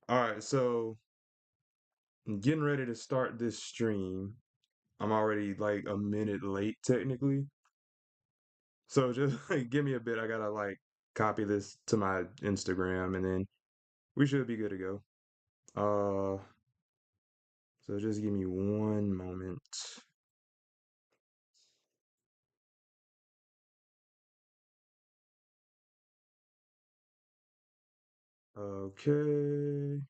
All right, so I'm getting ready to start this stream. I'm already like a minute late technically. So just like give me a bit. I gotta like copy this to my Instagram and then we should be good to go. So just give me one moment. Okay.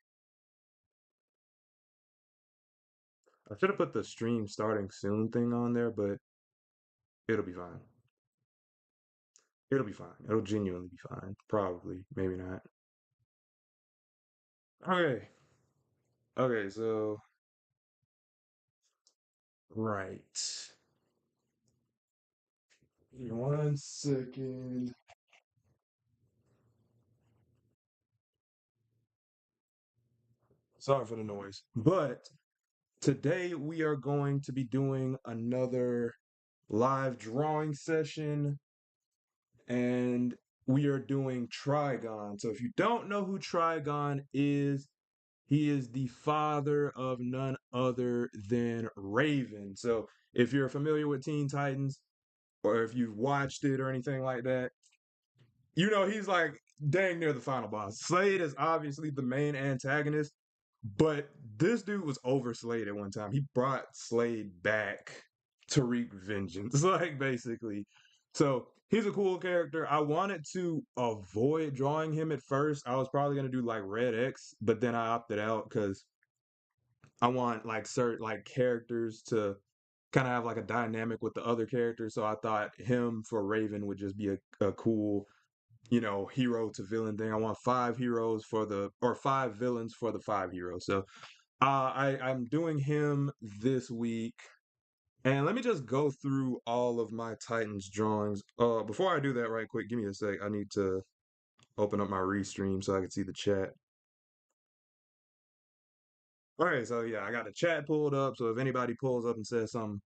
I should have put the stream starting soon thing on there, but it'll be fine. It'll be fine. It'll genuinely be fine. Probably, maybe not. Okay. Okay, so right. Give me 1 second. Sorry for the noise. But today we are going to be doing another live drawing session and we are doing Trigon. So if you don't know who Trigon is, he is the father of none other than Raven. So if you're familiar with Teen Titans or if you've watched it or anything like that, you know he's like dang near the final boss. Slade is obviously the main antagonist, but this dude was over Slade at one time. He brought Slade back to wreak vengeance, like basically. So he's a cool character. I wanted to avoid drawing him at first. I was probably gonna do like Red X, but then I opted out because I want like certain like characters to kind of have like a dynamic with the other characters. So I thought him for Raven would just be a cool, hero to villain thing. I want 5 heroes for the or 5 villains for the 5 heroes. So I'm doing him this week. And let me just go through all of my Titans drawings. Before I do that, right quick, give me a sec. I need to open up my restream so I can see the chat. All right, so yeah, I got the chat pulled up. So if anybody pulls up and says something,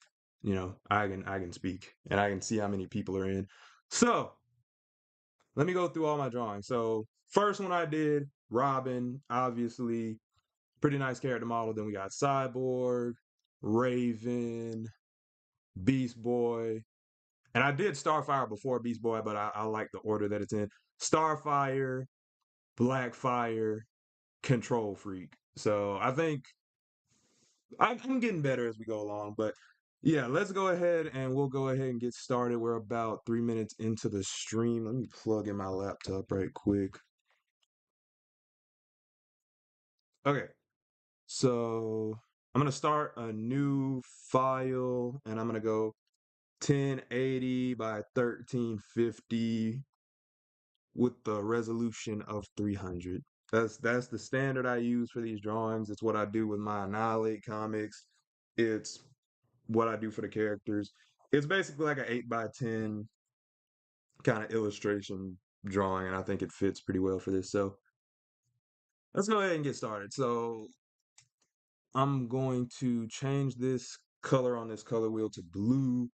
I can speak and I can see how many people are in. So let me go through all my drawings. So first one I did, Robin, obviously, pretty nice character model. Then we got Cyborg, Raven, Beast Boy, and I did Starfire before Beast Boy, but I like the order that it's in. Starfire, Blackfire, Control Freak. So I think I'm getting better as we go along, but yeah, let's go ahead and we'll go ahead and get started. We're about 3 minutes into the stream. Let me plug in my laptop right quick. Okay, so I'm gonna start a new file and I'm gonna go 1080 by 1350 with the resolution of 300. That's the standard I use for these drawings. It's what I do with my Annihilate comics. It's what I do for the characters. It's basically like an 8 by 10 kind of illustration drawing, and I think it fits pretty well for this. So let's go ahead and get started. So I'm going to change this color on this color wheel to blue.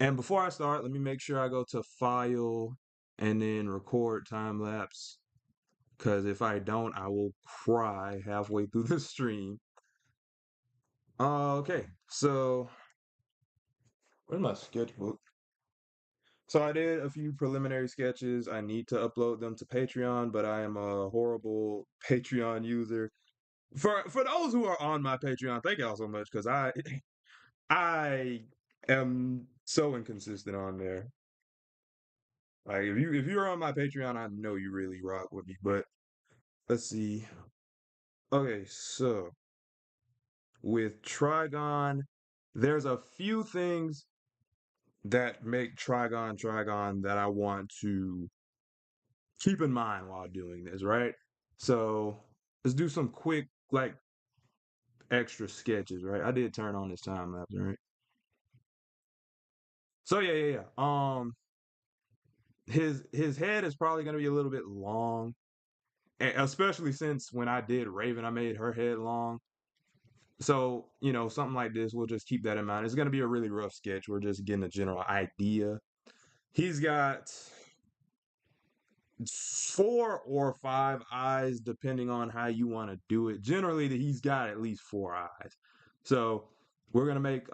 And before I start, let me make sure I go to File and then Record Time Lapse. Because if I don't, I will cry halfway through the stream. Okay, so where's my sketchbook? So I did a few preliminary sketches. I need to upload them to Patreon, but I am a horrible Patreon user. For those who are on my Patreon, thank y'all so much because I am so inconsistent on there. Like if you're on my Patreon, I know you really rock with me. But let's see. Okay, so with Trigon, there's a few things that make Trigon that I want to keep in mind while doing this, right? So let's do some quick like extra sketches, right? I did turn on this time lapse, right? So yeah. His head is probably gonna be a little bit long, especially since when I did Raven, I made her head long. So, something like this, we'll just keep that in mind. It's going to be a really rough sketch. We're just getting a general idea. He's got 4 or 5 eyes, depending on how you want to do it. Generally, he's got at least 4 eyes. So we're gonna make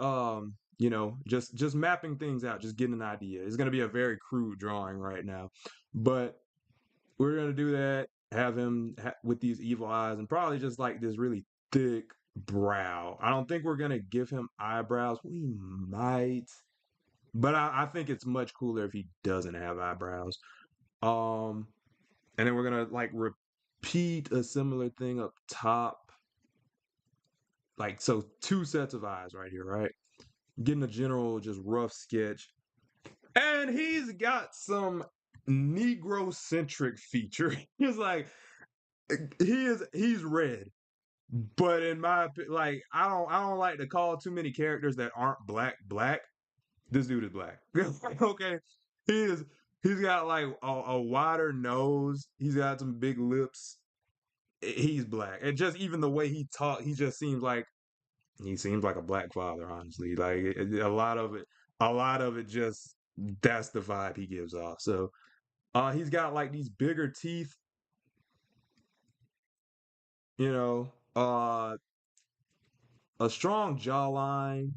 just mapping things out, just getting an idea. It's gonna be a very crude drawing right now, but we're gonna do that. Have him with these evil eyes, and probably just like this really thick brow. I don't think we're gonna give him eyebrows. We might, but I think it's much cooler if he doesn't have eyebrows. Um, and then we're gonna like repeat a similar thing up top. Like so 2 sets of eyes right here, right? Getting a general just rough sketch. And he's got some Negro-centric feature. He's like he's red. But in my like I don't like to call too many characters that aren't black. This dude is black. Okay. He is he's got like a wider nose. He's got some big lips. He's black. And just even the way he talk, he seems like a black father, honestly. Like a lot of it just that's the vibe he gives off. So he's got like these bigger teeth, you know, a strong jawline.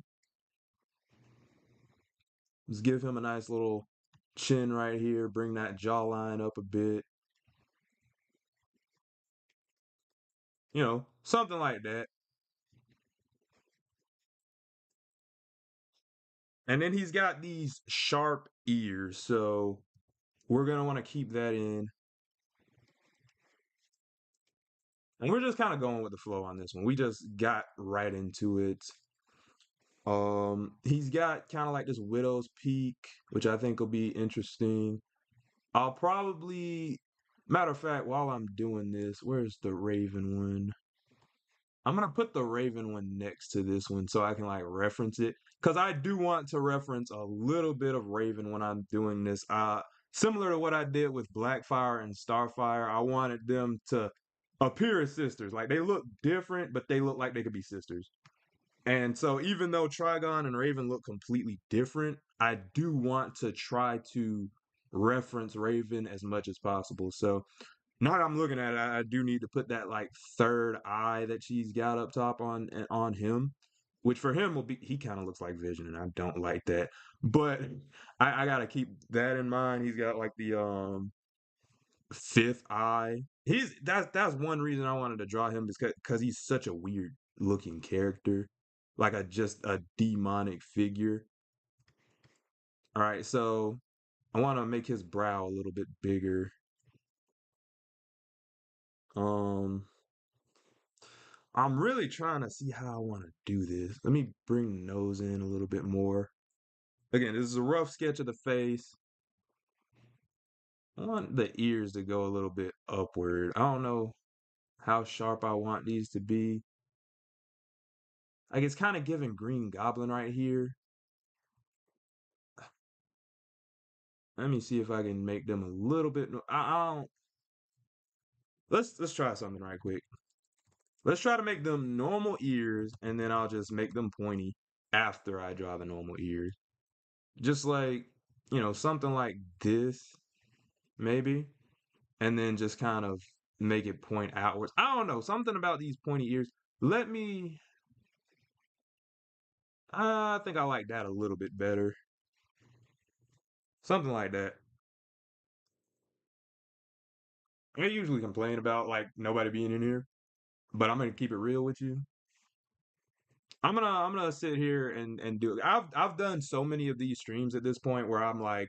Let's give him a nice little chin right here, bring that jawline up a bit, something like that. And then he's got these sharp ears, so we're gonna want to keep that in. And we're just kind of going with the flow on this one. We just got right into it. He's got kind of like this widow's peak, which I think will be interesting. I'll probably, matter of fact, while I'm doing this, where's the Raven one? I'm gonna put the Raven one next to this one so I can like reference it because I do want to reference a little bit of Raven when I'm doing this. Similar to what I did with Blackfire and Starfire, I wanted them to appear as sisters. Like they look different, but they look like they could be sisters. And so even though Trigon and Raven look completely different, I do want to try to reference Raven as much as possible. So now that I'm looking at it, I do need to put that like third eye that she's got up top on him, which for him will be he kind of looks like Vision, and I don't like that. But I gotta keep that in mind. He's got like the fifth eye. That's one reason I wanted to draw him is because he's such a weird looking character, like just a demonic figure. All right, so I want to make his brow a little bit bigger. Um, I'm really trying to see how I want to do this. Let me bring the nose in a little bit more. Again, this is a rough sketch of the face. I want the ears to go a little bit upward. I don't know how sharp I want these to be. Like it's kind of giving Green Goblin right here. Let me see if I can make them a little bit. I don't. Let's try something right quick. Let's try to make them normal ears, and then I'll just make them pointy after I draw the normal ears. Just like something like this, maybe, and then just kind of make it point outwards. I don't know, something about these pointy ears. Let me. I think I like that a little bit better. Something like that. I usually complain about like nobody being in here, but I'm gonna keep it real with you. I'm gonna sit here and do it. I've done so many of these streams at this point where I'm like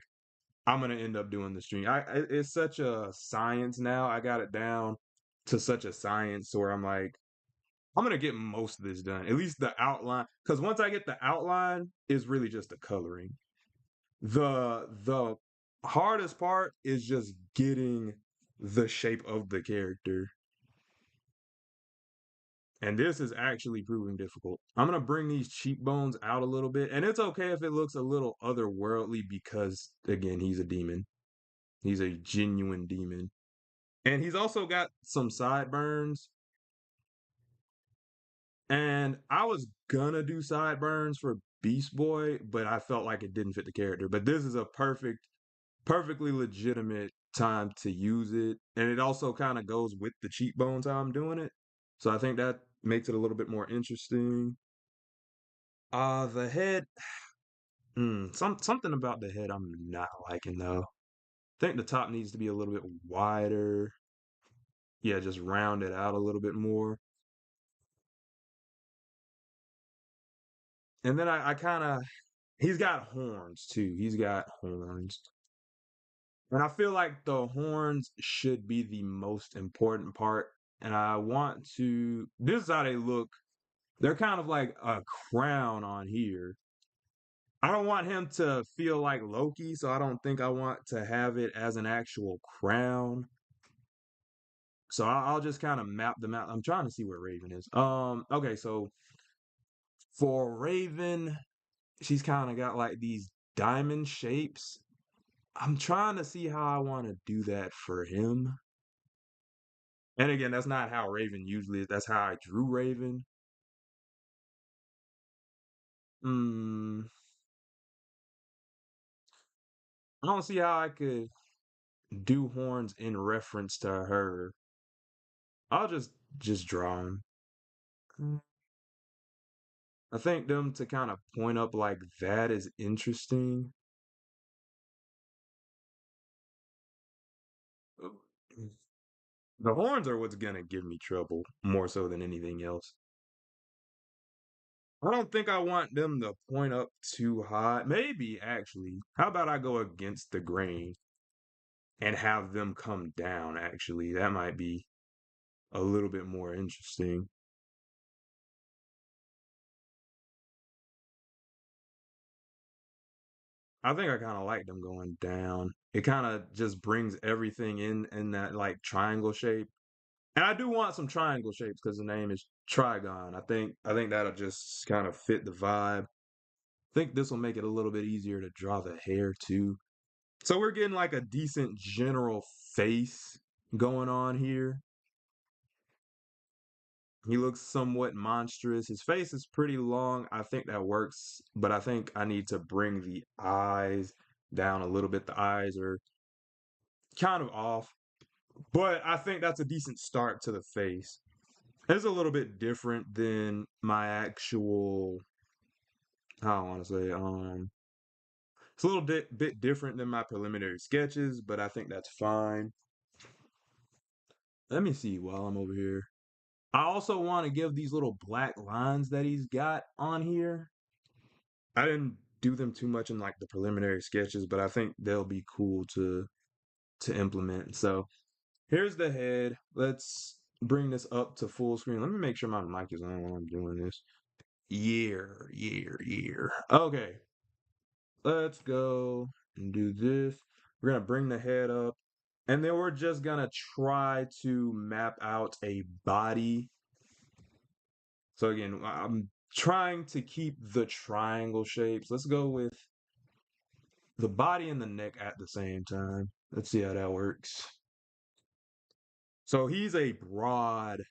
I'm gonna end up doing the stream. It's such a science now. I got it down to such a science where I'm like I'm gonna get most of this done. At least the outline, because once I get the outline, it's really just the coloring. The hardest part is just getting the shape of the character. And this is actually proving difficult. I'm gonna bring these cheekbones out a little bit, and it's okay if it looks a little otherworldly because again, he's a demon. He's a genuine demon. And he's also got some sideburns. And I was gonna do sideburns for Beast Boy, but I felt like it didn't fit the character. But this is a perfectly legitimate time to use it. And it also kind of goes with the cheekbones how I'm doing it. So I think that makes it a little bit more interesting. The head, something about the head I'm not liking though. I think the top needs to be a little bit wider. Yeah, just round it out a little bit more. And then I kind of, he's got horns too. He's got horns. And I feel like the horns should be the most important part. And I want to, this is how they look. They're kind of like a crown on here. I don't want him to feel like Loki, so I don't think I want to have it as an actual crown. So I'll just kind of map them out. I'm trying to see where Raven is. Okay, so for Raven, she's kind of got like these diamond shapes. I'm trying to see how I want to do that for him. And again, that's not how Raven usually is. That's how I drew Raven. Hmm. I don't see how I could do horns in reference to her. I'll just draw him. I think them to kind of point up like that is interesting. Uh, The horns are what's gonna give me trouble more so than anything else. I don't think I want them to point up too high. Maybe actually. How about I go against the grain and have them come down actually? That might be a little bit more interesting. I think I kind of like them going down. It kind of just brings everything in that like triangle shape. And I do want some triangle shapes because the name is Trigon. I think that'll just kind of fit the vibe. I think this will make it a little bit easier to draw the hair too. So we're getting like a decent general face going on here. He looks somewhat monstrous. His face is pretty long. I think that works, but I think I need to bring the eyes down a little bit. The eyes are kind of off, but I think that's a decent start to the face. It's a little bit different than my actual, how I want to say, it's a little bit different than my preliminary sketches, but I think that's fine. Let me see while I'm over here. I also want to give these little black lines that he's got on here. I didn't do them too much in like the preliminary sketches, but I think they'll be cool to implement. So here's the head. Let's bring this up to full screen. Let me make sure my mic is on while I'm doing this. Year. Okay, let's go and do this. We're gonna bring the head up, and then we're just gonna try to map out a body. So again, I'm trying to keep the triangle shapes. Let's go with the body and the neck at the same time. Let's see how that works. So he's a broad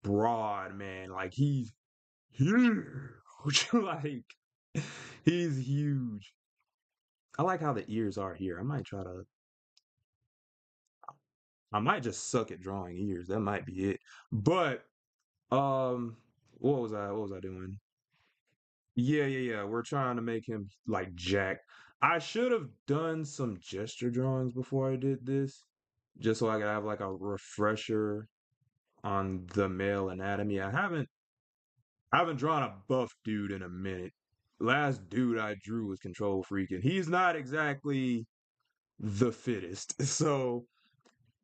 man. Like he's huge. Like he's huge. I like how the ears are here. I might just suck at drawing ears. That might be it. But um what was I doing? Yeah. We're trying to make him like Jack. I should have done some gesture drawings before I did this, just so I could have like a refresher on the male anatomy. I haven't drawn a buff dude in a minute. Last dude I drew was Control Freak, and he's not exactly the fittest. So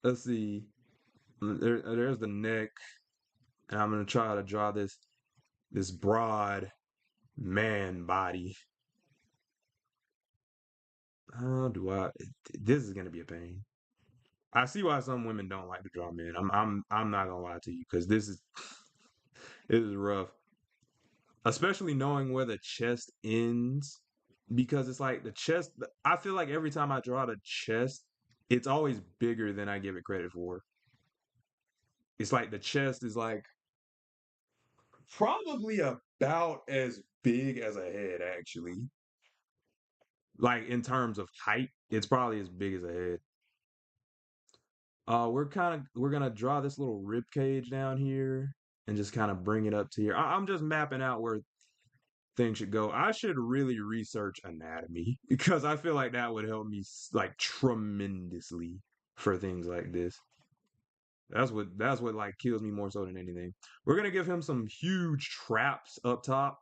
let's see. There's the neck, and I'm gonna try to draw this broad man body. How do I? This is gonna be a pain. I see why some women don't like to draw men. I'm not gonna lie to you because this is it is rough, especially knowing where the chest ends. Because it's like the chest. I feel like every time I draw the chest, it's always bigger than I give it credit for. It's like the chest is like probably about as big as a head, actually. Like in terms of height, it's probably as big as a head. We're gonna draw this little rib cage down here and just kind of bring it up to here. I'm just mapping out where things should go. I should really research anatomy because I feel like that would help me like tremendously for things like this. That's what like kills me more so than anything. We're gonna give him some huge traps up top,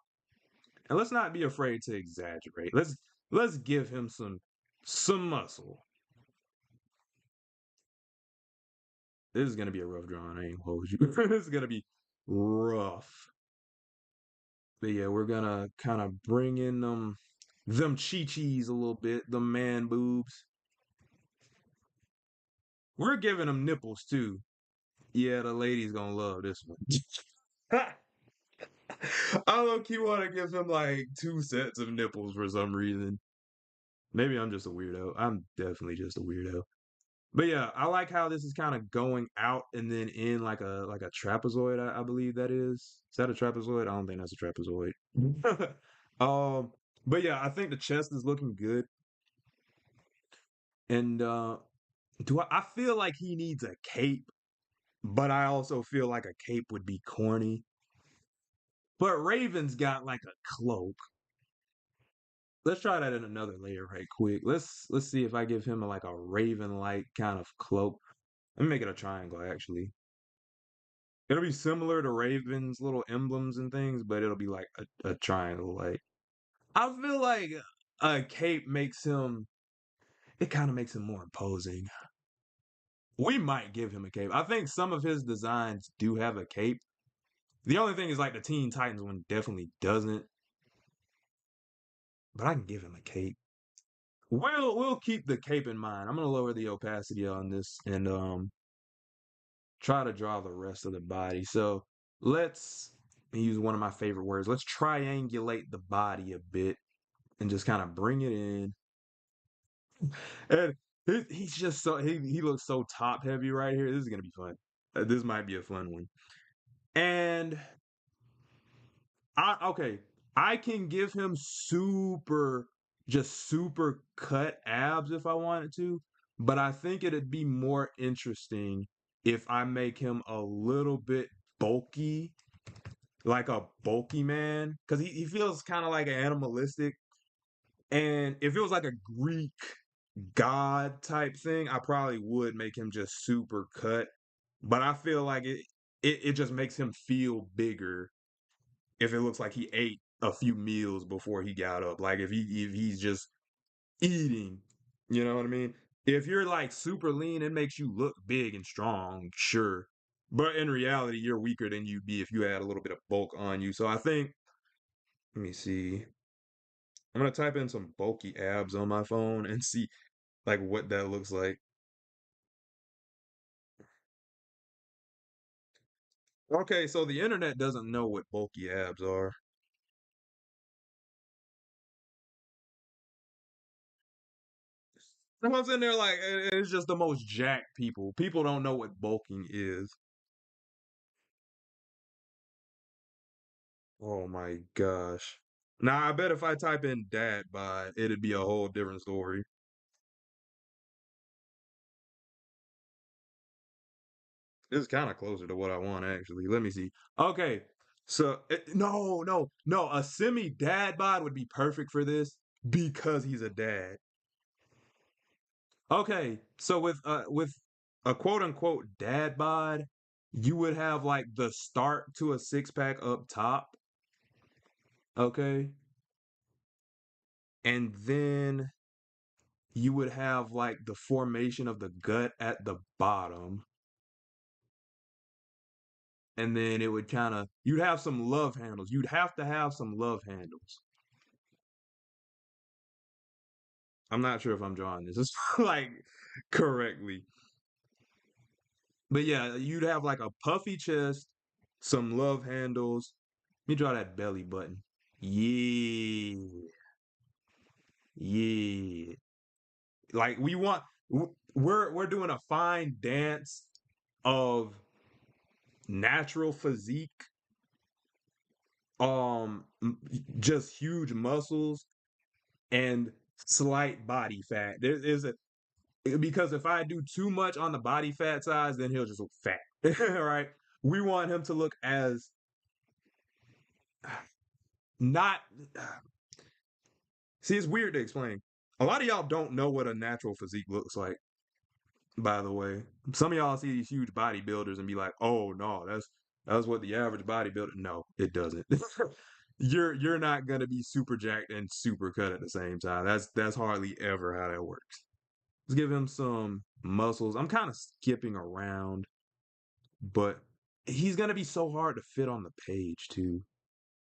and let's not be afraid to exaggerate. Let's give him some muscle. This is gonna be a rough drawing. I ain't gonna hold you. This is gonna be rough. But yeah, we're gonna kind of bring in them chi-chis a little bit, the man boobs. We're giving them nipples too. Yeah, the ladies gonna love this one. I low key want to give him like two sets of nipples for some reason. Maybe I'm just a weirdo. I'm definitely just a weirdo. But yeah, I like how this is kind of going out and then in like a trapezoid. I believe that is. Is that a trapezoid? I don't think that's a trapezoid. um, but yeah, I think the chest is looking good. And do I feel like he needs a cape, but I also feel like a cape would be corny. But Raven's got like a cloak. Let's try that in another layer right quick. Let's see if I give him like a Raven-like kind of cloak. Let me make it a triangle actually. It'll be similar to Raven's little emblems and things, but it'll be like a triangle. Like I feel like a cape makes him. It kind of makes him more imposing. We might give him a cape. I think some of his designs do have a cape. The only thing is like the Teen Titans one definitely doesn't. But I can give him a cape. We'll keep the cape in mind. I'm gonna lower the opacity on this and try to draw the rest of the body. So let's use one of my favorite words. Let's triangulate the body a bit and just kind of bring it in. And he's just he looks so top heavy right here. This is gonna be fun. This might be a fun one. And okay, I can give him super cut abs if I wanted to, but I think it'd be more interesting if I make him a little bit bulky, like a bulky man, because he feels kind of like animalistic. And if it was like a Greek god type thing, I probably would make him just super cut. But I feel like it just makes him feel bigger if it looks like he ate a few meals before he got up. Like if he's just eating, you know what I mean? If you're like super lean, it makes you look big and strong, sure. But in reality, you're weaker than you'd be if you had a little bit of bulk on you. So I think, let me see. I'm gonna type in some bulky abs on my phone and see like what that looks like. Okay, so the internet doesn't know what bulky abs are. I'm sitting there like it's just the most jacked people. People don't know what bulking is. Oh my gosh. Now I bet if I type in dad bod, it'd be a whole different story. It's kind of closer to what I want actually. Let me see. Okay. So no, a semi dad bod would be perfect for this because he's a dad. Okay. So with a quote unquote dad bod, you would have like the start to a six pack up top, okay? And then you would have like the formation of the gut at the bottom, and then it would kind of you'd have some love handles. You'd have to have some love handles. I'm not sure if I'm drawing this it's like correctly, but yeah, you'd have like a puffy chest, some love handles. Let me draw that belly button. Yeah, yeah. Like we're doing a fine dance of natural physique, just huge muscles and slight body fat. There is a because if I do too much on the body fat size, then he'll just look fat. Right? We want him to look as not. See, it's weird to explain. A lot of y'all don't know what a natural physique looks like. By the way, some of y'all see these huge bodybuilders and be like, "Oh no, that's what the average bodybuilder." No, it doesn't. You're not gonna be super jacked and super cut at the same time. That's hardly ever how that works. Let's give him some muscles. I'm kind of skipping around, but he's gonna be so hard to fit on the page too,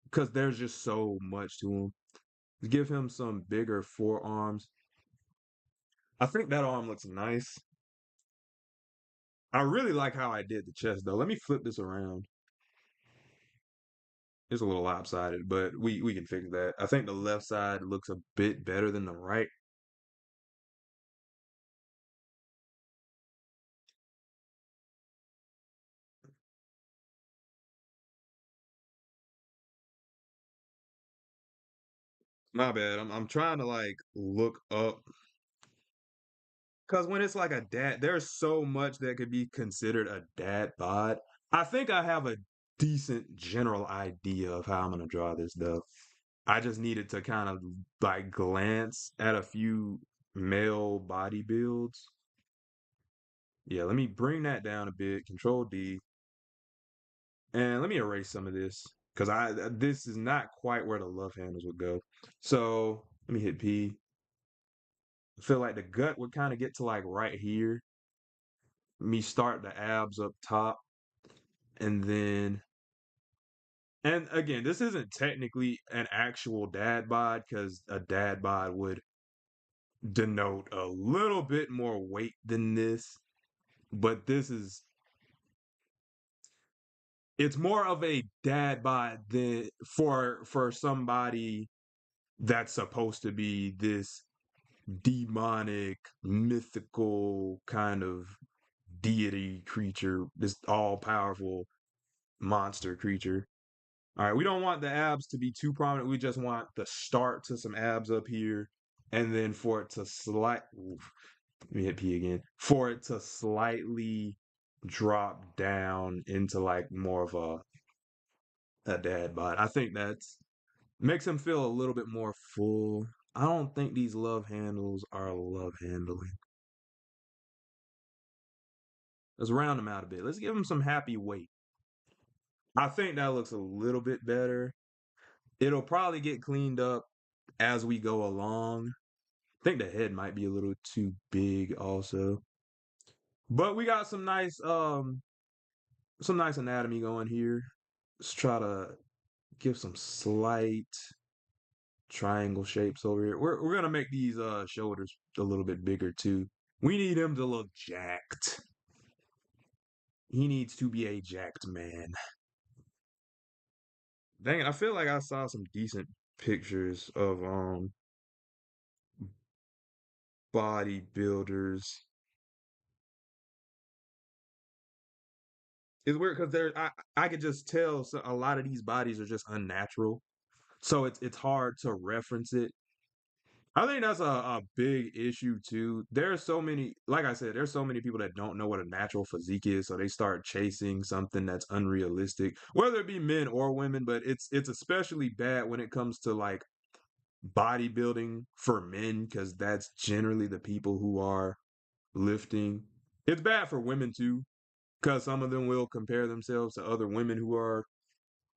because there's just so much to him. Let's give him some bigger forearms. I think that arm looks nice. I really like how I did the chest though. Let me flip this around. It's a little lopsided, but we can fix that. I think the left side looks a bit better than the right. My bad. I'm trying to like look up because when it's like a dad, there's so much that could be considered a dad bod. I think I have a decent general idea of how I'm gonna draw this though. I just needed to kind of like glance at a few male body builds. Yeah, let me bring that down a bit. Control D. And let me erase some of this because I this is not quite where the love handles would go. So let me hit P. I feel like the gut would kind of get to like right here. Me start the abs up top, and then and again, this isn't technically an actual dad bod because a dad bod would denote a little bit more weight than this, but this is it's more of a dad bod than for somebody that's supposed to be this demonic, mythical kind of deity creature, this all powerful monster creature. All right, we don't want the abs to be too prominent. We just want the start to some abs up here, and then for it to let me hit P again. For it to slightly drop down into like more of a dad bod. I think that's makes him feel a little bit more full. I don't think these love handles are love handling. Let's round him out a bit. Let's give him some happy weight. I think that looks a little bit better. It'll probably get cleaned up as we go along. I think the head might be a little too big also. But we got some nice anatomy going here. Let's try to give some slight triangle shapes over here. We're gonna make these shoulders a little bit bigger too. We need him to look jacked. He needs to be a jacked man. Dang it, I feel like I saw some decent pictures of bodybuilders. It's weird because I could just tell a lot of these bodies are just unnatural. So it's hard to reference it. I think that's a big issue too. There's so many, like I said, there's so many people that don't know what a natural physique is, so they start chasing something that's unrealistic, whether it be men or women. But it's especially bad when it comes to like bodybuilding for men, because that's generally the people who are lifting. It's bad for women too, because some of them will compare themselves to other women who are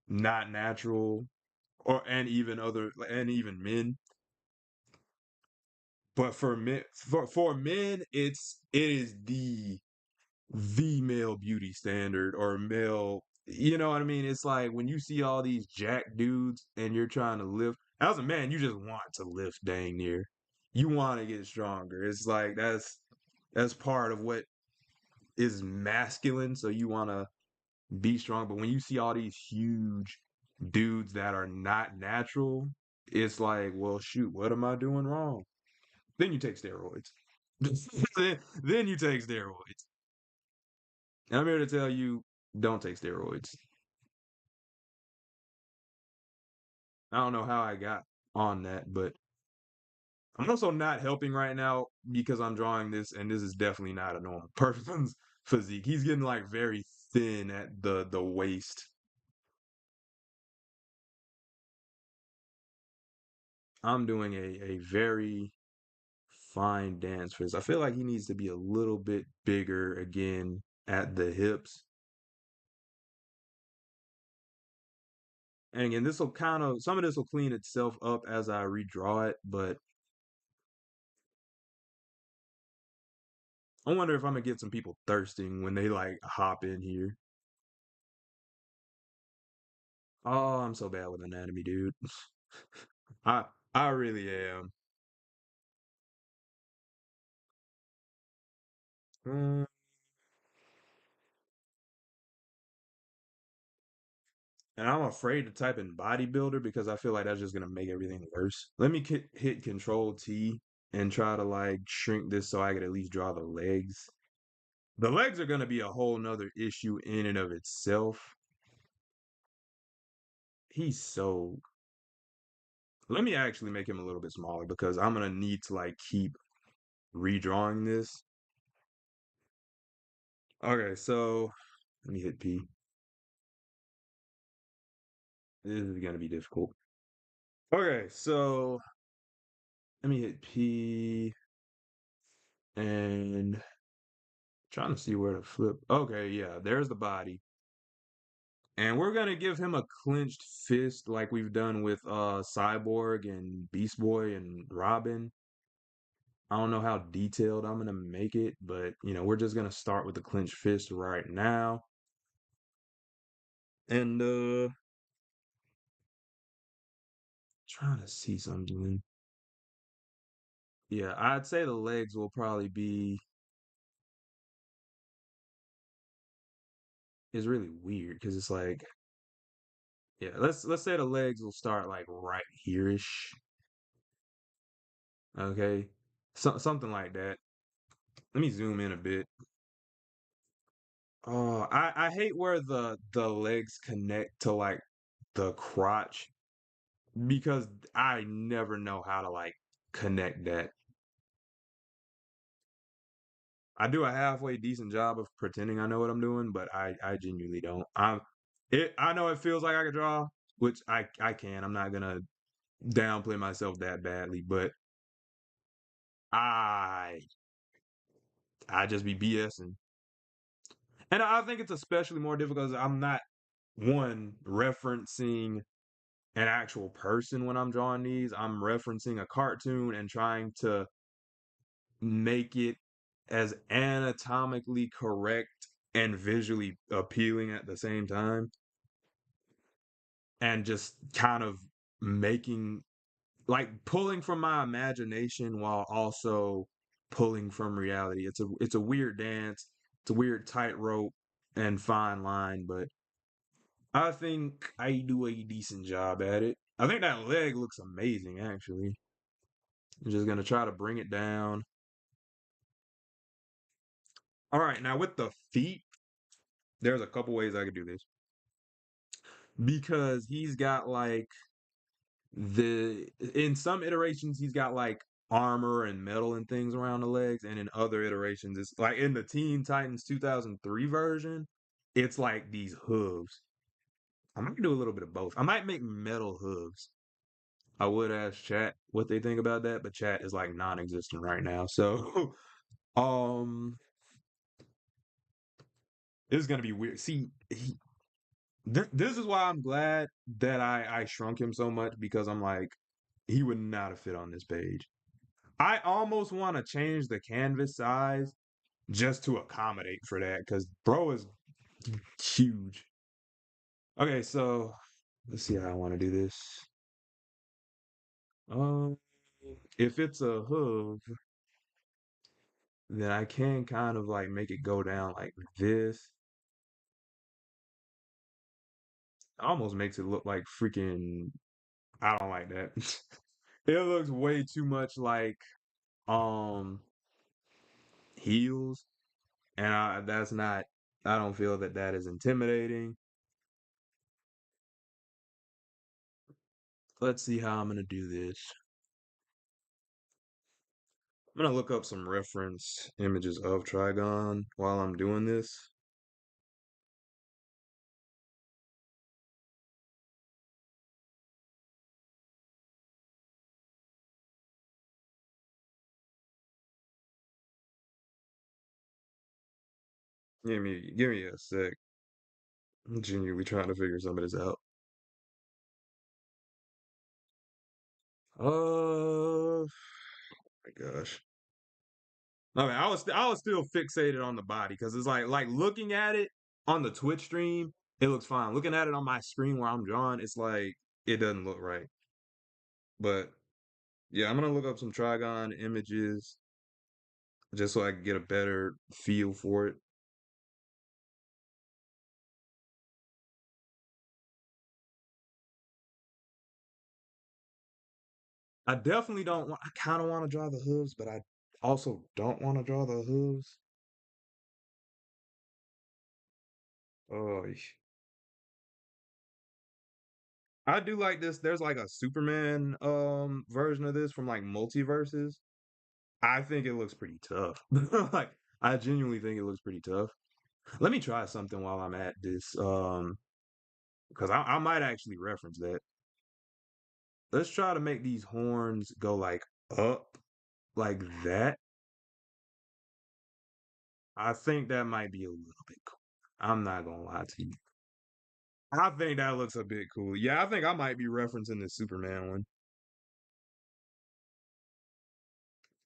not natural, or and even men. But for men, it is the male beauty standard or male. You know what I mean? It's like when you see all these jack dudes and you're trying to lift. As a man, you just want to lift dang near. You want to get stronger. It's like that's part of what is masculine. So you want to be strong. But when you see all these huge dudes that are not natural, it's like, well, shoot, what am I doing wrong? Then you take steroids. then you take steroids. And I'm here to tell you, don't take steroids. I don't know how I got on that, but I'm also not helping right now because I'm drawing this, and this is definitely not a normal person's physique. He's getting like very thin at the waist. I'm doing a very fine dance for this. I feel like he needs to be a little bit bigger again at the hips. And again, this will kind of some of this will clean itself up as I redraw it, but I wonder if I'm gonna get some people thirsting when they like hop in here. Oh, I'm so bad with anatomy, dude. I I really am. Mm, and I'm afraid to type in bodybuilder because I feel like that's just gonna make everything worse. Let me hit Control T and try to like shrink this so I could at least draw the legs. The legs are gonna be a whole nother issue in and of itself. He's so. Let me actually make him a little bit smaller because I'm gonna need to like keep redrawing this. Okay, so let me hit P. This is gonna be difficult. Okay, so let me hit P and trying to see where to flip. Okay, yeah, there's the body. And we're gonna give him a clenched fist like we've done with Cyborg and Beast Boy and Robin. I don't know how detailed I'm gonna make it, but we're just gonna start with the clenched fist right now. And trying to see something. Yeah, I'd say the legs will probably be is really weird because it's like, yeah, let's say the legs will start like right here-ish. Okay. Something like that. Let me zoom in a bit. Oh, I hate where the legs connect to like the crotch because I never know how to like connect that. I do a halfway decent job of pretending I know what I'm doing, but I genuinely don't. I know it feels like I can draw, which I can. I'm not gonna downplay myself that badly, but I I just be BSing. And I think it's especially more difficult because I'm not one referencing an actual person when I'm drawing these. I'm referencing a cartoon and trying to make it as anatomically correct and visually appealing at the same time. And just kind of making like pulling from my imagination while also pulling from reality. It's a weird dance. It's a weird tightrope and fine line, but I think I do a decent job at it. I think that leg looks amazing, actually. I'm just gonna try to bring it down. All right, now with the feet, there's a couple ways I could do this because he's got like the in some iterations he's got like armor and metal and things around the legs, and in other iterations it's like in the Teen Titans 2003 version, it's like these hooves. I might do a little bit of both. I might make metal hooves. I would ask chat what they think about that, but chat is like non-existent right now. So um this is gonna be weird. See, this is why I'm glad that I shrunk him so much because I'm like he would not have fit on this page. I almost want to change the canvas size just to accommodate for that because bro is huge. Okay, so let's see how I want to do this. Um, if it's a hoof, then I can kind of like make it go down like this. Almost makes it look like freaking. I don't like that. It looks way too much like um heels, and that's not. I don't feel that that is intimidating. Let's see how I'm gonna do this. I'm gonna look up some reference images of Trigon while I'm doing this. Give me a sec. I'm genuinely trying to figure some of this out. My gosh. I mean, I was still fixated on the body because it's like looking at it on the Twitch stream, it looks fine. Looking at it on my screen where I'm drawing, it's like it doesn't look right. But yeah, I'm gonna look up some Trigon images just so I can get a better feel for it. I definitely don't want. I kind of want to draw the hooves, but I also don't want to draw the hooves. Oh, I do like this. There's like a Superman version of this from like multiverses. I think it looks pretty tough. Like I genuinely think it looks pretty tough. Let me try something while I'm at this. Because I might actually reference that. Let's try to make these horns go like up like that. I think that might be a little bit cool. I'm not gonna lie to you. I think that looks a bit cool. Yeah, I think I might be referencing the Superman one.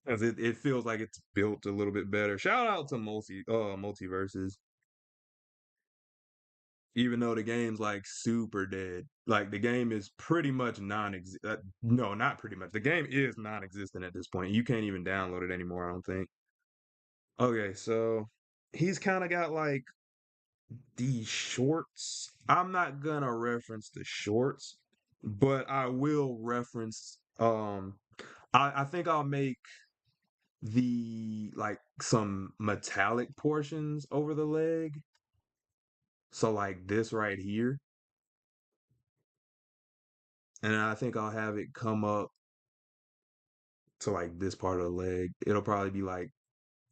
As it feels like it's built a little bit better. Shout out to multiverses. Even though the game's like super dead. Like the game is pretty much non-existent. No, not pretty much. The game is non-existent at this point. You can't even download it anymore, I don't think. Okay, so he's kind of got like these shorts. I'm not gonna reference the shorts, but I will reference I think I'll make the like some metallic portions over the leg. So like this right here. And I think I'll have it come up to like this part of the leg. It'll probably be like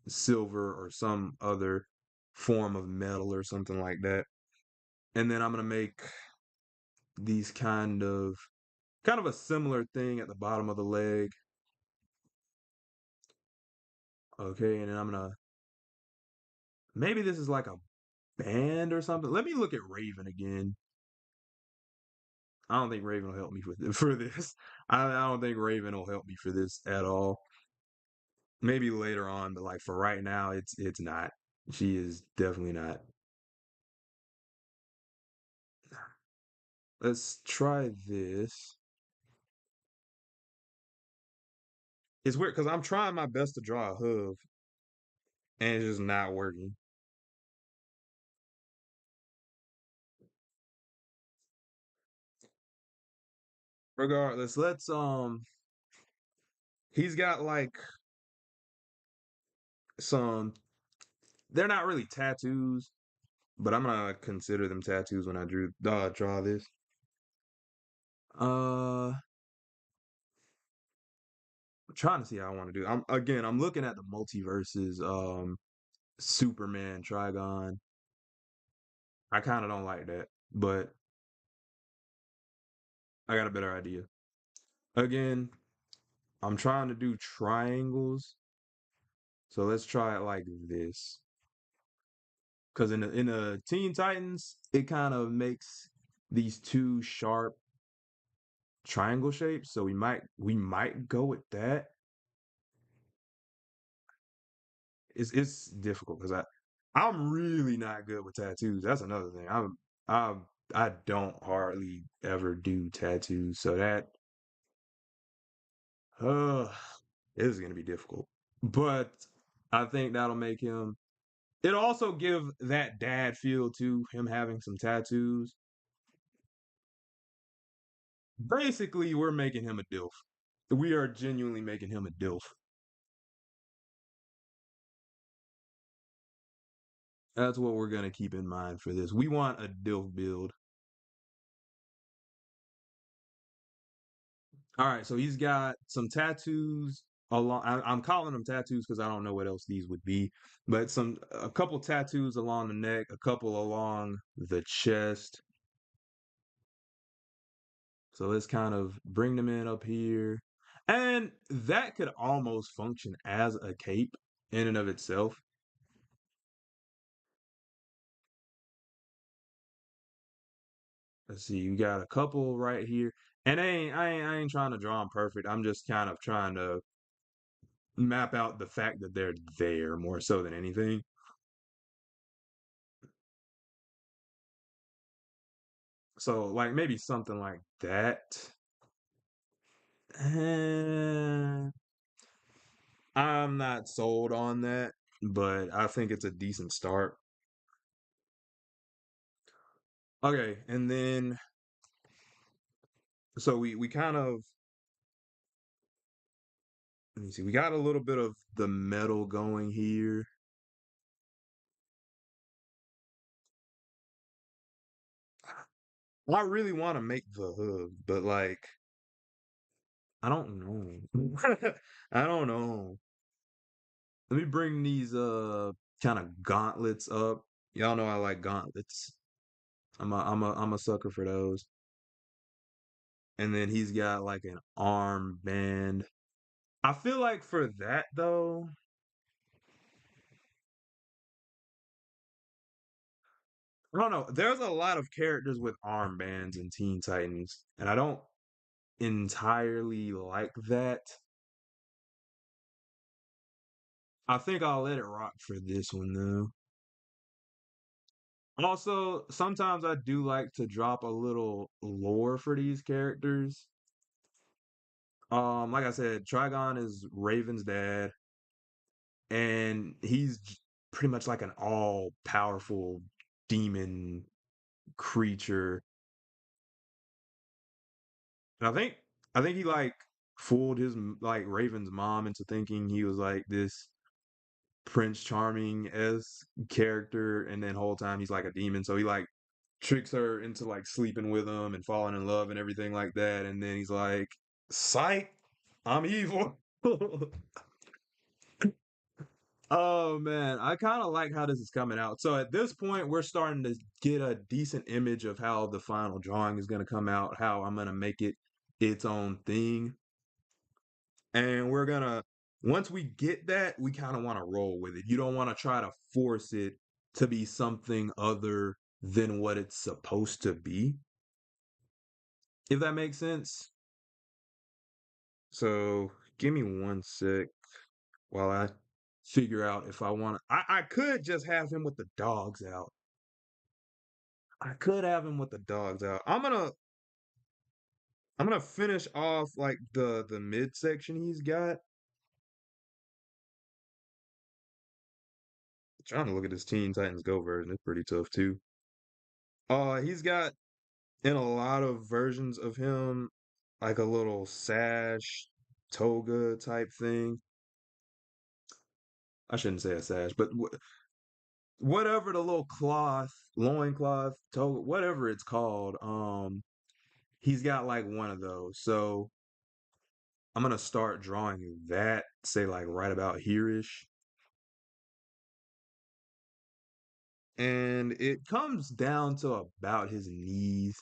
silver or some other form of metal or something like that. And then I'm gonna make these kind of a similar thing at the bottom of the leg. Okay, and then I'm gonna maybe this is like a band or something. Let me look at Raven again. I don't think Raven will help me for this. I don't think Raven will help me for this at all. Maybe later on, but like for right now, it's not. She is definitely not. Let's try this. It's weird because I'm trying my best to draw a hoof and it's just not working. Regardless, let's he's got like some they're not really tattoos, but I'm gonna consider them tattoos when I draw this. I'm trying to see how I want to do. I'm looking at the multiverses Superman Trigon. I kind of don't like that, but I got a better idea. Again, I'm trying to do triangles. So let's try it like this. Because in the Teen Titans, it kind of makes these two sharp triangle shapes. So we might go with that. It's difficult because I'm really not good with tattoos. That's another thing. I I don't hardly ever do tattoos. So that uh is gonna be difficult. But I think that'll make him it'll also give that dad feel to him having some tattoos. Basically, we're making him a DILF. We are genuinely making him a DILF. That's what we're gonna keep in mind for this. We want a DILF build. All right, so he's got some tattoos along. I'm calling them tattoos because I don't know what else these would be, but a couple tattoos along the neck, a couple along the chest. So let's kind of bring them in up here, and that could almost function as a cape in and of itself. Let's see, we got a couple right here, and I ain't trying to draw them perfect. I'm just kind of trying to map out the fact that they're there more so than anything. So like maybe something like that. Eh, I'm not sold on that, but I think it's a decent start. Okay, and then so we kind of let me see, we got a little bit of the metal going here. I really want to make the hood, but like I don't know. I don't know. Let me bring these kind of gauntlets up. Y'all know I like gauntlets. I'm a sucker for those. And then he's got like an armband. I feel like for that though, I don't know. There's a lot of characters with armbands in Teen Titans, and I don't entirely like that. I think I'll let it rock for this one though. Also, sometimes I do like to drop a little lore for these characters. Like I said, Trigon is Raven's dad, and pretty much like an all-powerful demon creature. And I think he like fooled like Raven's mom into thinking he was like this Prince Charming as character, and then whole time he's like a demon. So he like tricks her into like sleeping with him and falling in love and everything like that. And then he's like, "Psych, I'm evil." Oh man, I kind of like how this is coming out. So at this point, we're starting to get a decent image of how the final drawing is going to come out, how I'm going to make it its own thing. And once we get that, we kind of want to roll with it. You don't want to try to force it to be something other than what it's supposed to be, if that makes sense. So give me one sec while I figure out if I want to. I could just have him with the dogs out. I could have him with the dogs out. I'm gonna finish off like the midsection he's got. Trying to look at this Teen Titans Go version. It's pretty tough too. He's got in a lot of versions of him like a little sash toga type thing. I shouldn't say a sash, but whatever the little cloth, loincloth, toga, whatever it's called. He's got like one of those. So I'm gonna start drawing that, say like right about here-ish. And it comes down to about his knees.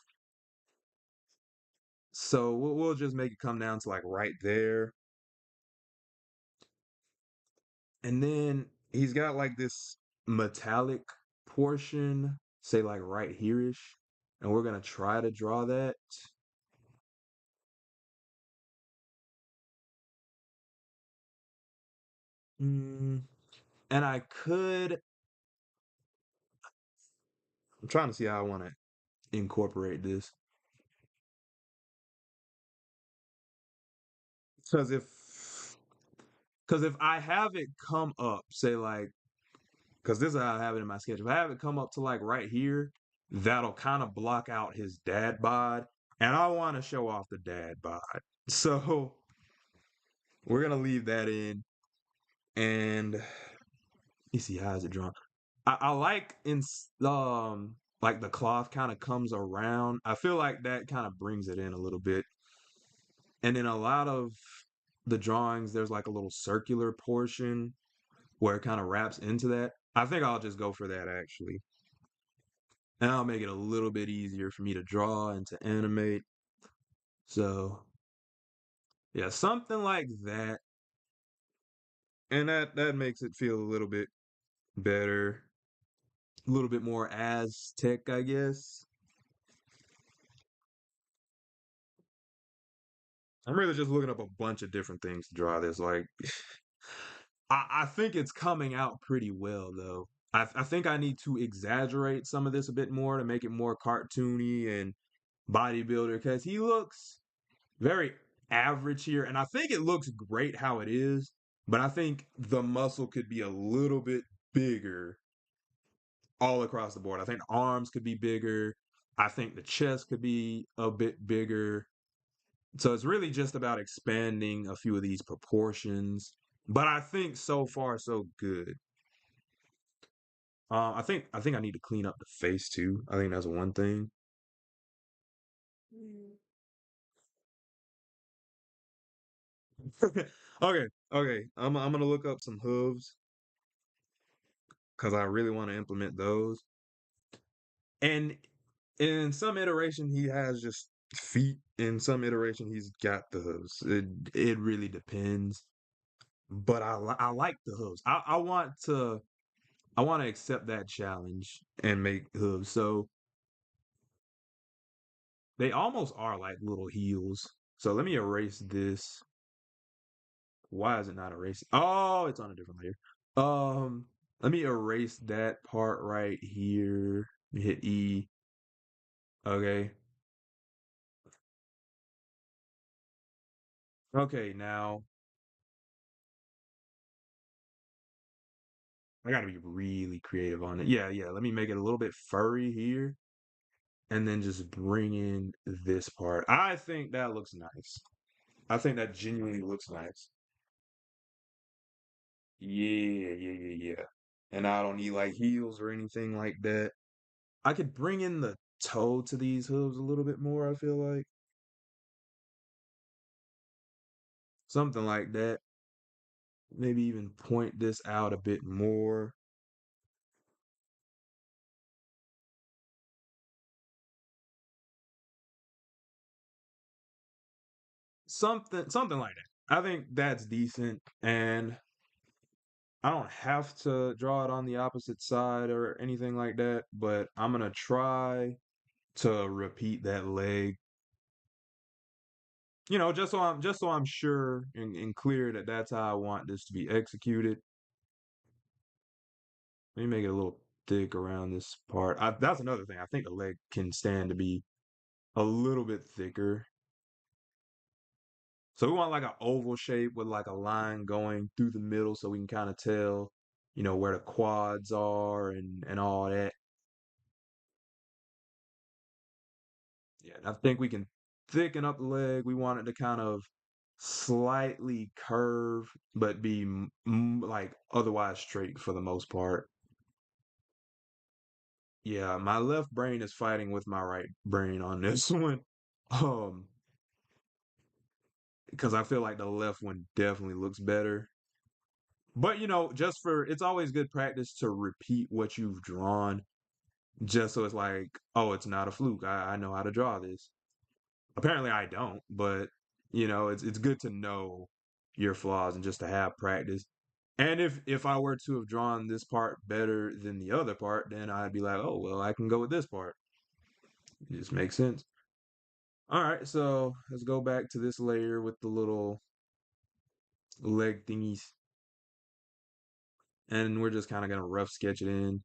So we'll just make it come down to like right there. And then he's got like this metallic portion, say like right here-ish. And we're gonna try to draw that. Mm, and I'm trying to see how I want to incorporate this. Because if I have it come up, say like, because this is how I have it in my sketch. If I have it come up to like right here, that'll kind of block out his dad bod, and I want to show off the dad bod. So we're gonna leave that in, and you see how is it drawn. I like like the cloth kind of comes around. I feel like that kind of brings it in a little bit, and then a lot of the drawings, there's like a little circular portion where it kind of wraps into that. I think I'll just go for that actually. And I'll make it a little bit easier for me to draw and to animate. So, yeah, something like that. And that makes it feel a little bit better, a little bit more Aztec, I guess. I'm really just looking up a bunch of different things to draw this. Like, I think it's coming out pretty well, though. I think I need to exaggerate some of this a bit more to make it more cartoony and bodybuilder because he looks very average here. And I think it looks great how it is, but I think the muscle could be a little bit bigger all across the board. I think the arms could be bigger. I think the chest could be a bit bigger. So it's really just about expanding a few of these proportions. But I think so far so good. I think I need to clean up the face too. I think that's one thing. Okay, okay. I'm gonna look up some hooves because I really want to implement those. And in some iteration, he has just feet. In some iteration, he's got the hooves. It really depends. But I like the hooves. I want to accept that challenge and make hooves. So they almost are like little heels. So let me erase this. Why is it not erasing? Oh, it's on a different layer. Um, Let me erase that part right here. Let me hit E. Okay. Okay, now I gotta be really creative on it. Yeah, yeah. Let me make it a little bit furry here and then just bring in this part. I think that looks nice. I think that genuinely looks nice. Yeah, yeah, yeah, yeah. And I don't need like heels or anything like that. I could bring in the toe to these hooves a little bit more, I feel like. Something like that. Maybe even point this out a bit more. Something like that. I think that's decent and I don't have to draw it on the opposite side or anything like that, but I'm gonna try to repeat that leg. Just so I'm sure and clear that that's how I want this to be executed. Let me make it a little thick around this part. That's another thing. I think the leg can stand to be a little bit thicker. So we want like an oval shape with like a line going through the middle so we can kind of tell, where the quads are and all that. Yeah, and I think we can thicken up the leg. We want it to kind of slightly curve, but be like otherwise straight for the most part. Yeah, my left brain is fighting with my right brain on this one. Um, because I feel like the left one definitely looks better. But just for it's always good practice to repeat what you've drawn, just so it's like, oh, it's not a fluke. I know how to draw this. Apparently I don't, but it's good to know your flaws and just to have practice. And if I were to have drawn this part better than the other part, then I'd be like, oh well, I can go with this part. It just makes sense. All right, so let's go back to this layer with the little leg thingies. And we're just kind of gonna rough sketch it in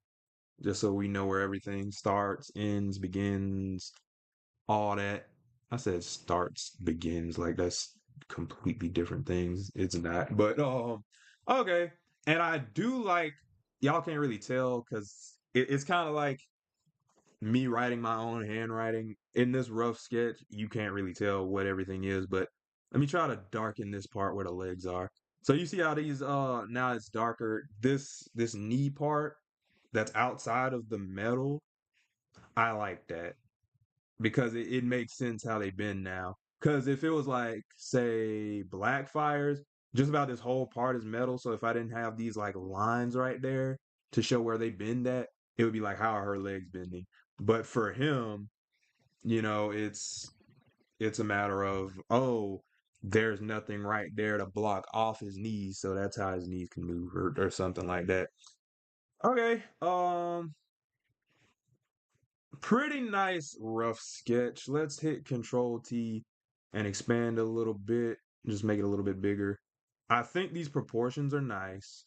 just so we know where everything starts, ends, begins, all that. I said starts, begins, like that's completely different things. It's not. But okay. And I do like y'all can't really tell because it's kind of like me writing my own handwriting. In this rough sketch, you can't really tell what everything is, but let me try to darken this part where the legs are. So you see how these now it's darker. This knee part that's outside of the metal, I like that because it makes sense how they bend now. Because if it was like, say, black fires, just about this whole part is metal. So if I didn't have these like lines right there to show where they bend at, it would be like, how are her legs bending? But for him, it's a matter of, oh, there's nothing right there to block off his knees, so that's how his knees can move, or something like that. Okay, pretty nice rough sketch. Let's hit Control T and expand a little bit, just make it a little bit bigger. I think these proportions are nice.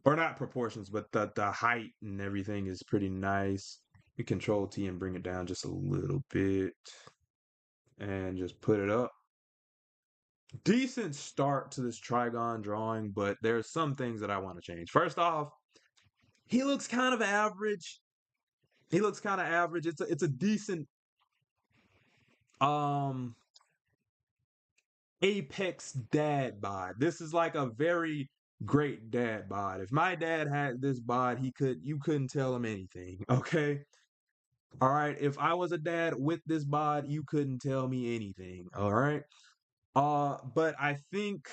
Or not proportions, but the height and everything is pretty nice. You Control T and bring it down just a little bit and just put it up. Decent start to this Trigon drawing, but there's some things that I want to change. First off, he looks kind of average. He looks kind of average. It's a decent um apex dad bod. This is like a very great dad bod. If my dad had this bod, you couldn't tell him anything, okay? All right, if I was a dad with this bod, you couldn't tell me anything, all right? But I think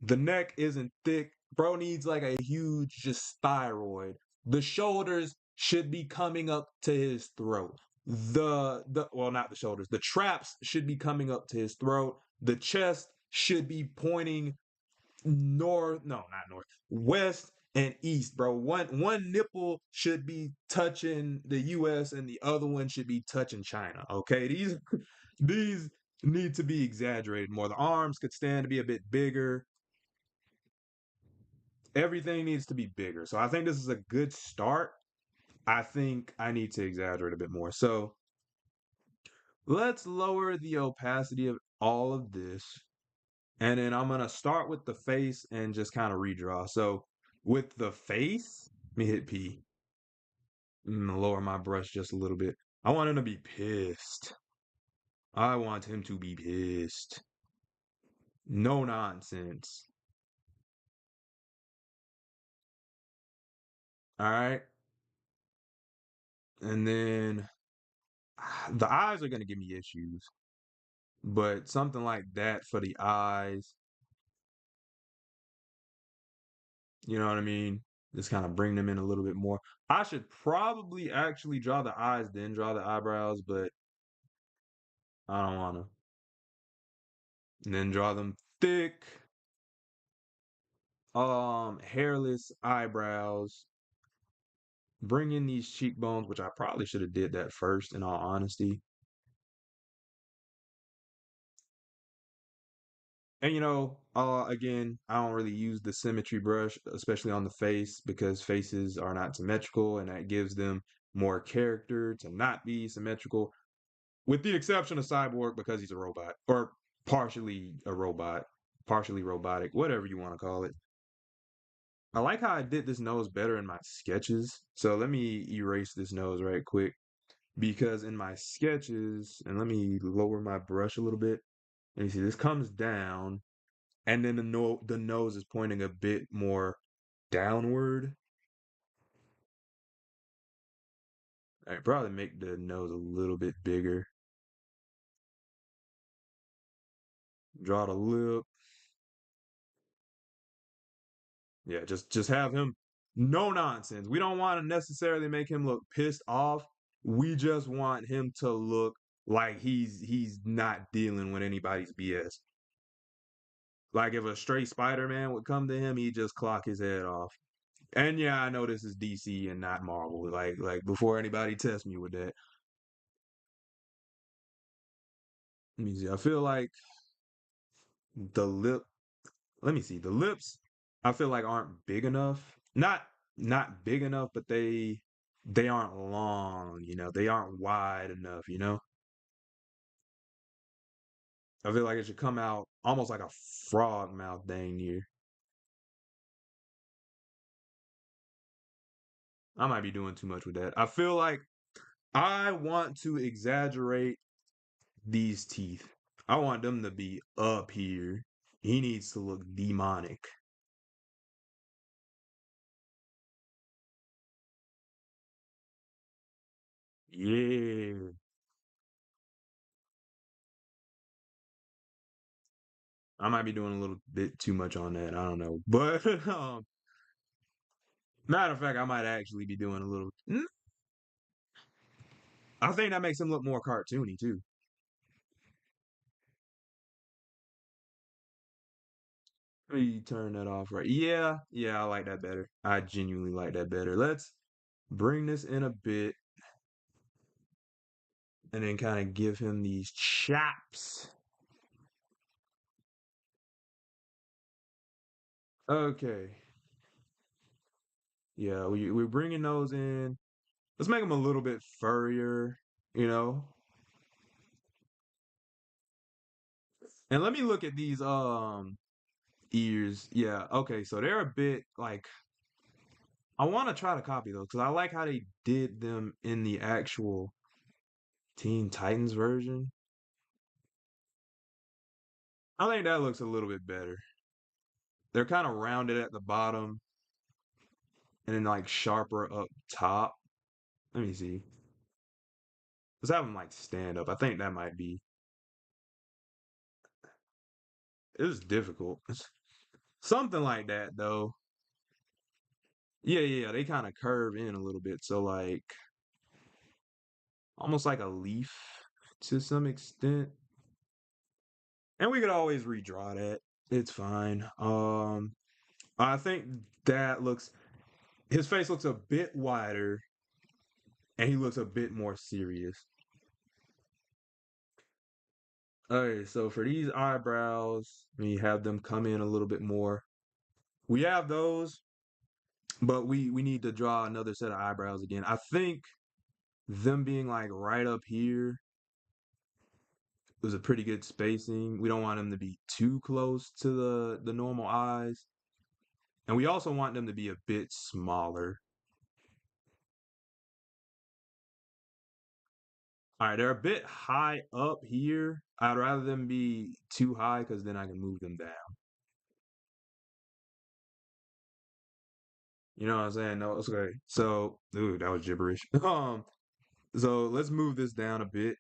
the neck isn't thick. Bro needs like a huge just thyroid. The shoulders should be coming up to his throat. The well, not the shoulders. The traps should be coming up to his throat. The chest should be pointing north, no, not north, west and east, bro. One nipple should be touching the US and the other one should be touching China. Okay. These need to be exaggerated more. The arms could stand to be a bit bigger. Everything needs to be bigger. So I think this is a good start. I think I need to exaggerate a bit more. So let's lower the opacity of all of this. And then I'm going to start with the face and just kind of redraw. So with the face, let me hit P. Lower my brush just a little bit. I want him to be pissed. I want him to be pissed. No nonsense. All right. And then the eyes are going to give me issues. But something like that for the eyes, you know what I mean? Just kind of bring them in a little bit more. I should probably actually draw the eyes, then draw the eyebrows, but I don't want to. And then draw them thick, hairless eyebrows. Bring in these cheekbones, which I probably should have did that first, in all honesty. And again, I don't really use the symmetry brush, especially on the face, because faces are not symmetrical, and that gives them more character to not be symmetrical, with the exception of Cyborg because he's a robot, or partially a robot, partially robotic, whatever you want to call it. I like how I did this nose better in my sketches. So let me erase this nose right quick, because in my sketches, and let me lower my brush a little bit. And you see this comes down, and then the nose is pointing a bit more downward. I probably make the nose a little bit bigger. Draw the lip. Yeah, just have him no nonsense. We don't want to necessarily make him look pissed off. We just want him to look like he's not dealing with anybody's BS. Like if a straight Spider-Man would come to him, he'd just clock his head off. And yeah, I know this is DC and not Marvel. Like before anybody tests me with that. Let me see. I feel like the lip. Let me see. The lips. I feel like aren't big enough. Not big enough, but they aren't long. They aren't wide enough. I feel like it should come out almost like a frog mouth, dang near. I might be doing too much with that. I feel like I want to exaggerate these teeth. I want them to be up here. He needs to look demonic. Yeah. I might be doing a little bit too much on that. I don't know. But matter of fact, I might actually be doing a little. I think that makes him look more cartoony too. Let me turn that off right. Yeah, yeah, I like that better. I genuinely like that better. Let's bring this in a bit and then kind of give him these chops. Okay. Yeah, we're bringing those in. Let's make them a little bit furrier, you know. And let me look at these ears. Yeah, okay, so they're a bit like I want to try to copy those because I like how they did them in the actual Teen Titans version. I think that looks a little bit better. They're kind of rounded at the bottom and then like sharper up top. Let me see. Let's have them like stand up. I think that might be. It was difficult. Something like that though. Yeah, yeah, yeah. They kind of curve in a little bit. So like almost like a leaf to some extent. And we could always redraw that. It's fine. I think that looks his face looks a bit wider and he looks a bit more serious. Okay, so for these eyebrows, we have them come in a little bit more. We have those, but we need to draw another set of eyebrows again. I think them being like right up here was a pretty good spacing. We don't want them to be too close to the normal eyes. And we also want them to be a bit smaller. All right, they're a bit high up here. I'd rather them be too high because then I can move them down. You know what I'm saying? No, it's okay. So, ooh, that was gibberish. So let's move this down a bit.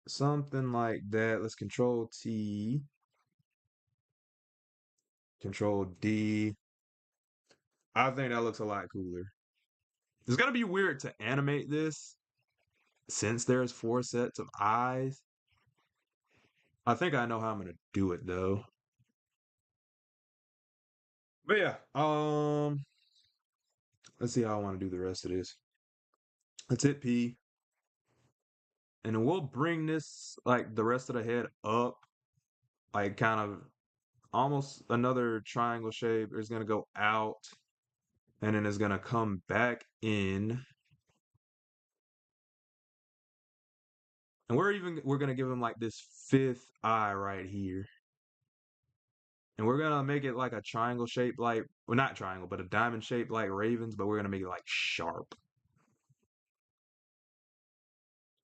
Something like that. Let's control T, control D. I think that looks a lot cooler. It's gonna be weird to animate this since there's four sets of eyes. I think I know how I'm gonna do it though. But yeah, let's see how I want to do the rest of this. Let's hit P. And then we'll bring this like the rest of the head up, like kind of almost another triangle shape. It's gonna go out and then it's gonna come back in. And we're gonna give him like this fifth eye right here. And we're gonna make it like a triangle shape like well not triangle, but a diamond shape like ravens, but we're gonna make it like sharp.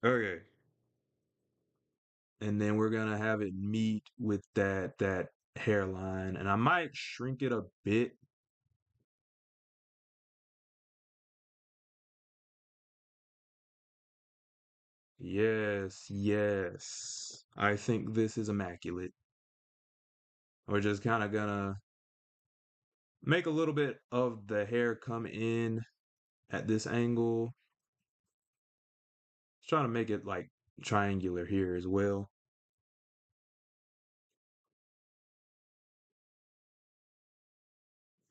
Okay. And then we're gonna have it meet with that hairline. And I might shrink it a bit. Yes, yes. I think this is immaculate. We're just kind of gonna make a little bit of the hair come in at this angle. Just trying to make it like triangular here as well.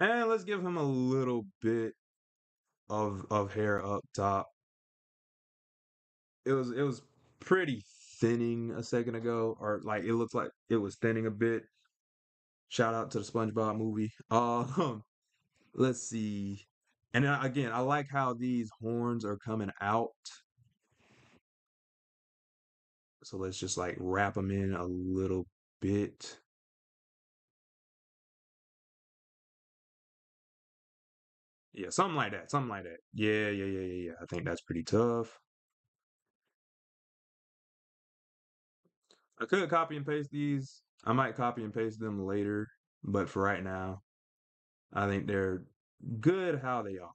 And let's give him a little bit of hair up top. It was pretty thinning a second ago, or like it looks like it was thinning a bit. Shout out to the SpongeBob movie. Let's see. And then, again, I like how these horns are coming out. So let's just like wrap them in a little bit. Yeah, something like that. Something like that. Yeah, yeah, yeah, yeah, yeah. I think that's pretty tough. I could copy and paste these. I might copy and paste them later, but for right now, I think they're good how they are.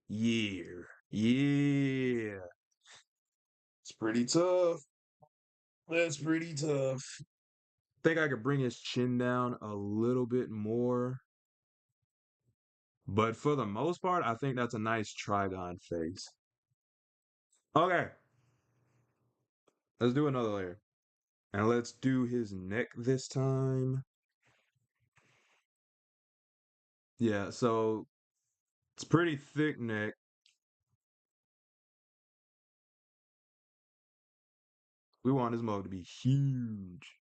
Yeah. Yeah. It's pretty tough. That's pretty tough. Think I could bring his chin down a little bit more. But for the most part, I think that's a nice Trigon face. Okay, let's do another layer. And let's do his neck this time. Yeah, so it's pretty thick neck. We want his mode to be huge.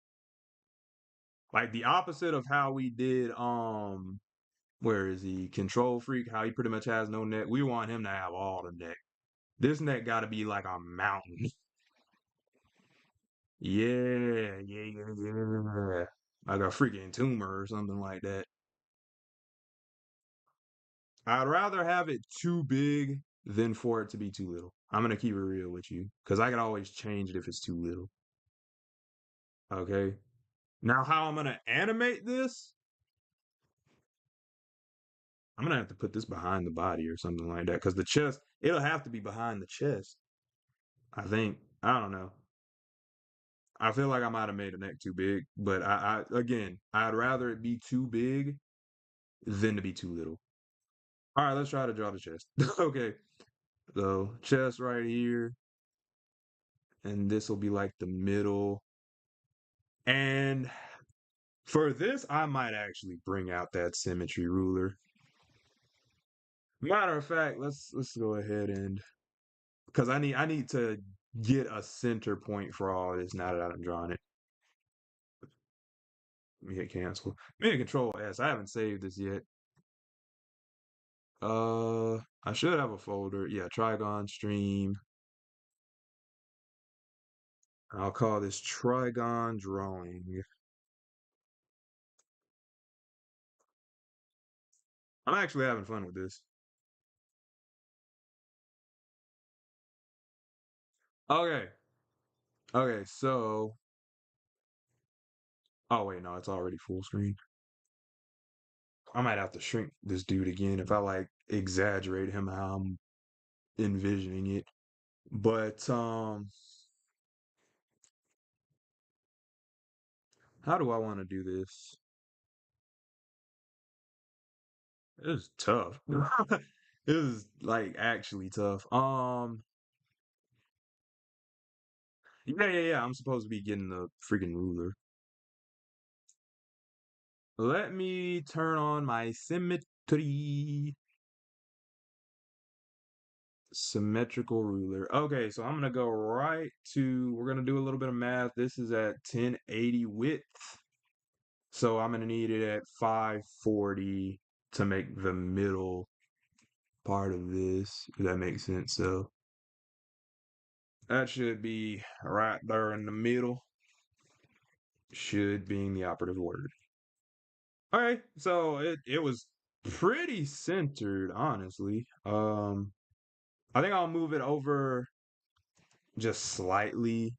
Like the opposite of how we did where is he? Control Freak, how he pretty much has no neck. We want him to have all the neck. This neck gotta be like a mountain. Yeah, yeah, yeah, yeah. Like a freaking tumor or something like that. I'd rather have it too big than for it to be too little. I'm gonna keep it real with you because I can always change it if it's too little. Okay. Now, how I'm gonna animate this, I'm gonna have to put this behind the body or something like that because the chest, it'll have to be behind the chest. I think. I don't know. I feel like I might have made the neck too big, but again, I'd rather it be too big than to be too little. All right, let's try to draw the chest. Okay. So chest right here, and this will be like the middle. And for this, I might actually bring out that symmetry ruler. Matter of fact, let's go ahead and because I need to get a center point for all this now that I'm drawing it. Let me hit cancel. Let me hit Control S. I haven't saved this yet. I should have a folder. Yeah, Trigon stream. I'll call this Trigon drawing. I'm actually having fun with this. Okay. Okay, so oh wait, no, it's already full screen. I might have to shrink this dude again if I like exaggerate him how I'm envisioning it. But how do I want to do this? It's tough. It was like actually tough. Yeah, yeah, yeah. I'm supposed to be getting the freaking ruler. Let me turn on my symmetry. Symmetrical ruler. Okay, so I'm gonna go right to, we're gonna do a little bit of math. This is at 1080 width. So I'm gonna need it at 540 to make the middle part of this, if that makes sense. So that should be right there in the middle. Should being the operative word. Okay, so it was pretty centered, honestly. I think I'll move it over just slightly,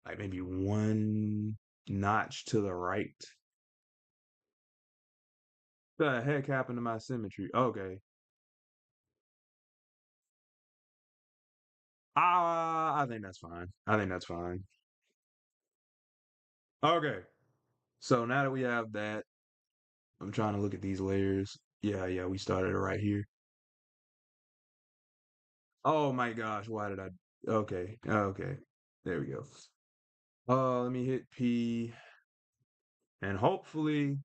like maybe one notch to the right. The heck happened to my symmetry? Okay. I think that's fine. I think that's fine. Okay. So now that we have that, I'm trying to look at these layers. Yeah, yeah, we started it right here. Oh my gosh, why did I? Okay, okay. There we go. Let me hit P, and hopefully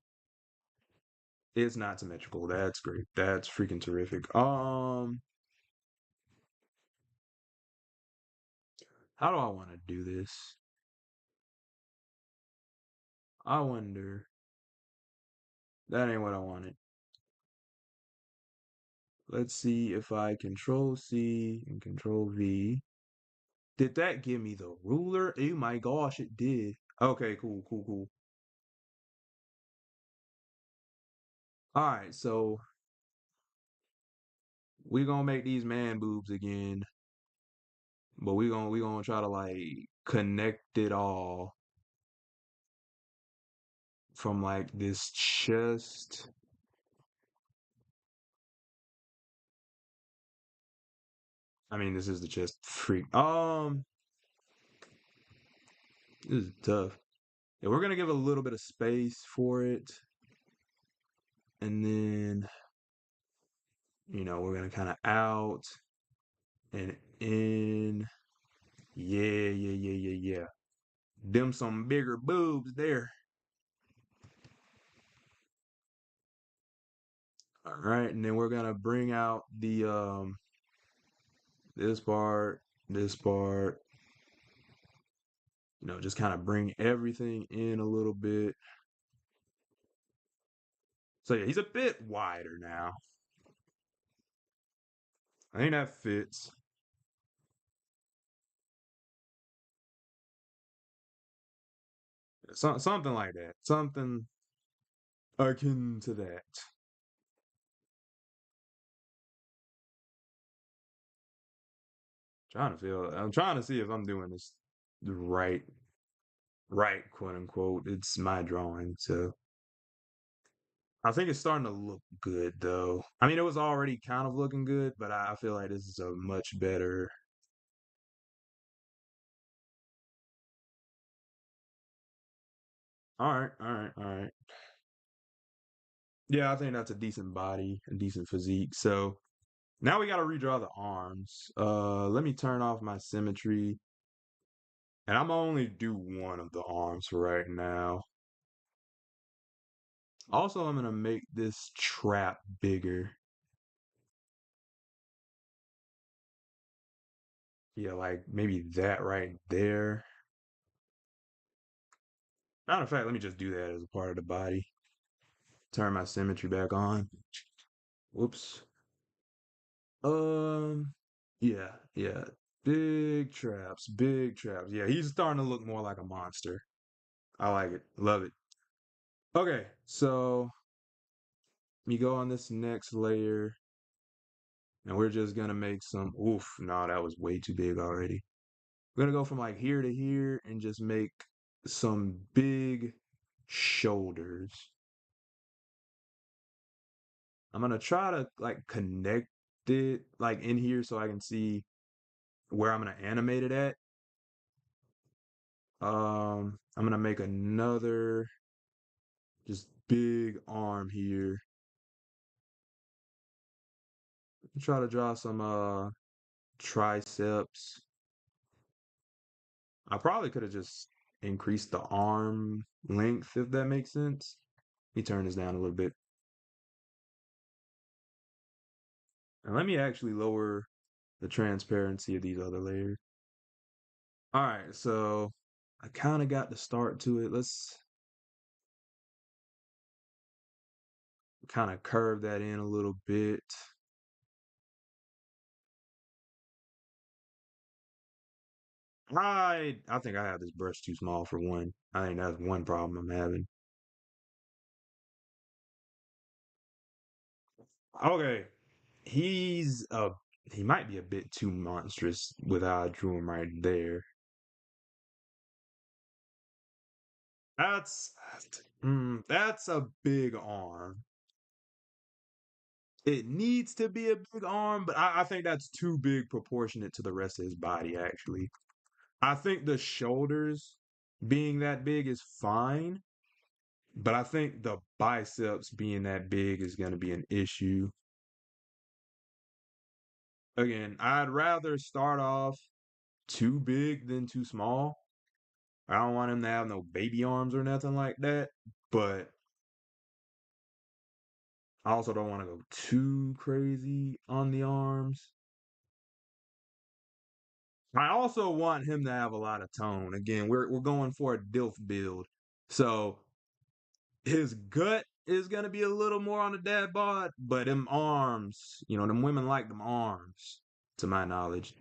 it's not symmetrical. That's great. That's freaking terrific. How do I want to do this? I wonder. That ain't what I wanted. Let's see if I Control C and Control V. Did that give me the ruler? Oh my gosh, it did. Okay, cool, cool, cool. All right, so we gonna make these man boobs again, but we gonna try to like connect it all from like this chest. I mean, this is the chest freak. This is tough. Yeah, we're gonna give a little bit of space for it, and then we're gonna kind of out and in. Yeah, yeah, yeah, yeah, yeah. Them some bigger boobs there. All right, and then we're gonna bring out the this part, this part. Just kind of bring everything in a little bit. So yeah, he's a bit wider now. I think that fits. Something like that. Something akin to that. I'm trying to see if I'm doing this the right, quote unquote. It's my drawing, so I think it's starting to look good though. I mean, it was already kind of looking good, but I feel like this is a much better. All right, all right, all right. Yeah, I think that's a decent body, a decent physique. So now we got to redraw the arms. Let me turn off my symmetry, and I'm gonna only do one of the arms for right now. Also, I'm gonna make this trap bigger. Yeah, like maybe that right there. Matter of fact, let me just do that as a part of the body. Turn my symmetry back on. Whoops. Um, yeah, yeah. Big traps, big traps. Yeah, he's starting to look more like a monster. I like it. Love it. Okay, so we go on this next layer, and we're just gonna make some. Oof, no, that was way too big already. We're gonna go from like here to here and just make some big shoulders. I'm gonna try to like connect it like in here so I can see where I'm gonna animate it at. I'm gonna make another just big arm here. Try to draw some triceps. I probably could have just increased the arm length if that makes sense. Let me turn this down a little bit. And let me actually lower the transparency of these other layers. All right, so I kind of got the start to it. Let's kind of curve that in a little bit. I think I have this brush too small for one. I think that's one problem I'm having. Okay, he's he might be a bit too monstrous with how I drew him right there. That's that's a big arm. It needs to be a big arm, but I think that's too big proportionate to the rest of his body, actually. I think the shoulders being that big is fine, but I think the biceps being that big is going to be an issue. Again, I'd rather start off too big than too small. I don't want him to have no baby arms or nothing like that, but I also don't want to go too crazy on the arms. I also want him to have a lot of tone. Again, we're going for a DILF build. So his gut is gonna be a little more on the dad bod, but them arms, them women like them arms, to my knowledge.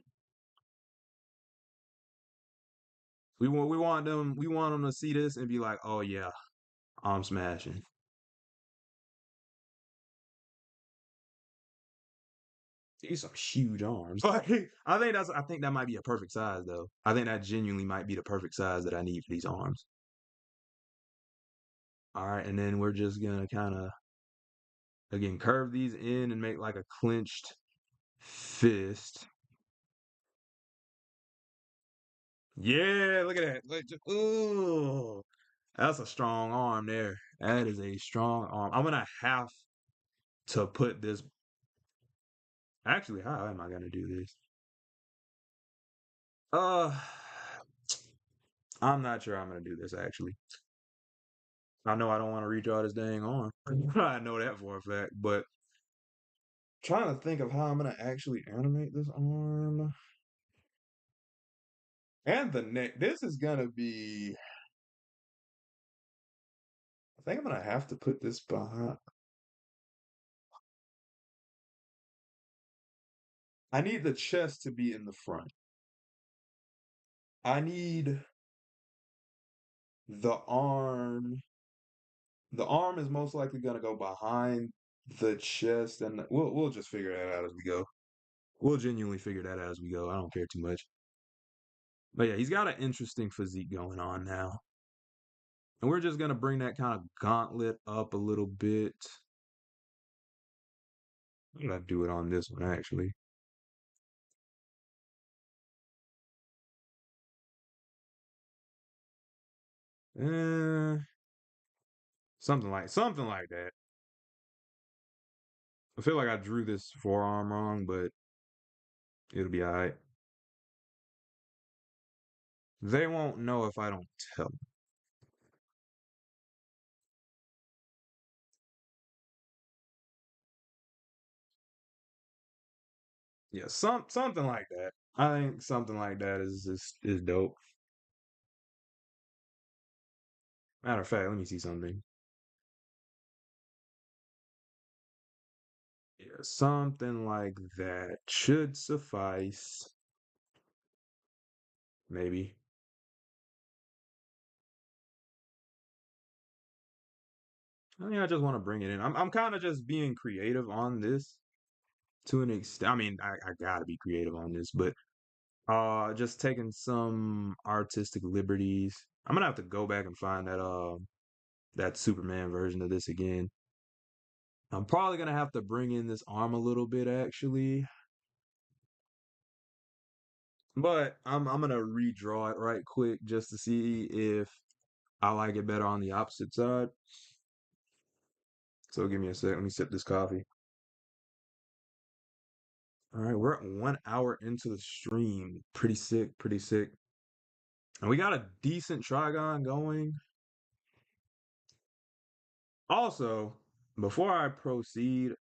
We want them to see this and be like, oh yeah, arm smashing. These some huge arms. Like I think that might be a perfect size though. I think that genuinely might be the perfect size that I need for these arms. All right, and then we're just gonna kind of again curve these in and make like a clenched fist. Yeah, look at that. Ooh, that's a strong arm there. That is a strong arm. I'm gonna have to put this. Actually, how am I gonna do this? Uh, I'm not sure I'm gonna do this actually. I know I don't want to redraw this dang arm. I know that for a fact, but trying to think of how I'm gonna actually animate this arm and the neck. This is gonna be. I think I'm gonna have to put this behind. I need the chest to be in the front. I need the arm. The arm is most likely gonna go behind the chest, and we'll just figure that out as we go. We'll genuinely figure that out as we go. I don't care too much. But yeah, he's got an interesting physique going on now. And we're just gonna bring that kind of gauntlet up a little bit. I'm gonna do it on this one actually. Eh, something like that. I feel like I drew this forearm wrong, but it'll be alright. They won't know if I don't tell them. Yeah, something like that. I think something like that is dope. Matter of fact, let me see something. Yeah, something like that should suffice. Maybe. I mean, I just want to bring it in. I'm kind of just being creative on this to an extent. I mean, I gotta be creative on this, but just taking some artistic liberties. I'm gonna have to go back and find that Superman version of this again. I'm probably gonna have to bring in this arm a little bit actually, but I'm gonna redraw it right quick just to see if I like it better on the opposite side. So give me a sec. Let me sip this coffee. All right, we're at 1 hour into the stream. Pretty sick, pretty sick. And we got a decent Trigon going. Also, before I proceed,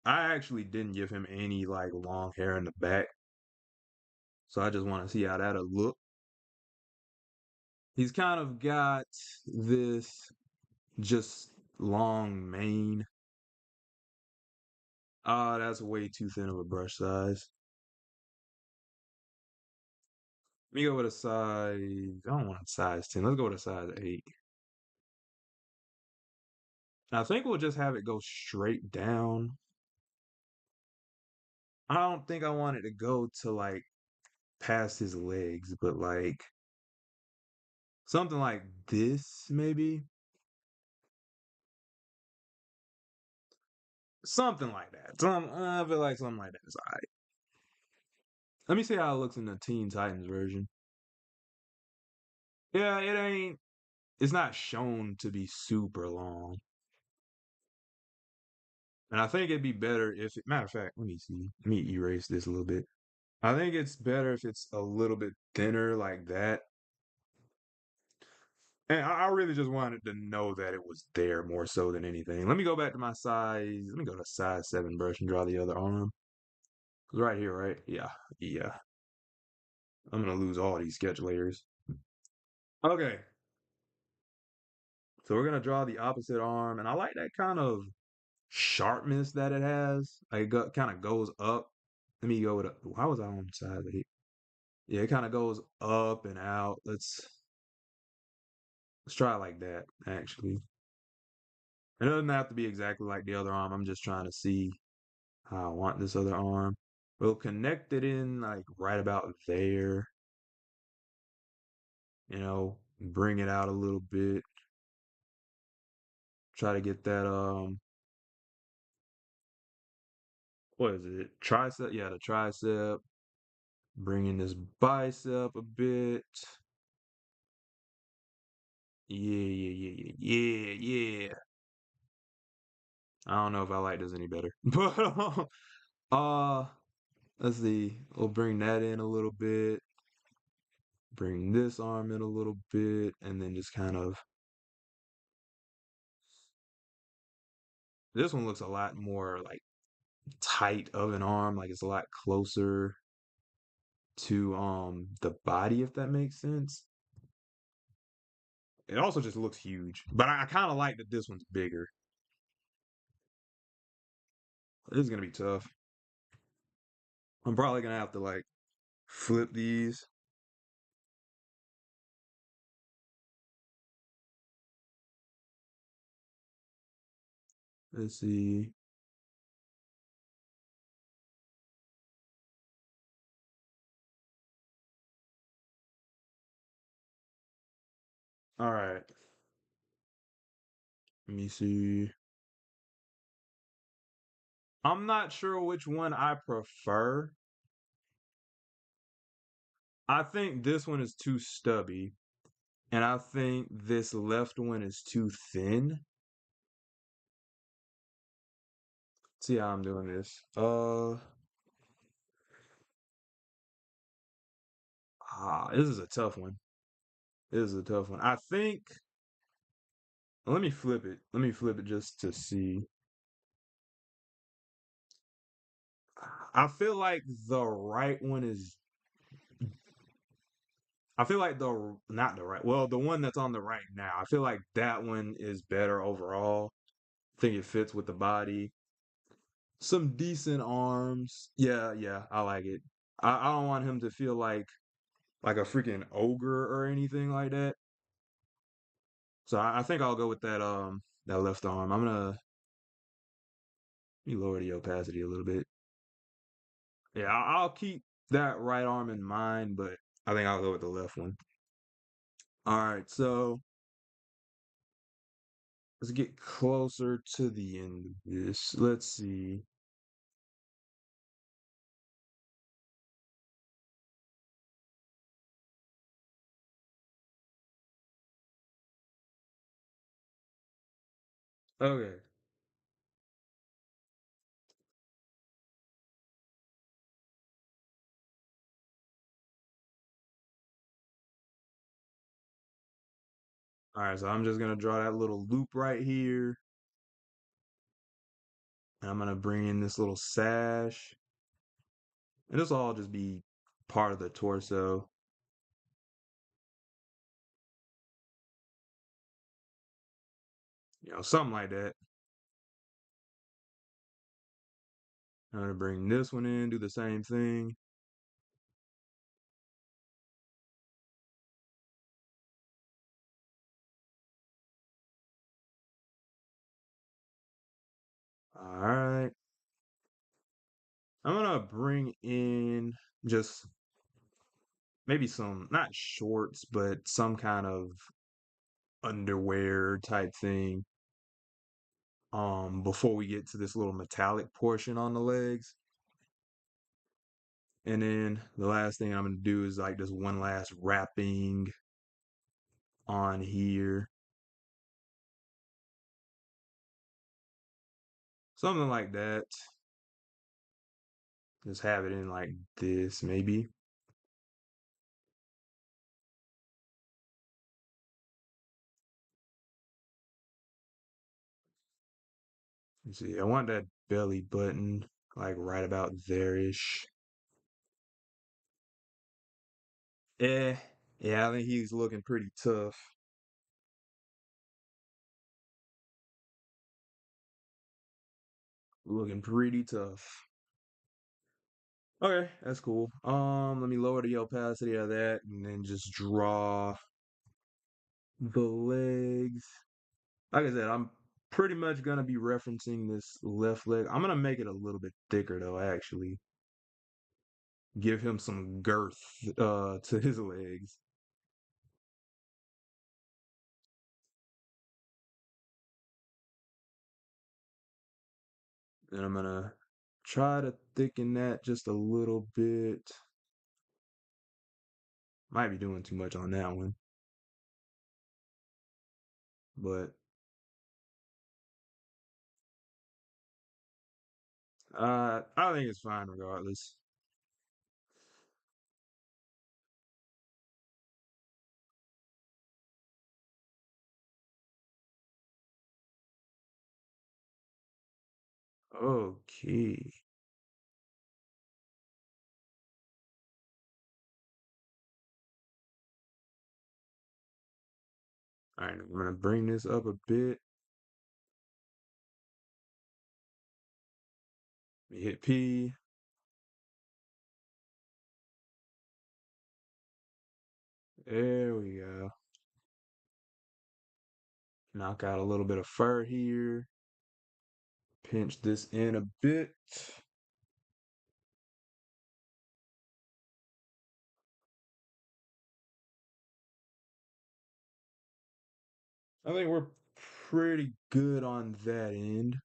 I actually didn't give him any like long hair in the back. So I just want to see how that'll look. He's kind of got this just long mane. Ah, that's way too thin of a brush size. Let me go with a size. I don't want a size 10. Let's go with a size 8. I think we'll just have it go straight down. I don't think I want it to go to like past his legs, but like something like this, maybe. Something like that. I feel like something like that is alright. Let me see how it looks in the Teen Titans version. Yeah, it ain't. It's not shown to be super long, and I think it'd be better if. Matter of fact, let me see. Let me erase this a little bit. I think it's better if it's a little bit thinner like that. And I really just wanted to know that it was there more so than anything. Let me go back to my size. Let me go to size 7 brush and draw the other arm. Right here, right? Yeah, yeah. I'm gonna lose all these sketch layers. Okay, so we're gonna draw the opposite arm, and I like that kind of sharpness that it has. Like it kind of goes up. Let me go with a. How was I on size 8? Yeah, it kind of goes up and out. Let's try it like that. Actually, it doesn't have to be exactly like the other arm. I'm just trying to see how I want this other arm. We'll connect it in like right about there. Bring it out a little bit. Try to get that what is it? Tricep? Yeah, the tricep. Bringing this bicep a bit. Yeah. I don't know if I like this any better, but uh, let's see. We'll bring that in a little bit. Bring this arm in a little bit, and then just kind of. This one looks a lot more like tight of an arm, like it's a lot closer to the body, if that makes sense. It also just looks huge, but I kind of like that this one's bigger. This is gonna be tough. I'm probably gonna have to like flip these. Let's see. All right. Let me see. I'm not sure which one I prefer. I think this one is too stubby, and I think this left one is too thin. See how I'm doing this. This is a tough one. This is a tough one. I think. Let me flip it. Let me flip it just to see. I feel like the right one is. I feel like the not the right. Well, the one that's on the right now. I feel like that one is better overall. I think it fits with the body. Some decent arms. Yeah, I like it. I don't want him to feel like a freaking ogre or anything like that. So I think I'll go with that left arm. I'm gonna let me lower the opacity a little bit. Yeah, I'll keep that right arm in mind, but I think I'll go with the left one. All right, so let's get closer to the end of this. Let's see. Okay. All right, so I'm just gonna draw that little loop right here. And I'm gonna bring in this little sash. And this will all just be part of the torso. Something like that. I'm gonna bring this one in, do the same thing. All right. I'm gonna bring in just maybe some, not shorts, but some kind of underwear type thing. Before we get to this little metallic portion on the legs. And then the last thing I'm gonna do is like this one last wrapping on here. Something like that. Just have it in like this, maybe. Let's see, I want that belly button like right about there-ish. Eh, yeah, I think he's looking pretty tough. Looking pretty tough. Okay, that's cool. Let me lower the opacity of that and then just draw the legs. Like I said, I'm pretty much gonna be referencing this left leg. I'm gonna make it a little bit thicker though, actually. Give him some girth to his legs. And I'm gonna try to thicken that just a little bit. Might be doing too much on that one, but I think it's fine regardless. Okay. All right, I'm gonna bring this up a bit. Hit P. There we go. Knock out a little bit of fur here. Pinch this in a bit. I think we're pretty good on that end.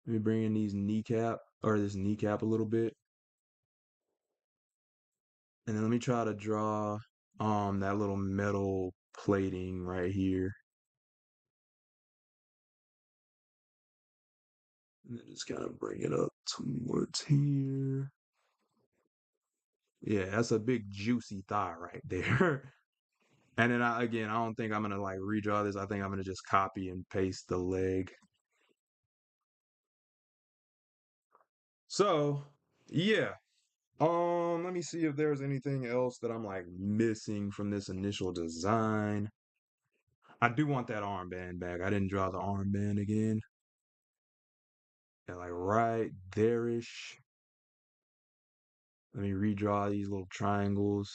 Let me bring in this kneecap a little bit. And then let me try to draw that little metal plating right here. And then just kind of bring it up towards here. Yeah, that's a big juicy thigh right there. And then I don't think I'm gonna like redraw this. I think I'm gonna just copy and paste the leg. So yeah. Let me see if there's anything else that I'm like missing from this initial design. I do want that armband back. I didn't draw the armband again. Yeah, like right there-ish. Let me redraw these little triangles.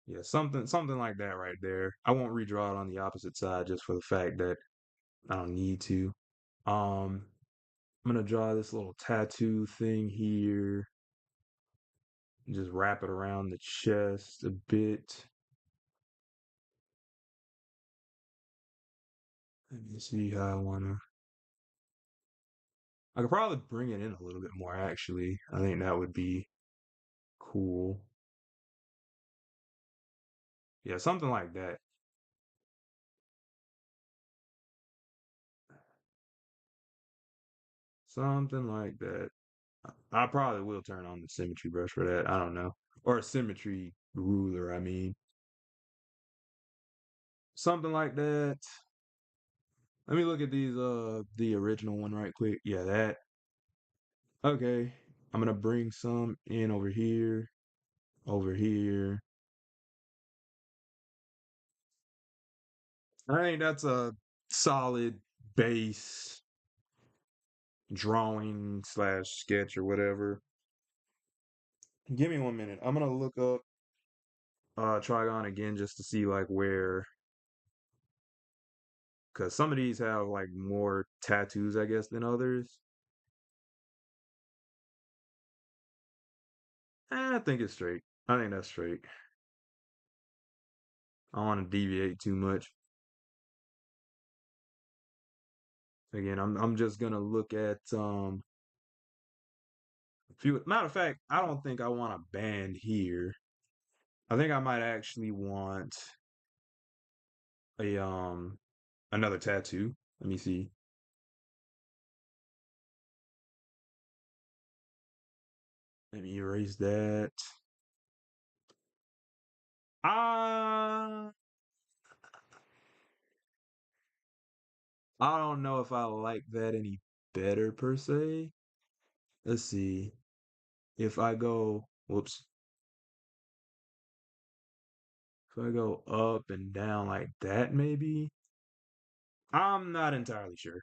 Yeah, something like that right there. I won't redraw it on the opposite side just for the fact that I don't need to. I'm gonna draw this little tattoo thing here. And just wrap it around the chest a bit. Let me see how I wanna. I could probably bring it in a little bit more actually. I think that would be cool. Yeah, something like that. Something like that. I probably will turn on the symmetry brush for that. I don't know. Or a symmetry ruler, I mean. Something like that. Let me look at the original one right quick. Yeah, that. Okay. I'm gonna bring some in over here, over here. I think that's a solid base drawing slash sketch or whatever. Give me 1 minute. I'm gonna look up Trigon again just to see like where, because some of these have like more tattoos, I guess, than others. I think it's straight. I think that's straight. I don't want to deviate too much. Again, I'm just gonna look at a few. Matter of fact, I don't think I want a band here. I think I might actually want a another tattoo. Let me see. Let me erase that. Ah, I don't know if I like that any better per se. Let's see. If I go, whoops, if I go up and down like that, maybe. I'm not entirely sure.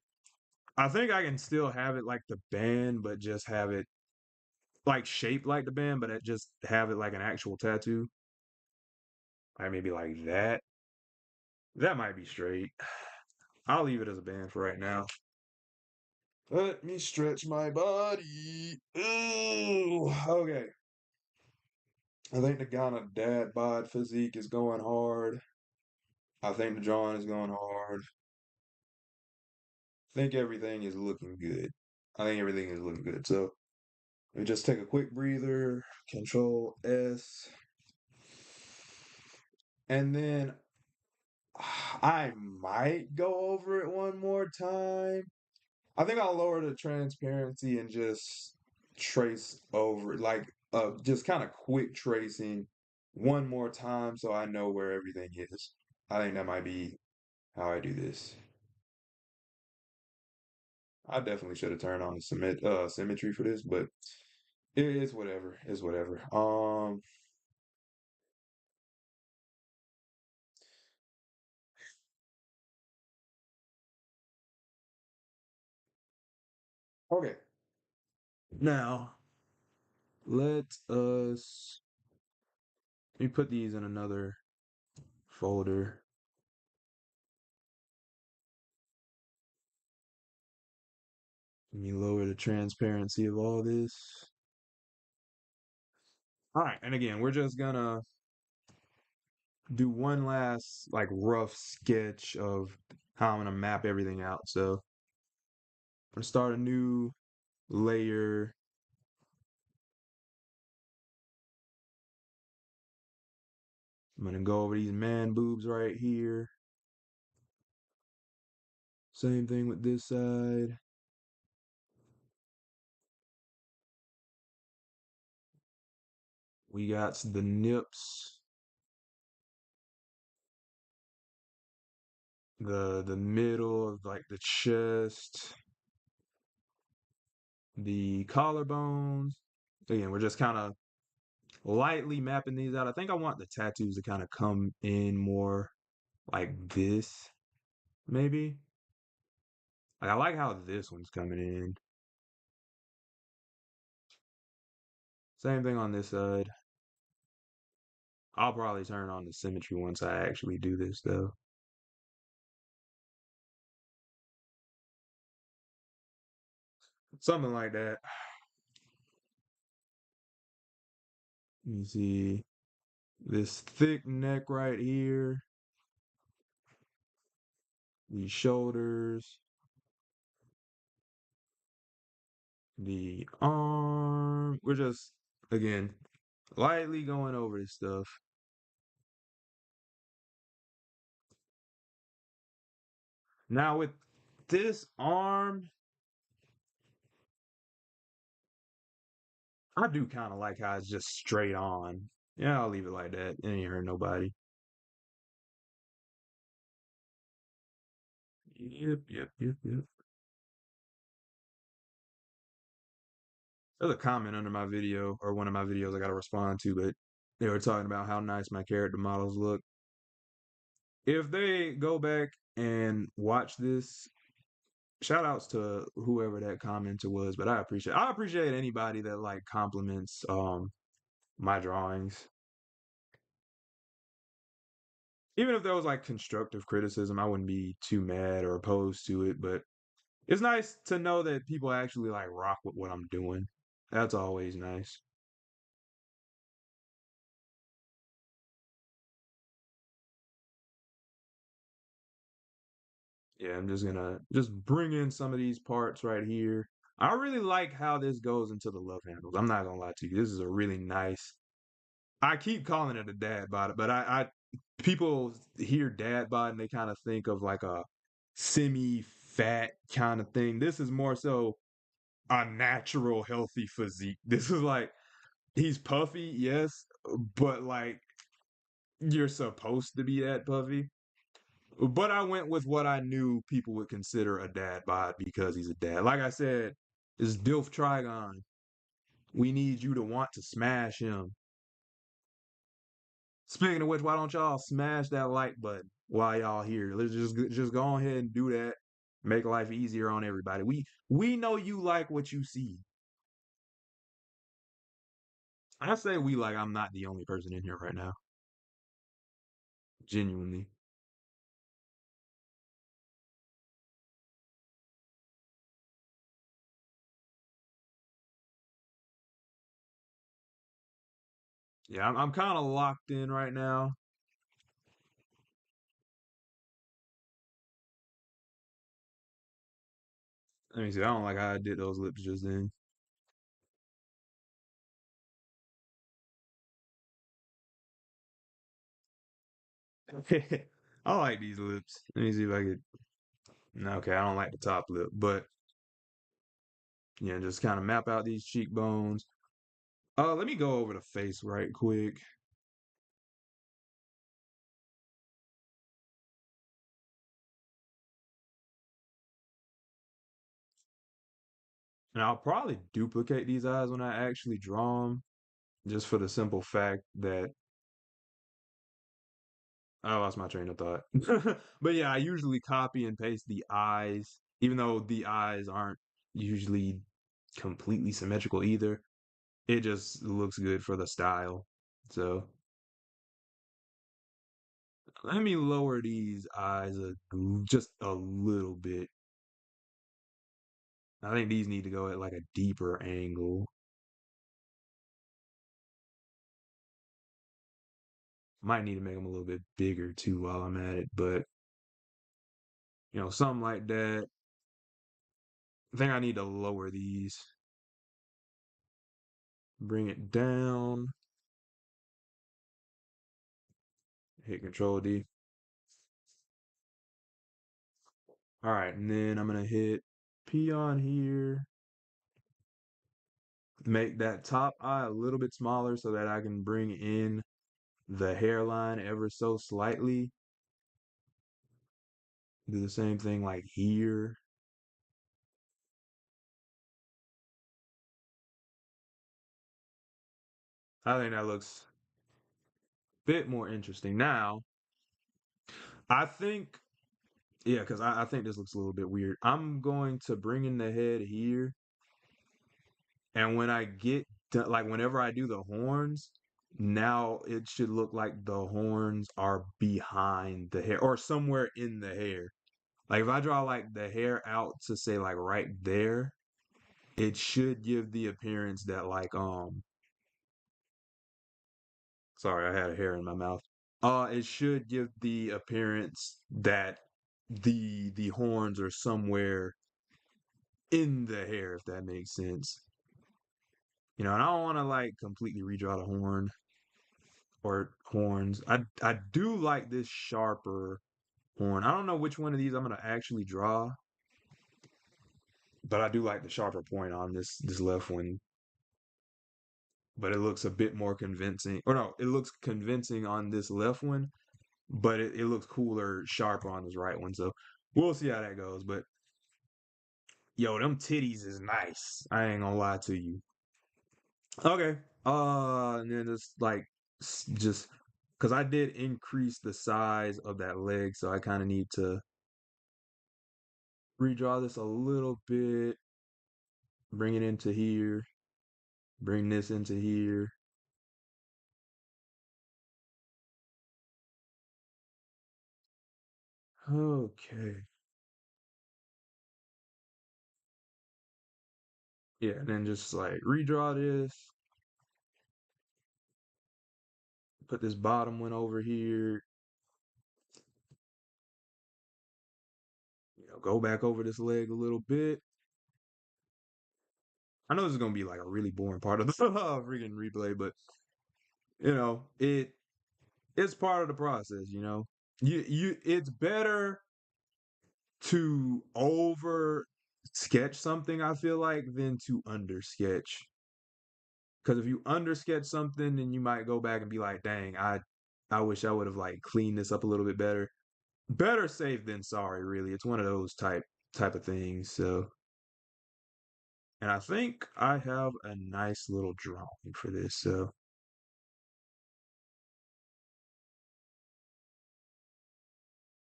I think I can still have it like the band, but just have it like shaped like the band, but just have it like an actual tattoo. Like maybe like that. That might be straight. I'll leave it as a band for right now. Let me stretch my body. Ooh, okay. I think the Ghana dad bod physique is going hard. I think the drawing is going hard. I think everything is looking good. I think everything is looking good. So let me just take a quick breather, Control S, and then I might go over it one more time. I think I'll lower the transparency and just trace over, like just kind of quick tracing one more time so I know where everything is. I think that might be how I do this. I definitely should have turned on the symmetry for this, but it is whatever. It's whatever. Okay. Now let us let me put these in another folder. Let me lower the transparency of all this. All right, and again, we're just gonna do one last like rough sketch of how I'm gonna map everything out. So I'm gonna start a new layer. I'm gonna go over these man boobs right here. Same thing with this side. We got the nips, the middle of like the chest, the collarbones. Again, we're just kind of lightly mapping these out. I think I want the tattoos to kind of come in more like this, maybe. Like I like how this one's coming in. Same thing on this side. I'll probably turn on the symmetry once I actually do this though. Something like that. You see this thick neck right here, these shoulders, the arm. We're just, again, lightly going over this stuff. Now, with this arm, I do kind of like how it's just straight on. Yeah, I'll leave it like that. It ain't hurt nobody. Yep. There's a comment under my video, or one of my videos I got to respond to, but they were talking about how nice my character models look. If they go back and watch this, shout outs to whoever that commenter was, but I appreciate anybody that like compliments my drawings. Even if there was like constructive criticism, I wouldn't be too mad or opposed to it, but it's nice to know that people actually like rock with what I'm doing. That's always nice. Yeah, I'm just gonna just bring in some of these parts right here. I really like how this goes into the love handles. I'm not gonna lie to you. This is a really nice. I keep calling it a dad bod, but I people hear dad bod and they kind of think of like a semi-fat kind of thing. This is more so a natural, healthy physique. This is like he's puffy, yes, but like you're supposed to be that puffy. But I went with what I knew people would consider a dad bod because he's a dad. Like I said, it's Dilf Trigon. We need you to want to smash him. Speaking of which, why don't y'all smash that like button while y'all here? Let's just go ahead and do that. Make life easier on everybody. We know you like what you see. I say we like I'm not the only person in here right now. Genuinely. Yeah, I'm kind of locked in right now. Let me see. I don't like how I did those lips just then. I like these lips. Let me see if I could. No, okay, I don't like the top lip, but yeah, just kind of map out these cheekbones. Let me go over the face right quick. And I'll probably duplicate these eyes when I actually draw them, just for the simple fact that I lost my train of thought. But yeah, I usually copy and paste the eyes, even though the eyes aren't usually completely symmetrical either. It just looks good for the style. So let me lower these eyes just a little bit. I think these need to go at like a deeper angle. Might need to make them a little bit bigger too while I'm at it, but something like that. I think I need to lower these, bring it down, hit Control D. All right, and then I'm gonna hit P on here, make that top eye a little bit smaller so that I can bring in the hairline ever so slightly. Do the same thing like here. I think that looks a bit more interesting. Now, I think, yeah, because I think this looks a little bit weird. I'm going to bring in the head here, and when I get to, like, whenever I do the horns, now it should look like the horns are behind the hair or somewhere in the hair. Like, if I draw like the hair out to say like right there, it should give the appearance that sorry, I had a hair in my mouth. It should give the appearance that the horns are somewhere in the hair, if that makes sense. And I don't want to like completely redraw the horn or horns. I do like this sharper horn. I don't know which one of these I'm gonna actually draw, but I do like the sharper point on this left one. But it looks a bit more convincing. Or no, it looks convincing on this left one, but it looks cooler, sharper on this right one. So we'll see how that goes. But yo, them titties is nice. I ain't gonna lie to you. Okay. And then just like just because I did increase the size of that leg, so I kind of need to redraw this a little bit, bring it into here, bring this into here. Okay. Yeah, and then just like redraw this, put this bottom one over here, go back over this leg a little bit. I know this is gonna be like a really boring part of the freaking replay, but it's part of the process. It's better to over sketch something, I feel like, than to under sketch. Because if you under sketch something, then you might go back and be like, dang, I wish I would have like cleaned this up a little bit better. Better safe than sorry, really. It's one of those type of things. So, and I think I have a nice little drawing for this. So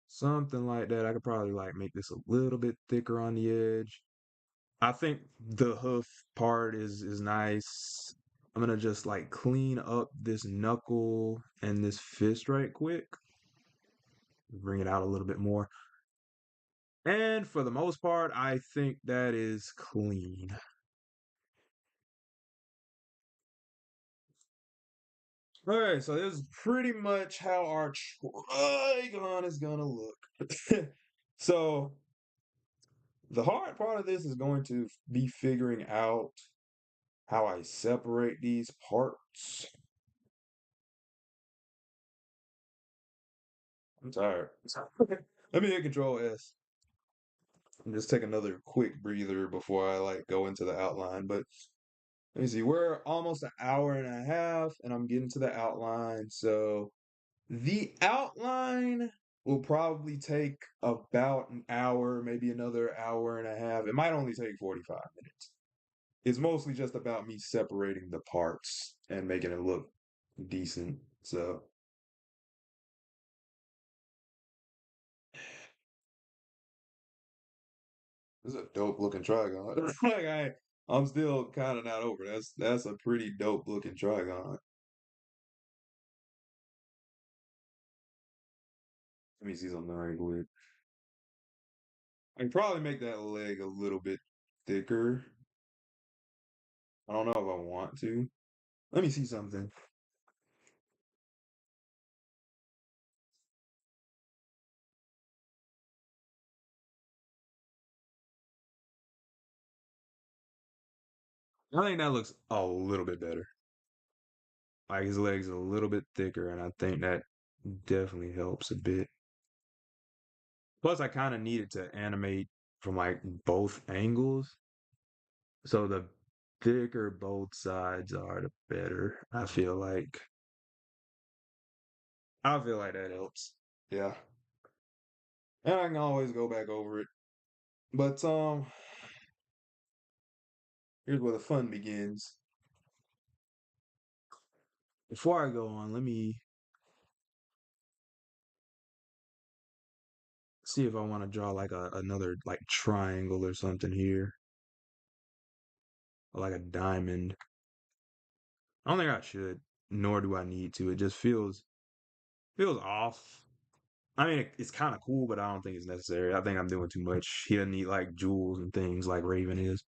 something like that. I could probably like make this a little bit thicker on the edge. I think the hoof part is nice. I'm gonna just like clean up this knuckle and this fist right quick. Bring it out a little bit more. And for the most part, I think that is clean. Alright, so this is pretty much how our Trigon is gonna look. So the hard part of this is going to be figuring out how I separate these parts. I'm tired. Let me hit Control S and just take another quick breather before I like go into the outline. But let me see, we're almost an hour and a half, and I'm getting to the outline. So the outline will probably take about an hour, maybe another hour and a half. It might only take 45 minutes. It's mostly just about me separating the parts and making it look decent. So this is a dope looking Trigon. Like I'm still kind of not over. That's a pretty dope looking Trigon. Let me see something right quick. I can probably make that leg a little bit thicker. I don't know if I want to. Let me see something. I think that looks a little bit better. Like his legs are a little bit thicker, and I think that definitely helps a bit. Plus, I kind of needed to animate from like both angles. So the thicker both sides are, the better. I feel like that helps. Yeah. And I can always go back over it. But here's where the fun begins. Before I go on, let me see if I want to draw like another like triangle or something here. Or like a diamond. I don't think I should, nor do I need to. It just feels off. I mean, it's kind of cool, but I don't think it's necessary. I think I'm doing too much. He doesn't need like jewels and things like Raven is.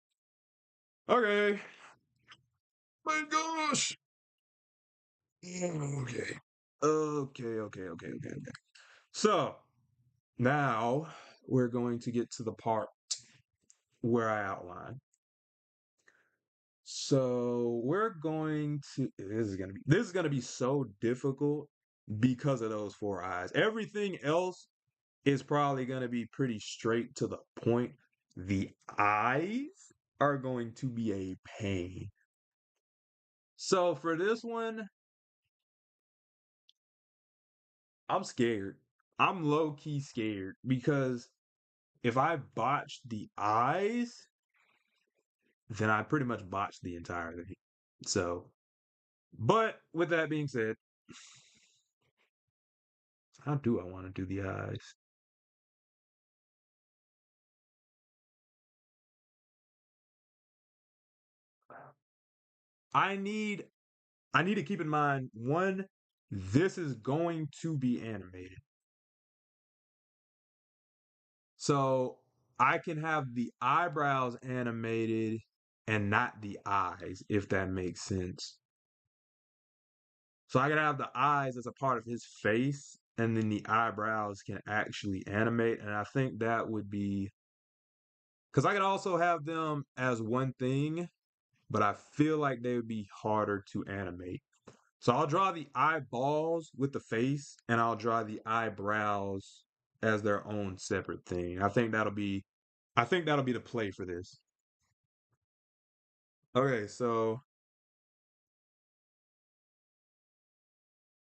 Okay. My gosh. Okay. Okay. So now we're going to get to the part where I outline. So we're going to this is gonna be so difficult because of those four eyes. Everything else is probably gonna be pretty straight to the point. The eyes are going to be a pain. So for this one, I'm scared. I'm low key scared because if I botch the eyes, then I pretty much botched the entire thing. So, but with that being said, how do I want to do the eyes? I need I need to keep in mind one, this is going to be animated. So I can have the eyebrows animated and not the eyes, if that makes sense. So I can have the eyes as a part of his face, and then the eyebrows can actually animate. And I think that would be because I could also have them as one thing, but I feel like they would be harder to animate. So I'll draw the eyeballs with the face, and I'll draw the eyebrows as their own separate thing. I think that'll be the play for this. Okay, so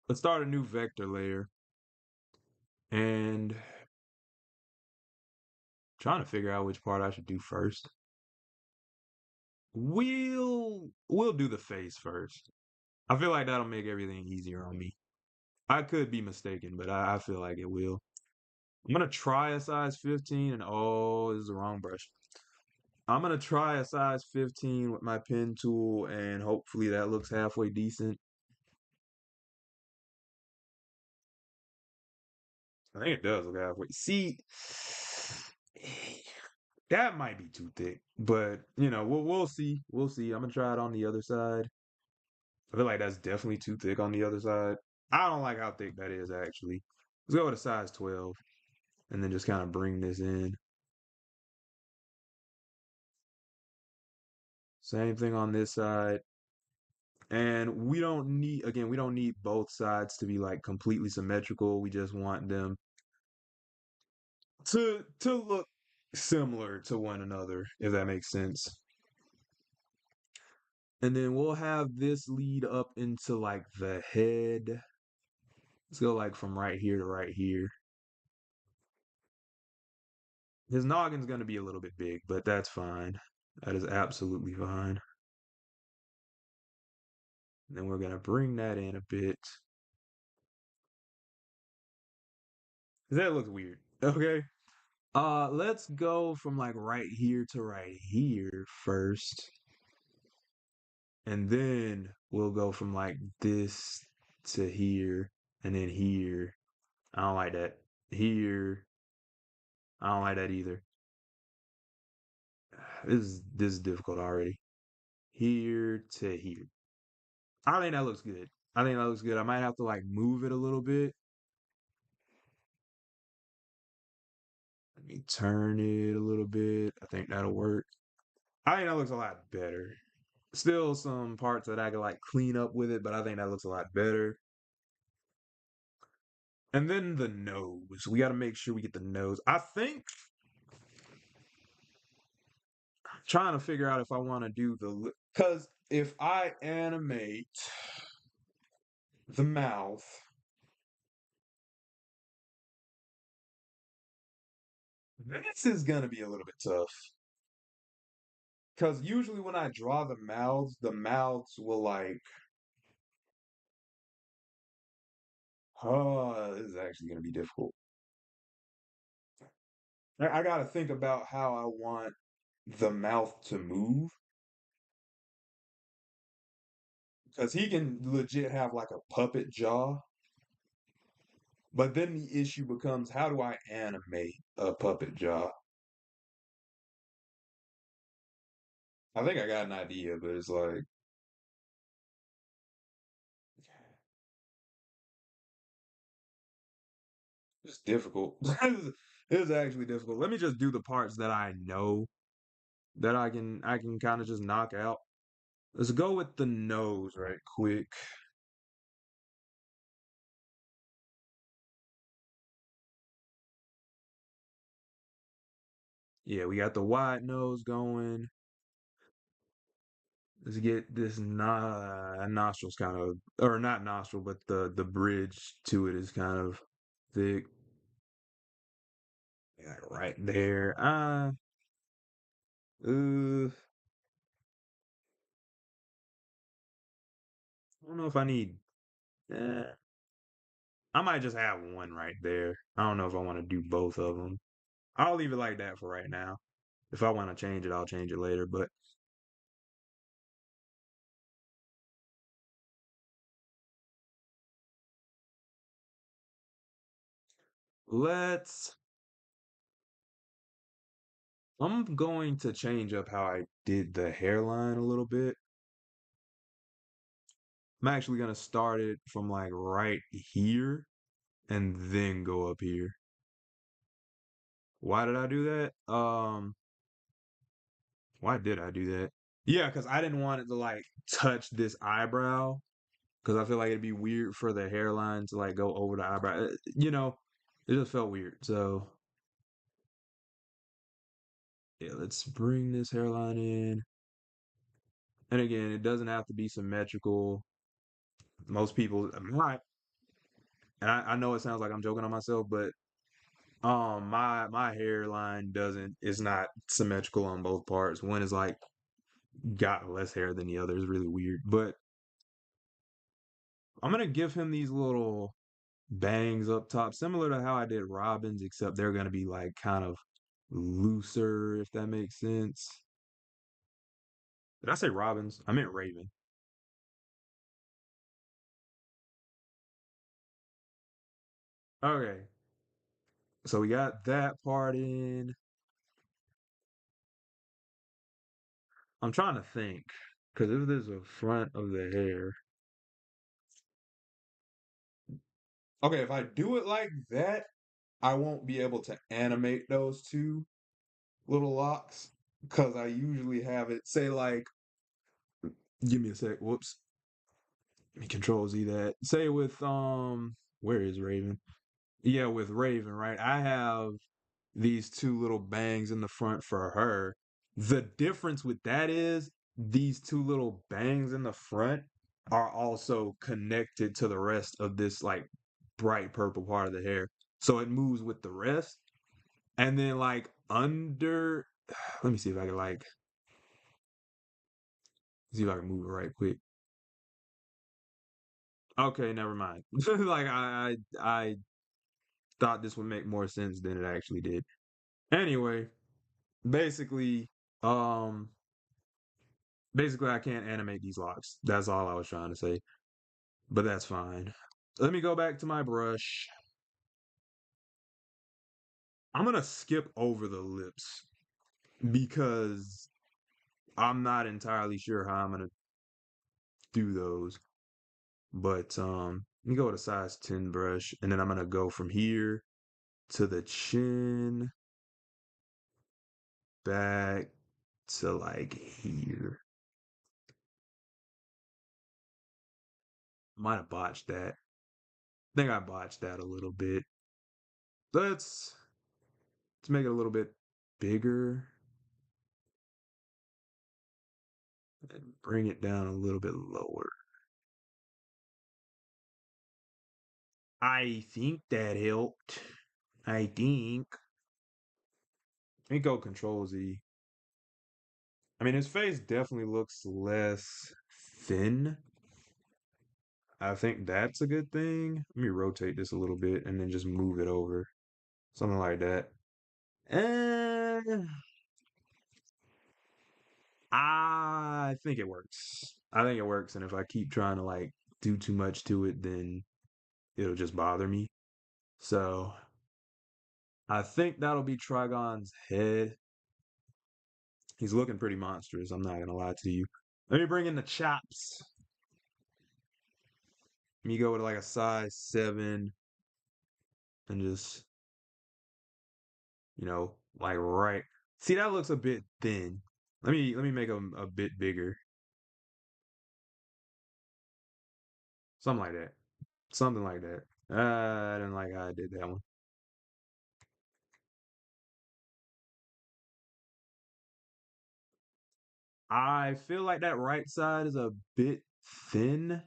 let's start a new vector layer and trying to figure out which part I should do first. We'll do the face first. I feel like that'll make everything easier on me. I could be mistaken, but I feel like it will. I'm gonna try a size 15 and oh, this is the wrong brush. I'm gonna try a size 15 with my pen tool and hopefully that looks halfway decent. I think it does look halfway. See, that might be too thick, but we'll see. We'll see. I'm gonna try it on the other side. I feel like that's definitely too thick on the other side. I don't like how thick that is actually. Let's go with a size 12 and then just kind of bring this in. Same thing on this side. And we don't need, again, we don't need both sides to be like completely symmetrical. We just want them to look similar to one another, if that makes sense. And then we'll have this lead up into like the head. Let's go like from right here to right here. His noggin's going to be a little bit big, but that's fine. That is absolutely fine. And then we're going to bring that in a bit. That looks weird. Okay. Let's go from like right here to right here first. And then we'll go from like this to here and then here. I don't like that. Here. I don't like that either. This is difficult already. Here to here. I think that looks good. I think that looks good. I might have to like move it a little bit. Let me turn it a little bit. I think that'll work. I think that looks a lot better. Still some parts that I could like clean up with it, but I think that looks a lot better. And then the nose. We got to make sure we get the nose. I think I'm trying to figure out if I want to do the because if I animate the mouth, this is gonna be a little bit tough. Because usually when I draw the mouths will like, oh, this is actually gonna be difficult. I gotta think about how I want the mouth to move. Because he can legit have like a puppet jaw. But then the issue becomes how do I animate a puppet jaw? I think I got an idea, but it's like it's difficult. It's actually difficult. Let me just do the parts that I know that I can kind of just knock out. Let's go with the nose right quick. Yeah, we got the wide nose going. Let's get this nostrils kind of, or not nostril, but the bridge to it is kind of thick. Yeah, right there. I don't know if I need. Uh, I might just have one right there. I don't know if I want to do both of them. I'll leave it like that for right now. If I want to change it, I'll change it later. But let's. I'm going to change up how I did the hairline a little bit. I'm actually going to start it from like right here and then go up here. Why did I do that? Why did I do that? Yeah, because I didn't want it to like touch this eyebrow because I feel like it'd be weird for the hairline to like go over the eyebrow. It just felt weird. So yeah, let's bring this hairline in. And again, it doesn't have to be symmetrical. Most people, and I know it sounds like I'm joking on myself, but my hairline doesn't is not symmetrical on both parts. One is like got less hair than the other. Is really weird. But I'm gonna give him these little bangs up top, similar to how I did Robin's, except they're gonna be like kind of looser, if that makes sense. Did I say Robin's? I meant Raven. Okay, so we got that part in. I'm trying to think, because if there's a front of the hair. Okay, if I do it like that, I won't be able to animate those two little locks because I usually have it say like Give me a sec. Whoops. Let me control Z that. Say with where is Raven? Yeah, with Raven, right? I have these two little bangs in the front for her. The difference with that is these two little bangs in the front are also connected to the rest of this like bright purple part of the hair. So it moves with the rest. And then like under let me see if I can like see if I can move it right quick. Okay, never mind. Like I thought this would make more sense than it actually did. Anyway, basically, um, basically I can't animate these locks. That's all I was trying to say. But that's fine. Let me go back to my brush. I'm gonna skip over the lips because I'm not entirely sure how I'm gonna do those. But let me go with a size 10 brush, and then I'm gonna go from here to the chin, back to like here. Might have botched that. I think I botched that a little bit. Let's make it a little bit bigger and bring it down a little bit lower. I think that helped. I think. Let me go Control Z. I mean, his face definitely looks less thin. I think that's a good thing. Let me rotate this a little bit and then just move it over. Something like that. And I think it works. I think it works. And if I keep trying to like do too much to it, then it'll just bother me. So I think that'll be Trigon's head. He's looking pretty monstrous. I'm not gonna lie to you. Let me bring in the chops. Let me go with like a size 7 and just, like right. See, that looks a bit thin. Let me make him a bit bigger. Something like that. Something like that. I didn't like how I did that one. I feel like that right side is a bit thin.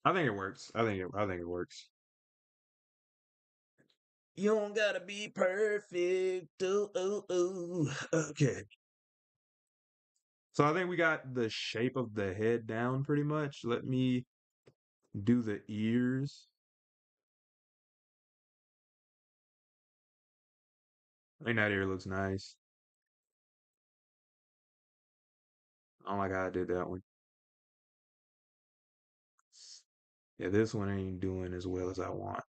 I think it works. I think it works. You don't gotta be perfect. Ooh, ooh, ooh. Okay. So I think we got the shape of the head down pretty much. Let me do the ears. I think that ear looks nice. I don't like how I did that one. Yeah, this one ain't doing as well as I want.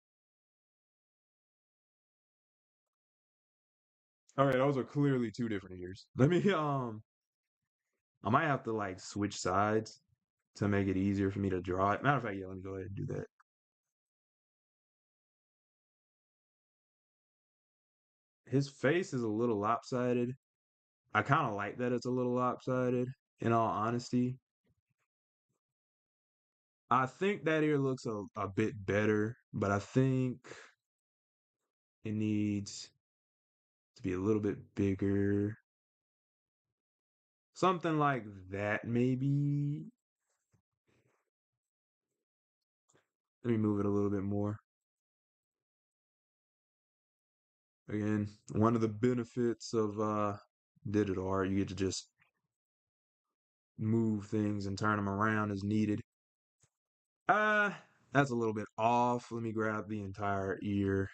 All right, those are clearly two different ears. Let me I might have to like switch sides to make it easier for me to draw it. Matter of fact, yeah, let me go ahead and do that. His face is a little lopsided. I kind of like that it's a little lopsided, in all honesty. I think that ear looks a bit better, but I think it needs to be a little bit bigger. Something like that, maybe. Let me move it a little bit more. Again, one of the benefits of digital art, you get to just move things and turn them around as needed. Uh, that's a little bit off. Let me grab the entire ear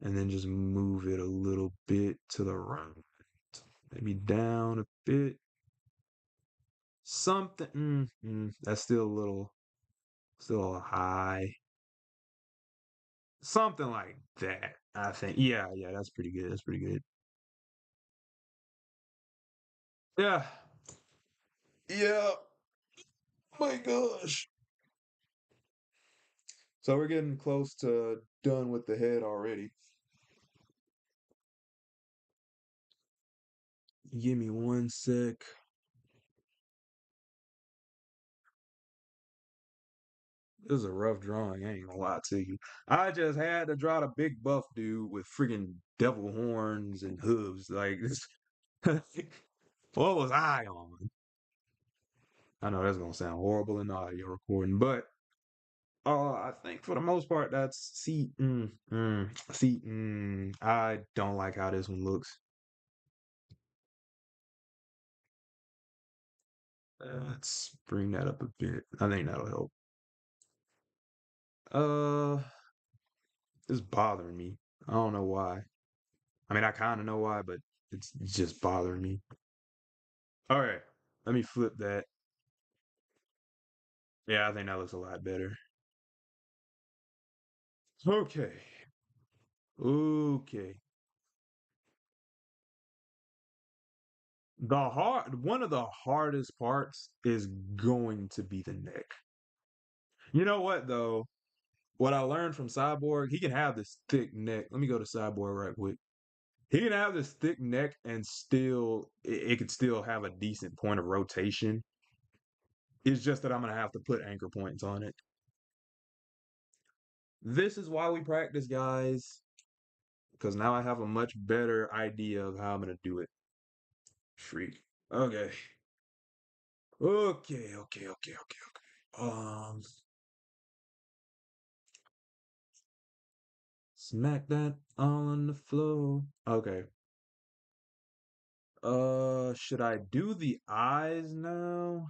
and then just move it a little bit to the right. Maybe down a bit. Something. That's still high. Something like that, I think. Yeah, yeah, that's pretty good. That's pretty good. Yeah. Yeah. My gosh. So we're getting close to done with the head already. Give me one sec. This is a rough drawing. I ain't gonna lie to you. I just had to draw the big buff dude with freaking devil horns and hooves. Like this. What was I on? I know that's gonna sound horrible in the audio recording, but I think for the most part, that's I don't like how this one looks. Let's bring that up a bit. I think that'll help. Uh, it's bothering me. I don't know why. I mean, I kind of know why, but it's just bothering me. All right, let me flip that. Yeah, I think that looks a lot better. Okay, okay. One of the hardest parts is going to be the neck. You know what though? What I learned from Cyborg, he can have this thick neck. Let me go to Cyborg right quick. He can have this thick neck and still it could still have a decent point of rotation. It's just that I'm gonna have to put anchor points on it. This is why we practice, guys, because now I have a much better idea of how I'm gonna do it. Freak. Okay. Okay. Smack that all on the floor. Okay. Should I do the eyes now?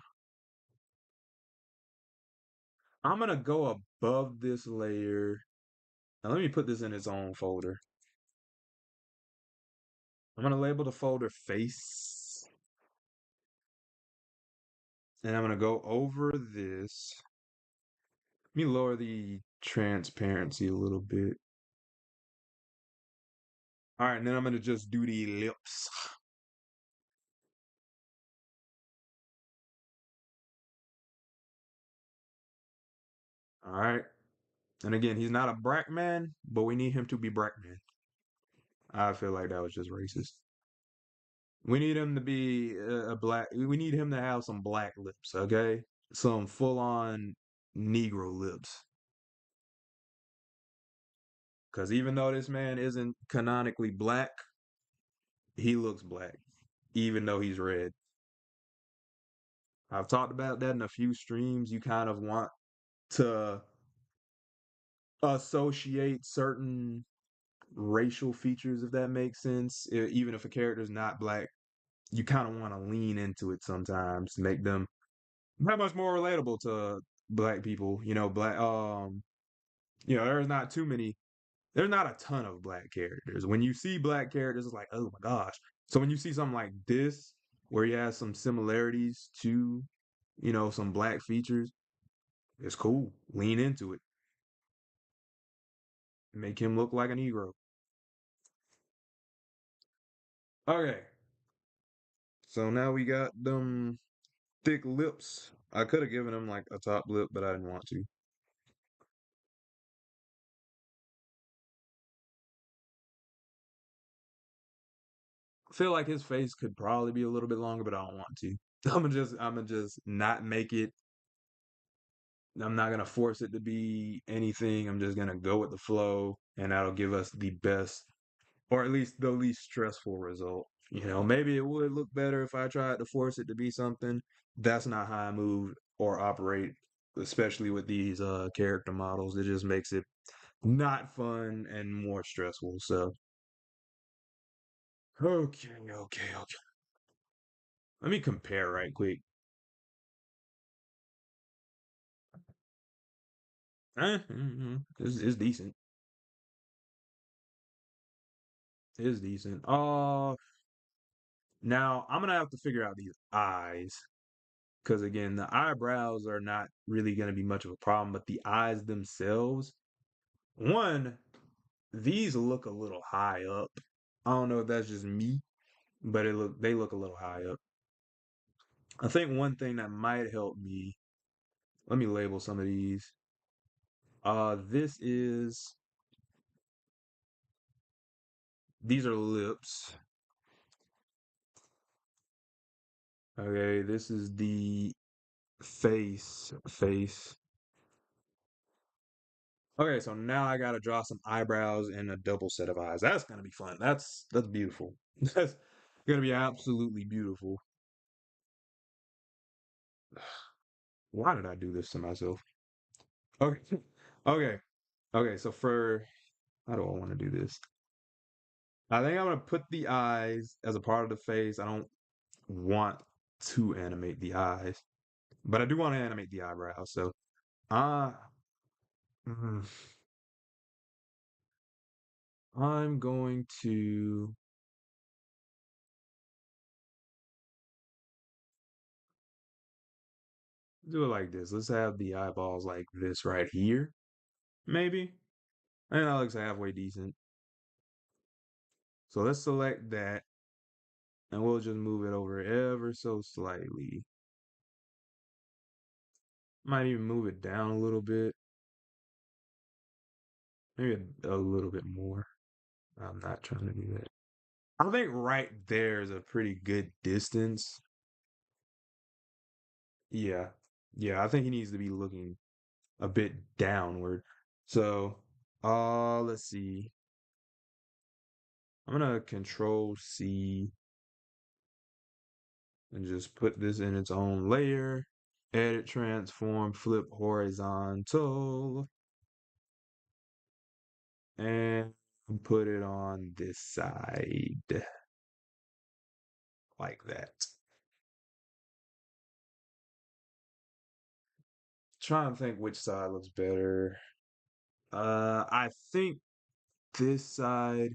I'm gonna go above this layer. Now let me put this in its own folder. I'm gonna label the folder face. And I'm gonna go over this. Let me lower the transparency a little bit. All right, and then I'm gonna just do the lips. All right. And again, he's not a black man, but we need him to be black man. I feel like that was just racist. We need him to be a black. We need him to have some black lips, okay? Some full-on Negro lips. Because even though this man isn't canonically black, he looks black, even though he's red. I've talked about that in a few streams. You kind of want to associate certain racial features, if that makes sense. Even if a character is not black, you kind of want to lean into it sometimes to make them that much more relatable to black people. There's not too many. There's not a ton of black characters. When you see black characters, it's like, oh my gosh. So when you see something like this, where he has some similarities to, some black features, it's cool. Lean into it. Make him look like a Negro. Okay. So now we got them thick lips. I could have given him like a top lip, but I didn't want to. I feel like his face could probably be a little bit longer, but I don't want to. I'm gonna just not make it. I'm not gonna force it to be anything. I'm just gonna go with the flow, and that'll give us the best, or at least the least stressful result. Maybe it would look better if I tried to force it to be something. That's not how I move or operate, especially with these character models. It just makes it not fun and more stressful. So, okay. Let me compare right quick. It's decent. It's decent. Now I'm gonna have to figure out these eyes because again, the eyebrows are not really gonna be much of a problem, but the eyes themselves, one, these look a little high up. I don't know if that's just me, but they look a little high up. I think one thing that might help me. Let me label some of these. This is these are lips. Okay, this is the face. Okay, so now I gotta draw some eyebrows and a double set of eyes. That's gonna be fun. That's beautiful. That's gonna be absolutely beautiful. Why did I do this to myself? Okay, okay, okay. So for how do I want to do this? I think I'm gonna put the eyes as a part of the face. I don't want to animate the eyes, but I do want to animate the eyebrows. So, uh, mm, I'm going to do it like this. Let's have the eyeballs like this right here, maybe. And that looks halfway decent. So let's select that and we'll just move it over ever so slightly. Might even move it down a little bit, maybe a little bit more. I'm not trying to do that. I think right there is a pretty good distance. Yeah. Yeah, I think he needs to be looking a bit downward. So, let's see. I'm gonna control C and just put this in its own layer. Edit, transform, flip horizontal, and put it on this side like that. Trying to think which side looks better. I think this side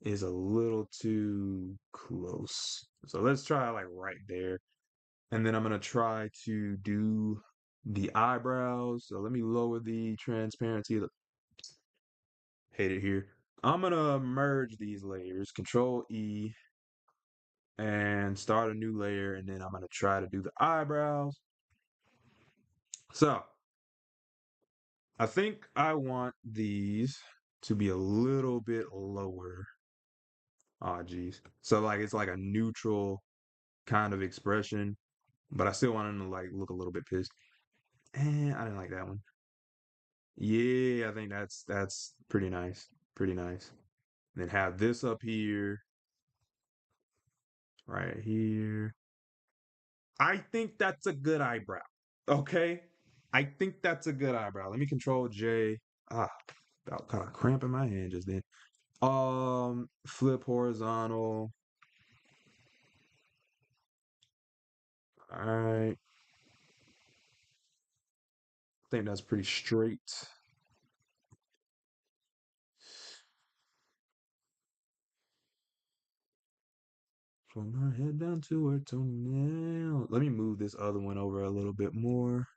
is a little too close. So let's try like right there. And then I'm gonna try to do the eyebrows. So let me lower the transparency. Hate it here. I'm gonna merge these layers, Control E, and start a new layer. And then I'm gonna try to do the eyebrows. So I think I want these to be a little bit lower. Oh, geez. So like it's like a neutral kind of expression, but I still want him to like look a little bit pissed. I didn't like that one. Yeah, I think that's pretty nice. Pretty nice. Then have this up here, right here. I think that's a good eyebrow. Okay? I think that's a good eyebrow. Let me control J. Ah, about kind of cramping my hand just then. Flip horizontal. All right. I think that's pretty straight. From her head down to her toenail. Let me move this other one over a little bit more.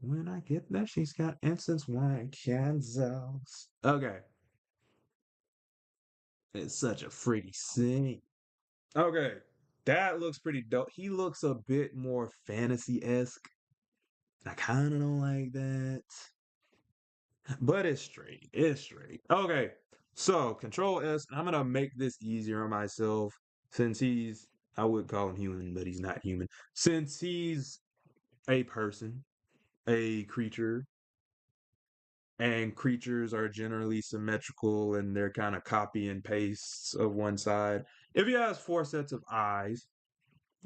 When I get there, she's got incense wine candles. Okay. It's such a pretty scene. Okay. That looks pretty dope. He looks a bit more fantasy-esque. I kind of don't like that. But it's straight. It's straight. Okay. So, Control S. I'm going to make this easier on myself since I would call him human, but he's not human. Since he's a person, a creature, and creatures are generally symmetrical and they're kind of copy and pastes of one side. If he has four sets of eyes,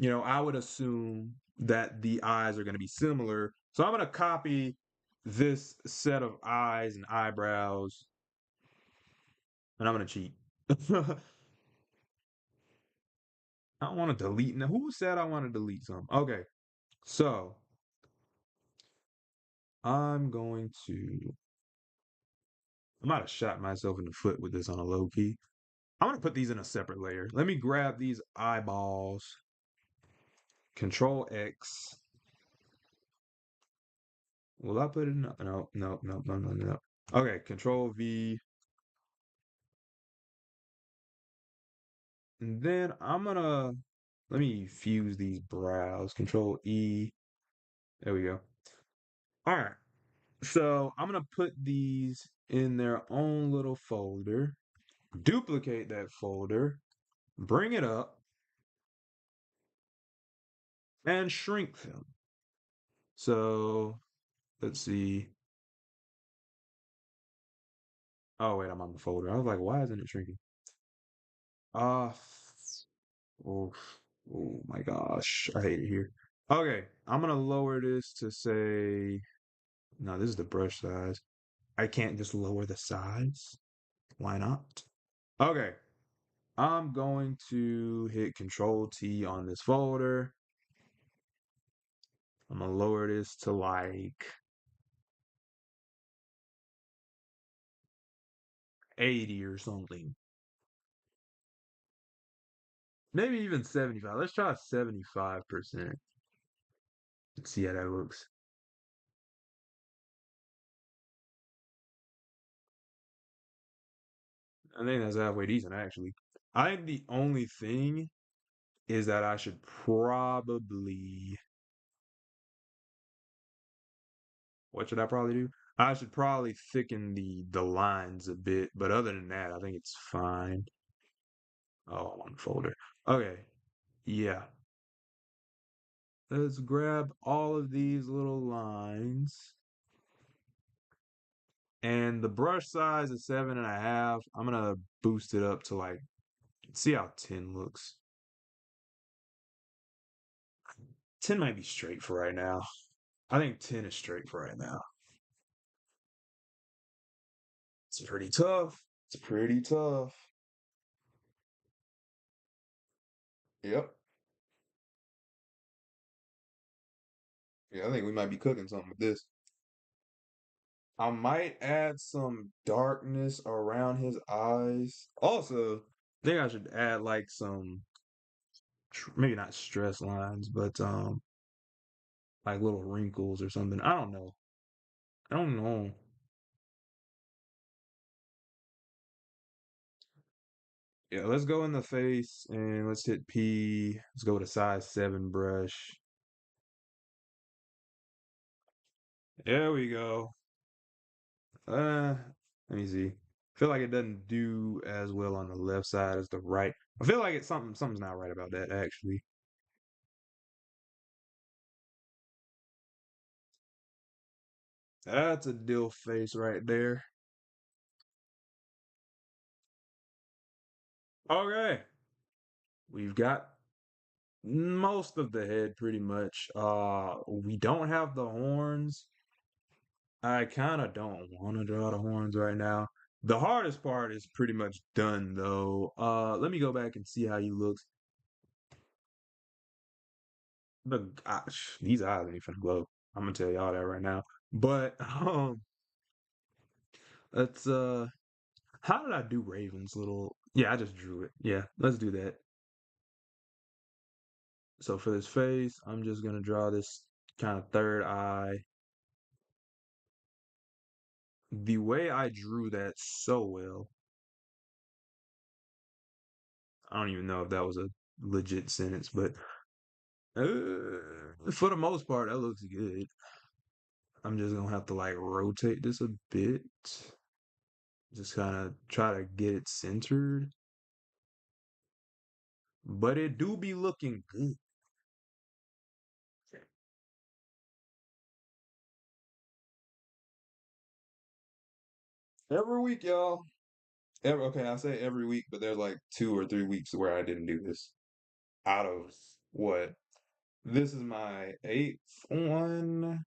I would assume that the eyes are going to be similar. So I'm going to copy this set of eyes and eyebrows and I'm going to cheat. I don't want to delete. Now, who said I want to delete some? Okay. So I'm going to. I might have shot myself in the foot with this on a low key. I'm going to put these in a separate layer. Let me grab these eyeballs. Control X. Will I put it in? No, no, no, no, no, no, no. Okay, Control V. And then let me fuse these brows. Control E. There we go. All right. So I'm gonna put these in their own little folder, duplicate that folder, bring it up, and shrink them. So let's see. Oh wait, I'm on the folder. I was like, why isn't it shrinking? Ah, oh, oh my gosh, I hate it here. Okay, I'm gonna lower this to say, no, this is the brush size. I can't just lower the size. Why not? Okay, I'm going to hit Control T on this folder. I'm gonna lower this to like 80 or something. Maybe even 75. Let's try 75%. Let's see how that looks. I think that's halfway decent, actually. I think the only thing is that I should probably, what should I probably do? I should probably thicken the lines a bit, but other than that, I think it's fine. Oh, one folder. Okay, yeah. Let's grab all of these little lines. And the brush size is 7.5. I'm gonna boost it up to like, see how 10 looks. 10 might be straight for right now. I think 10 is straight for right now. It's pretty tough. It's pretty tough. Yep. Yeah, I think we might be cooking something with this. I might add some darkness around his eyes. Also, I think I should add like some, maybe not stress lines, but like little wrinkles or something. I don't know. I don't know. Yeah, let's go in the face and let's hit P. Let's go with a size 7 brush. There we go. Let me see. I feel like it doesn't do as well on the left side as the right. I feel like it's something's not right about that actually. That's a dill face right there. Okay. We've got most of the head pretty much. We don't have the horns. I kind of don't want to draw the horns right now. The hardest part is pretty much done though. Let me go back and see how he looks. The gosh, these eyes ain't finna glow. I'm gonna tell y'all that right now. But let's how did I do Raven's little, yeah, I just drew it. Yeah, let's do that. So for this face, I'm just gonna draw this kind of third eye. The way I drew that so well, I don't even know if that was a legit sentence, but for the most part, that looks good. I'm just gonna have to like rotate this a bit. Just kind of try to get it centered. But it do be looking good. Every week, y'all. Okay, I say every week, but there's like 2 or 3 weeks where I didn't do this. Out of what? This is my eighth one.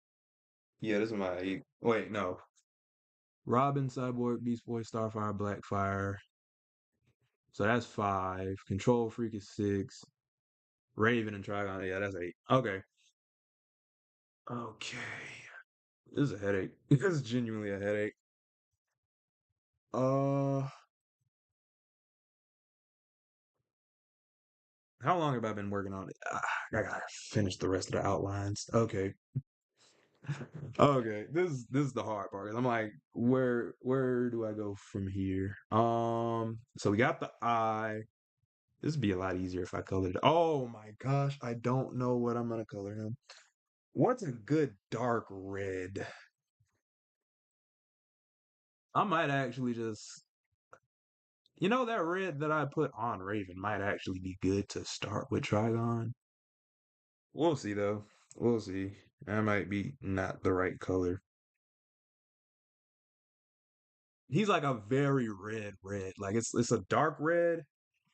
Yeah, this is my eighth. Wait, no. Robin, Cyborg, Beast Boy, Starfire, Blackfire. So that's five. Control Freak is six. Raven and Trigon. Yeah, that's eight. Okay. Okay. This is a headache. This is genuinely a headache. Uh, how long have I been working on it? I gotta finish the rest of the outlines. Okay. Okay. This is the hard part. I'm like, where do I go from here? So we got the eye. This would be a lot easier if I colored it. Oh my gosh, I don't know what I'm gonna color him. What's a good dark red? I might actually just, that red that I put on Raven might actually be good to start with Trigon. We'll see though. We'll see. That might be not the right color. He's like a very red. Like it's a dark red,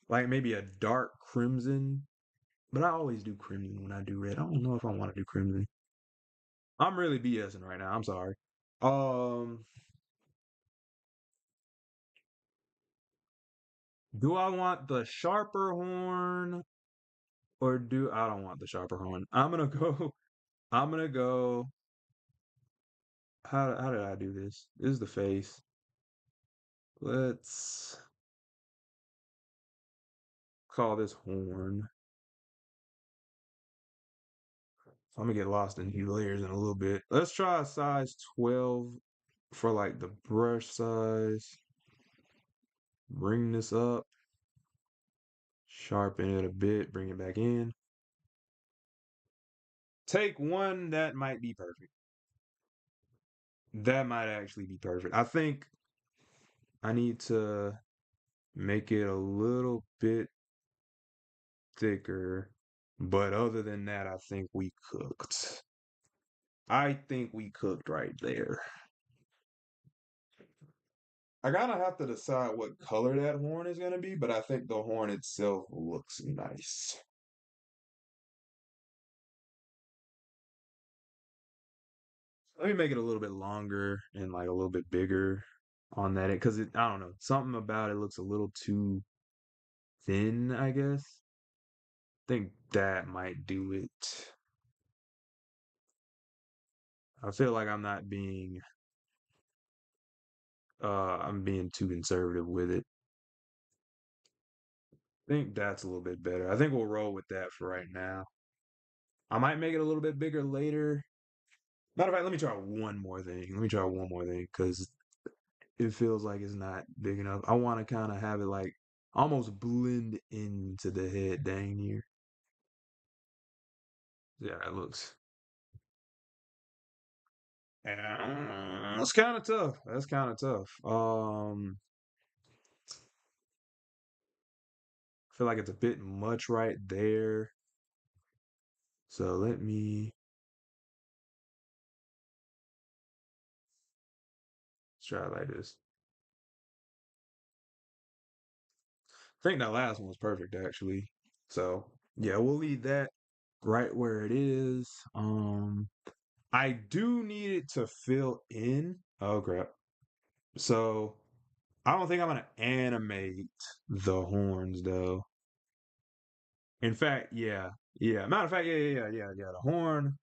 like maybe a dark crimson. But I always do crimson when I do red. I don't know if I want to do crimson. I'm really BSing right now. I'm sorry. Um, do I want the sharper horn or do I don't want the sharper horn? I'm gonna go. I'm gonna go. How did I do this? This is the face. Let's call this horn. I'm gonna get lost in these layers in a little bit. Let's try a size 12 for like the brush size. Bring this up, sharpen it a bit, bring it back in. Take one that might be perfect. That might actually be perfect. I think I need to make it a little bit thicker, but other than that, I think we cooked. I think we cooked right there. I gotta have to decide what color that horn is gonna be, but I think the horn itself looks nice. Let me make it a little bit longer and like a little bit bigger on that because I don't know, something about it looks a little too thin, I guess. Think that might do it. I feel like I'm being too conservative with it. I think that's a little bit better. I think we'll roll with that for right now. I might make it a little bit bigger later. Matter of fact, let me try one more thing. Let me try one more thing because it feels like it's not big enough. I want to kind of have it like almost blend into the head dang near. Yeah, it looks. That's kind of tough. That's kind of tough. I feel like it's a bit much right there. So let me try it like this. I think that last one was perfect actually. So yeah, we'll leave that right where it is. I do need it to fill in. Oh crap. So I don't think I'm gonna animate the horns though. In fact, yeah. Matter of fact, yeah. The horn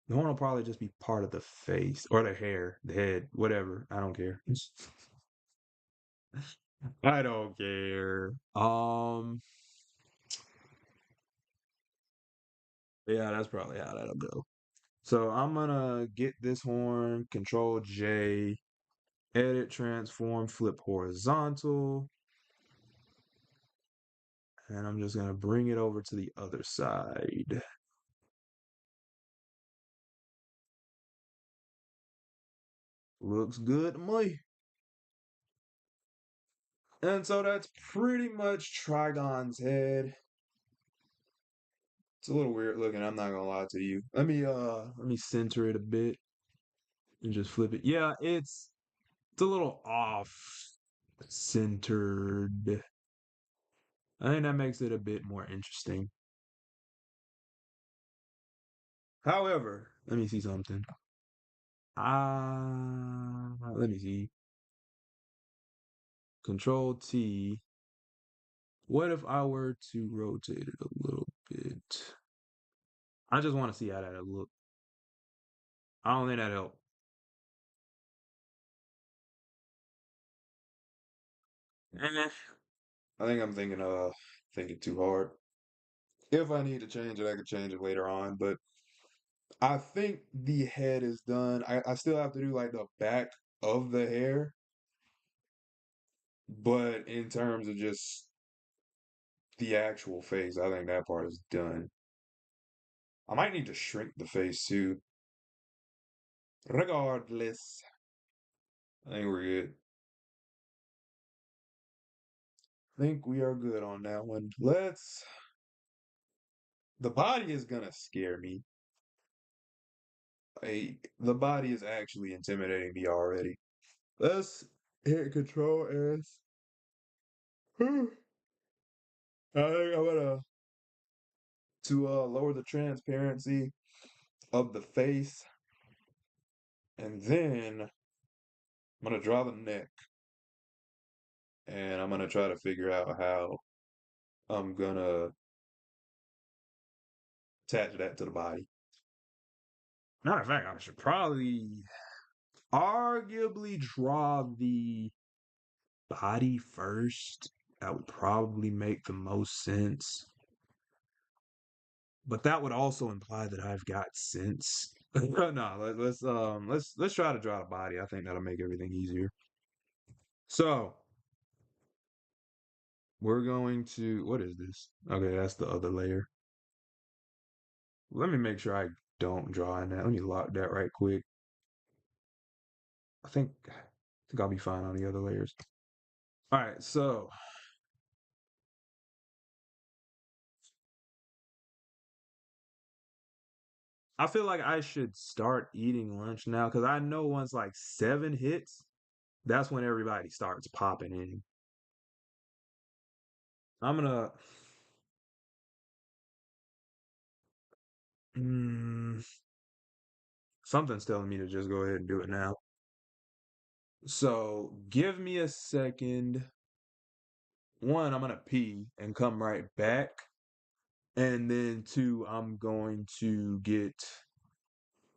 will probably just be part of the face or the hair, the head, whatever. I don't care. I don't care. Yeah, that's probably how that'll go. So I'm gonna get this horn, Control J, edit, transform, flip horizontal, and I'm just gonna bring it over to the other side. Looks good to me. And so that's pretty much Trigon's head. It's a little weird looking, I'm not gonna lie to you. Let me center it a bit and just flip it. Yeah, it's a little off centered. I think that makes it a bit more interesting. However, let me see something. Let me see. Control T. What if I were to rotate it a little bit? I just want to see how that look. I don't think that helped. Eh. I think I'm thinking too hard. If I need to change it, I could change it later on. But I think the head is done. I still have to do like the back of the hair, but in terms of just the actual face, I think that part is done. I might need to shrink the face too. Regardless, I think we're good. I think we are good on that one. The body is gonna scare me. The body is actually intimidating me already. Let's hit Control S. I think I'm gonna to lower the transparency of the face, and then I'm gonna draw the neck, and I'm gonna try to figure out how I'm gonna attach that to the body. Matter of fact, I should probably arguably draw the body first. That would probably make the most sense. But that would also imply that I've got sense. No, let's try to draw the body. I think that'll make everything easier. So we're going to what is this? Okay, that's the other layer. Let me make sure I don't draw in that. Let me lock that right quick. I think I'll be fine on the other layers. All right, so I feel like I should start eating lunch now because I know once like 7 hits, that's when everybody starts popping in. I'm gonna mm, something's telling me to just go ahead and do it now. So give me a second. One, I'm gonna pee and come right back. And then two, I'm going to get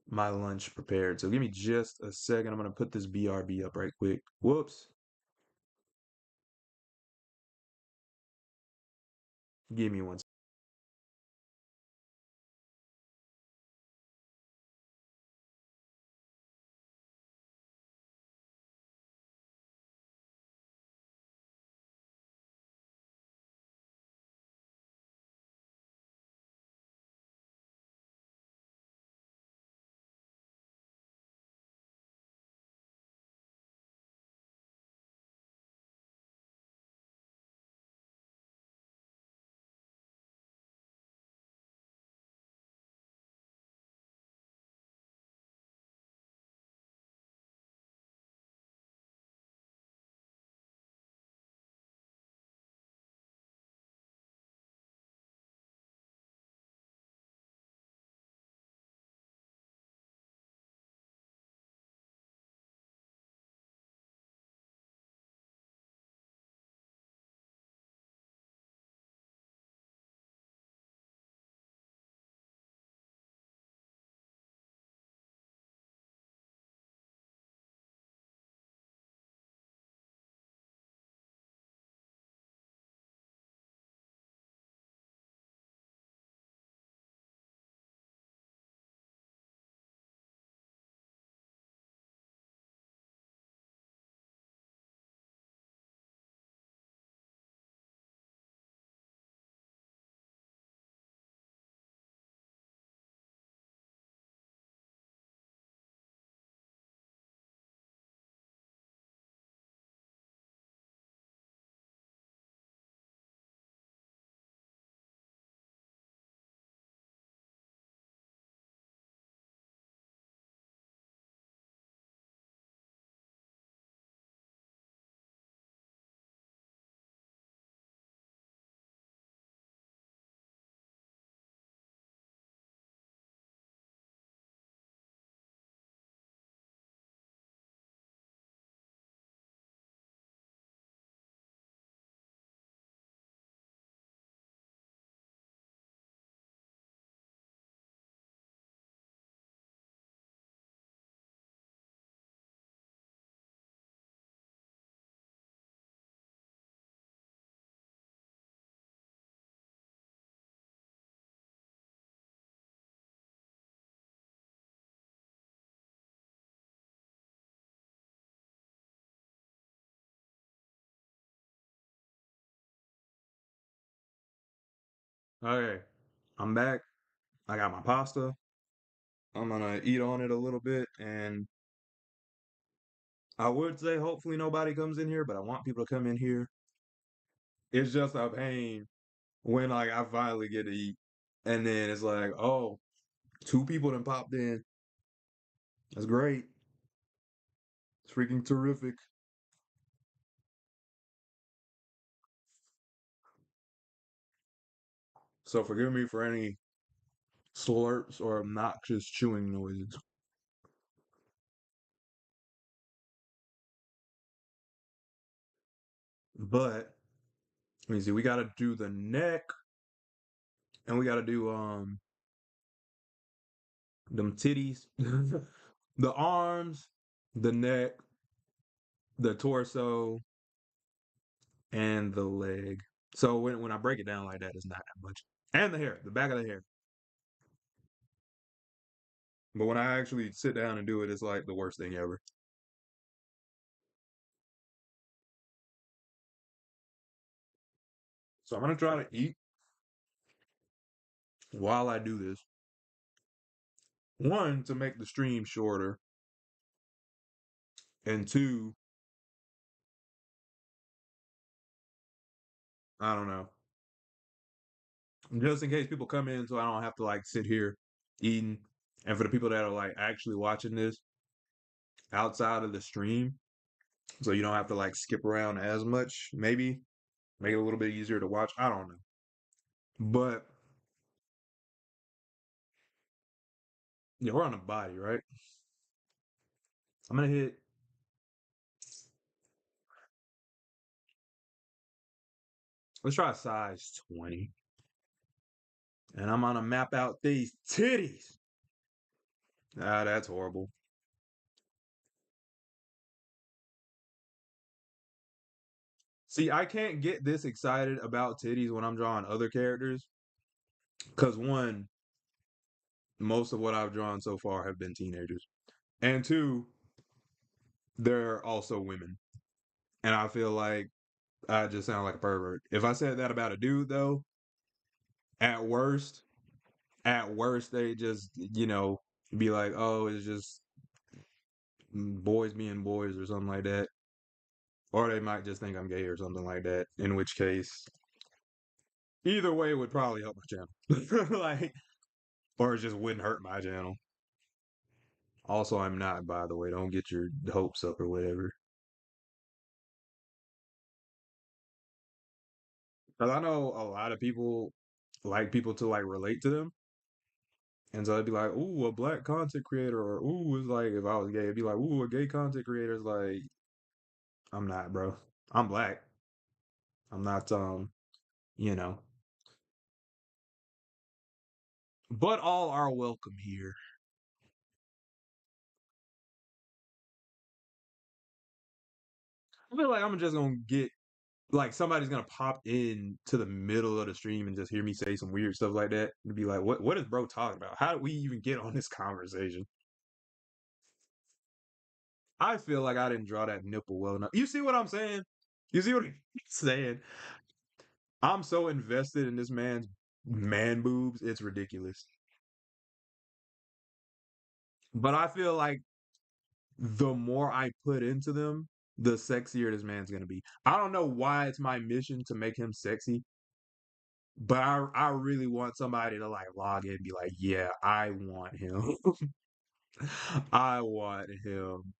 my lunch prepared. So give me just a second. I'm gonna put this BRB up right quick. Whoops. Give me one. Okay, I'm back. I got my pasta. I'm gonna eat on it a little bit, and I would say hopefully nobody comes in here, but I want people to come in here. It's just a pain when like I finally get to eat, and then it's like, oh, two people done popped in. That's great. It's freaking terrific. So forgive me for any slurps or obnoxious chewing noises. But let me see, we gotta do the neck and we gotta do them titties, the arms, the neck, the torso, and the leg. So when I break it down like that, it's not that much. And the hair, the back of the hair. But when I actually sit down and do it, it's like the worst thing ever. So I'm gonna try to eat while I do this. One, to make the stream shorter, and two, I don't know, just in case people come in, so I don't have to like sit here eating. And for the people that are like actually watching this outside of the stream, so you don't have to like skip around as much, maybe make it a little bit easier to watch. I don't know, but yeah, we're on the body, right? I'm gonna hit. Let's try size 20, and I'm gonna map out these titties. Ah, that's horrible. See, I can't get this excited about titties when I'm drawing other characters, because one, most of what I've drawn so far have been teenagers, and two, they're also women, and I feel like I just sound like a pervert. If I said that about a dude, though, at worst, they just be like, oh, it's just boys being boys or something like that, or they might just think I'm gay or something like that. In which case, either way would probably help my channel, like, or it just wouldn't hurt my channel. Also, I'm not, by the way. Don't get your hopes up or whatever. Because I know a lot of people like people to like relate to them. And so it'd be like, ooh, a black content creator, or ooh, it's like if I was gay, it'd be like, ooh, a gay content creator is like, I'm not, bro. I'm black. I'm not, you know. But all are welcome here. I feel like I'm just gonna get like somebody's gonna pop in to the middle of the stream and just hear me say some weird stuff like that and be like, what is bro talking about? How did we even get on this conversation? I feel like I didn't draw that nipple well enough. You see what I'm saying? You see what I'm saying? I'm so invested in this man's man boobs, it's ridiculous. But I feel like the more I put into them, the sexier this man's gonna be. I don't know why it's my mission to make him sexy, but I really want somebody to like log in and be like, yeah, I want him. I want him.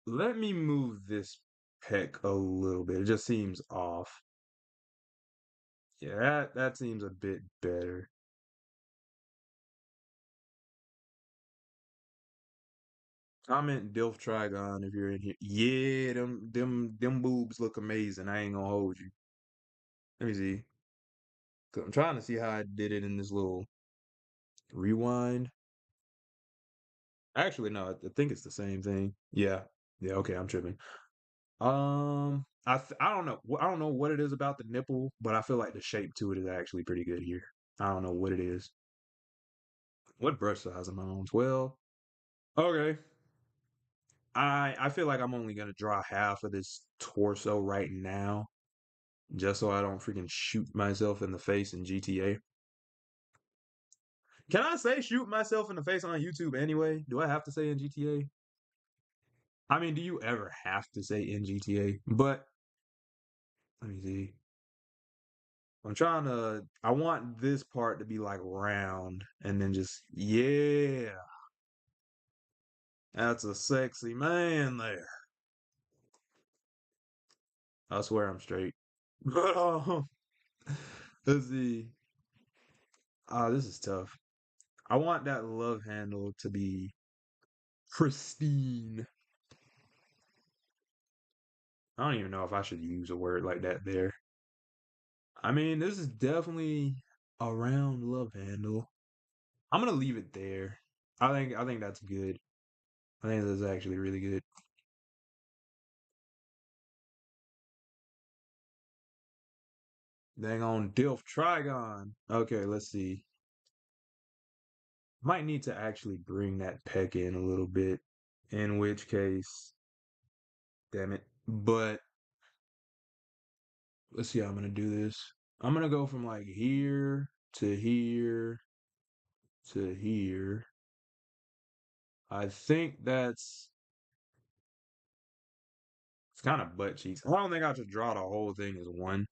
Let me move this peck a little bit. It just seems off. Yeah, that seems a bit better. Comment Dilf Trigon if you're in here. Yeah, them boobs look amazing. I ain't gonna hold you. Let me see. 'Cause I'm trying to see how I did it in this little rewind. Actually, no, I think it's the same thing. Yeah. Yeah, okay, I'm tripping. I don't know. I don't know what it is about the nipple, but I feel like the shape to it is actually pretty good here. I don't know what it is. What brush size am I on? 12. Okay. I feel like I'm only gonna draw half of this torso right now, just so I don't freaking shoot myself in the face in GTA. Can I say shoot myself in the face on YouTube anyway? Do I have to say in GTA? I mean, do you ever have to say in GTA? But let me see. I want this part to be like round and then just, yeah, that's a sexy man there. I swear I'm straight. But let's see. This is tough. I want that love handle to be pristine. I don't even know if I should use a word like that there. I mean, this is definitely a round love handle. I'm gonna leave it there. I think that's good. I think that's actually really good. Dang on Dilf Trigon. Okay, let's see. Might need to actually bring that peck in a little bit. In which case, damn it. But let's see how I'm gonna do this. I'm gonna go from like here to here to here. I think that's it's kind of butt cheeks. I don't think I should draw the whole thing as one,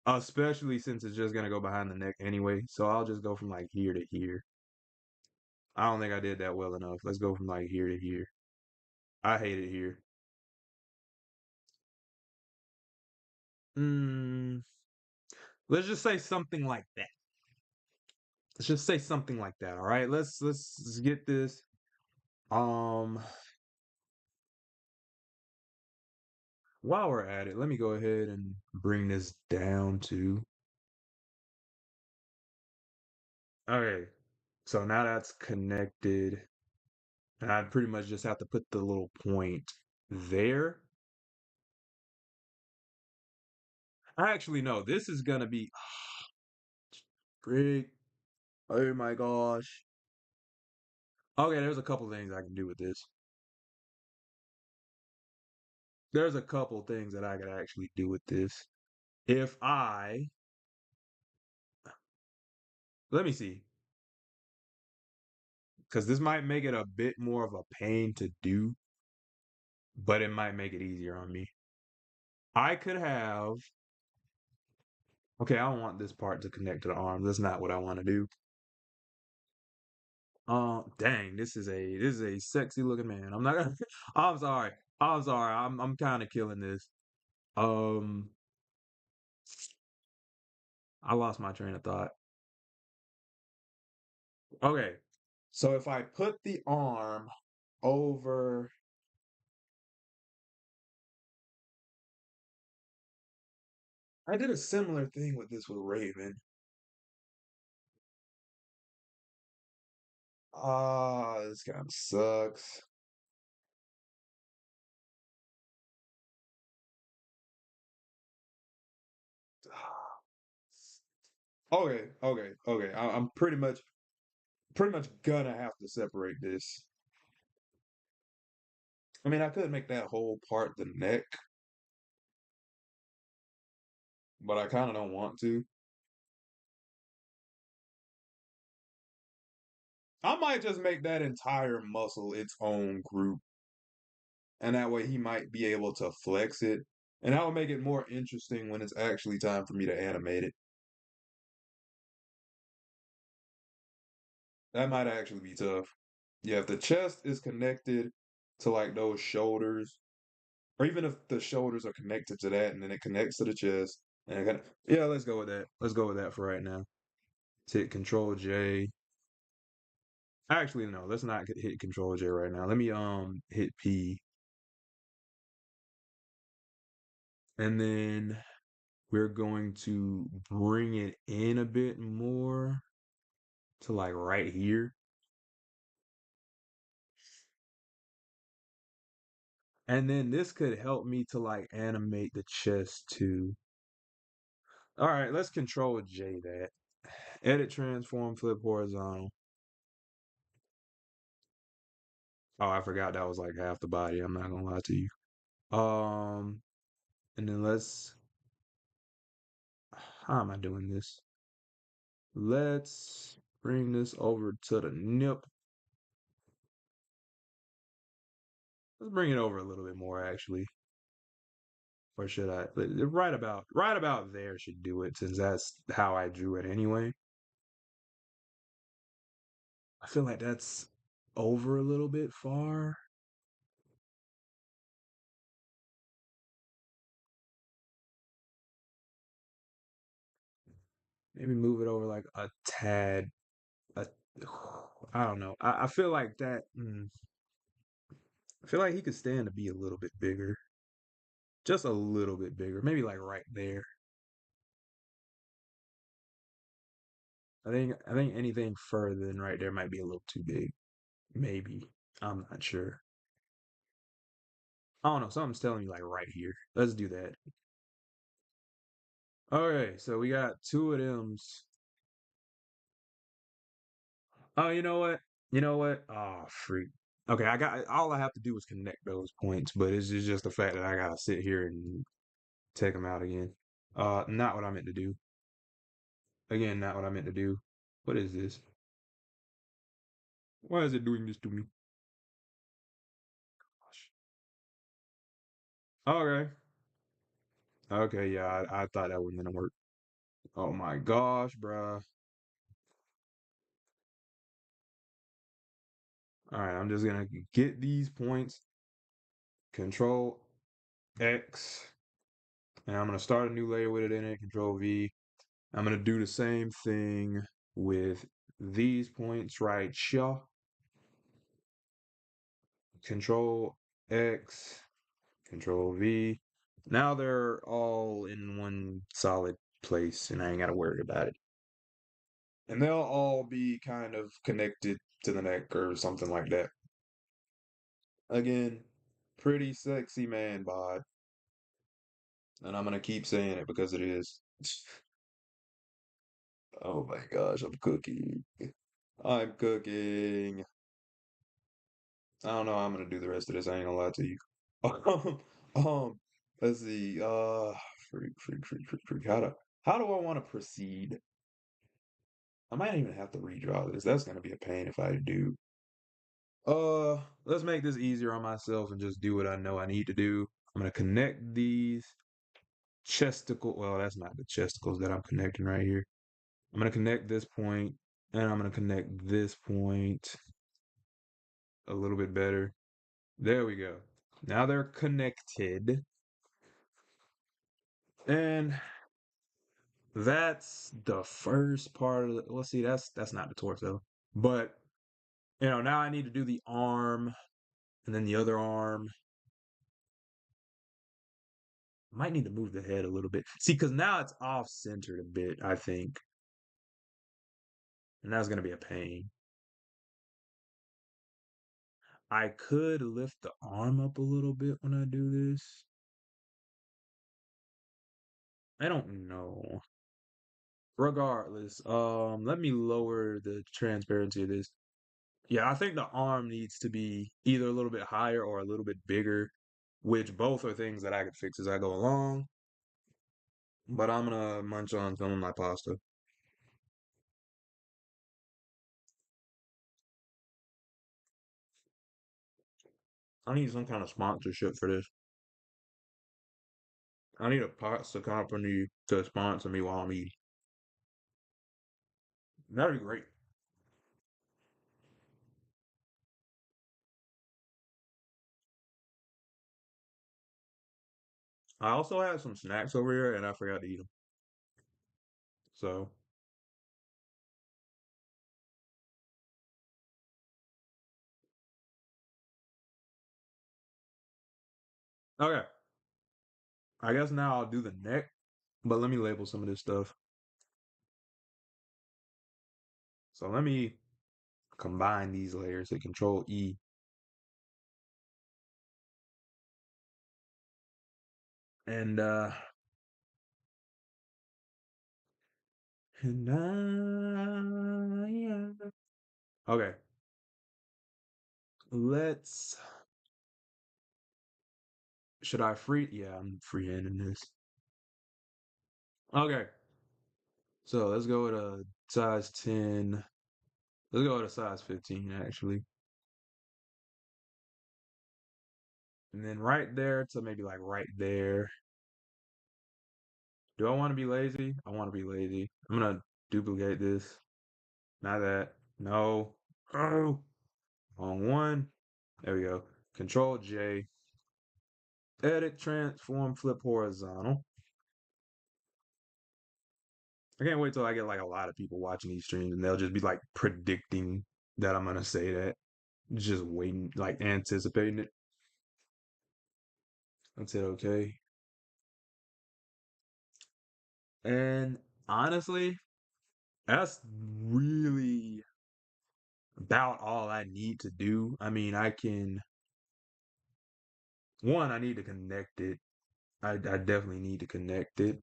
especially since it's just gonna go behind the neck anyway. So I'll just go from like here to here. I don't think I did that well enough. Let's go from like here to here. I hate it here. Mm, let's just say something like that. Let's just say something like that. All right. Let's get this. Um, while we're at it, let me go ahead and bring this down to. Okay. So now that's connected, and I pretty much just have to put the little point there. Actually, no. This is gonna be great. Oh my gosh. Okay, there's a couple things I can do with this. There's a couple things that I could actually do with this. If I let me see, because this might make it a bit more of a pain to do, but it might make it easier on me. I could have. Okay, I don't want this part to connect to the arm. That's not what I want to do. Dang, this is a sexy looking man. I'm not gonna. I'm sorry. I'm sorry. I'm kind of killing this. Um, I lost my train of thought. Okay, so if I put the arm over, I did a similar thing with this with Raven. This kind of sucks. Okay, okay, okay. I'm pretty much gonna have to separate this. I mean, I could make that whole part the neck, but I kind of don't want to. I might just make that entire muscle its own group, and that way he might be able to flex it, and that will make it more interesting when it's actually time for me to animate it. That might actually be tough. Yeah, if the chest is connected to like those shoulders, or even if the shoulders are connected to that and then it connects to the chest, and it kind of, yeah, let's go with that. Let's go with that for right now. Let's hit Control J. Actually, no, let's not hit Control J right now. Let me hit P, and then we're going to bring it in a bit more to like right here. And then this could help me to like animate the chest too. All right, let's Control J that. Edit, transform, flip horizontal. Oh, I forgot that was like half the body. I'm not gonna lie to you. Um, and then let's. How am I doing this? Let's bring this over to the nip. Let's bring it over a little bit more, actually. Or should I? Right about there should do it, since that's how I drew it anyway. I feel like that's over a little bit far. Maybe move it over like a tad. A, I don't know. I feel like that. I feel like he could stand to be a little bit bigger, just a little bit bigger. Maybe like right there. I think anything further than right there might be a little too big. Maybe. I'm not sure. I don't know. Something's telling me like right here. Let's do that. Okay, so we got two of them's. Oh, you know what? You know what? Oh, freak. Okay, I got all I have to do is connect those points, but it's just the fact that I gotta sit here and take them out again. Not what I meant to do. Again, not what I meant to do. What is this? Why is it doing this to me? Gosh. Okay. Okay, yeah, I thought that wasn't gonna work. Oh my gosh, bruh. All right, I'm just gonna get these points, Control X, and I'm gonna start a new layer with it in it, Control V. I'm gonna do the same thing with these points right here. Control X, Control V. Now they're all in one solid place, and I ain't gotta worry about it. And they'll all be kind of connected to the neck or something like that. Again, pretty sexy man bod. And I'm gonna keep saying it because it is. Oh my gosh, I'm cooking. I'm cooking. I don't know how I'm gonna do the rest of this. I ain't gonna lie to you. Um, let's see. Freak. How do I want to proceed? I might even have to redraw this. That's gonna be a pain if I do. Let's make this easier on myself and just do what I know I need to do. I'm gonna connect these chesticle. Well, that's not the chesticles that I'm connecting right here. I'm gonna connect this point, and I'm gonna connect this point a little bit better. There we go. Now they're connected. And that's the first part of the, well, see, that's not the torso. But now I need to do the arm and then the other arm. Might need to move the head a little bit. See, because now it's off centered a bit, I think. And that's gonna be a pain. I could lift the arm up a little bit when I do this. I don't know. Regardless, let me lower the transparency of this. Yeah, I think the arm needs to be either a little bit higher or a little bit bigger, which both are things that I could fix as I go along. But I'm gonna munch on some of my pasta. I need some kind of sponsorship for this. I need a pasta company to sponsor me while I'm eating. That'd be great. I also have some snacks over here and I forgot to eat them. So, okay. I guess now I'll do the neck, but let me label some of this stuff. So let me combine these layers, hit Control E. And and okay. Let's should I free yeah, I'm freehanding this. Okay. So let's go with a size 10. Let's go with a size 15 actually. And then right there to maybe like right there. Do I want to be lazy? I want to be lazy. I'm gonna duplicate this. Not that. No. Oh, on one. There we go. Control J. Edit, transform, flip horizontal. I can't wait till I get like a lot of people watching these streams and they'll just be like predicting that I'm gonna say that. Just waiting, like anticipating it. I said okay. And honestly, that's really about all I need to do. I mean, I can one, I need to connect it. I definitely need to connect it.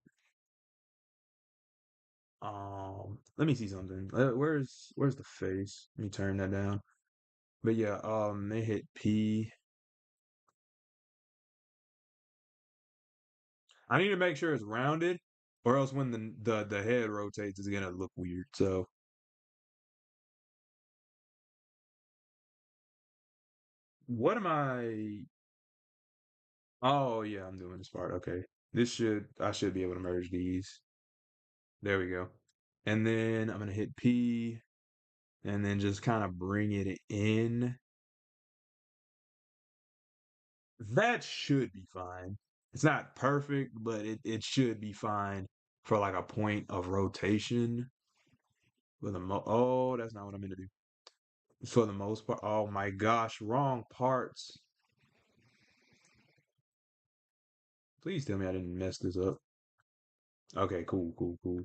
Let me see something. Where's the face? Let me turn that down. But yeah, they hit P. I need to make sure it's rounded, or else when the head rotates, it's gonna look weird. So what am I? Oh yeah, I'm doing this part. Okay, I should be able to merge these. There we go. And then I'm gonna hit P, and then just kind of bring it in. That should be fine. It's not perfect, but it should be fine for like a point of rotation. Oh, that's not what I'm gonna do. For the most part. Oh my gosh, wrong parts. Please tell me I didn't mess this up. Okay, cool, cool, cool.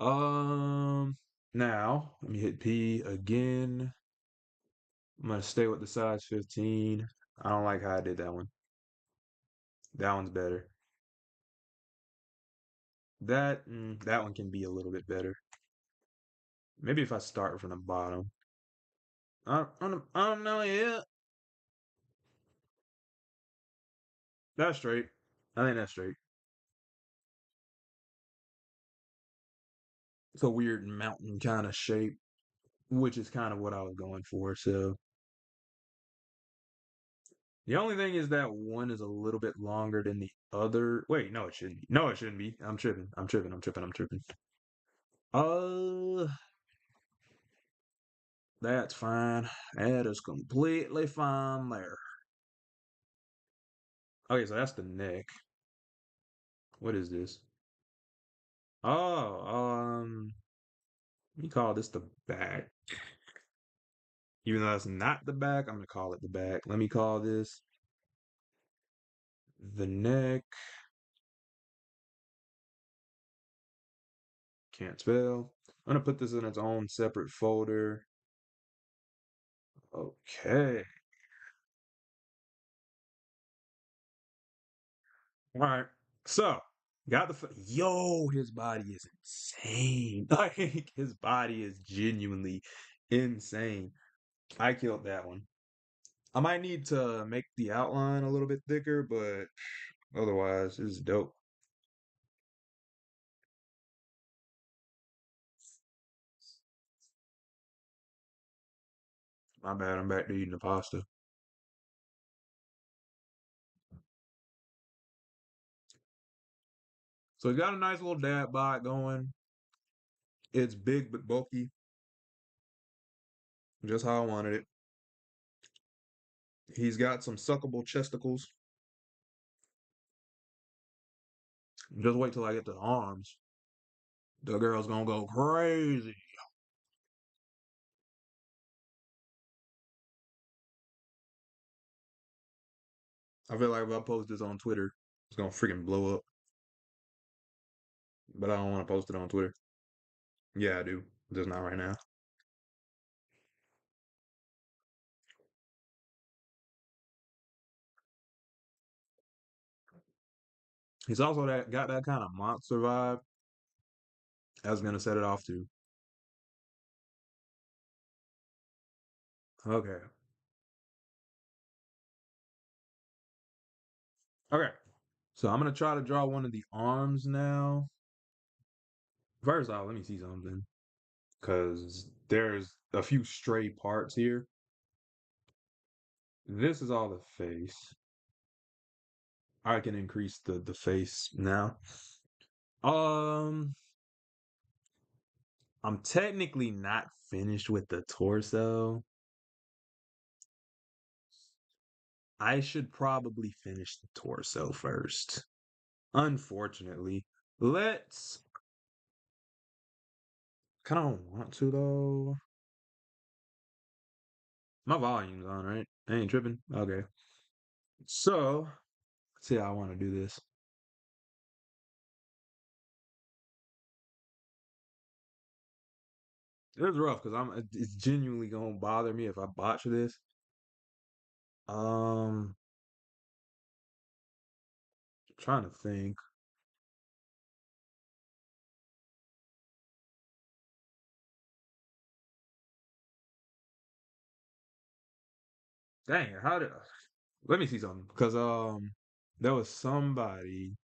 Um, Now let me hit P again. I'm gonna stay with the size 15. I don't like how I did that one. That one's better. That one can be a little bit better. Maybe if I start from the bottom. I don't know yet. That's straight. I think that's straight. It's a weird mountain kind of shape, which is kind of what I was going for. So the only thing is that one is a little bit longer than the other. Wait, no, it shouldn't be. No, it shouldn't be. I'm tripping. I'm tripping. I'm tripping. I'm tripping. Uh, that's fine. That is completely fine there. Okay, so that's the neck. What is this? Oh, let me call this the back. Even though that's not the back, I'm gonna call it the back. Let me call this the neck. Can't spell. I'm gonna put this in its own separate folder. Okay. All right. So, got yo, his body is insane. Like his body is genuinely insane. I killed that one. I might need to make the outline a little bit thicker, but otherwise, this is dope. My bad. I'm back to eating the pasta. So he's got a nice little dad bod going. It's big but bulky, just how I wanted it. He's got some suckable chesticles. Just wait till I get the arms. The girl's gonna go crazy. I feel like if I post this on Twitter, it's gonna freaking blow up. But I don't want to post it on Twitter. Yeah, I do. Just not right now. He's also got that kind of monster vibe. I was gonna set it off to. Okay. Okay. So I'm gonna try to draw one of the arms now. First off, let me see something. Cause there's a few stray parts here. This is all the face. I can increase the face now. Um, I'm technically not finished with the torso. I should probably finish the torso first. Unfortunately, let's. Kind of don't want to though. My volume's on, right? I ain't tripping. Okay. So, let's see how I want to do this. It's rough because it's genuinely gonna bother me if I botch this. Um, trying to think. Dang, how did let me see something because there was somebody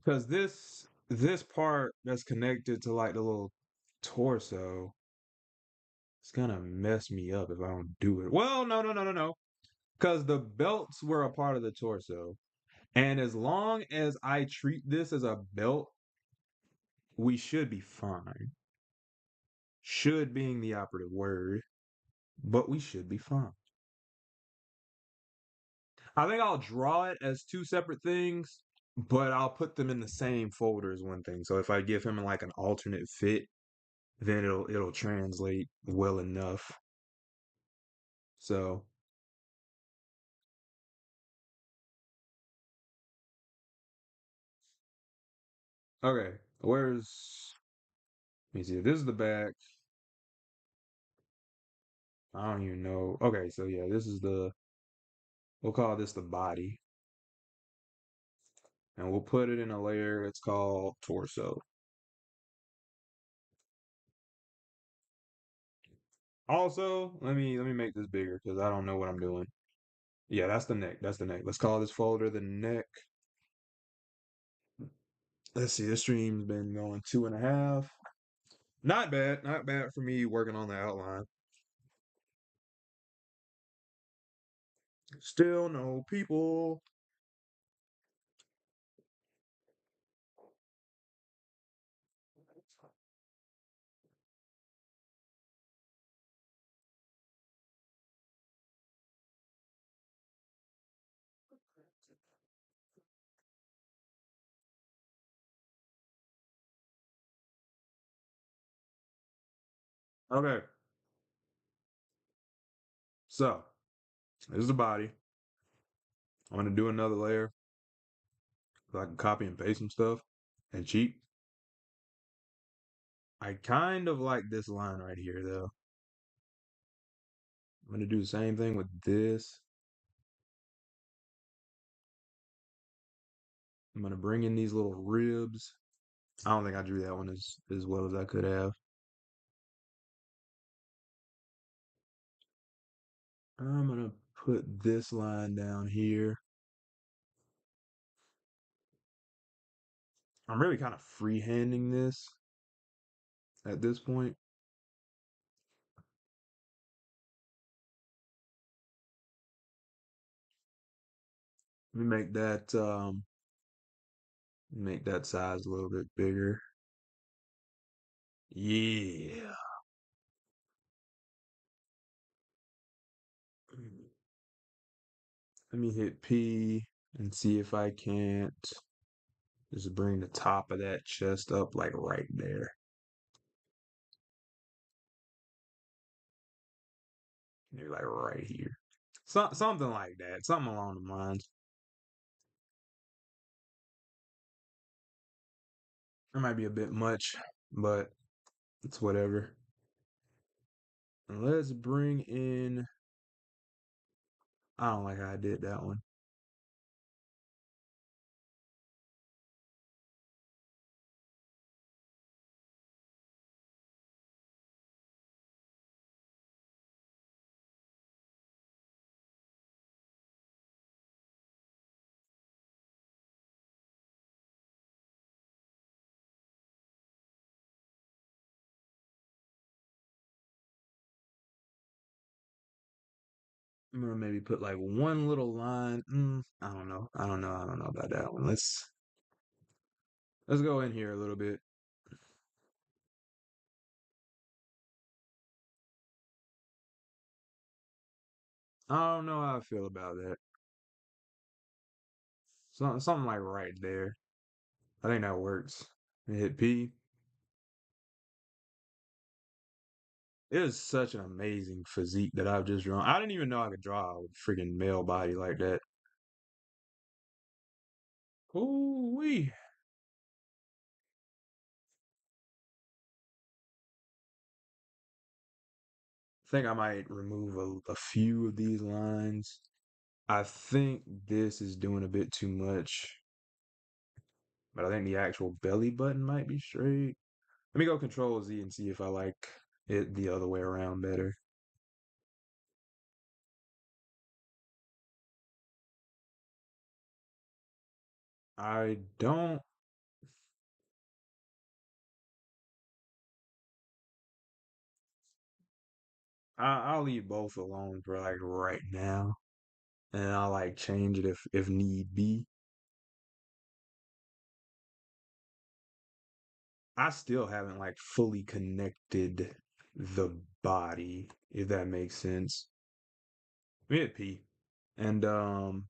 because this part that's connected to like the little torso, it's gonna mess me up if I don't do it. Well, no, no, no, no, no, because the belts were a part of the torso, and as long as I treat this as a belt, we should be fine. Should being the operative word, but we should be fine. I think I'll draw it as two separate things, but I'll put them in the same folder as one thing. So if I give him like an alternate fit, then it'll translate well enough. So okay, where's let me see. This is the back. I don't even know. Okay, so yeah, this is we'll call this the body, and we'll put it in a layer. It's called torso. Also, let me make this bigger because I don't know what I'm doing. Yeah, that's the neck. That's the neck. Let's call this folder the neck. Let's see, this stream's been going 2.5. Not bad, not bad for me working on the outline. Still no people. Okay, so this is the body. I'm gonna do another layer so I can copy and paste some stuff and cheat. I kind of like this line right here though. I'm gonna do the same thing with this. I'm gonna bring in these little ribs. I don't think I drew that one as well as I could have. I'm gonna put this line down here. I'm really kind of freehanding this at this point. Let me make that size a little bit bigger. Yeah. Let me hit P and see if I can't just bring the top of that chest up like right there. Maybe like right here. Something like that. Something along the lines. It might be a bit much, but it's whatever. And let's bring in. I don't like how I did that one. I'm gonna maybe put like one little line. I don't know. I don't know. I don't know about that one. Let's go in here a little bit. I don't know how I feel about that. Something like right there. I think that works. And hit P. It is such an amazing physique that I've just drawn. I didn't even know I could draw a freaking male body like that. Ooh wee. I think I might remove a few of these lines. I think this is doing a bit too much, but I think the actual belly button might be straight. Let me go Control Z and see if I like it the other way around better. I don't. I'll leave both alone for like right now, and I'll like change it if need be. I still haven't like fully connected the body, if that makes sense. We hit P. And I'm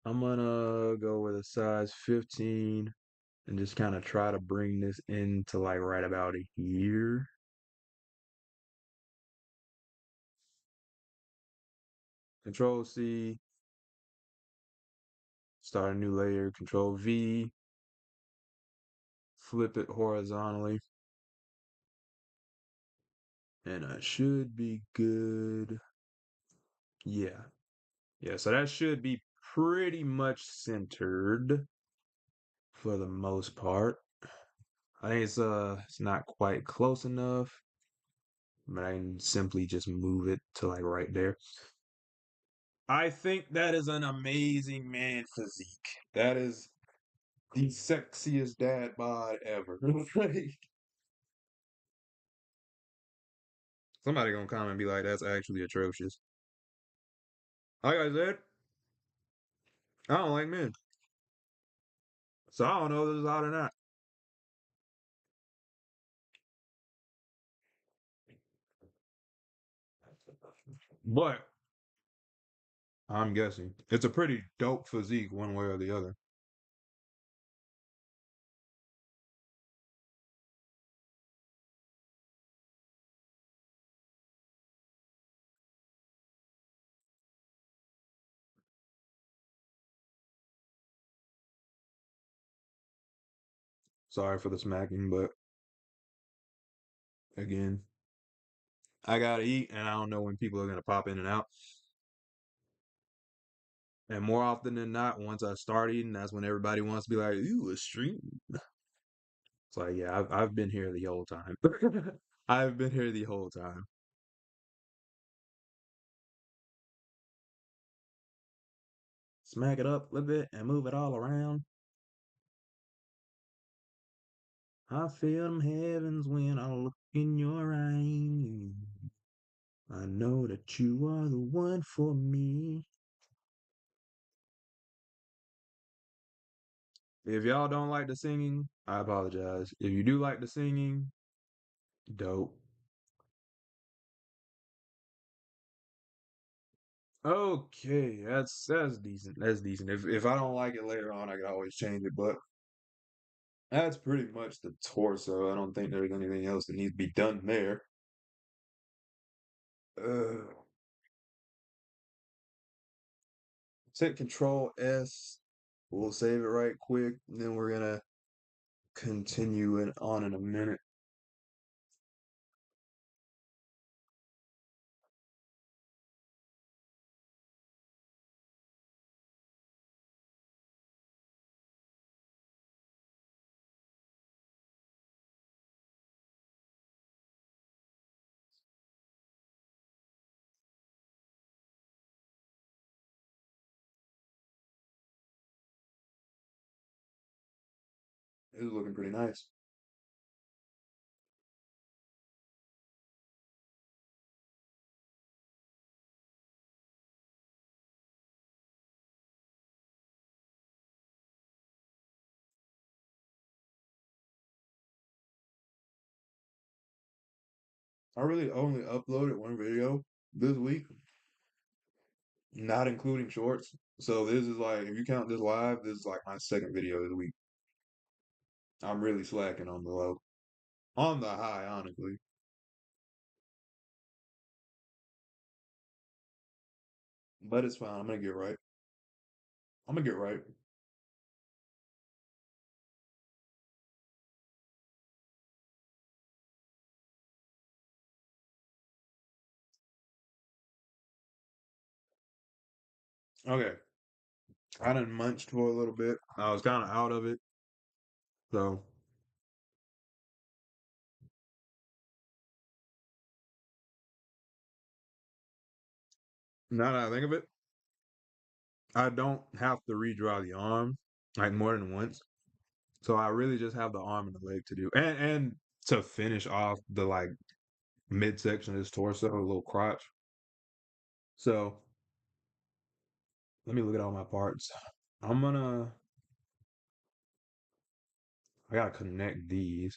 gonna go with a size 15 and just kind of try to bring this into like right about here. Control C, start a new layer, Control V, flip it horizontally, and I should be good. Yeah. Yeah, so that should be pretty much centered for the most part. I think it's not quite close enough, but I can simply just move it to like right there. I think that is an amazing man physique. That is the sexiest dad bod ever. Somebody gonna comment and be like, that's actually atrocious. Like I said, I don't like men. So I don't know if this is hot or not. But I'm guessing. It's a pretty dope physique one way or the other. Sorry for the smacking, but again, I gotta eat and I don't know when people are gonna pop in and out. And more often than not, once I start eating, that's when everybody wants to be like, "Ooh, a stream." It's like, yeah, I've been here the whole time. I've been here the whole time. Smack it up a little bit and move it all around. I feel them heavens when I look in your eyes. I know that you are the one for me. If y'all don't like the singing, I apologize. If you do like the singing, dope. Okay, that's decent. That's decent. If I don't like it later on, I can always change it. But that's pretty much the torso. I don't think there's anything else that needs to be done there. Uh, Hit Control S. We'll save it right quick, and then we're gonna continue it on in a minute. This is looking pretty nice. I really only uploaded one video this week, not including shorts. So this is like, if you count this live, this is like my second video this week. I'm really slacking on the low. On the high, honestly. But it's fine. I'm gonna get right. I'm gonna get right. Okay. I done munched for a little bit. I was kind of out of it. So now that I think of it, I don't have to redraw the arm like more than once. So I really just have the arm and the leg to do. And to finish off the like midsection of his torso, a little crotch. So let me look at all my parts. I'm gonna I gotta connect these.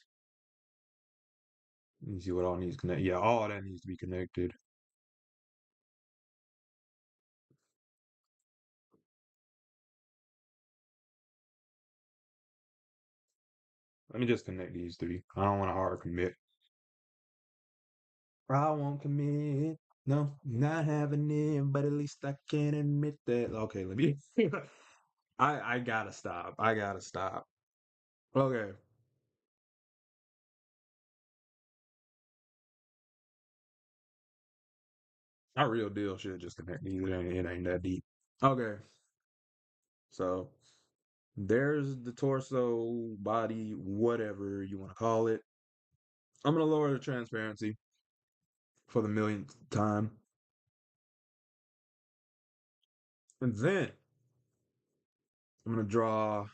Let me see what all needs to connect. Yeah, all that needs to be connected. Let me just connect these three. I don't want to hard commit. I won't commit. No, not having it, but at least I can admit that. Okay, let me. I gotta stop. I gotta stop. Okay, I real deal should just connect these. It ain't that deep. Okay, so there's the torso, body, whatever you want to call it. I'm gonna lower the transparency for the millionth time, and then I'm gonna draw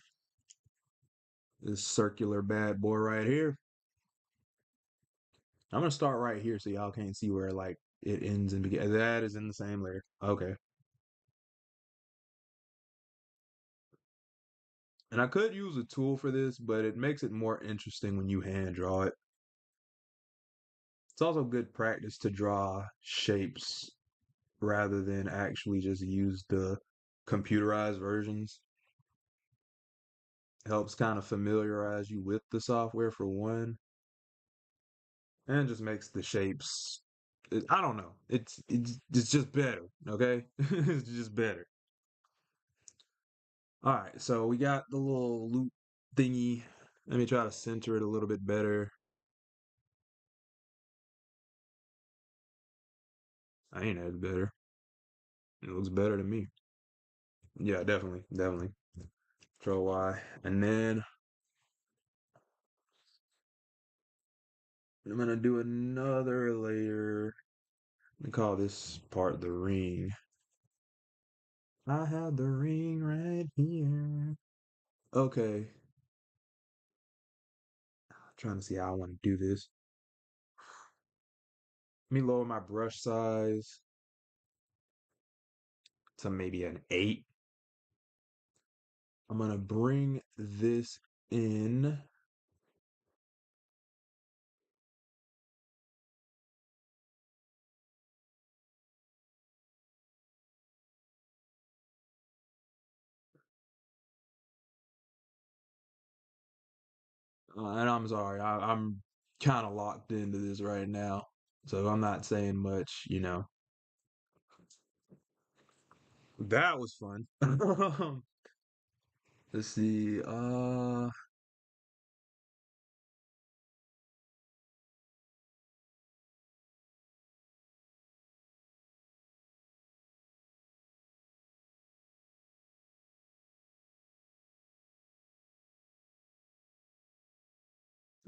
this circular bad boy right here. I'm gonna start right here so y'all can't see where like it ends and begins. That is in the same layer. Okay. And I could use a tool for this, but it makes it more interesting when you hand draw it. It's also good practice to draw shapes rather than actually just use the computerized versions. Helps kind of familiarize you with the software for one, and just makes the shapes. I don't know. It's just better. Okay, it's just better. All right, so we got the little loop thingy. Let me try to center it a little bit better. I ain't had better. It looks better to me. Yeah, definitely, definitely. Control Y, and then I'm gonna do another layer. We call this part the ring. I have the ring right here. Okay, trying to see how I want to do this. Let me lower my brush size to maybe an 8. I'm gonna bring this in. And I'm sorry, I'm kind of locked into this right now, so I'm not saying much. That was fun. Let's see.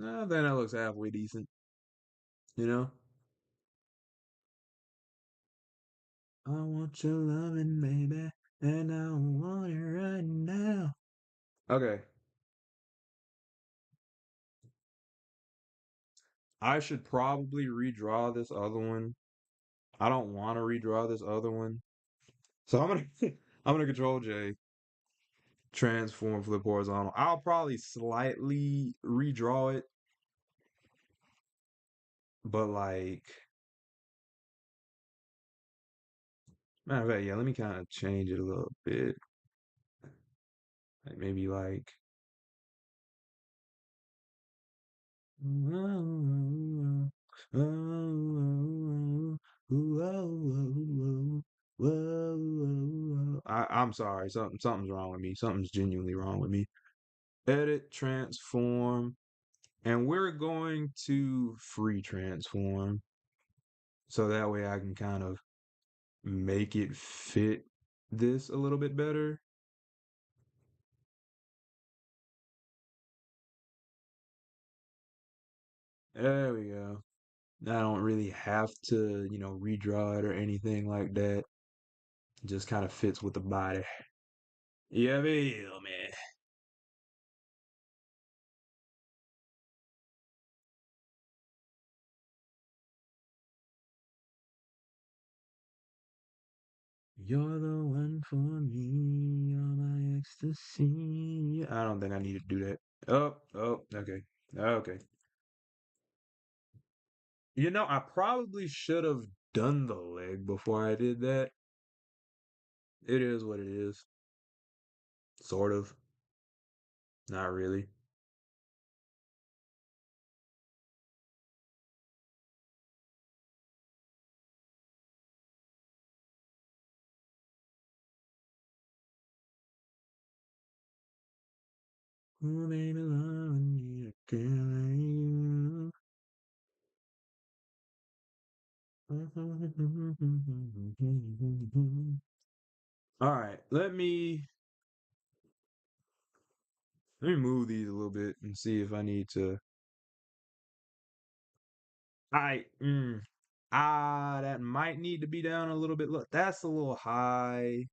Then that looks halfway decent. You know. I want your loving, baby, and I want it right now. Okay, I should probably redraw this other one. I don't want to redraw this other one, so I'm gonna I'm gonna Control J, transform, flip horizontal. I'll probably slightly redraw it, but like, matter of fact, yeah, let me kind of change it a little bit. Like maybe like Oh, whoa, whoa. I'm sorry. Something's wrong with me. Something's genuinely wrong with me. Edit, transform, and we're going to free transform. So that way I can kind of make it fit this a little bit better. There we go. I don't really have to, redraw it or anything like that. It just kind of fits with the body. Yeah, man. You're the one for me, you're my ecstasy. I don't think I need to do that. Okay. Okay. I probably should have done the leg before I did that. It is what it is. Sort of. Not really. Oh, baby, love, I need a girl like you. All right, let me move these a little bit and see if I need to. I that might need to be down a little bit. Look, that's a little high.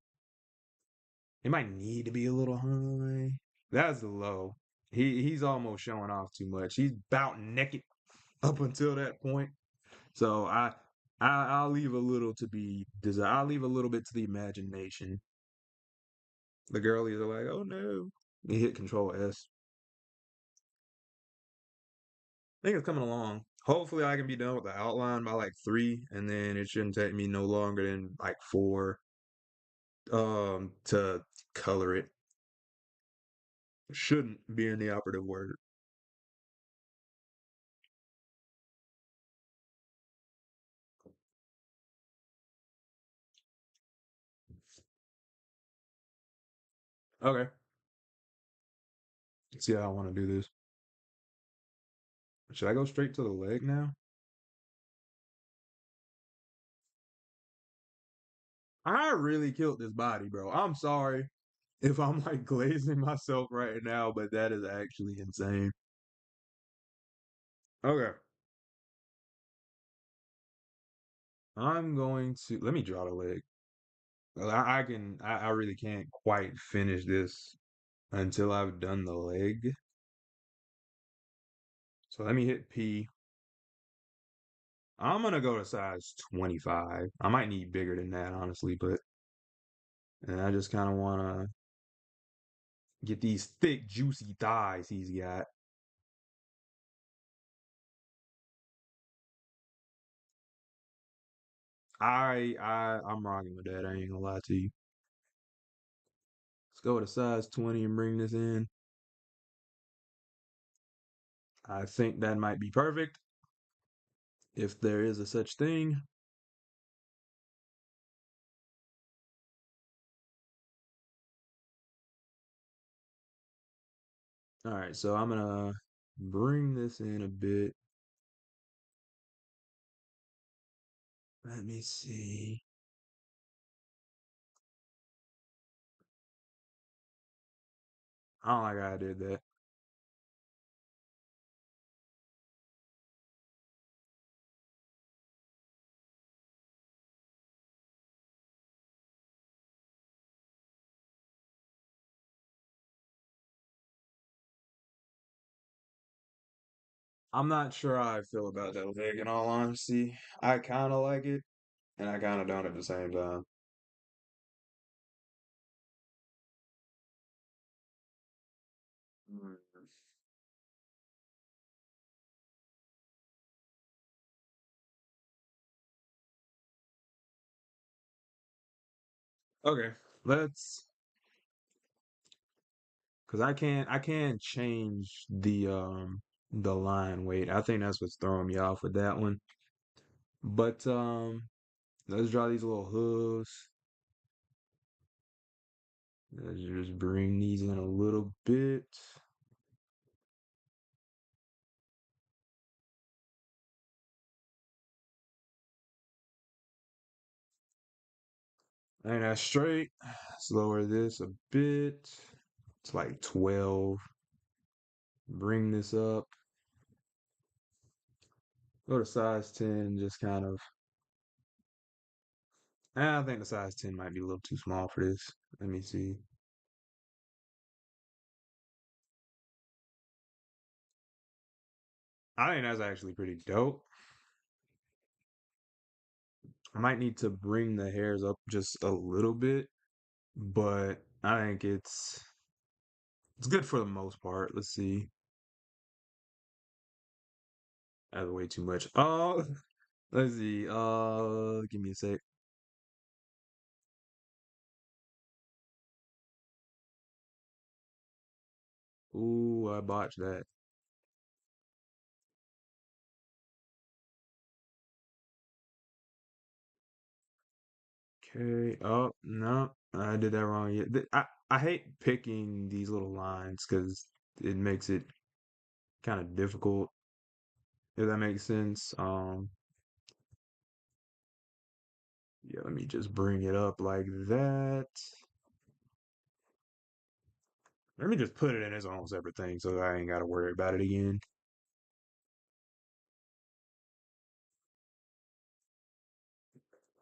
It might need to be a little high. That's low. He's almost showing off too much. He's about naked up until that point. So I'll leave a little to be desired. I'll leave a little bit to the imagination. The girlies are like, oh no. They hit Control S. I think it's coming along. Hopefully I can be done with the outline by like 3, and then it shouldn't take me no longer than like 4 to color it. Shouldn't be in the operative word. Okay. Let's see how I want to do this. Should I go straight to the leg now? I really killed this body, bro. I'm sorry if I'm like glazing myself right now, but that is actually insane. Okay. I'm going to let me draw the leg. Well, I really can't quite finish this until I've done the leg. So let me hit P. I'm gonna go to size 25. I might need bigger than that, honestly, but and I just kind of want to get these thick, juicy thighs he's got. I'm rocking with that. I ain't gonna lie to you. Let's go to size 20 and bring this in. I think that might be perfect if there is a such thing. All right, so I'm gonna bring this in a bit. Let me see. I don't like how I did that. I'm not sure how I feel about that leg, in all honesty. I kind of like it, and I kind of don't at the same time. Mm. Okay, let's, because I can change the the line weight. I think that's what's throwing me off with that one. But let's draw these little hooves. Let's just bring these in a little bit. And that's straight. Let's lower this a bit. It's like 12. Bring this up. Go to size 10, just kind of. I think the size 10 might be a little too small for this. Let me see. I think that's actually pretty dope. I might need to bring the hairs up just a little bit, but I think it's good for the most part. Let's see. That's way too much. Let's see. Give me a sec. Ooh, I botched that. Okay. Oh, no, I did that wrong. Yeah, I hate picking these little lines because it makes it kind of difficult, if that makes sense. Yeah, let me just bring it up like that. Let me just put it in its own separate thing so that I ain't got to worry about it again.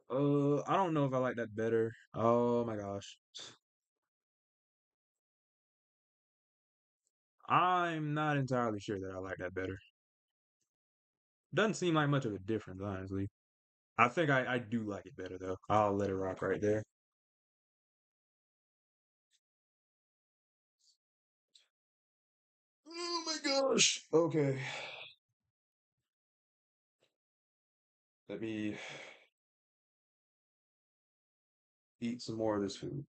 I don't know if I like that better. Oh my gosh. I'm not entirely sure that I like that better. Doesn't seem like much of a difference, honestly. I think I do like it better though. I'll let it rock right there. Oh my gosh. Okay. Let me eat some more of this food.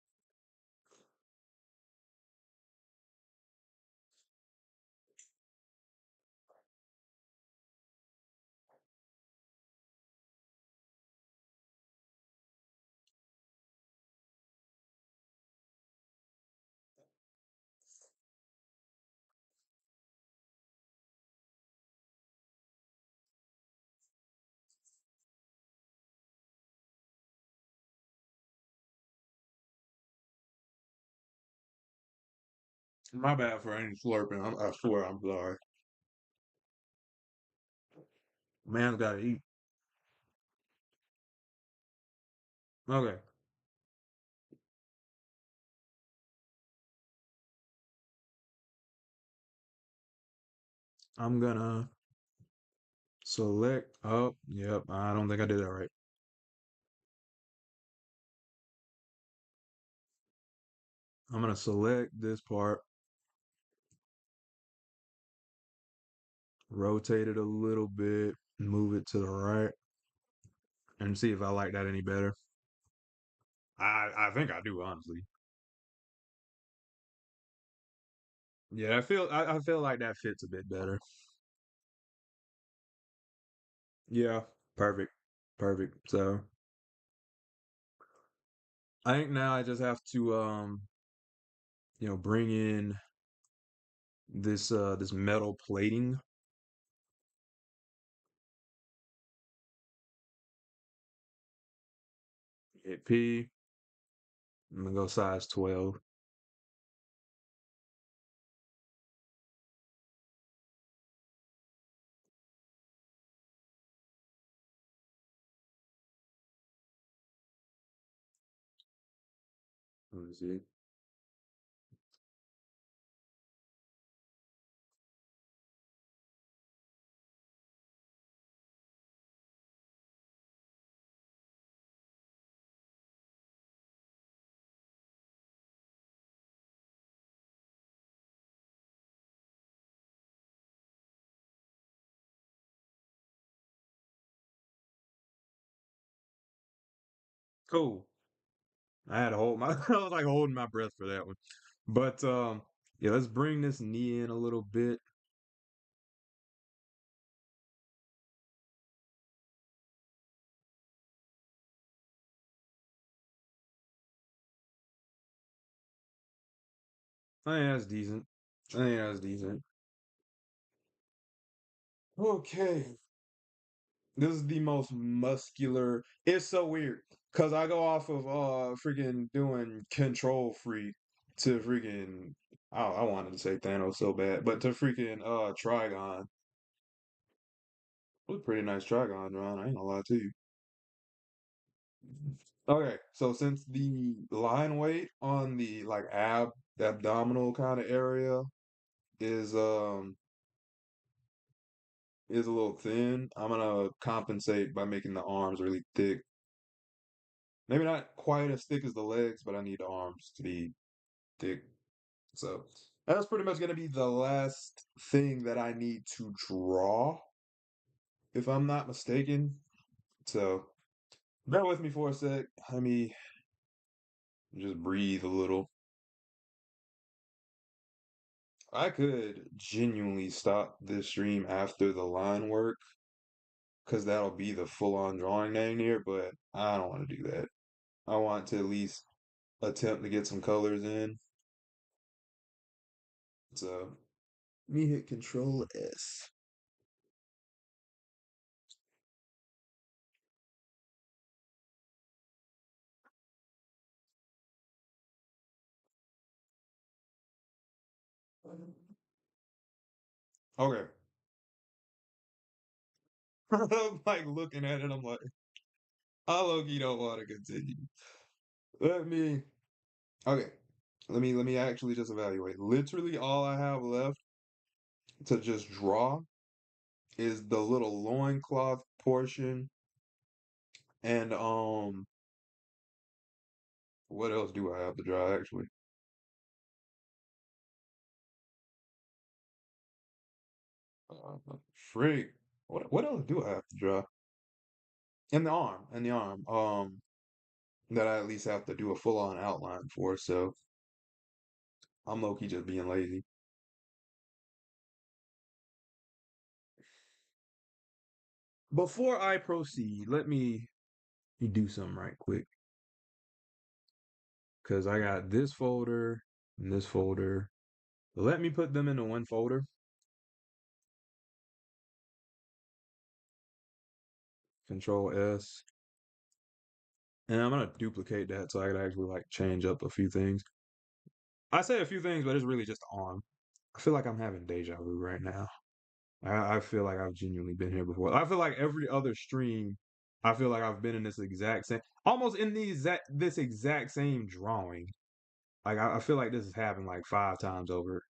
My bad for any slurping. I swear I'm sorry. Man's gotta eat. Okay. I'm gonna select. Oh, yep. I don't think I did that right. I'm gonna select this part, rotate it a little bit, move it to the right, and see if I like that any better. I think I do, honestly. Yeah, I feel like that fits a bit better. Yeah, perfect. Perfect. So I think now I just have to bring in this metal plating. Hit P. I'm gonna go size 12. Let me see. Cool. I had to hold my I was like holding my breath for that one. But yeah, let's bring this knee in a little bit. I think that's decent. I think that's decent. Okay. This is the most muscular. It's so weird because I go off of freaking doing control freak to freaking I wanted to say Thanos so bad, but to freaking Trigon. It was a pretty nice Trigon, Ron. I ain't gonna lie to you. Okay, so since the line weight on the like abdominal kind of area is um is a little thin, I'm gonna compensate by making the arms really thick. Maybe not quite as thick as the legs, but I need the arms to be thick. So that's pretty much gonna be the last thing that I need to draw, if I'm not mistaken. So bear with me for a sec. Let me just breathe a little. I could genuinely stop this stream after the line work, because that'll be the full-on drawing dang near, but I don't want to do that. I want to at least attempt to get some colors in. So let me hit Control S. Okay. I'm like looking at it, I'm like, I low-key don't want to continue. Let me okay. Let me actually just evaluate. Literally all I have left to just draw is the little loincloth portion and what else do I have to draw actually? Freak. What else do I have to draw? And the arm. That I at least have to do a full-on outline for, so I'm low-key just being lazy. Before I proceed, let me do something right quick. Because I got this folder and this folder. Let me put them into one folder. Control S. And I'm gonna duplicate that so I can actually like change up a few things. I say a few things, but it's really just on. I feel like I'm having deja vu right now. I feel like I've genuinely been here before. I feel like every other stream, I feel like I've been in this exact same, almost in this exact same drawing. Like I feel like this has happened like 5 times over.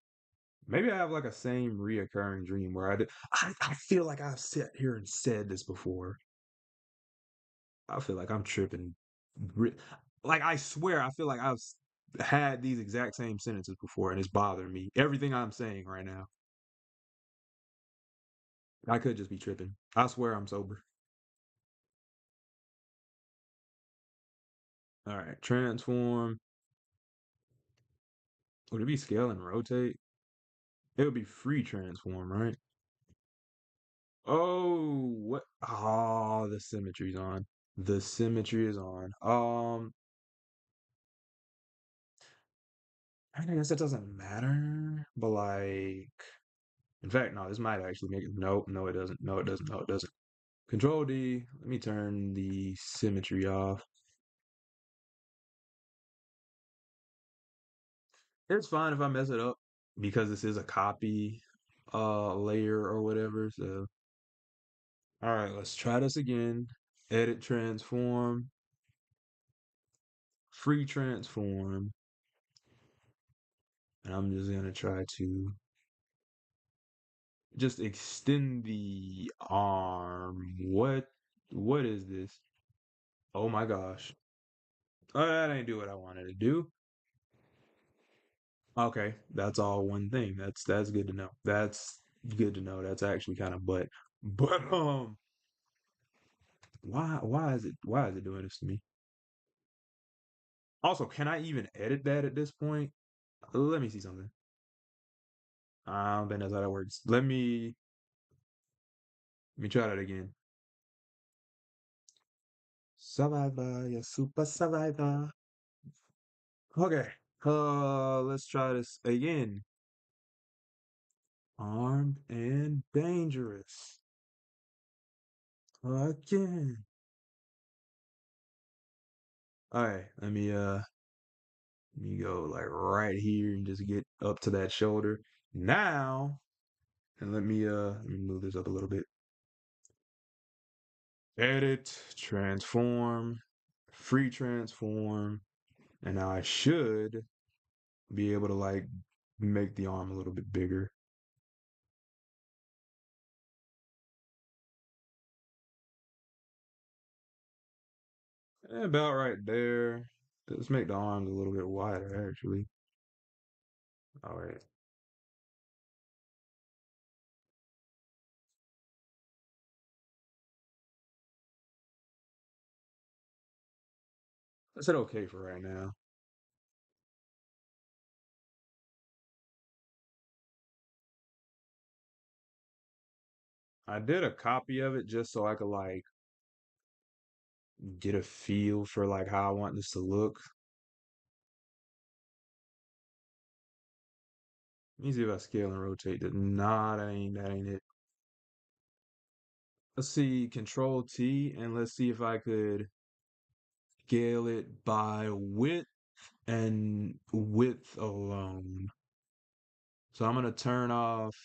Maybe I have like a same reoccurring dream where I did. I feel like I've sat here and said this before. I feel like I'm tripping. Like I swear, I feel like I've had these exact same sentences before, and it's bothering me. Everything I'm saying right now, I could just be tripping. I swear I'm sober. All right, transform. Would it be scale and rotate? It would be free transform, right? Oh, what? Oh, the symmetry's on. The symmetry is on. I mean, I guess it doesn't matter, but like, in fact, no, this might actually make it. Nope, no, it doesn't. No, it doesn't. No, it doesn't. Control D. Let me turn the symmetry off. It's fine if I mess it up because this is a copy layer or whatever. So, all right, let's try this again. Edit transform, free transform, and I'm just gonna try to just extend the arm. What is this? Oh my gosh. Oh, that ain't do what I wanted to do. Okay, that's all one thing. That's good to know. That's good to know. That's actually kind of but why is it doing this to me? Also, can I even edit that at this point? Let me see something. I don't think that's how that works. Let me try that again. Survivor, you super survivor. Okay. Let's try this again. Armed and dangerous. Again. Alright, let me go like right here and just get up to that shoulder. Now, and let me move this up a little bit. Edit, transform, free transform, and now I should be able to like make the arm a little bit bigger. About right there. Let's make the arms a little bit wider, actually. All right. I said okay for right now. I did a copy of it just so I could like get a feel for like how I want this to look. Let me see if I scale and rotate it. Nah, that ain't it. Let's see, Control T, and let's see if I could scale it by width and width alone. So I'm gonna turn off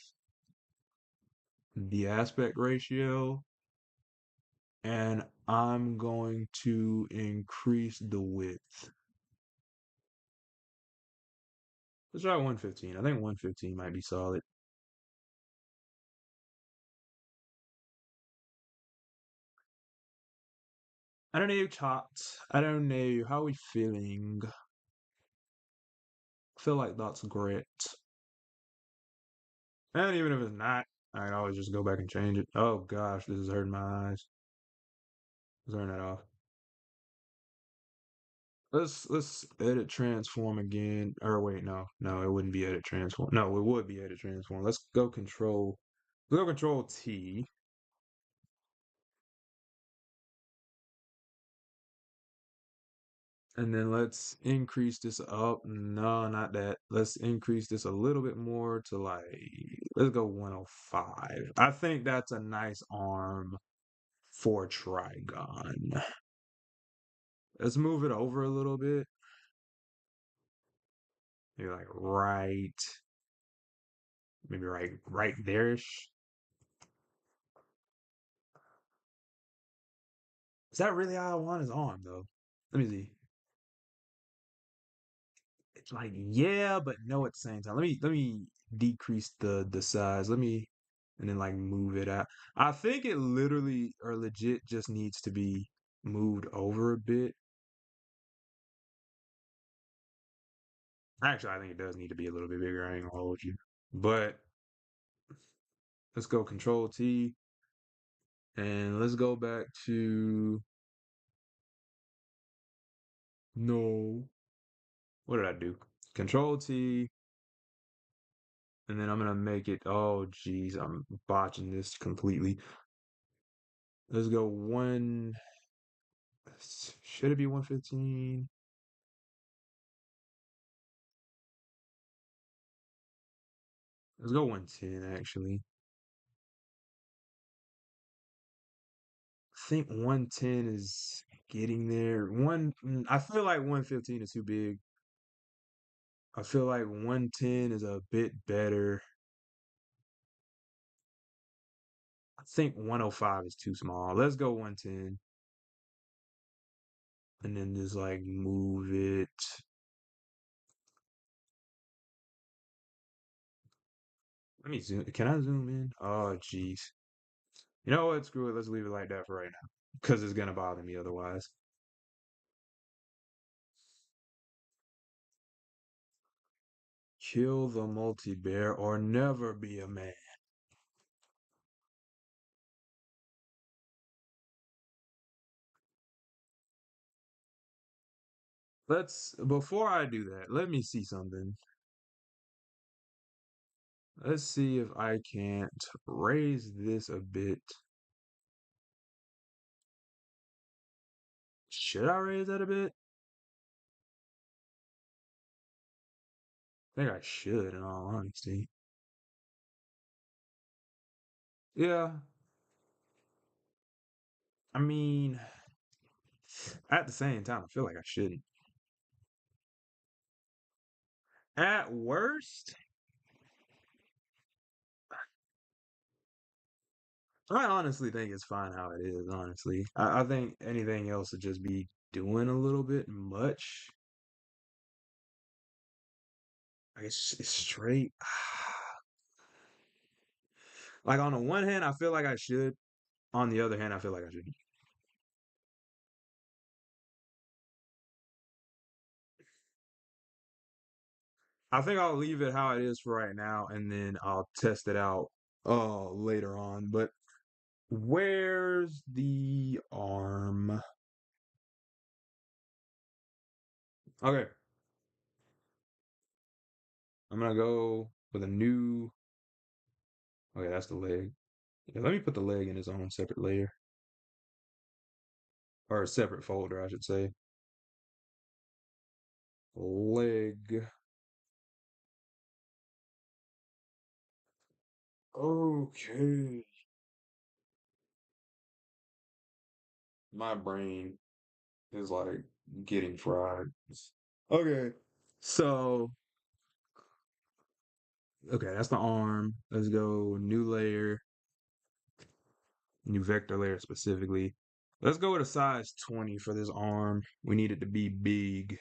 the aspect ratio and I'm going to increase the width. Let's try 115. I think 115 might be solid. I don't know, chat. I don't know. How are we feeling? I feel like that's great. And even if it's not, I can always just go back and change it. Oh gosh, this is hurting my eyes. Let's turn that off. Let's edit transform again. Or wait, no, it wouldn't be edit transform. No, it would be edit transform. Let's go control T. And then let's increase this up. No, not that. Let's increase this a little bit more to like, let's go 105. I think that's a nice arm for Trigon. Let's move it over a little bit. Maybe like maybe right there-ish. Is that really how I want his arm though? Let me see. It's like yeah, but no at the same time. Let me decrease the size. Let me and then like move it out. I think it literally or legit just needs to be moved over a bit. Actually, I think it does need to be a little bit bigger. I ain't gonna hold you. But let's go Control T and let's go back to no. What did I do? Control T and then I'm gonna make it. Oh geez, I'm botching this completely. Let's go one. Should it be 115? Let's go 110 actually. I think 110 is getting there. I feel like 115 is too big. I feel like 110 is a bit better. I think 105 is too small. Let's go 110 and then just like move it. Let me zoom. Can I zoom in? Oh, jeez. You know what? Screw it. Let's leave it like that for right now because it's gonna bother me otherwise. Kill the multi-bear or never be a man. Before I do that, let me see something. Let's see if I can't raise this a bit. Should I raise that a bit? I think I should, in all honesty. Yeah, I mean, at the same time, I feel like I shouldn't. At worst, I honestly think it's fine how it is, honestly. I think anything else would just be doing a little bit much. Like it's straight. Like on the one hand, I feel like I should. On the other hand, I feel like I shouldn't. I think I'll leave it how it is for right now, and then I'll test it out later on. But where's the arm? Okay, I'm gonna go with a new. Okay, that's the leg. Yeah, let me put the leg in its own separate layer or a separate folder, I should say. Leg. Okay. My brain is like getting fried. Okay. So, okay, that's the arm. Let's go new layer, new vector layer specifically. Let's go with a size 20 for this arm. We need it to be big.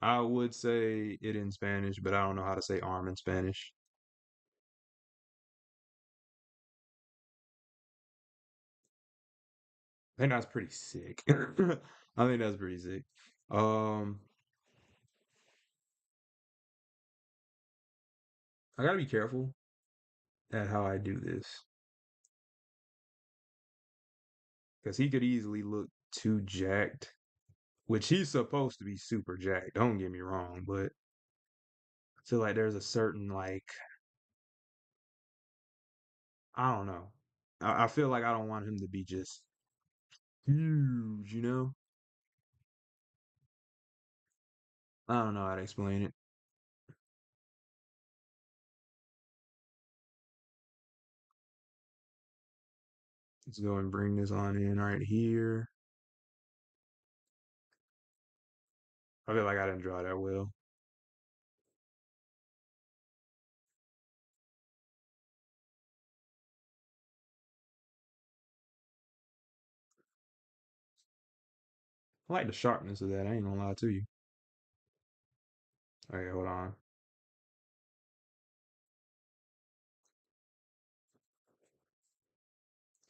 I would say it in Spanish, but I don't know how to say arm in Spanish. I think that's pretty sick. I think that's pretty sick. Um, I gotta be careful at how I do this because he could easily look too jacked, which he's supposed to be super jacked. Don't get me wrong, but I feel like there's a certain like I don't know. I feel like I don't want him to be just huge, you know? I don't know how to explain it. Let's go and bring this on in right here. I feel like I didn't draw that well. I like the sharpness of that. I ain't gonna lie to you. Okay, hold on.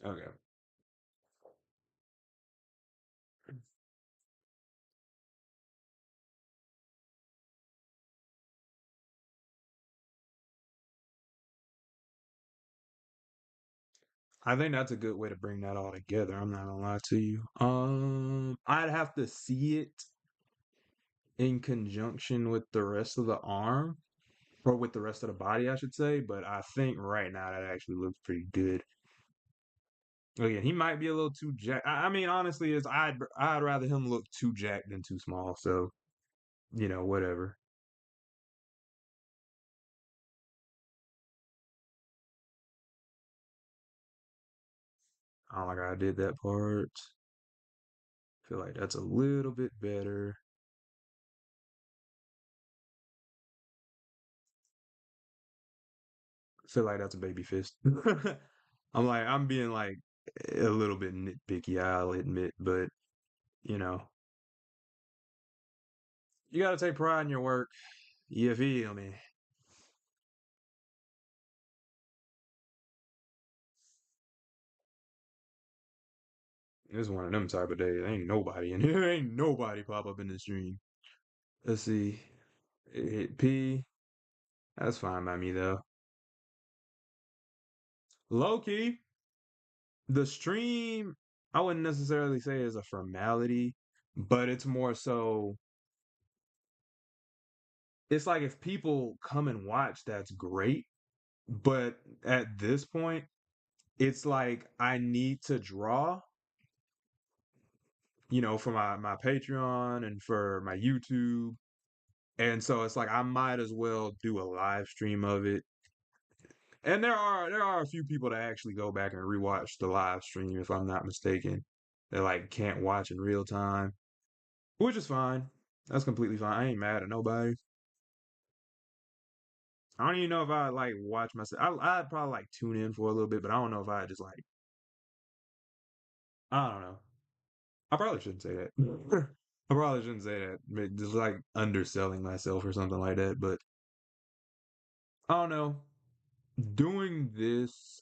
Okay. I think that's a good way to bring that all together. I'm not gonna lie to you. I'd have to see it in conjunction with the rest of the arm, or with the rest of the body, I should say. But I think right now that actually looks pretty good. Again, he might be a little too jacked. I mean, honestly, is I'd rather him look too jacked than too small. So whatever. I don't like how I did that part. Feel like that's a little bit better. Feel like that's a baby fist. I'm being like a little bit nitpicky, I'll admit, but you know, you gotta take pride in your work. You feel me? It's one of them type of days. Ain't nobody in here. Ain't nobody pop up in the stream. Let's see. It hit P. That's fine by me though. Low key, the stream, I wouldn't necessarily say is a formality, but it's more so it's like if people come and watch, that's great. But at this point, it's like I need to draw, for my Patreon and for my YouTube. And so it's like I might as well do a live stream of it. And there are a few people that actually go back and rewatch the live stream, if I'm not mistaken. They like can't watch in real time, which is fine. That's completely fine. I ain't mad at nobody. I don't even know if I like watch myself. I'd probably like tune in for a little bit, but I don't know if I just like I don't know. I probably shouldn't say that. I probably shouldn't say that. Just like underselling myself or something like that. But I don't know. Doing this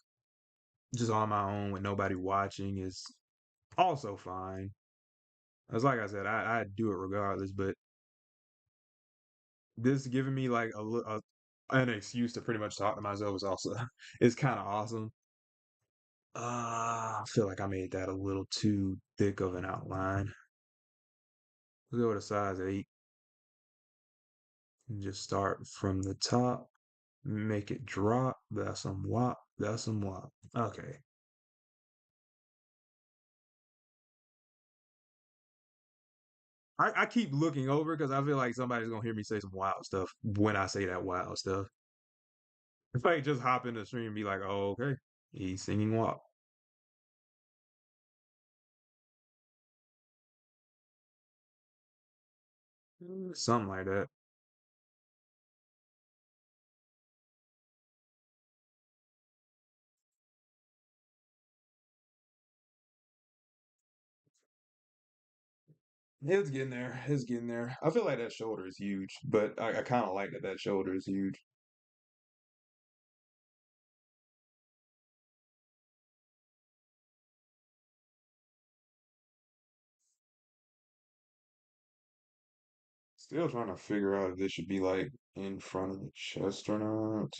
just on my own with nobody watching is also fine. As like I said, I'd do it regardless, but this giving me like an excuse to pretty much talk to myself is also is kind of awesome. I feel like I made that a little too thick of an outline. Let's go with a size 8 and just start from the top, make it drop. That's some wop. That's some wop. Okay. I keep looking over because I feel like somebody's gonna hear me say some wild stuff when I say that wild stuff. If I just hop in the stream and be like, oh, okay, he's singing WAP. Something like that. It's getting there. It's getting there. I feel like that shoulder is huge, but I kind of like that that shoulder is huge. Still trying to figure out if this should be like in front of the chest or not.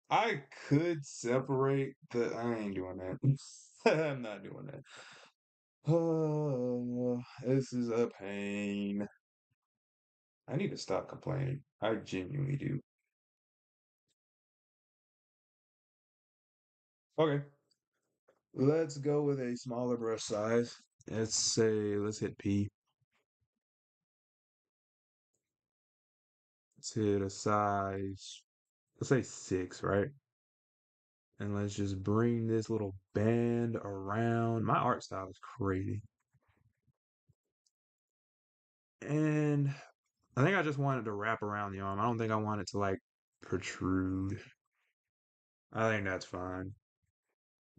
I could separate the. I ain't doing that. I'm not doing that. Oh, this is a pain. I need to stop complaining. I genuinely do. Okay, let's go with a smaller brush size. Let's hit P. Let's hit a size, let's say 6, right? And let's just bring this little band around. My art style is crazy. And I think I just wanted to wrap around the arm. I don't think I want it to like protrude. I think that's fine.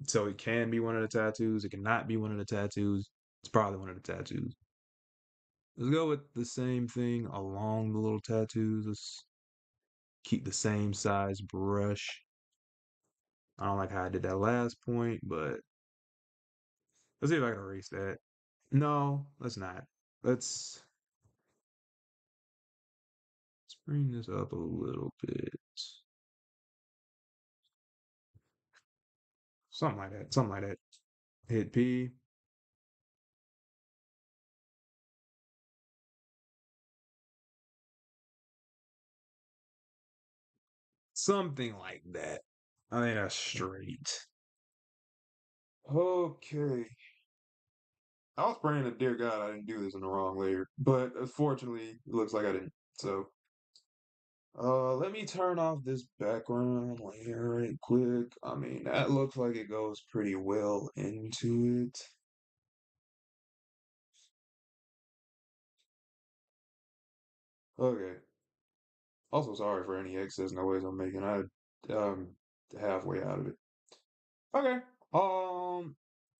So it can be one of the tattoos. It cannot be one of the tattoos. It's probably one of the tattoos. Let's go with the same thing along the little tattoos. Let's keep the same size brush. I don't like how I did that last point, but let's see if I can erase that. No, let's not. Let's let's bring this up a little bit. Something like that. Something like that. Hit P. Something like that. I think that's straight. Okay. I was praying to dear God I didn't do this in the wrong layer, but fortunately, it looks like I didn't. So, let me turn off this background layer right quick. I mean, that looks like it goes pretty well into it. Okay. Also, sorry for any excess noise I'm making. Um halfway out of it. Okay. Um.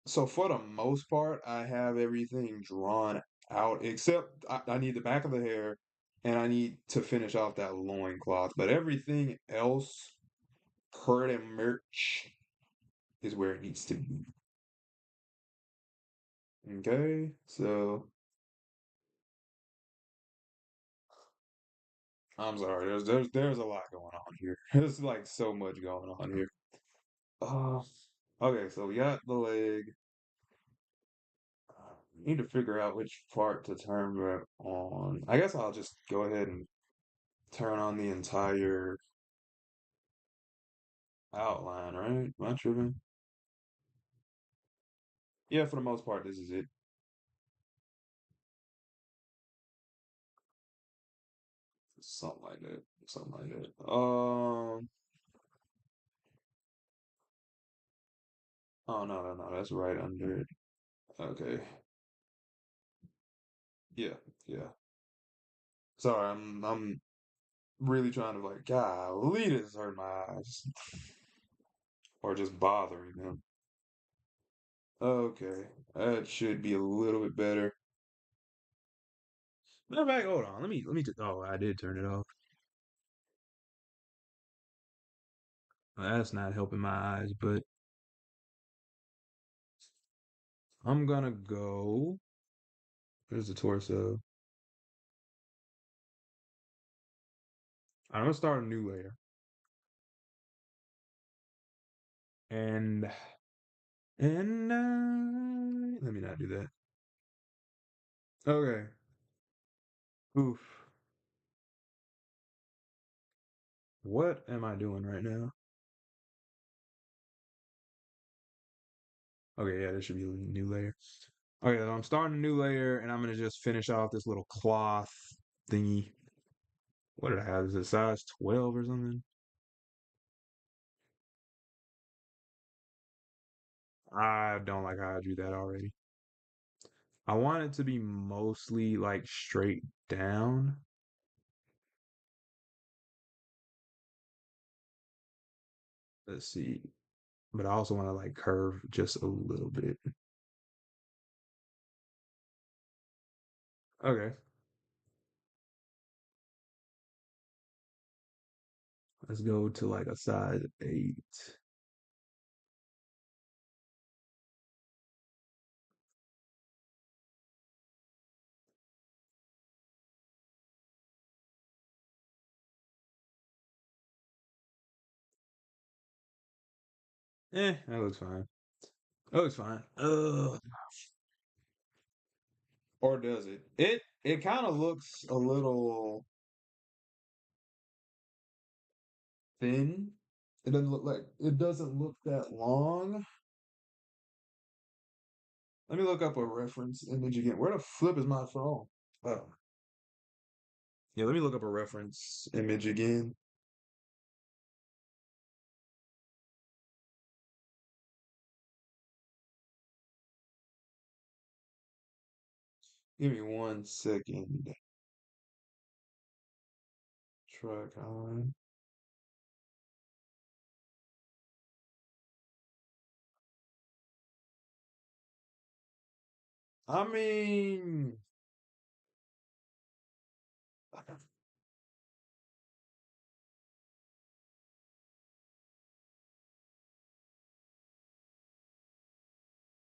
So for the most part, I have everything drawn out except I need the back of the hair, and I need to finish off that loincloth. But everything else, pretty merch, is where it needs to be. Okay. So I'm sorry. There's a lot going on here. There's like so much going on here. Uh, okay. So we got the leg. Need to figure out which part to turn that on. I guess I'll just go ahead and turn on the entire outline, right? Am I tripping? Yeah, for the most part, this is it. Something like that. Something like that. Oh no, no, no, that's right under it. Okay. Yeah, yeah. Sorry, I'm really trying to like, golly, this hurt my eyes. Or just bothering them. Okay. That should be a little bit better. Matter of fact, hold on. Oh, I did turn it off. Well, that's not helping my eyes, but I'm gonna go. There's the torso. I'm gonna start a new layer. And let me not do that. Okay. Oof. What am I doing right now? Okay, yeah, there should be a new layer. Okay, so I'm starting a new layer, and I'm gonna just finish off this little cloth thingy. What did I have? Is it size 12 or something? I don't like how I drew that already. I want it to be mostly like straight down. Let's see. But I also want to like curve just a little bit. Okay, let's go to like a size 8. That looks fine. That looks fine. Or does it? It kind of looks a little thin. It doesn't look that long. Let me look up a reference image again. Where the flip is my phone? Oh. Yeah, let me look up a reference image again. Give me 1 second. Trigon. I mean,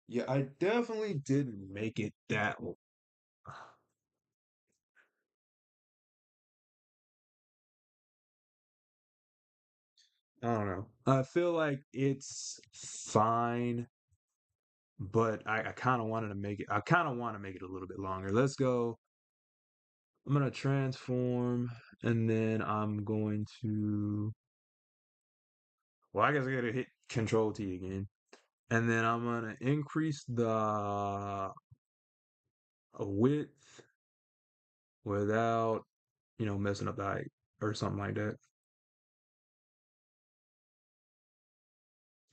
yeah, I definitely didn't make it that. I don't know. I feel like it's fine, but I kind of wanted to make it. I kind of want to make it a little bit longer. Let's go. I'm gonna transform, and then I'm going to. Well, I guess I gotta hit Control T again, and then I'm gonna increase the width without, messing up the height or something like that.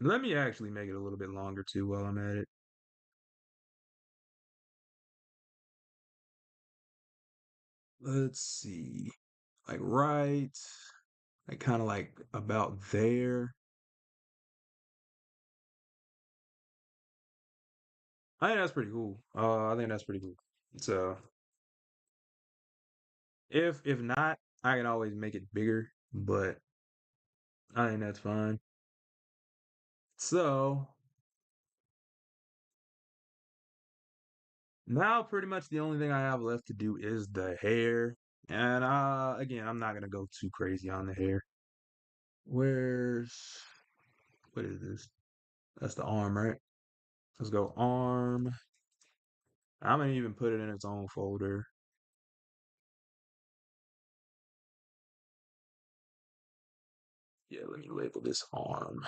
Let me actually make it a little bit longer too while I'm at it. Let's see. Like right, like kind of like about there. I think that's pretty cool. I think that's pretty cool. So if not, I can always make it bigger, but I think that's fine. So now pretty much the only thing I have left to do is the hair. And again, I'm not gonna go too crazy on the hair. Where's what is this? That's the arm, right? Let's go arm. I'm gonna even put it in its own folder. Yeah, let me label this arm.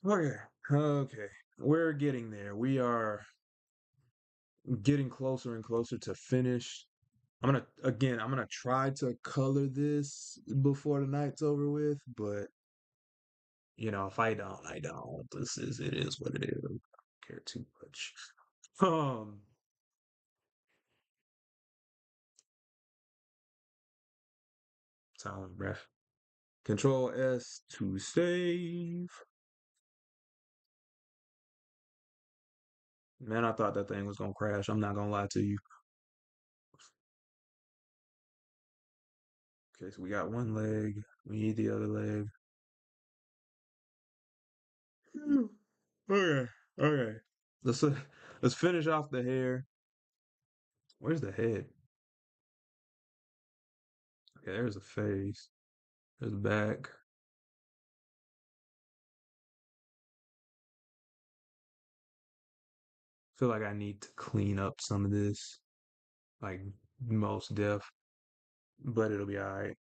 Okay, okay. We're getting there. We are getting closer and closer to finish. I'm gonna try to color this before the night's over with, but if I don't, I don't. It is what it is. I don't care too much. Um, Sound breath. Control S to save. Man, I thought that thing was gonna crash. I'm not gonna lie to you. Okay, so we got one leg. We need the other leg. Phew. Okay, okay. Let's uh, let's finish off the hair. Where's the head? Okay, there's the face. There's the back. Feel like I need to clean up some of this, like most def, but it'll be all right.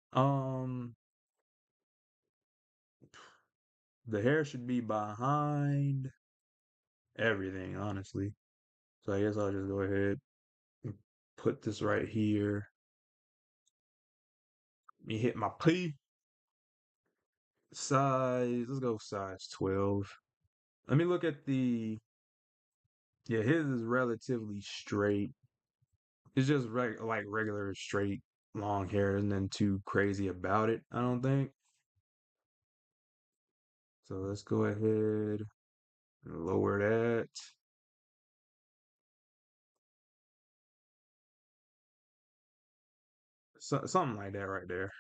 The hair should be behind everything, honestly. So I guess I'll just go ahead and put this right here. Let me hit my P size. Let's go size 12. Let me look at the. Yeah, his is relatively straight. It's just like regular straight long hair, and then too crazy about it. I don't think. So let's go ahead and lower that. Something like that right there.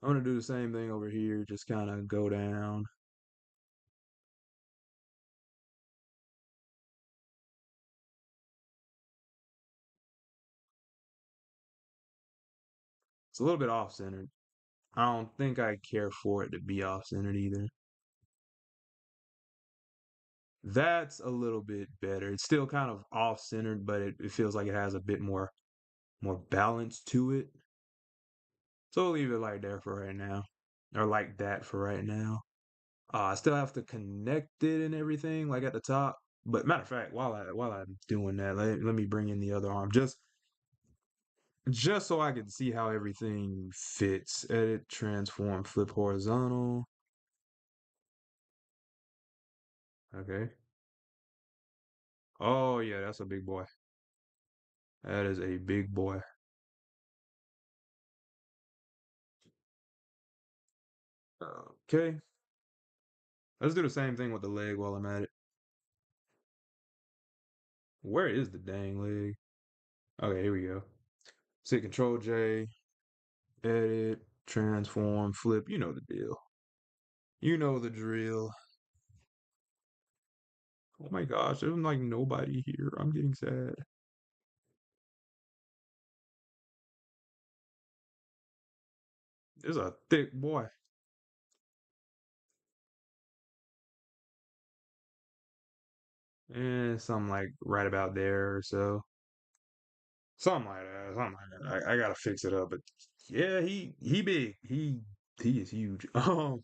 I'm gonna do the same thing over here. Just kind of go down. It's a little bit off centered. I don't think I care for it to be off centered either. That's a little bit better. It's still kind of off centered, but it feels like it has a bit more balance to it. So we'll leave it like there for right now. Or like that for right now. I still have to connect it and everything, like at the top. But matter of fact, while I'm doing that, let me bring in the other arm just so I can see how everything fits. Edit, transform, flip horizontal. Okay. Oh yeah, that's a big boy. That is a big boy. Okay. Let's do the same thing with the leg while I'm at it. Where is the dang leg? Okay, here we go. Hit Control J, edit, transform, flip. You know the deal. You know the drill. Oh my gosh, there's like nobody here. I'm getting sad. There's a thick boy. And something like right about there or so. Something like that. Something like that. I gotta fix it up, but yeah, he big. He is huge. I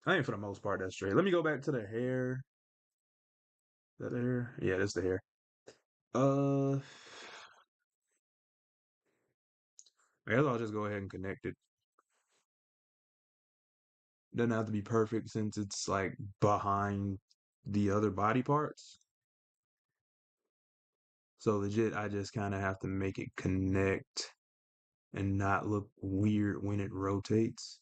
think for the most part that's straight. Let me go back to the hair. That hair? Yeah, that's the hair. Uh, I guess I'll just go ahead and connect it. Doesn't have to be perfect since it's like behind the other body parts. So legit, I just kind of have to make it connect and not look weird when it rotates.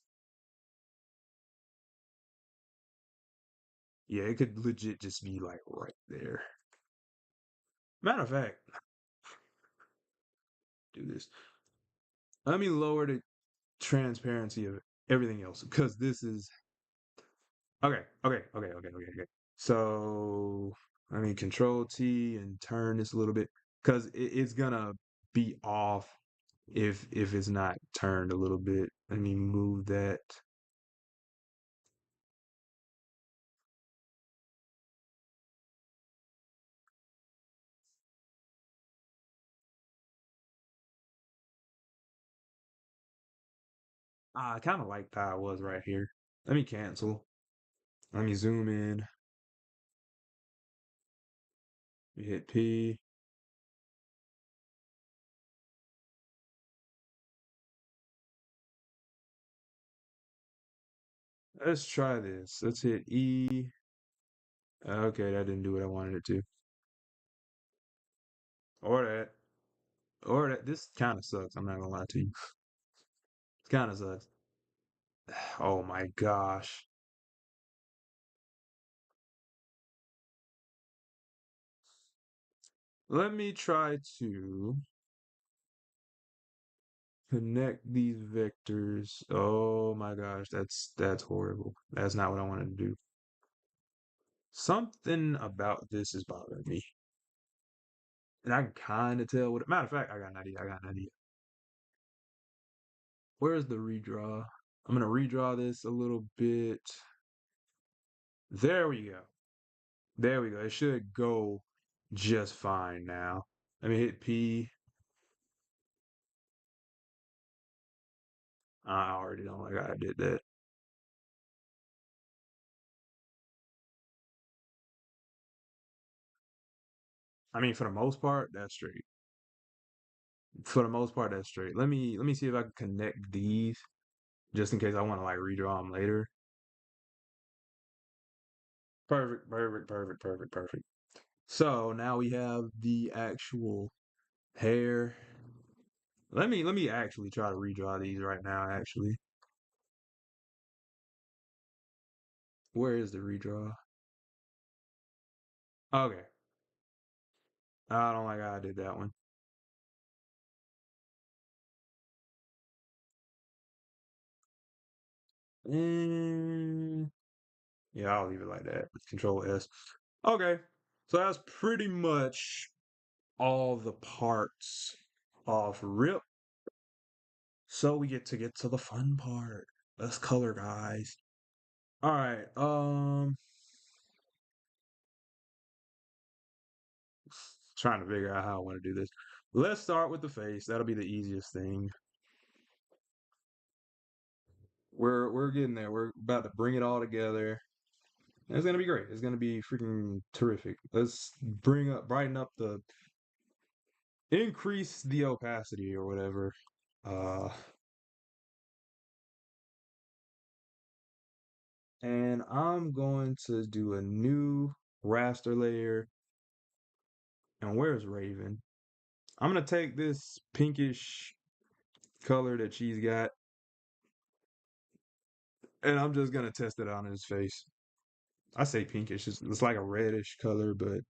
Yeah, it could legit just be like right there. Matter of fact, do this. Let me lower the transparency of everything else because this is okay. So let me control T and turn this a little bit because it's gonna be off if it's not turned a little bit. Let me move that. I kind of like how it was right here. Let me cancel. Let me zoom in. We hit P. Let's try this. Let's hit E. Okay, that didn't do what I wanted it to. Or that. Or that. This kind of sucks. I'm not gonna lie to you. It kind of sucks. Oh my gosh. Let me try to connect these vectors. Oh my gosh, that's horrible. That's not what I wanted to do. Something about this is bothering me. And I can kind of tell what. Matter of fact, I got an idea. I got an idea. Where's the redraw? I'm gonna redraw this a little bit. There we go. There we go. It should go just fine now. Let me hit P. I already don't like how I did that. I mean, for the most part, that's straight. For the most part, that's straight. Let me see if I can connect these just in case I want to like redraw them later. Perfect, perfect, perfect, perfect, perfect. So now we have the actual hair. Let me actually try to redraw these right now, actually. Where is the redraw? Okay. I don't like how I did that one. Mm, yeah, I'll leave it like that. Control S. Okay. So that's pretty much all the parts off rip. So we get to the fun part. Let's color, guys. All right. Trying to figure out how I want to do this. Let's start with the face. That'll be the easiest thing. We're getting there. We're about to bring it all together. And it's gonna be great. It's gonna be freaking terrific. Let's brighten up the, increase the opacity or whatever. Uh, and I'm going to do a new raster layer. And where's Raven? I'm gonna take this pinkish color that she's got, and I'm just gonna test it on his face. I say pinkish. It's like a reddish color, but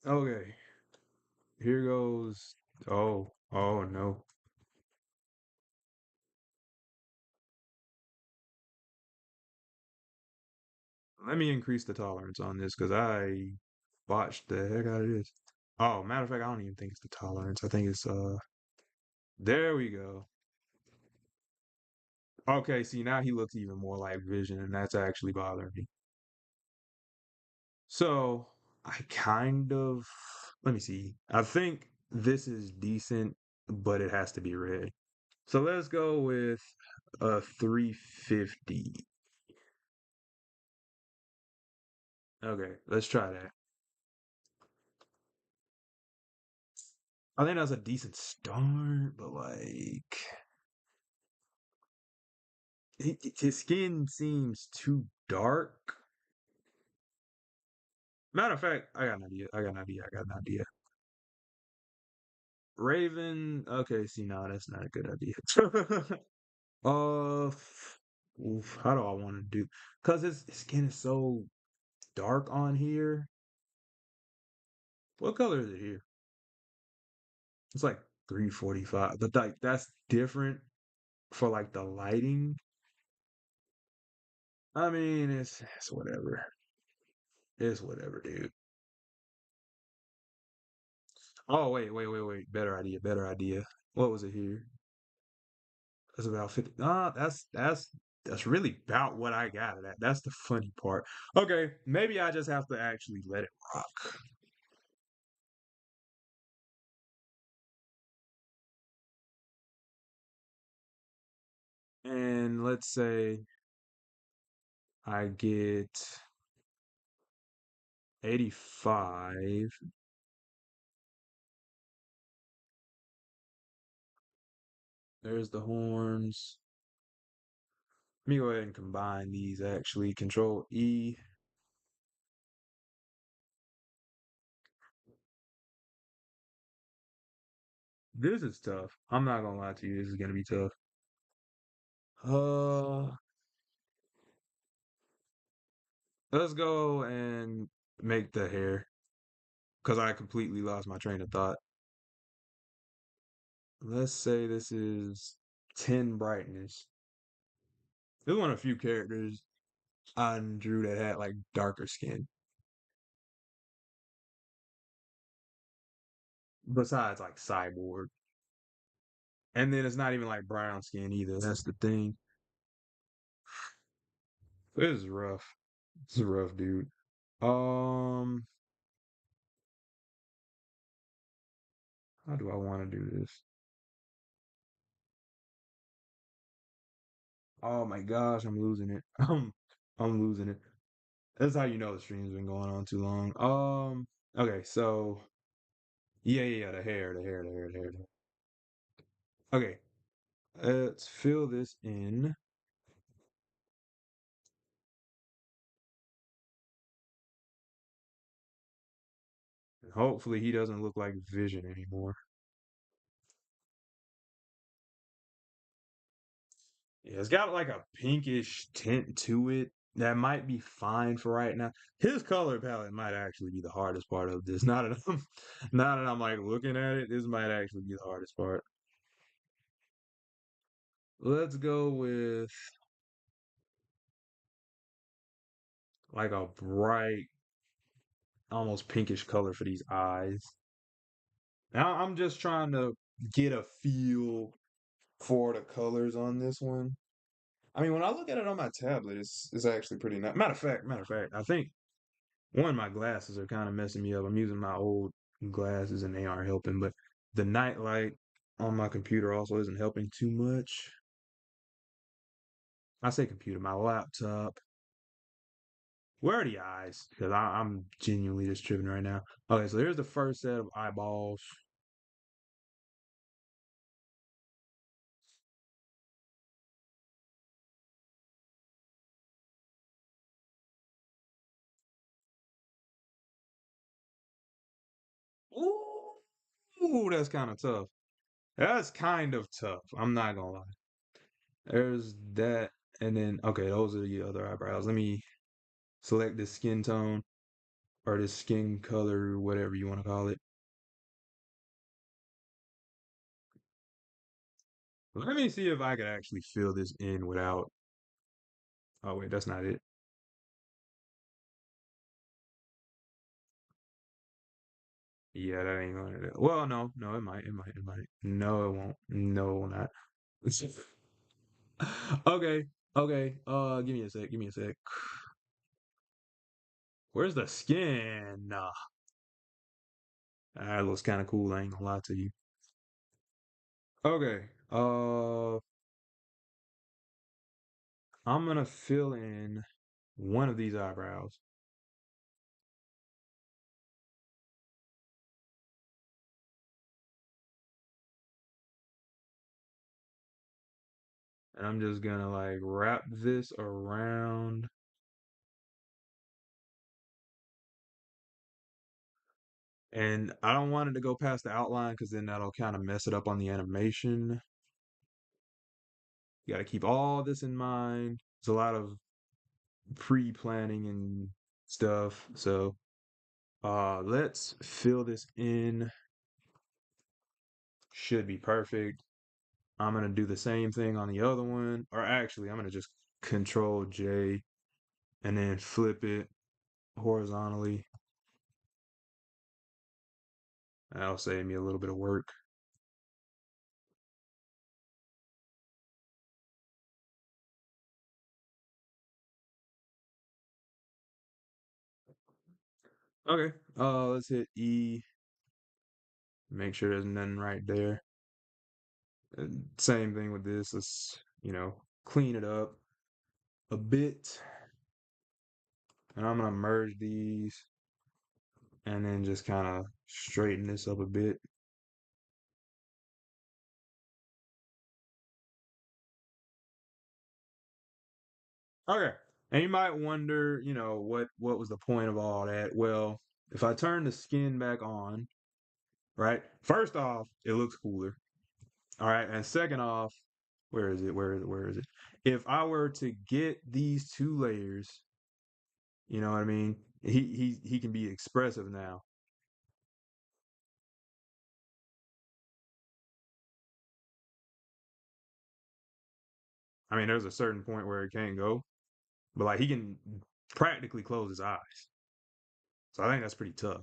okay. Here goes. Oh, oh no. Let me increase the tolerance on this because I botched the heck out of this. Oh, matter of fact, I don't even think it's the tolerance. I think it's there we go. Okay, see now he looks even more like Vision, and that's actually bothering me. So I kind of, let me see. I think this is decent, but it has to be red. So let's go with a 350. Okay, let's try that. I think that's a decent start, but like his skin seems too dark. Matter of fact, I got an idea. I got an idea. I got an idea. Raven. Okay, see, no, that's not a good idea. uh, oof, how do I want to do? Because his skin is so dark on here. What color is it here? It's like 345. But like that's different for like the lighting. I mean, it's whatever. It's whatever, dude. Oh wait, wait, wait, wait. Better idea, better idea. What was it here? That's about 50. Ah, that's really about what I got of that. That's the funny part. Okay, maybe I just have to actually let it rock. And let's say I get 85. There's the horns. Let me go ahead and combine these actually. Control E. This is tough. I'm not gonna lie to you. This is gonna be tough. Uh, let's go and make the hair because I completely lost my train of thought. Let's say this is 10 brightness. This is one of the few characters I drew that had like darker skin. Besides like Cyborg. And then it's not even like brown skin either. That's the thing. This is rough. This is rough, dude. Um, how do I want to do this? Oh my gosh, I'm losing it. I'm losing it. That's how you know the stream's been going on too long. Okay, so yeah, the hair, the hair. Okay, let's fill this in. Hopefully he doesn't look like Vision anymore. Yeah, it's got like a pinkish tint to it that might be fine for right now. His color palette might actually be the hardest part of this. Now that I'm like looking at it, this might actually be the hardest part. Let's go with like a bright, almost pinkish color for these eyes. Now I'm just trying to get a feel for the colors on this one. I mean, when I look at it on my tablet, it's actually pretty nice. Matter of fact, I think one, my glasses are kind of messing me up. I'm using my old glasses and they aren't helping, but the night light on my computer also isn't helping too much. I say computer, my laptop. Where are the eyes? Because I'm genuinely just tripping right now. Okay, so here's the first set of eyeballs. Ooh, that's kind of tough. That's kind of tough. I'm not gonna lie. There's that, and then okay, those are the other eyebrows. Let me select this skin tone or this skin color, whatever you want to call it. Let me see if I could actually fill this in without. Oh wait, that's not it. Yeah, that ain't gonna do. Well, no, it might. No, it won't. No, it will not. Okay, okay. Give me a sec. Give me a sec. Where's the skin? That looks kind of cool. I ain't gonna lie to you. Okay. I'm gonna fill in one of these eyebrows, and I'm just gonna like wrap this around. And I don't want it to go past the outline because then that'll kind of mess it up on the animation. You got to keep all this in mind. It's a lot of pre-planning and stuff. So, let's fill this in. Should be perfect. I'm gonna do the same thing on the other one, or actually, I'm gonna just Control J and then flip it horizontally. That'll save me a little bit of work. Okay. Let's hit E. Make sure there's nothing right there. Same thing with this. Let's. clean it up a bit. And I'm gonna merge these and then just kind of straighten this up a bit. Okay. And you might wonder, what was the point of all that? Well, if I turn the skin back on, right? First off, it looks cooler. All right. And second off, where is it? Where is it? Where is it? If I were to get these two layers, you know what I mean? He can be expressive now. I mean, there's a certain point where it can't go, but like he can practically close his eyes. So I think that's pretty tough.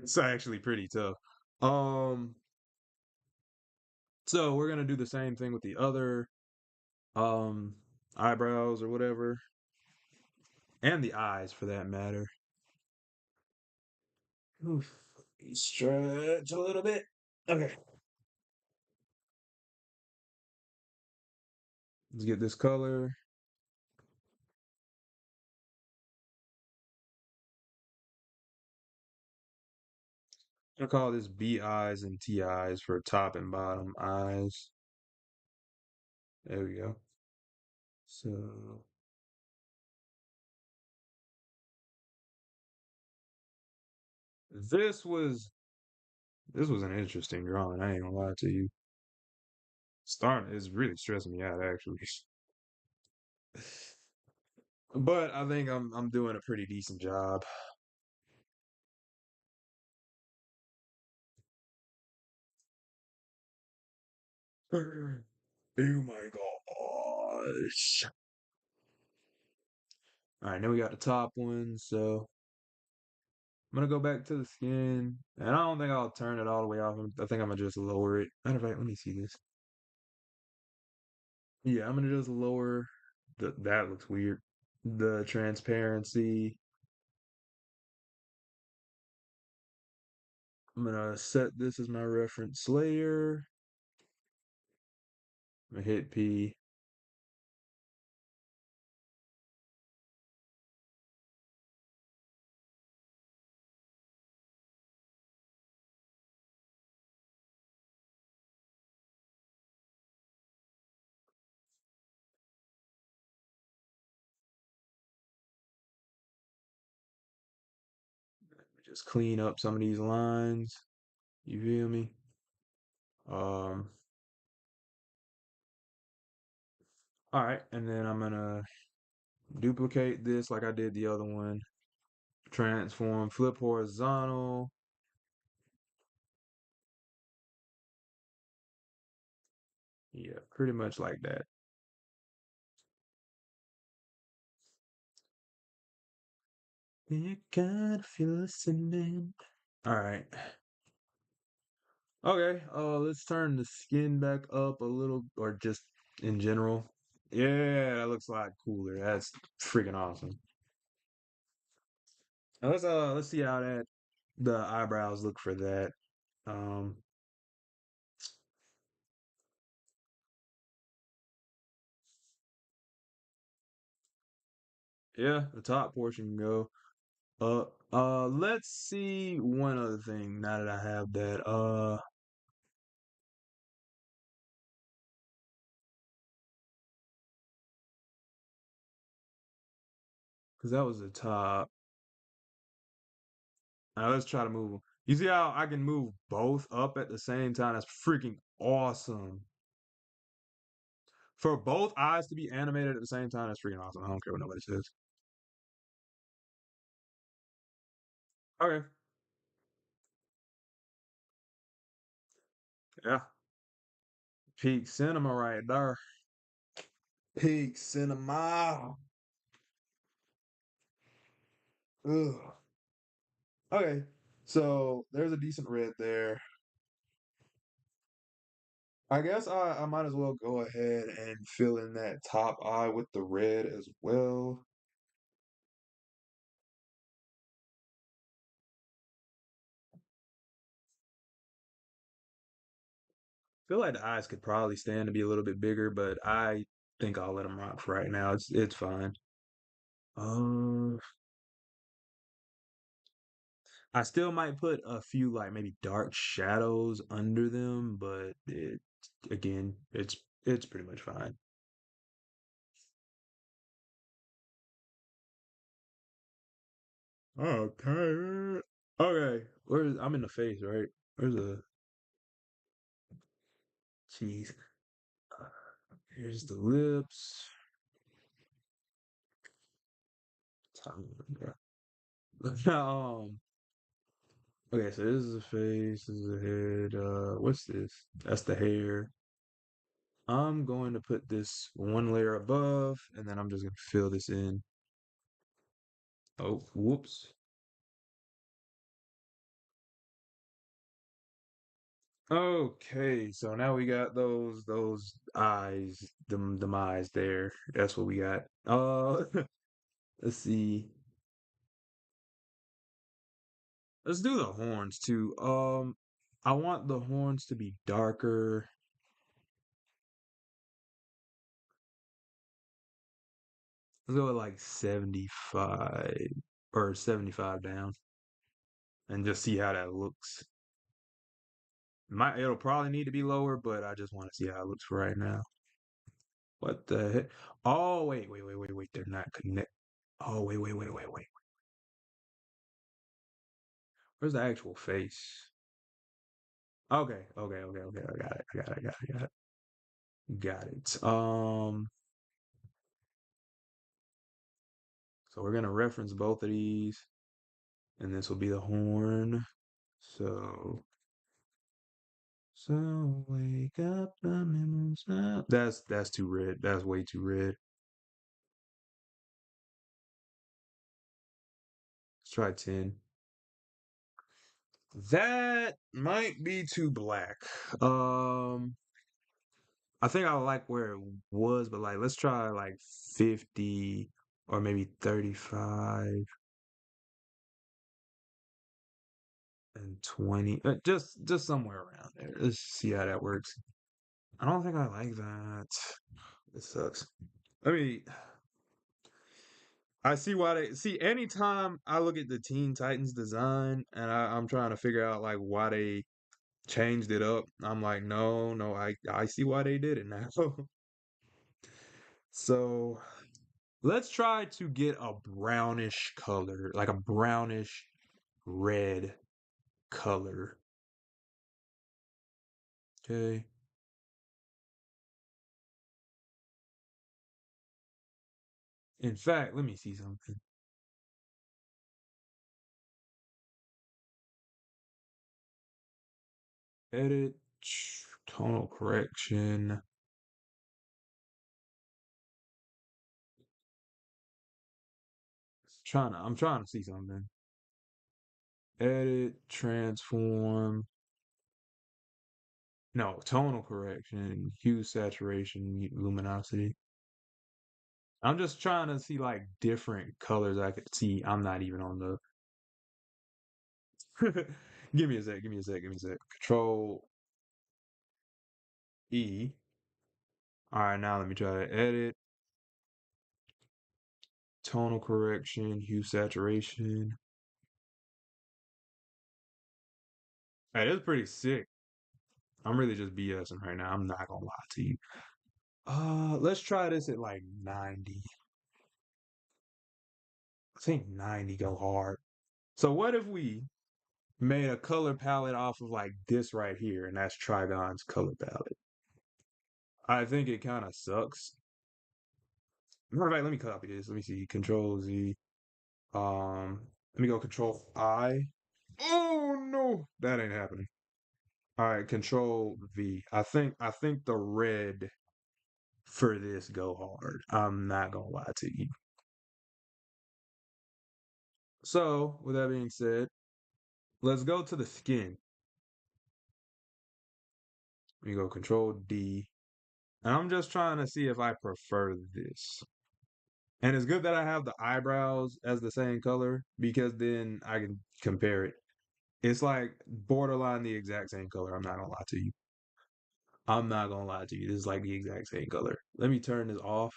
It's actually pretty tough. Um, so we're gonna do the same thing with the other um eyebrows or whatever, and the eyes for that matter. Oof. Stretch a little bit. Okay. Let's get this color. I'm gonna call this B eyes and T eyes for top and bottom eyes. There we go. So this was this was an interesting drawing. I ain't gonna lie to you. Starting is really stressing me out actually. But I think I'm doing a pretty decent job. Oh my gosh. All right, now we got the top one, so I'm gonna go back to the skin, and I don't think I'll turn it all the way off. I think I'm gonna just lower it. Matter of fact, let me see this. Yeah, I'm gonna just lower that looks weird. The transparency. I'm gonna set this as my reference layer. I'm gonna hit P. Just clean up some of these lines. You feel me? Um, all right, and then I'm gonna duplicate this like I did the other one. Transform, flip horizontal. Yeah, pretty much like that. You gotta feel listening. All right. Okay, let's turn the skin back up a little, or just in general. Yeah, that looks a lot cooler. That's freaking awesome. Now let's see how that the eyebrows look for that. Um, yeah, the top portion can go. Let's see one other thing now that I have that. Because that was the top. Now let's try to move 'em. You see how I can move both up at the same time? That's freaking awesome. For both eyes to be animated at the same time, that's freaking awesome. I don't care what nobody says. Okay. Yeah. Peak cinema right there. Peak cinema. Ugh. Okay. So there's a decent red there. I guess I might as well go ahead and fill in that top eye with the red as well. feel like the eyes could probably stand to be a little bit bigger, but I think I'll let them rock for right now. It's fine. Um, I still might put a few like maybe dark shadows under them, but it again, it's pretty much fine. Okay. Okay. Where's I'm in the face, right? Where's the cheese? Here's the lips. Um. Okay, so this is the face. This is the head. What's this? That's the hair. I'm going to put this one layer above, and then I'm just gonna fill this in. Oh, whoops. Okay, so now we got those eyes, them eyes there. That's what we got. Let's see. Let's do the horns too. I want the horns to be darker. Let's go with like 75 or 75 down and just see how that looks. It'll probably need to be lower, but I just want to see how it looks for right now. What the heck? Oh, wait. They're not connect. Oh, wait. Where's the actual face? Okay. Got it. So we're gonna reference both of these, and this will be the horn. So wake up the memories now. That's too red. That's way too red. Let's try 10. That might be too black. Um, I think I like where it was, but like let's try like 50 or maybe 35 and 20. Just somewhere around there. Let's see how that works. I don't think I like that. It sucks. I mean, I see why they see anytime I look at the Teen Titans design and I'm trying to figure out like why they changed it up. I'm like, no, I see why they did it now. So let's try to get a brownish color, like a brownish red color. Okay. In fact, let me see something. Edit, tonal correction. I'm trying to see something. Edit, transform. No, tonal correction, hue, saturation, luminosity. I'm just trying to see like different colors I could see. I'm not even on the. Give me a sec. Control E. All right, now let me try to edit, tonal correction, hue, saturation. Hey, that's pretty sick. I'm really just BSing right now. I'm not gonna lie to you. Let's try this at like 90. I think 90 go hard. So what if we made a color palette off of like this right here, and that's Trigon's color palette? I think it kind of sucks. Matter of fact, let me copy this. Let me see. Control Z. Let me go Control I. Oh no, that ain't happening. All right, Control V. I think the red for this go hard. I'm not gonna lie to you. So, with that being said, let's go to the skin. We go Control D. And I'm just trying to see if I prefer this. And it's good that I have the eyebrows as the same color because then I can compare it. It's like borderline the exact same color. I'm not gonna lie to you. I'm not gonna lie to you. This is like the exact same color. Let me turn this off.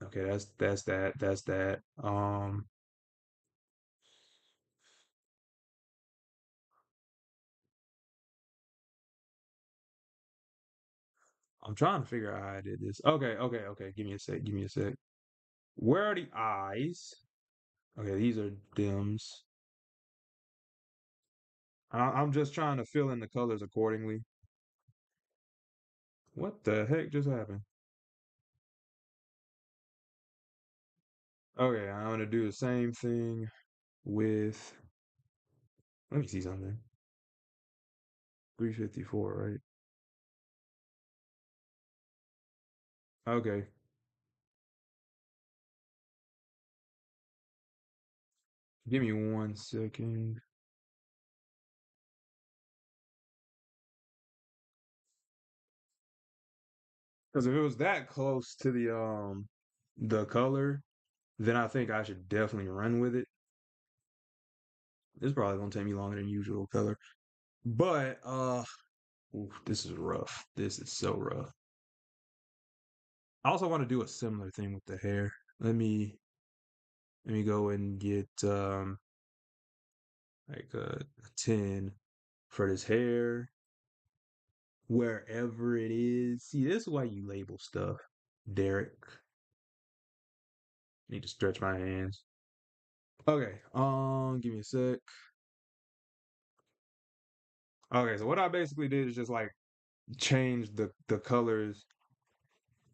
Okay, that's that. I'm trying to figure out how I did this. Okay. Give me a sec. Give me a sec. Where are the eyes? Okay, these are dims. I'm just trying to fill in the colors accordingly. What the heck just happened? Okay, I'm gonna do the same thing with. Let me see something. 354, right? Okay, give me 1 second. Because if it was that close to the color, then I think I should definitely run with it. It's probably gonna take me longer than usual color. But oof, this is rough. This is so rough. I also want to do a similar thing with the hair. Let me go and get like a 10 for this hair, wherever it is. See, this is why you label stuff, Derek. Need to stretch my hands. Okay, give me a sec. Okay, so what I basically did is just like change the colors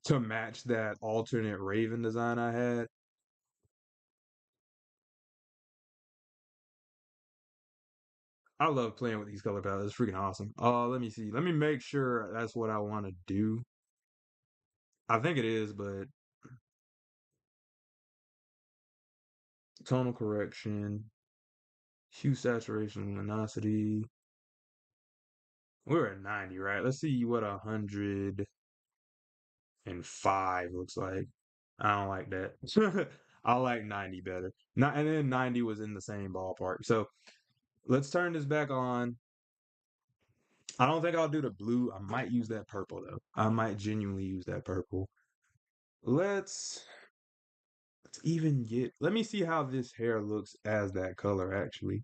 to match that alternate Raven design I had. I love playing with these color palettes. It's freaking awesome. Let me see. Let me make sure that's what I want to do. I think it is, but tonal correction, hue, saturation, luminosity. We're at 90, right? Let's see what 105 looks like. I don't like that. I like 90 better. Not, and then 90 was in the same ballpark. So let's turn this back on. I don't think I'll do the blue. I might use that purple though. I might genuinely use that purple. Let's let's even get. Let me see how this hair looks as that color actually.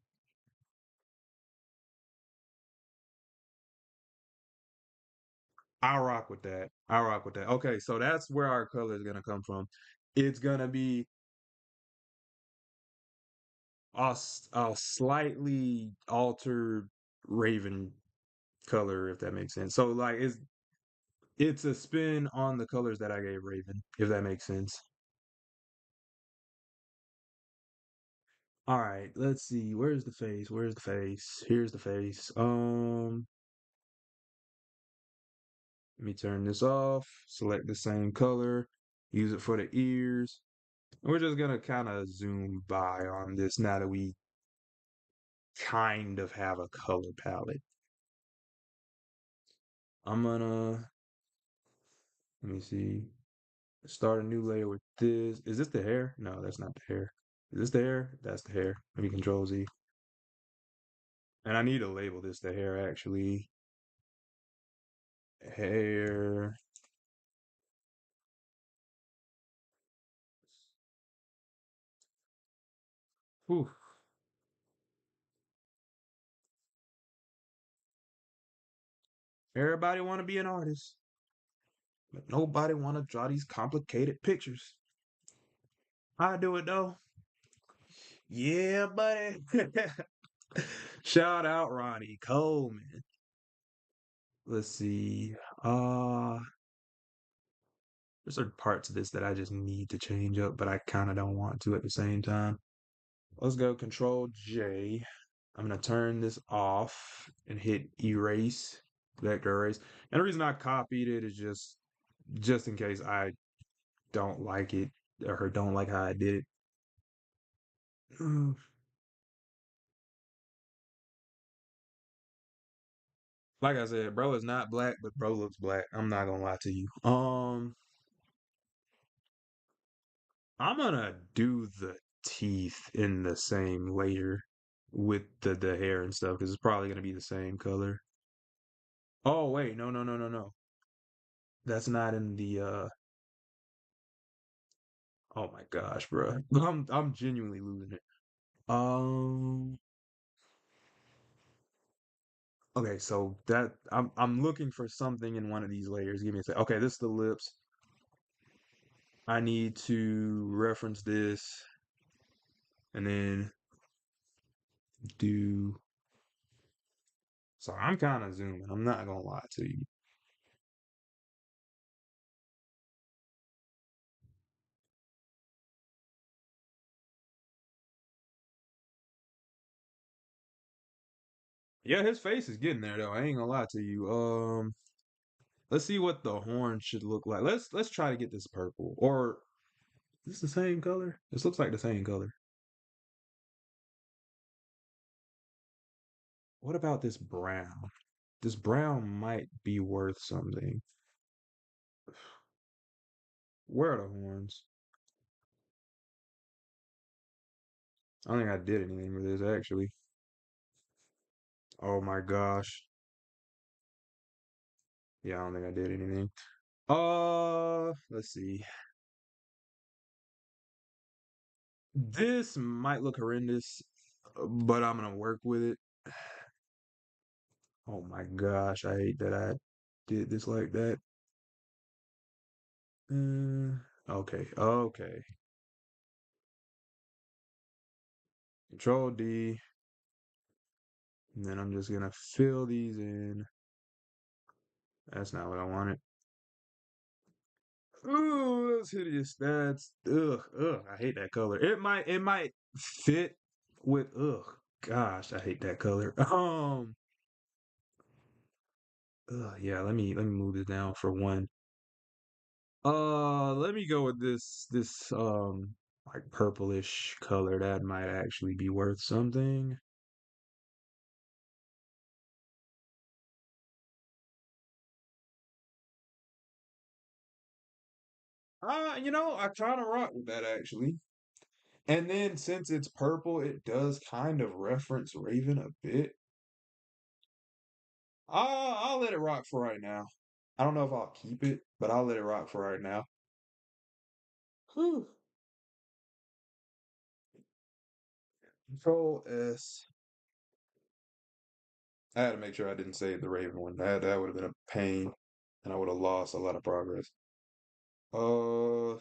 I'll rock with that. I'll rock with that. Okay, so that's where our color is gonna come from. It's gonna be a slightly altered raven color, if that makes sense. So like it's a spin on the colors that I gave Raven, if that makes sense. All right, let's see. Where's the face? Where's the face? Here's the face. Let me turn this off. Select the same color. Use it for the ears. We're just gonna kind of zoom by on this now that we kind of have a color palette. I'm gonna let me see. Start a new layer with this. Is this the hair? No, that's not the hair. Is this the hair? That's the hair. Let me control Z. And I need to label this the hair actually. Hair. Whew. Everybody want to be an artist, but nobody want to draw these complicated pictures. I do it though. Yeah, buddy. Shout out Ronnie Coleman. Let's see. Uh, there's certain parts of this that I just need to change up, but I kind of don't want to at the same time. Let's go Control J. I'm gonna turn this off and hit erase, vector erase. And the reason I copied it is just in case I don't like it or don't like how I did it. Like I said, bro is not black, but bro looks black. I'm not gonna lie to you. I'm gonna do the teeth in the same layer with the hair and stuff because it's probably gonna be the same color. Oh wait, no, no, no, no, no. That's not in the oh my gosh, bro. I'm genuinely losing it. Um okay, so that I'm looking for something in one of these layers. Give me a sec. Okay, this is the lips. I need to reference this and then do so I'm kind of zooming. I'm not gonna lie to you. Yeah, his face is getting there though. I ain't gonna lie to you. Let's see what the horn should look like. Let's try to get this purple. Or is this the same color? This looks like the same color. What about this brown? This brown might be worth something. Where are the horns? I don't think I did anything with this actually. Oh my gosh. Yeah, I don't think I did anything. Let's see. This might look horrendous, but I'm gonna work with it. Oh my gosh, I hate that I did this like that. Okay, okay. Control D, and then I'm just gonna fill these in. That's not what I wanted. Ooh, that's hideous. That's ugh. I hate that color. It might fit with Gosh, I hate that color. Yeah. Let me move this down for one. Let me go with this like purplish color. That might actually be worth something. I kind of rock with that actually. And then since it's purple, it does kind of reference Raven a bit. I'll let it rock for right now. I don't know if I'll keep it, but I'll let it rock for right now. Whew. Control S. I had to make sure I didn't save the Raven one. That would have been a pain, and I would have lost a lot of progress. Uh,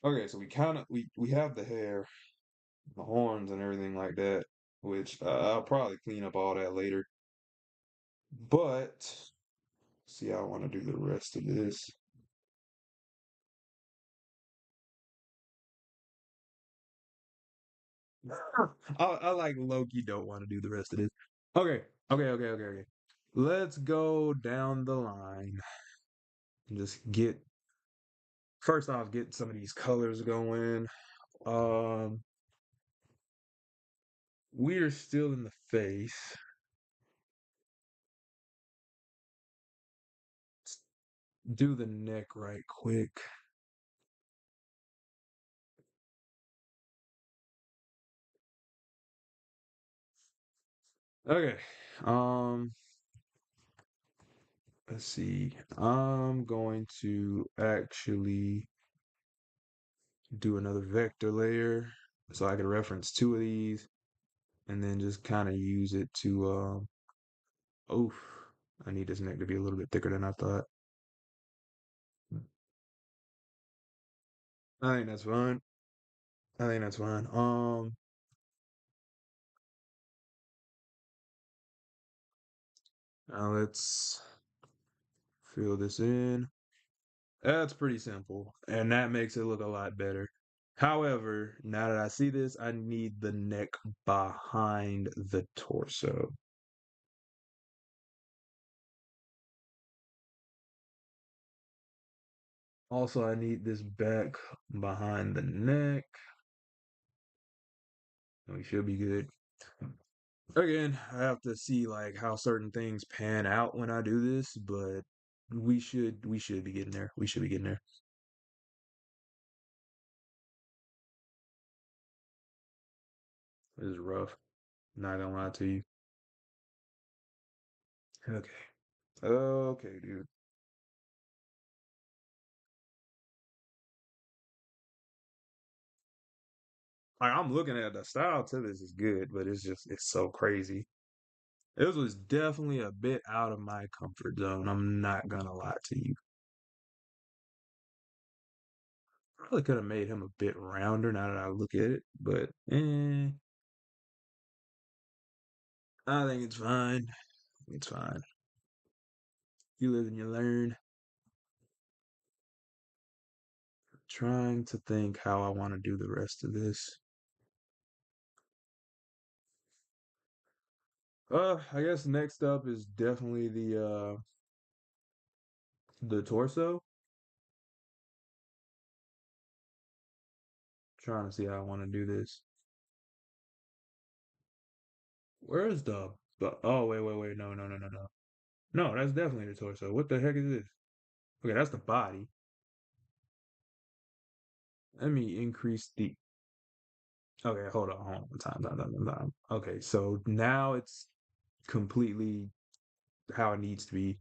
okay, so we have the hair, the horns, and everything like that, which I'll probably clean up all that later. But see how I want to do the rest of this. I like Loki don't want to do the rest of this. Okay, okay. Let's go down the line and just get first off get some of these colors going. Um, we are still in the face. Let's do the neck right quick. Okay. Um, let's see. I'm going to actually do another vector layer so I can reference two of these and then just kind of use it to oof. I need this neck to be a little bit thicker than I thought. I think that's fine. I think that's fine. Now let's fill this in. That's pretty simple, and that makes it look a lot better. However, now that I see this, I need the neck behind the torso. Also, I need this back behind the neck. And we should be good. Again, I have to see like how certain things pan out when I do this, but we should be getting there. We should be getting there. It's rough. Not gonna lie to you. Okay. Okay, dude. Like I'm looking at the style to this is good, but it's so crazy. This was definitely a bit out of my comfort zone. I'm not gonna lie to you. Probably could have made him a bit rounder now that I look at it, but I think it's fine. It's fine. You live and you learn. Trying to think how I want to do the rest of this. I guess next up is definitely the torso. Trying to see how I want to do this. Where's the oh wait, no. No, that's definitely the torso. What the heck is this? Okay, that's the body. Let me increase the okay, hold on. Time. Okay, so now it's completely how it needs to be.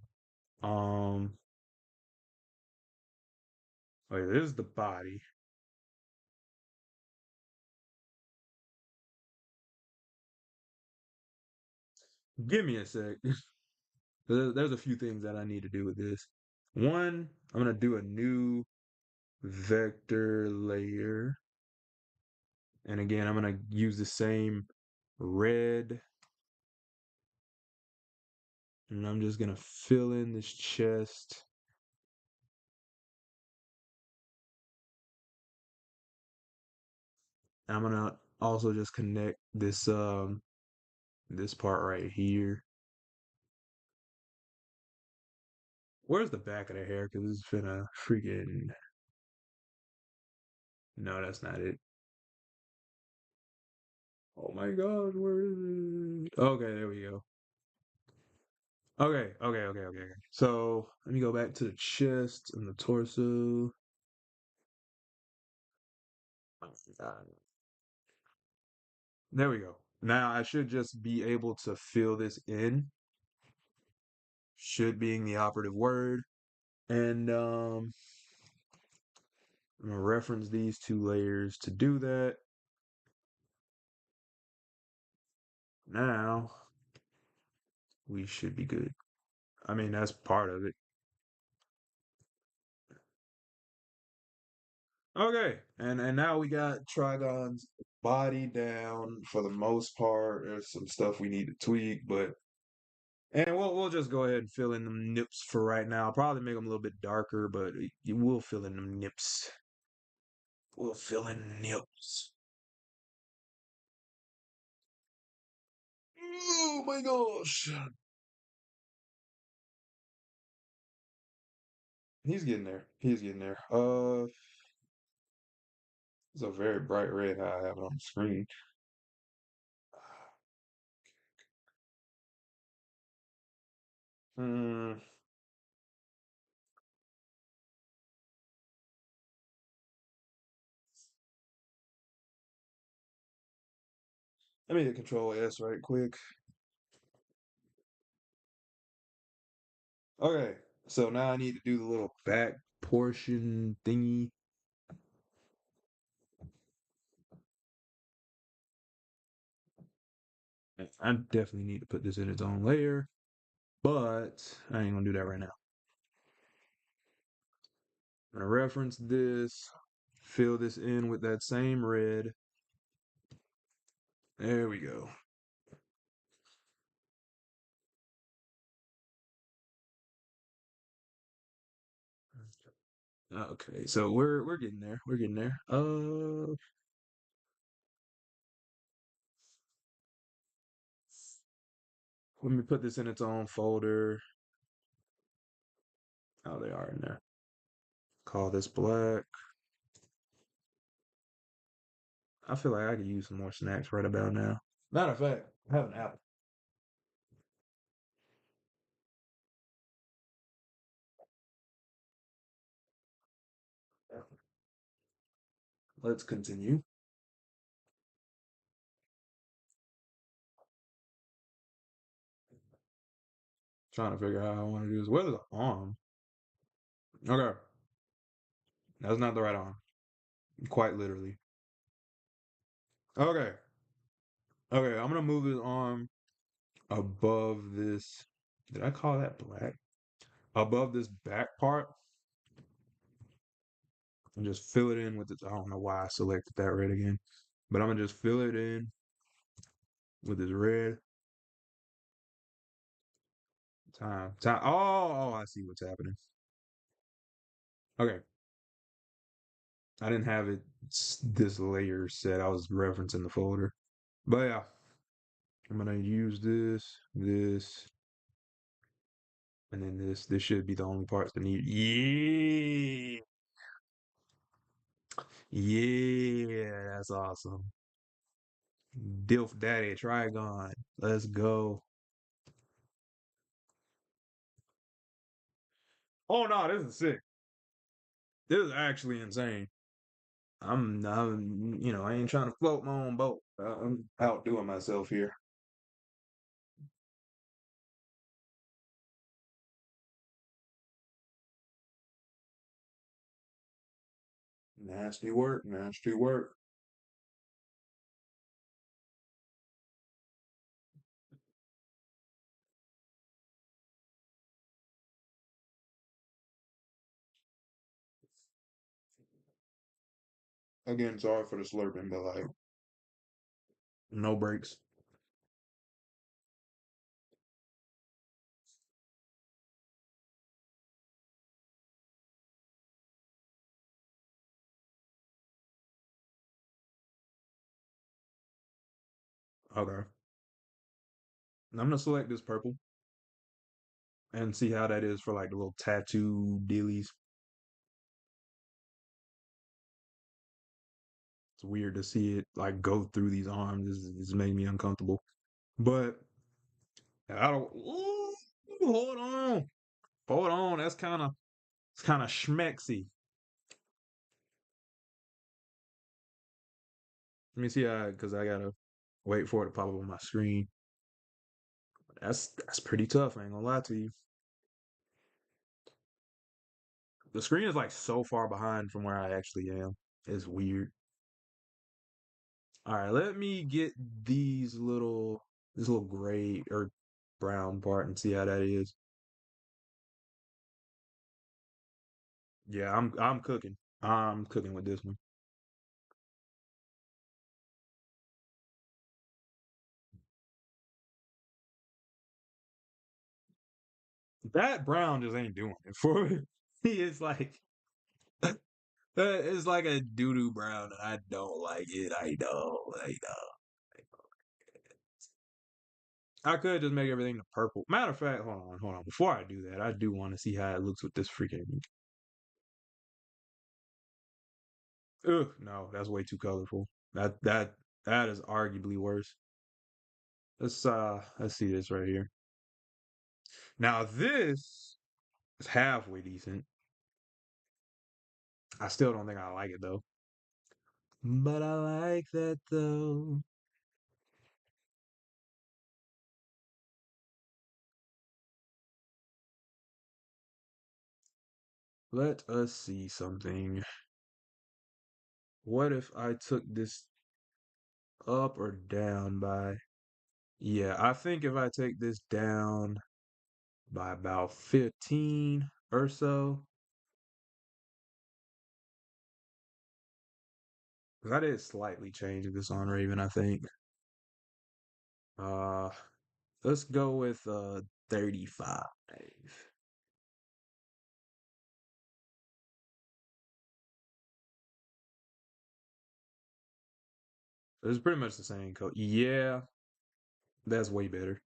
Um okay, this is the body. Give me a sec. There's a few things that I need to do with this. One, I'm gonna do a new vector layer. And again, I'm gonna use the same red, and I'm just gonna fill in this chest. And I'm gonna also just connect this part right here. Where's the back of the hair? Because it's been a freaking no, that's not it. Oh my god, where is it? Okay, there we go. Okay. So let me go back to the chest and the torso. There we go. Now I should just be able to fill this in. Should being the operative word. And I'm gonna reference these two layers to do that. Now we should be good. I mean, that's part of it. Okay, and now we got Trigon's body down for the most part. There's some stuff we need to tweak, but and we'll just go ahead and fill in them nips for right now. I'll probably make them a little bit darker, but you will fill in them nips. We'll fill in nips. Oh my gosh. He's getting there. He's getting there. It's a very bright red how I have it on the screen. Hmm. Let me hit Control S right quick. Okay, so now I need to do the little back portion thingy. I definitely need to put this in its own layer, but I ain't gonna do that right now. I'm gonna reference this, fill this in with that same red. There we go. Okay, so we're getting there. We're getting there. Let me put this in its own folder. Oh, they are in there. Call this black. I feel like I could use some more snacks right about now. Matter of fact, I have an apple. Let's continue. Trying to figure out how I want to do this. Where's the arm? Okay, that's not the right arm. Quite literally. Okay, okay. I'm gonna move this arm above this. Did I call that black? Above this back part, and just fill it in with this. I don't know why I selected that red again, but I'm gonna just fill it in with this red. Time. Oh, I see what's happening. Okay, I didn't have it this layer set. I was referencing the folder, but yeah, I'm gonna use this, and then this. This should be the only parts that need. Yeah, yeah, that's awesome. Dilf Daddy Trigon. Let's go. Oh no, this is sick. This is actually insane. I ain't trying to float my own boat. I'm outdoing myself here. Nasty work, nasty work. Again, sorry for the slurping, but like, no breaks. Okay. I'm gonna select this purple and see how that is for like the little tattoo dealies. It's weird to see it like go through these arms. It's making me uncomfortable. But I don't. Ooh, hold on, hold on. It's kind of schmexy. Let me see how because I gotta wait for it to pop up on my screen. That's pretty tough. I ain't gonna lie to you. The screen is like so far behind from where I actually am. It's weird. All right, let me get this little gray or brown part and see how that is. Yeah, I'm cooking. I'm cooking with this one. That brown just ain't doing it for me. It's like it's like a doo doo brown, and I don't like it. I know. I know. I could just make everything the purple. Matter of fact, hold on. Before I do that, I do want to see how it looks with this freaking. Ugh, no, that's way too colorful. That is arguably worse. Let's see this right here. Now this is halfway decent. I still don't think I like it though. But I like that though. Let us see something. What if I took this up or down by yeah, I think if I take this down by about 15 or so. 'Cause I did slightly change this on Raven, I think. Uh let's go with 35. It's pretty much the same code. Yeah, that's way better.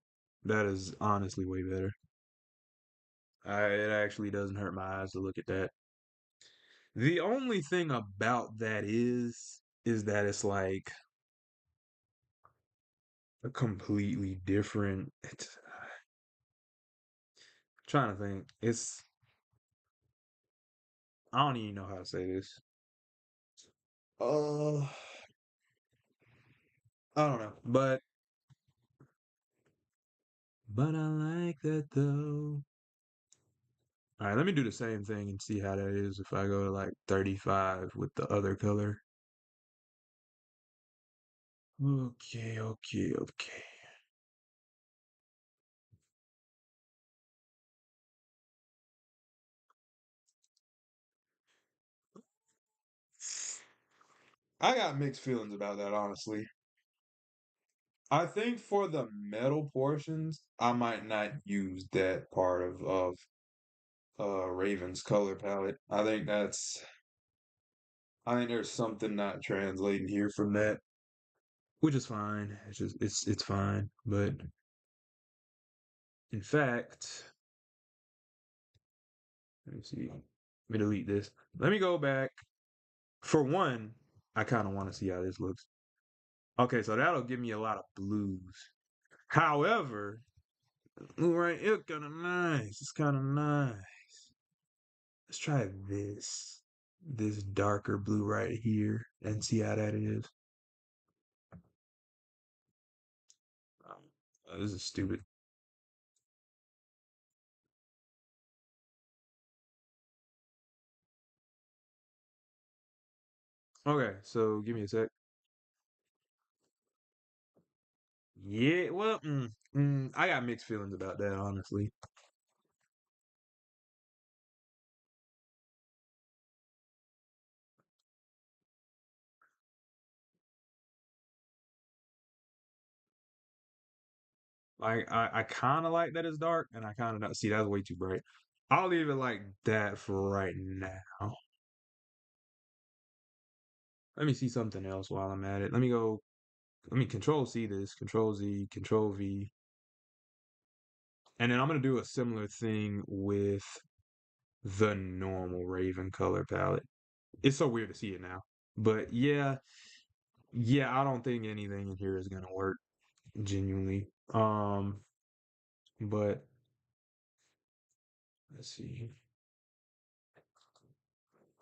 That is honestly way better. It actually doesn't hurt my eyes to look at that. The only thing about that is that it's like a completely different. Trying to think. I don't even know how to say this. Uh, I don't know, but But I like that though. All right, let me do the same thing and see how that is if I go to like 35 with the other color. Okay, okay, okay. I got mixed feelings about that, honestly. I think for the metal portions, I might not use that part of Raven's color palette. I think there's something not translating here from that, which is fine. It's fine. But in fact, let me see. Let me delete this. Let me go back. For one, I kind of want to see how this looks. Okay, so that'll give me a lot of blues. However, right, it's kind of nice. It's kind of nice. Let's try this darker blue right here and see how that is. This is stupid. Okay, so give me a sec. Yeah, well, I got mixed feelings about that, honestly. Like, I kind of like that it's dark, and I kind of don't see that's way too bright. I'll leave it like that for right now. Let me see something else while I'm at it. Let me go. Let me Control C this, Control Z, Control V, and then I'm gonna do a similar thing with the normal Raven color palette. It's so weird to see it now, but yeah, yeah, I don't think anything in here is gonna work genuinely. But let's see.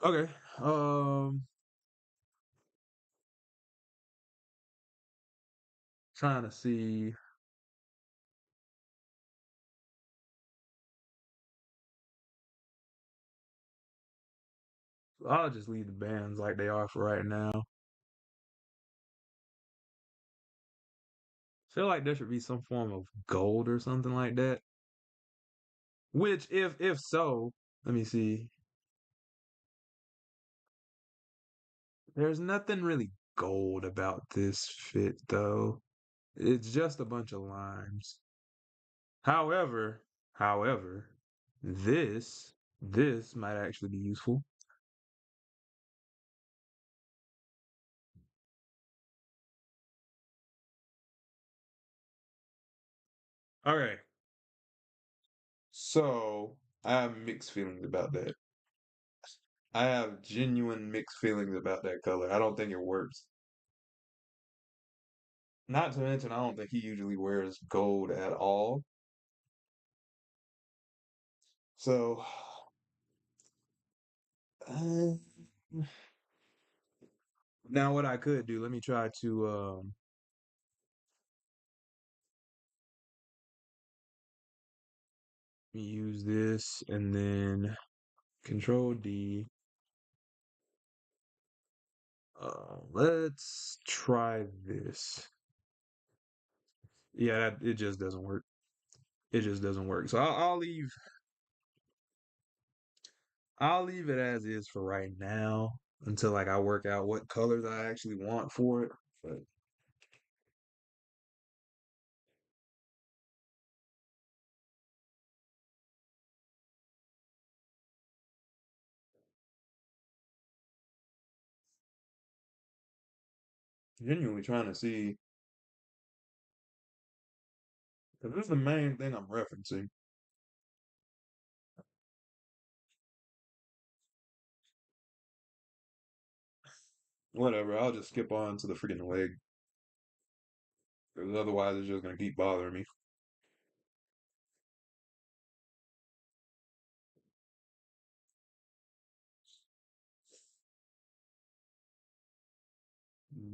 Okay. Trying to see. I'll just leave the bands like they are for right now. Feel like there should be some form of gold or something like that. Which, if so, let me see. There's nothing really gold about this fit though. It's just a bunch of lines. However, however, this might actually be useful. Okay, so I have mixed feelings about that. I have genuine mixed feelings about that color. I don't think it works. Not to mention, I don't think he usually wears gold at all. So, uh, now what I could do, let me try to use this and then Control D. Let's try this. Yeah, it just doesn't work. It just doesn't work. So I'll leave it as is for right now until like I work out what colors I actually want for it. But genuinely trying to see, because this is the main thing I'm referencing. Whatever, I'll just skip on to the freaking leg. Because otherwise it's just gonna keep bothering me.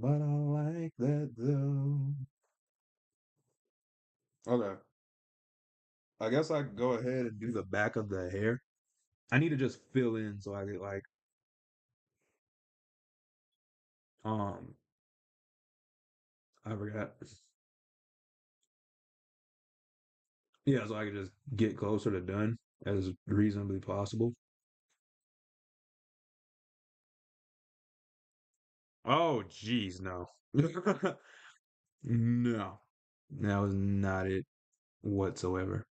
But I like that though. Okay. I guess I could go ahead and do the back of the hair. I need to just fill in so I get like um I forgot. Yeah, so I could just get closer to done as reasonably possible. Oh, geez, no. No, that was not it whatsoever.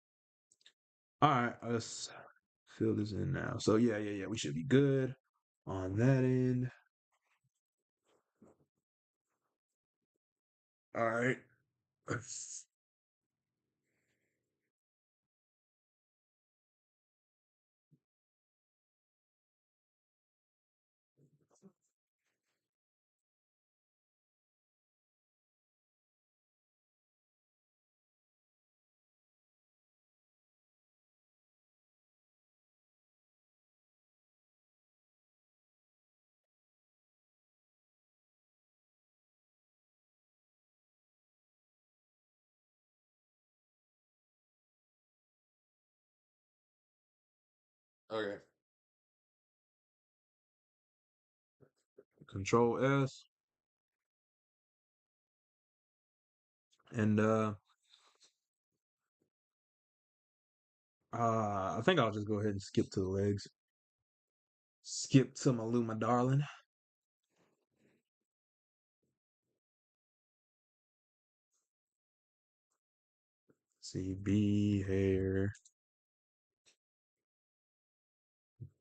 All right, let's fill this in now. So yeah, we should be good on that end. All right. Okay. Control S, and I think I'll just go ahead and skip to the legs. Skip to my darling. CB hair.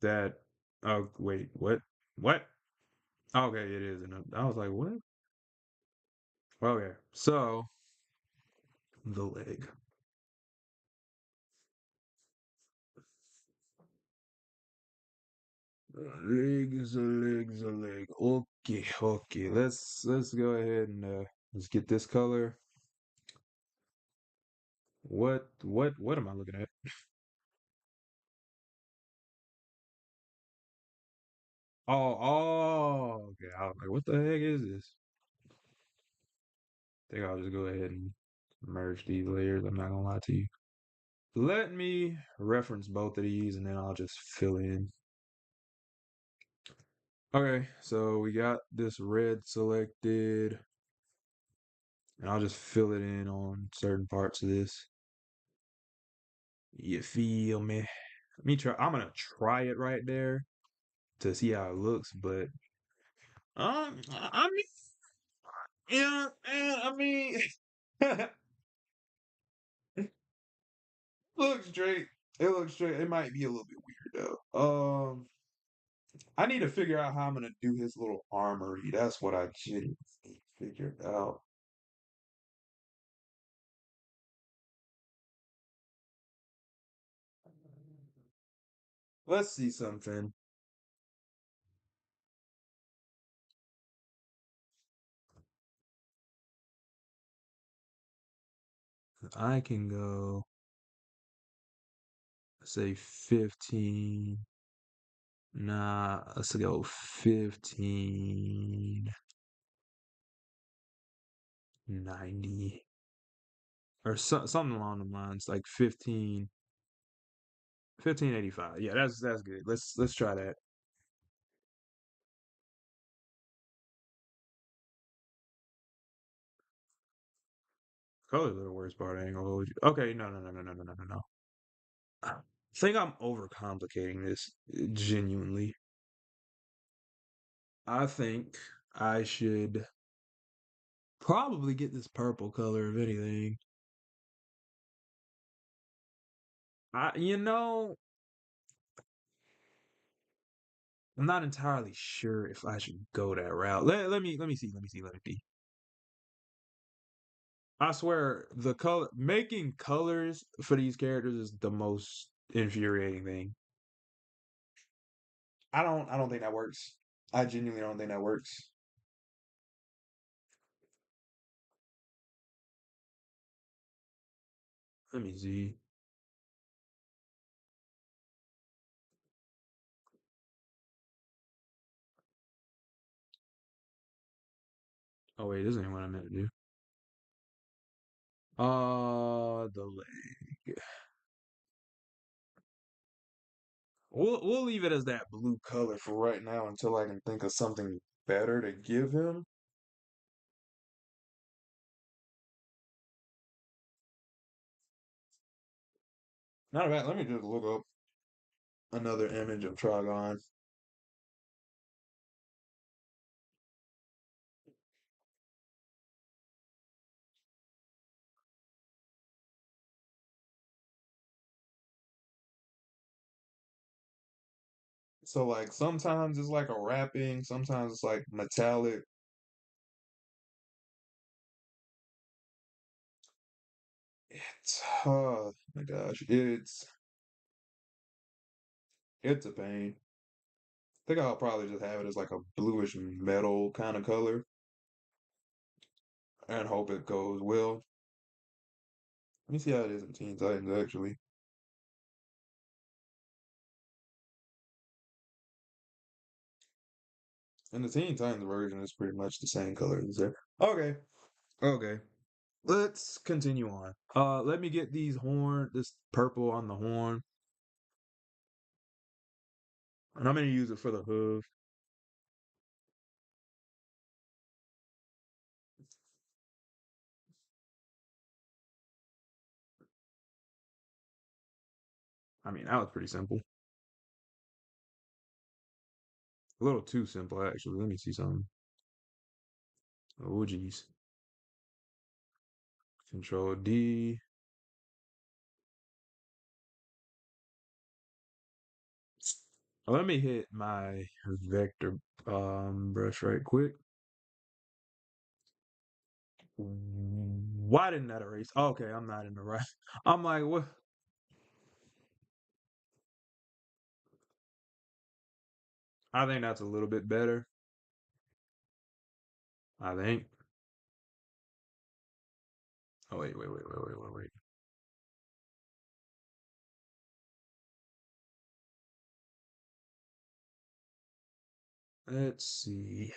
That. Oh wait, what? What? Okay, it is. And I was like, what? Okay, so the leg. Leg is a leg is a leg. Okay, okay. Let's go ahead and let's get this color. What am I looking at? Okay. I was like, what the heck is this? I think I'll just go ahead and merge these layers. I'm not gonna lie to you. Let me reference both of these and then I'll just fill in. Okay, so we got this red selected, and I'll just fill it in on certain parts of this. You feel me? Let me try. I'm gonna try it right there to see how it looks, but I mean, yeah, I mean, it looks straight. It looks straight. It might be a little bit weird though. I need to figure out how I'm gonna do his little armory. That's what I genuinely figured out. Let's see something. I can go, say 15. Nah, let's go 1590 or something along the lines, like 1585. Yeah, that's good. Let's try that. Color's the worst part. I ain't gonna hold you. Okay, no. I think I'm overcomplicating this genuinely. I think I should probably get this purple color if anything. I'm not entirely sure if I should go that route. Let me see. I swear, the color making colors for these characters is the most infuriating thing. I don't think that works. I genuinely don't think that works. Let me see. Oh wait, this ain't what I meant to do. The leg. We'll leave it as that blue color for right now until I can think of something better to give him. Not bad. Let me just look up another image of Trigon. So like sometimes it's like a wrapping, sometimes it's like metallic. It's oh my gosh, it's a pain. I think I'll probably just have it as like a bluish metal kind of color and hope it goes well. Let me see how it is in Teen Titans actually. And the Teen Titans version is pretty much the same color as there. Okay, okay. Let's continue on. Let me get this purple on the horn, and I'm gonna use it for the hoof. I mean, that was pretty simple. A little too simple, actually. Let me see something. Oh, geez. Control D. Let me hit my vector brush right quick. Why didn't that erase? Okay, I'm not in the right. I'm like, what? I think that's a little bit better. I think. Oh, wait. Let's see.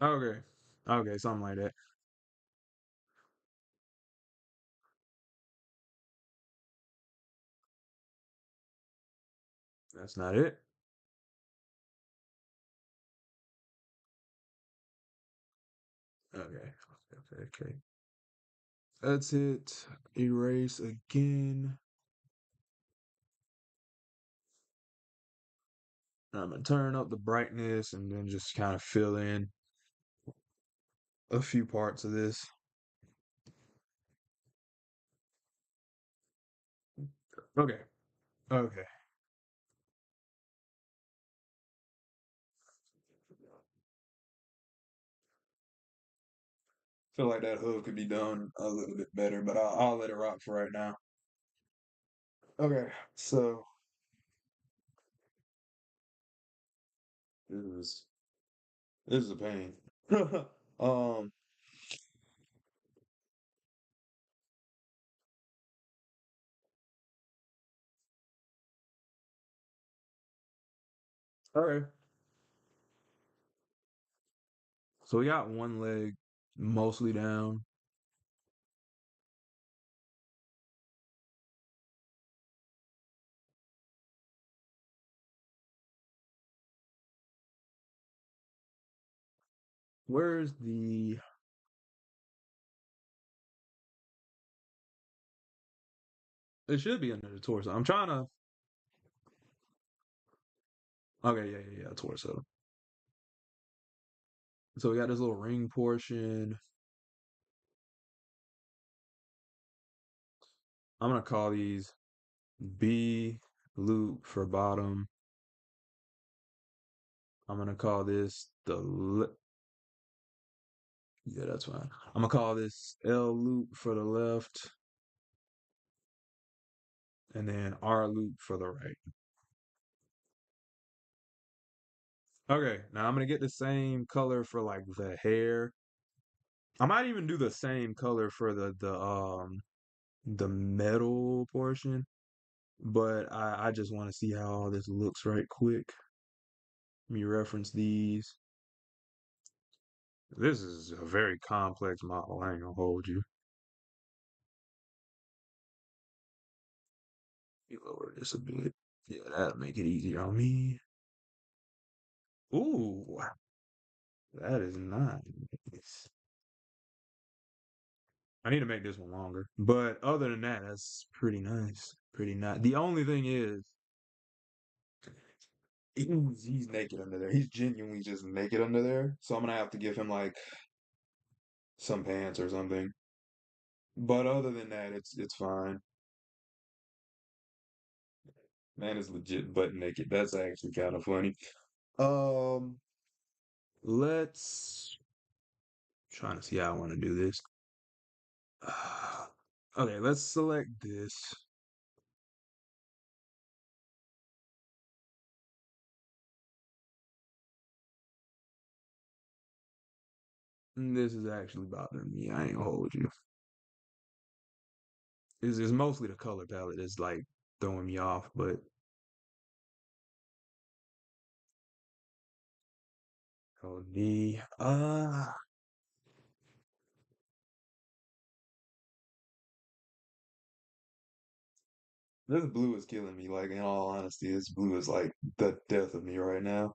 Okay. Okay, something like that. That's not it. Okay. That's it. Erase again. I'm gonna turn up the brightness and then just kind of fill in a few parts of this. Okay. Okay. Feel like that hood could be done a little bit better, but I'll let it rock for right now. Okay, so this is this is a pain. um, okay. So we got one leg mostly down. Where's the? It should be under the torso. I'm trying to. Okay, yeah, torso. So we got this little ring portion. I'm gonna call these B loop for bottom. I'm gonna call this yeah, that's fine. I'm gonna call this L loop for the left, and then R loop for the right. Okay, now I'm gonna get the same color for like the hair. I might even do the same color for the metal portion, but I just want to see how all this looks right quick. Let me reference these. This is a very complex model. I ain't gonna hold you. Let me lower this a bit. Yeah, that'll make it easier on me. Ooh, that is nice. I need to make this one longer. But other than that, that's pretty nice. Pretty nice. The only thing is, he's naked under there. He's genuinely just naked under there. So I'm gonna have to give him like some pants or something. But other than that, it's fine. Man is legit butt naked. That's actually kind of funny. Um, let's trying to see how I want to do this. Okay, let's select this. This is actually bothering me. I ain't gonna hold you. It's mostly the color palette that's like throwing me off, but oh D. This blue is killing me. Like in all honesty, this blue is like the death of me right now.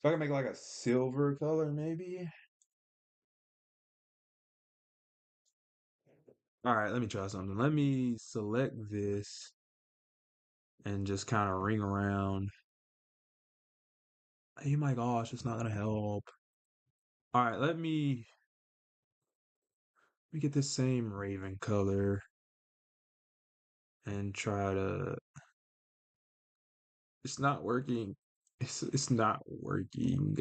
If I can make like a silver color, maybe. All right, let me try something. Let me select this and just kind of ring around. Oh my gosh, it's not gonna help. All right, let me get this same raven color and try to. It's not working. It's not working.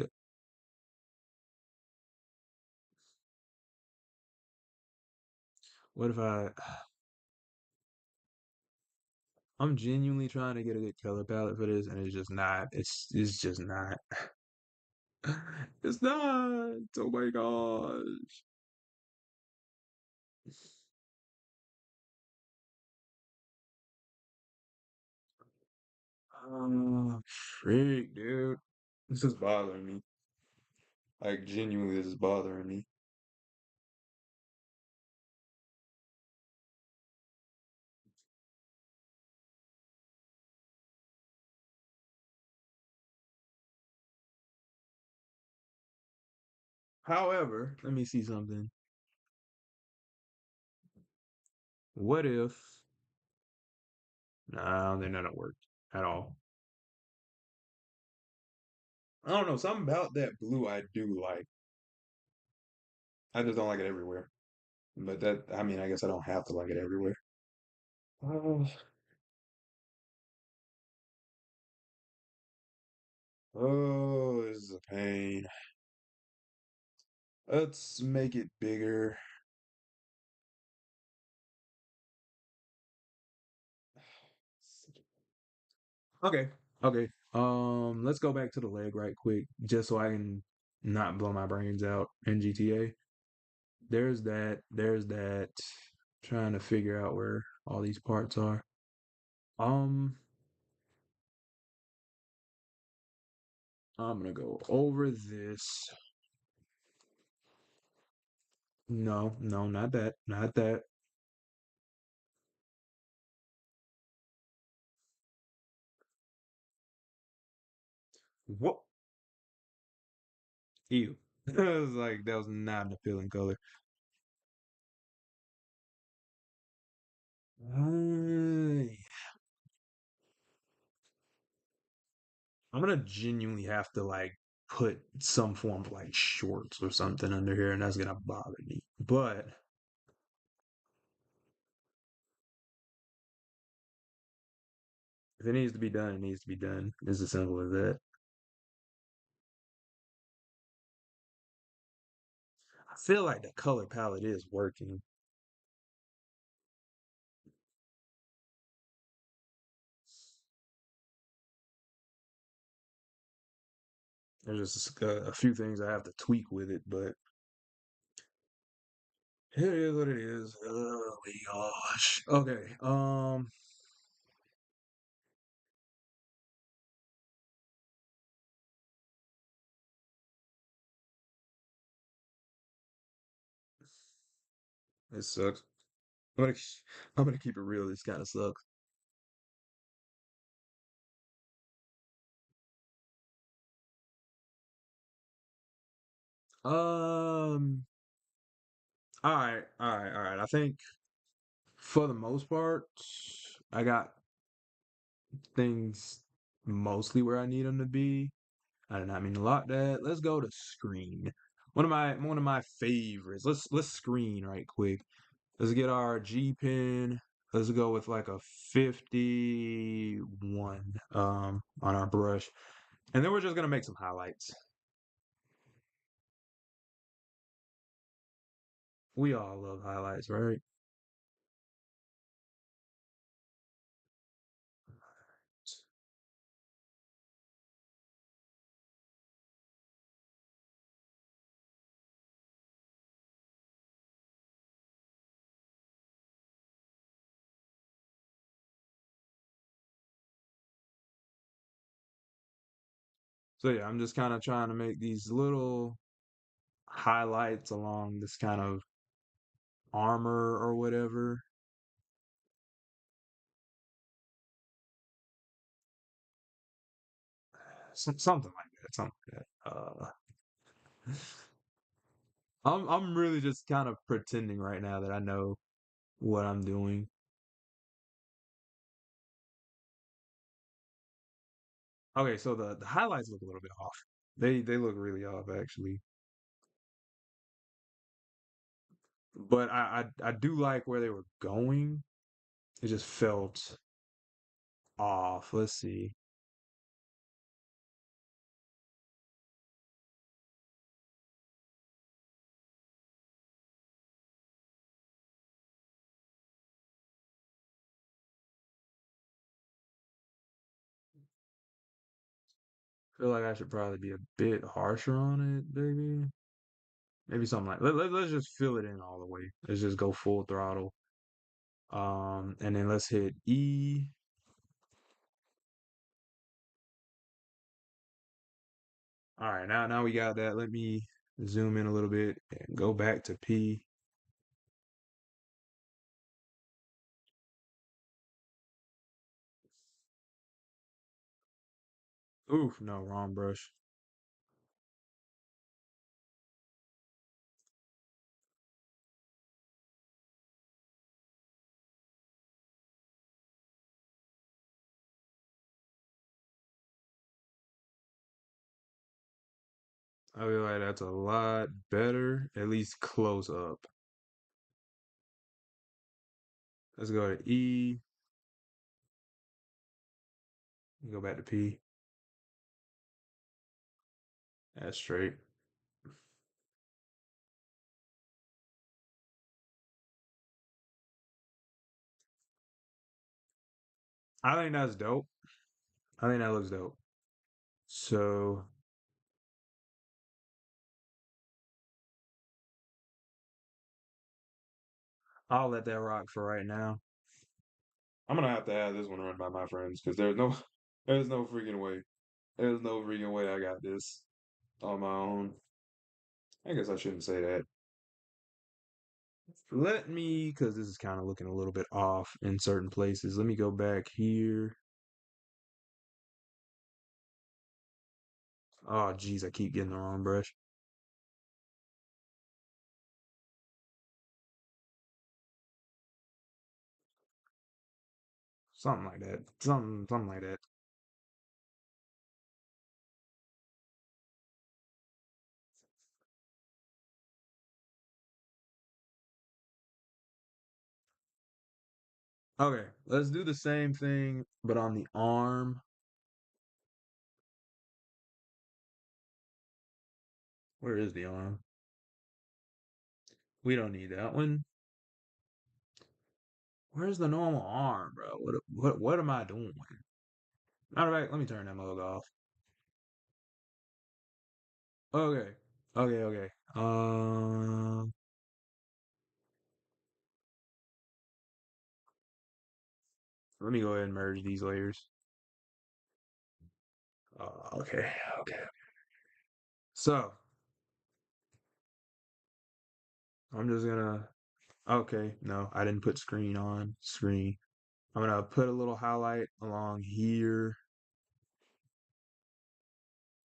What if I'm genuinely trying to get a good color palette for this, and it's just not. It's just not. It's not. Oh my gosh. Oh, freak, dude. This is bothering me. Like genuinely, this is bothering me. However, let me see something. What if? Nah, they're not at work at all. I don't know. Something about that blue I do like. I just don't like it everywhere. But that, I mean, I guess I don't have to like it everywhere. Oh, oh, this is a pain. Let's make it bigger. Okay, okay. Let's go back to the leg right quick, just so I can not blow my brains out in GTA. There's that. There's that. Trying to figure out where all these parts are. Um, I'm gonna go over this. No, no, not that. Not that. What? Ew. It was like that was not an appealing color. I, I'm gonna genuinely have to like put some form of like shorts or something under here, and that's gonna bother me. But if it needs to be done, it needs to be done. It's as simple as that. I feel like the color palette is working. There's just a few things I have to tweak with it, but it is what it is. Oh my gosh. Okay. It sucks. I'm gonna I'm gonna keep it real. This kind of sucks. Um. All right. I think for the most part, I got things mostly where I need them to be. I did not mean to lock that. Let's go to screen. One of my favorites. Let's screen right quick. Let's get our G pin. Let's go with like a 51 on our brush. And then we're just gonna make some highlights. We all love highlights, right? So yeah, I'm just kind of trying to make these little highlights along this kind of armor or whatever. Something like that. Something like that. I'm really just kind of pretending right now that I know what I'm doing. Okay, so the highlights look a little bit off. They look really off actually. But I do like where they were going. It just felt off. Let's see. Feel like I should probably be a bit harsher on it, maybe. Maybe something like let's just fill it in all the way. Let's just go full throttle. And then let's hit E. All right, now we got that. Let me zoom in a little bit and go back to P. Oof, no, wrong brush. I feel like that's a lot better, at least close up. Let's go to E, go back to P. That's straight. I think that's dope. I think that looks dope. So I'll let that rock for right now. I'm gonna have to have this one run by my friends because there's no freaking way. There's no freaking way I got this on my own. I guess I shouldn't say that. Let me, because this is kind of looking a little bit off in certain places. Let me go back here. Oh, geez, I keep getting the wrong brush. Something like that. Something like that. Okay, let's do the same thing, but on the arm. Where is the arm? We don't need that one. Where's the normal arm, bro? What am I doing? Matter of fact, let me turn that mug off. Okay. Okay. Let me go ahead and merge these layers. Okay. So I'm just gonna Okay, no, I didn't put screen on screen. I'm gonna put a little highlight along here.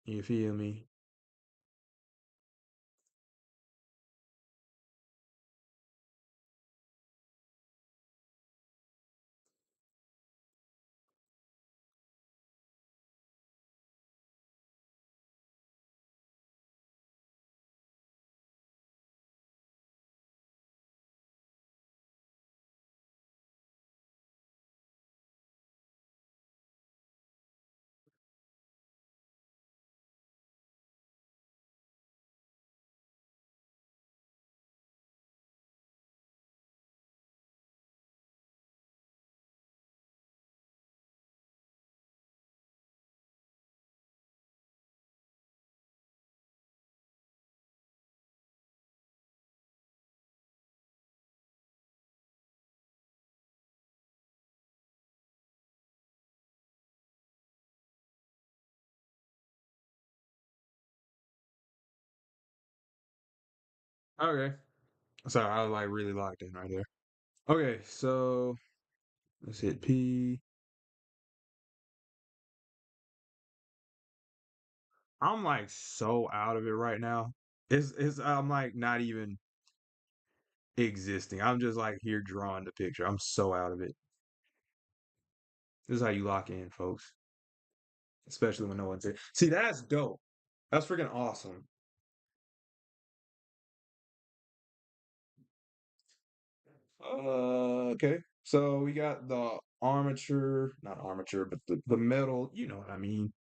You feel me? Okay. Sorry, I was like really locked in right there. Okay, so let's hit P. I'm like so out of it right now. It's I'm like not even existing. I'm just like here drawing the picture. I'm so out of it. This is how you lock in, folks. Especially when no one's here. See, that's dope. That's freaking awesome. Okay. So we got the armature, not armature, but the metal, you know what I mean.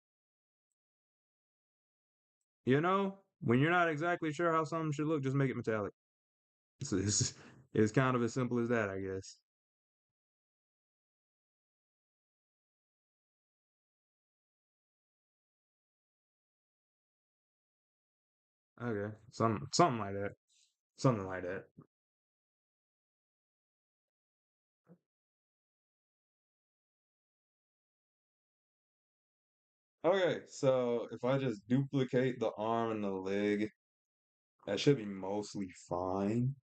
You know, when you're not exactly sure how something should look, just make it metallic. It's kind of as simple as that, I guess. Okay. Something like that. Something like that. Okay, so if I just duplicate the arm and the leg, that should be mostly fine.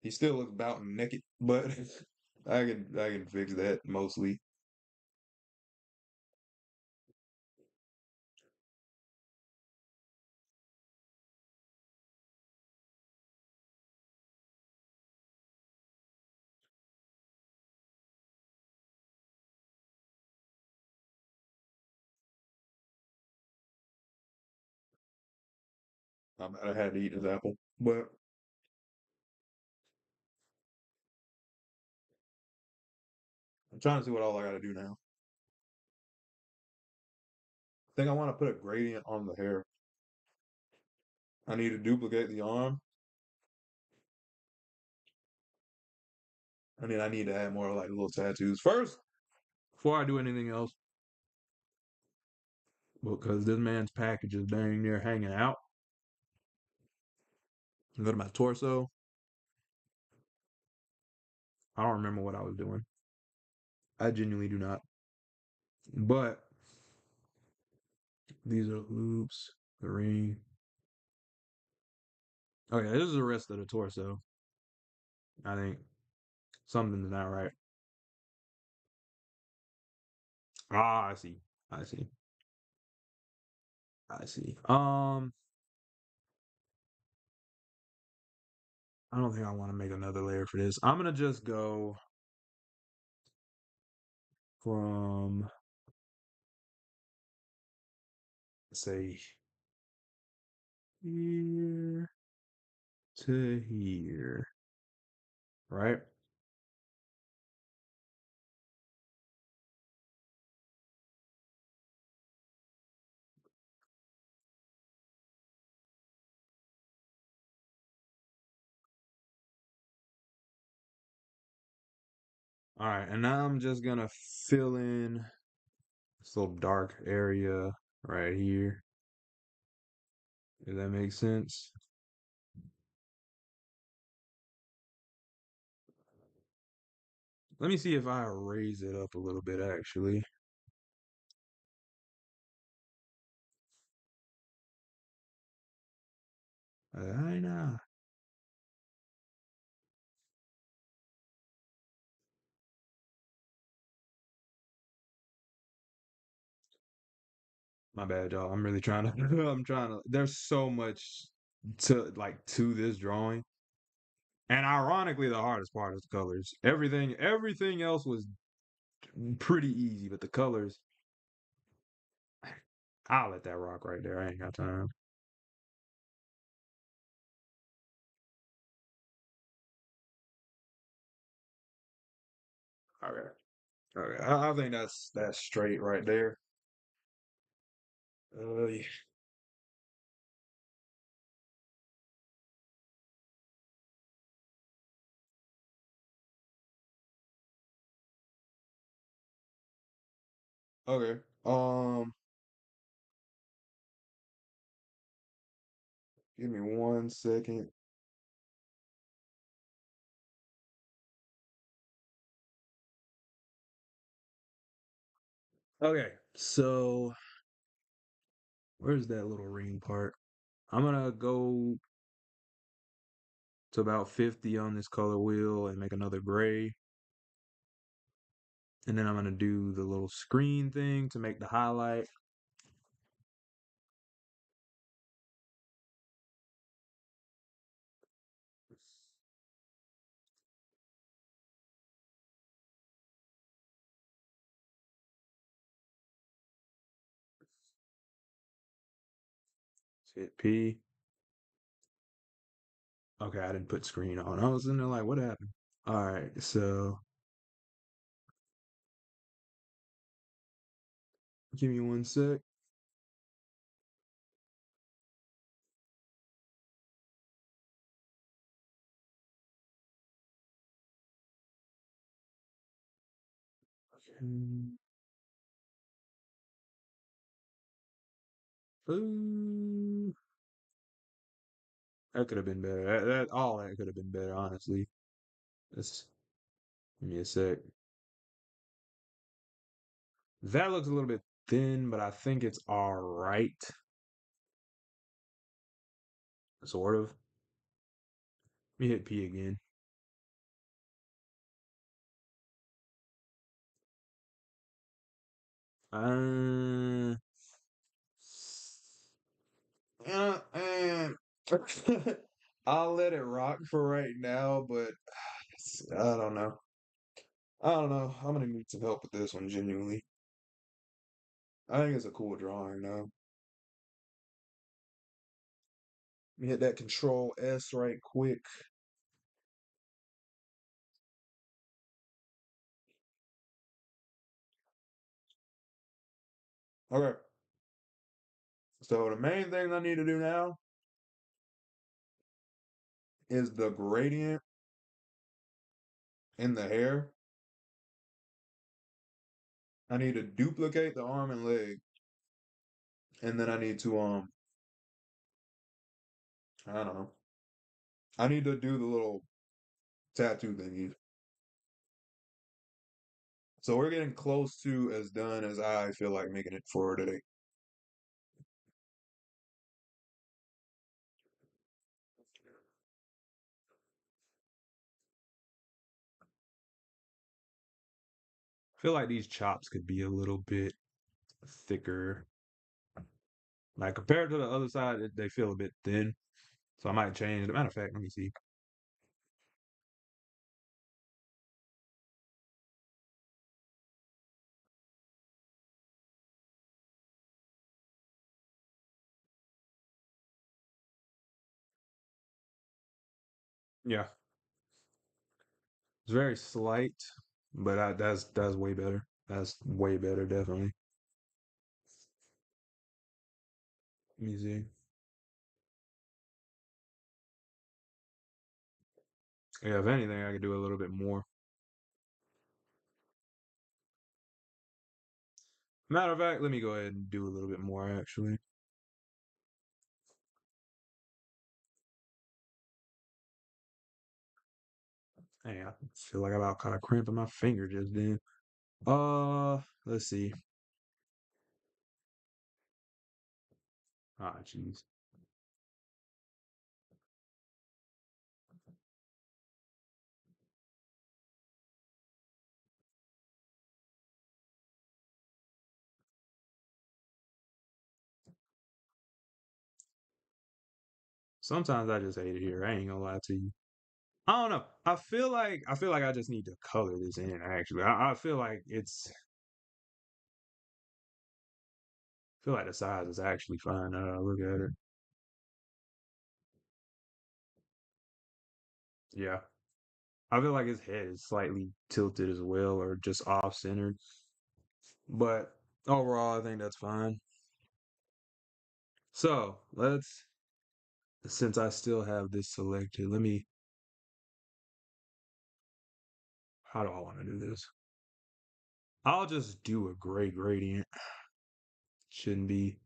He still looks about naked, but I can fix that mostly. I bet I had to eat this apple, but I'm trying to see what all I got to do now. I think I want to put a gradient on the hair. I need to duplicate the arm, and then I need to add more like little tattoos first before I do anything else. Because this man's package is dang near hanging out. Go to my torso. I don't remember what I was doing. I genuinely do not. But these are loops, the ring. Okay, this is the rest of the torso. I think something's not right. Ah, I see. I see. I see. I don't think I want to make another layer for this. I'm gonna just go from say here to here, right? All right, and now I'm just gonna fill in this little dark area right here. Does that make sense? Let me see if I raise it up a little bit actually. I know. My bad, y'all. I'm really trying to. I'm trying to. There's so much to this drawing, and ironically, the hardest part is the colors. Everything else was pretty easy, but the colors. I'll let that rock right there. I ain't got time. Okay. Okay. I think that's straight right there. Yeah. Okay. Give me 1 second. Okay. So where's that little ring part? I'm gonna go to about 50 on this color wheel and make another gray. And then I'm gonna do the little screen thing to make the highlight. Hit P. Okay, I didn't put screen on. I was in there like, what happened? All right, so give me 1 sec. Ooh, that could have been better. All that could have been better, honestly. Let's give me a sec. That looks a little bit thin, but I think it's all right, sort of. Let me hit P again. Uh, uh, uh, I'll let it rock for right now, but I don't know. I don't know. I'm gonna need some help with this one, genuinely. I think it's a cool drawing, though. Let me hit that Control S right quick. Okay. So the main thing I need to do now is the gradient in the hair. I need to duplicate the arm and leg, and then I need to I don't know. I need to do the little tattoo thingies. So we're getting close to as done as I feel like making it for today. I feel like these chops could be a little bit thicker. Like compared to the other side, they feel a bit thin. So I might change. As a matter of fact, let me see. Yeah, it's very slight, but that's way better. That's way better, definitely. Let me see. Yeah, if anything, I could do a little bit more. Matter of fact, let me go ahead and do a little bit more actually. Hey, I feel like I'm about kind of cramping my finger just then. Let's see. Ah, jeez. Sometimes I just hate it here. I ain't gonna lie to you. I don't know. I feel like I just need to color this in actually. I feel like feel like the size is actually fine now that I look at it. Yeah. I feel like his head is slightly tilted as well or just off centered. But overall I think that's fine. So let's since I still have this selected, let me how do I want to do this? I'll just do a gray gradient. Shouldn't be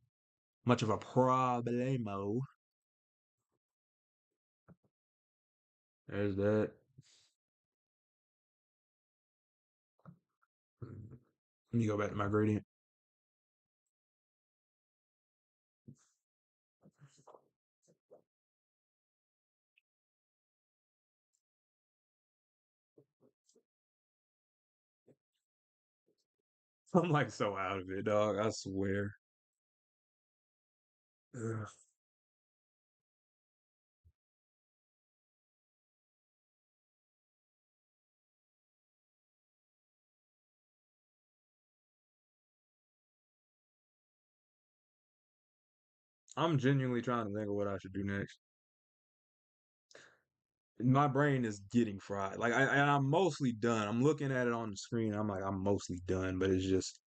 much of a problemo. There's that. Let me go back to my gradient. I'm like so out of it, dog. I swear. Ugh. I'm genuinely trying to think of what I should do next. My brain is getting fried. And I'm mostly done. I'm looking at it on the screen. I'm like, I'm mostly done, but it's just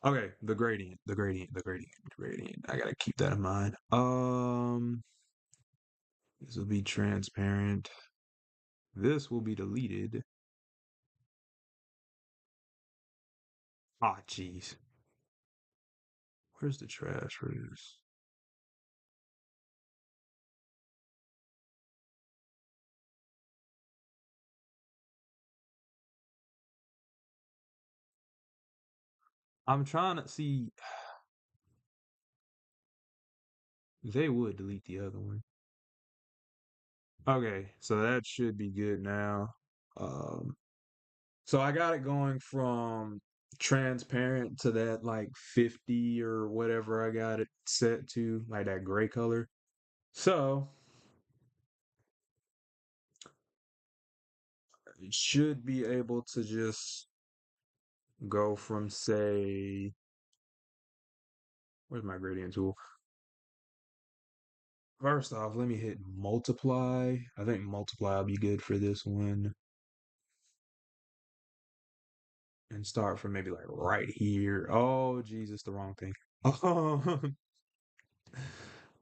okay. The gradient. I gotta keep that in mind. This will be transparent. This will be deleted. Ah, jeez. Where's the trash for this? I'm trying to see. They would delete the other one. Okay, so that should be good now. Um, so I got it going from transparent to that like 50 or whatever I got it set to, like that gray color. So it should be able to just go from say, where's my gradient tool? First off, let me hit multiply. I think multiply will be good for this one. And start from maybe like right here. Oh, Jesus, the wrong thing.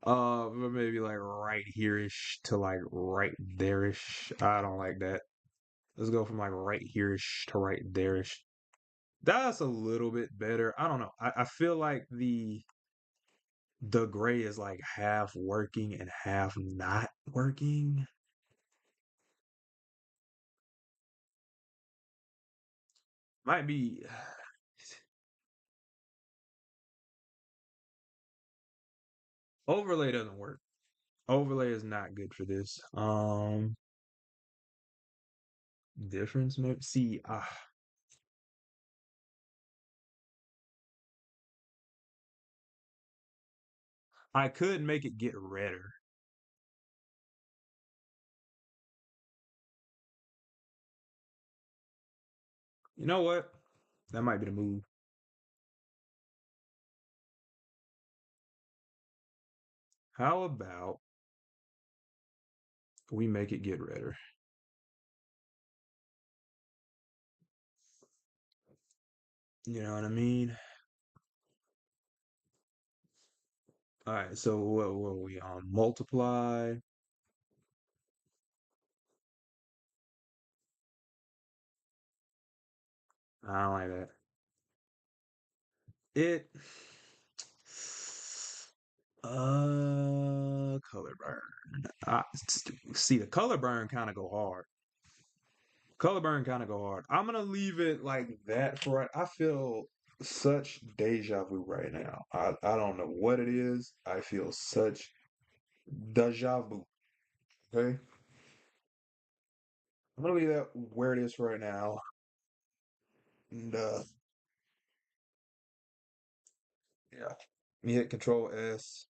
But maybe like right here-ish to like right there-ish. I don't like that. Let's go from like right here-ish to right there-ish. That's a little bit better. I don't know. I feel like the gray is like half working and half not working. Might be overlay doesn't work. Overlay is not good for this. Difference maybe. See, I could make it get redder. You know what? That might be the move. How about we make it get redder? You know what I mean? All right, so what are we on? Multiply. I don't like that. It color burn. See the color burn kind of go hard. Color burn kind of go hard. I'm gonna leave it like that for it. I feel such deja vu right now. I don't know what it is. I feel such deja vu. Okay, I'm gonna leave that where it is for right now. And yeah, you hit Control S.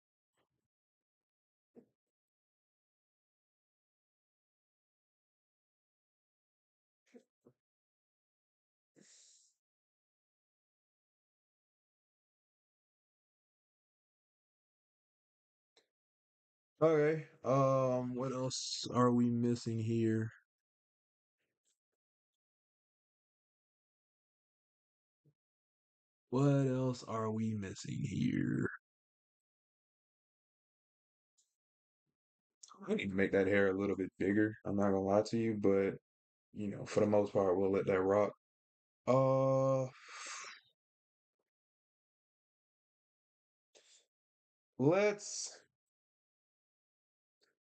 Okay. What else are we missing here? What else are we missing here? I need to make that hair a little bit bigger. I'm not gonna lie to you, but for the most part, we'll let that rock. Uh, let's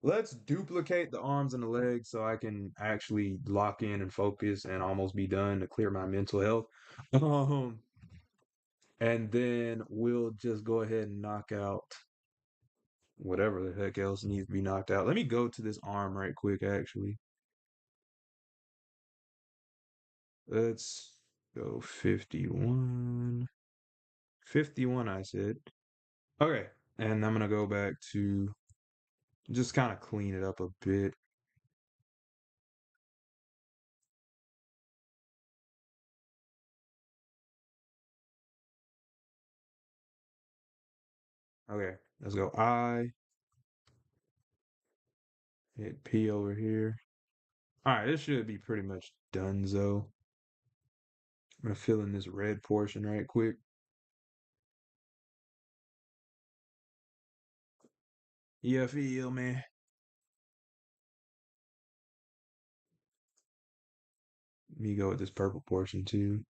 let's duplicate the arms and the legs so I can actually lock in and focus and almost be done to clear my mental health. Um, and then we'll just go ahead and knock out whatever the heck else needs to be knocked out. Let me go to this arm right quick, actually. Let's go 51. 51, I said. Okay. And I'm gonna go back to just kind of clean it up a bit. Okay, let's go I, hit P over here. All right, this should be pretty much done, though. I'm gonna fill in this red portion right quick. Yeah, feel man. Let me go with this purple portion too.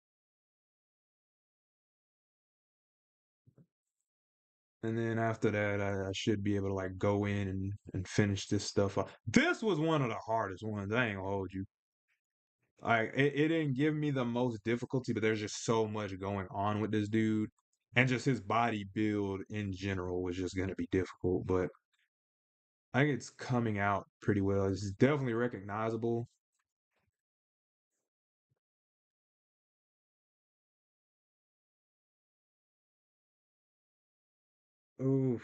And then after that, I should be able to like go in and finish this stuff up. This was one of the hardest ones. I ain't gonna hold you. Like it didn't give me the most difficulty, but there's just so much going on with this dude. And just his body build in general was just gonna be difficult. But I think it's coming out pretty well. It's definitely recognizable. Oof.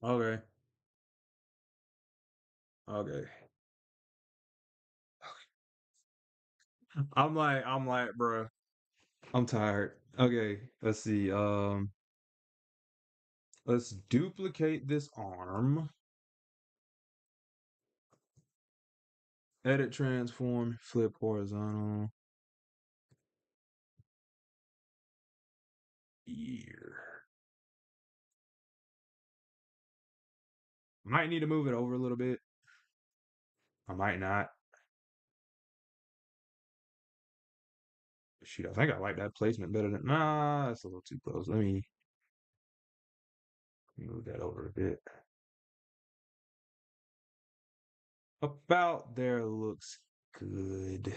Okay. Okay. I'm like, bro, I'm tired. Okay, let's see. Let's duplicate this arm. Edit transform, flip horizontal. Ear. Might need to move it over a little bit. I might not. Shoot, I think I like that placement better than. Nah, that's a little too close. Let me move that over a bit. About there looks good.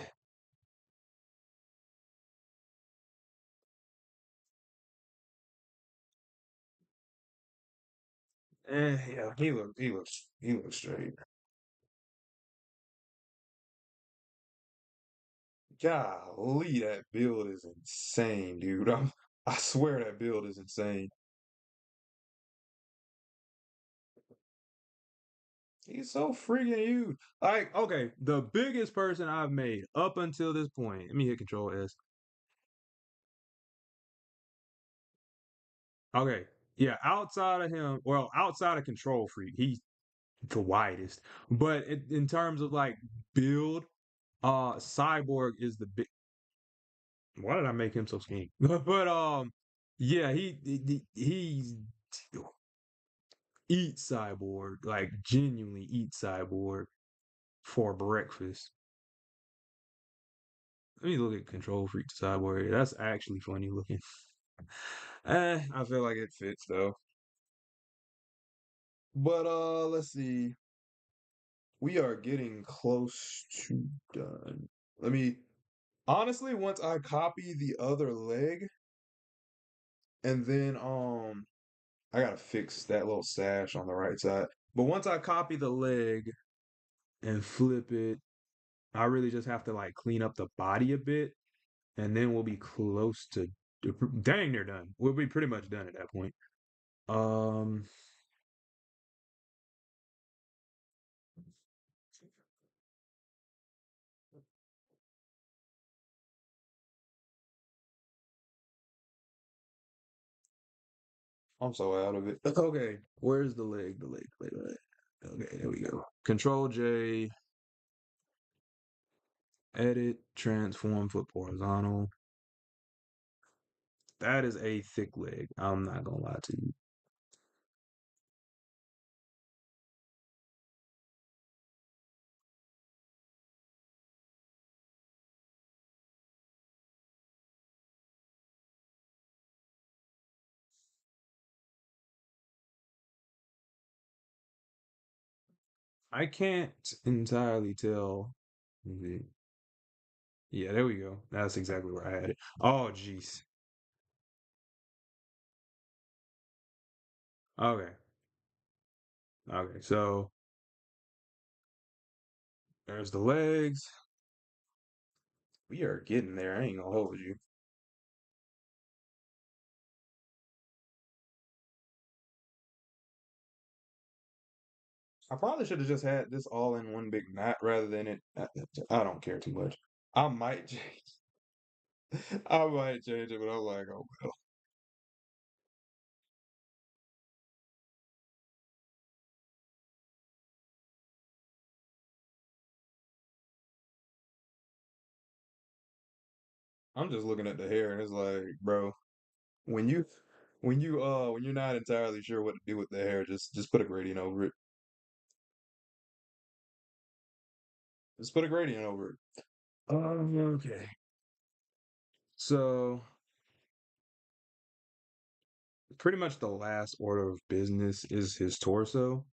Yeah, he looks straight. Golly, that build is insane, dude. I swear that build is insane. He's so freaking huge. Like, okay, the biggest person I've made up until this point. Let me hit Control S. Okay, yeah, outside of him, well, outside of Control Freak, he's the widest. But in terms of like build, Cyborg is the big. Why did I make him so skinny? But yeah, he's eat Cyborg, like genuinely eat Cyborg for breakfast. Let me look at Control Freak Cyborg. That's actually funny looking. I feel like it fits though. But let's see. We are getting close to done. Let me honestly, once I copy the other leg, and then I gotta fix that little sash on the right side. But once I copy the leg and flip it, I really just have to like clean up the body a bit, and then we'll be close to dang near done. We'll be pretty much done at that point. Um, I'm so out of it. Okay, where's the leg? The leg, leg, leg. Okay, there we go. Control J, edit, transform, flip horizontal. That is a thick leg. I'm not gonna lie to you. I can't entirely tell. Yeah, there we go. That's exactly where I had it. Oh, jeez. Okay. Okay. So there's the legs. We are getting there. I ain't gonna hold you. I probably should have just had this all in one big knot rather than it. I don't care too much. I might change. I might change it, but I'm like, oh well. I'm just looking at the hair and it's like, bro, when you when you're not entirely sure what to do with the hair, just put a gradient over it. Just put a gradient over it. Okay. So pretty much the last order of business is his torso.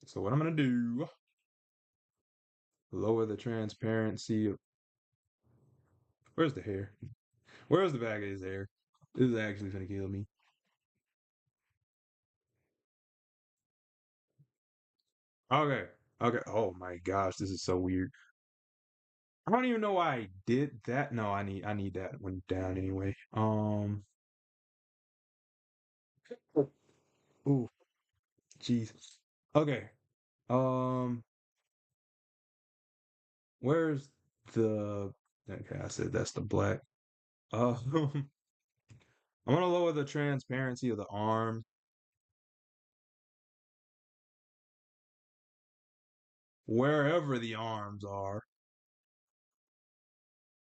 So what I'm gonna do, lower the transparency of where's the hair? Where's the back of his hair? This is actually gonna kill me. Okay. Okay. Oh my gosh, this is so weird. I don't even know why I did that. No, I need that one down anyway. Ooh, jeez. Okay. Um, where's the okay, I said that's the black. I'm gonna lower the transparency of the arm wherever the arms are.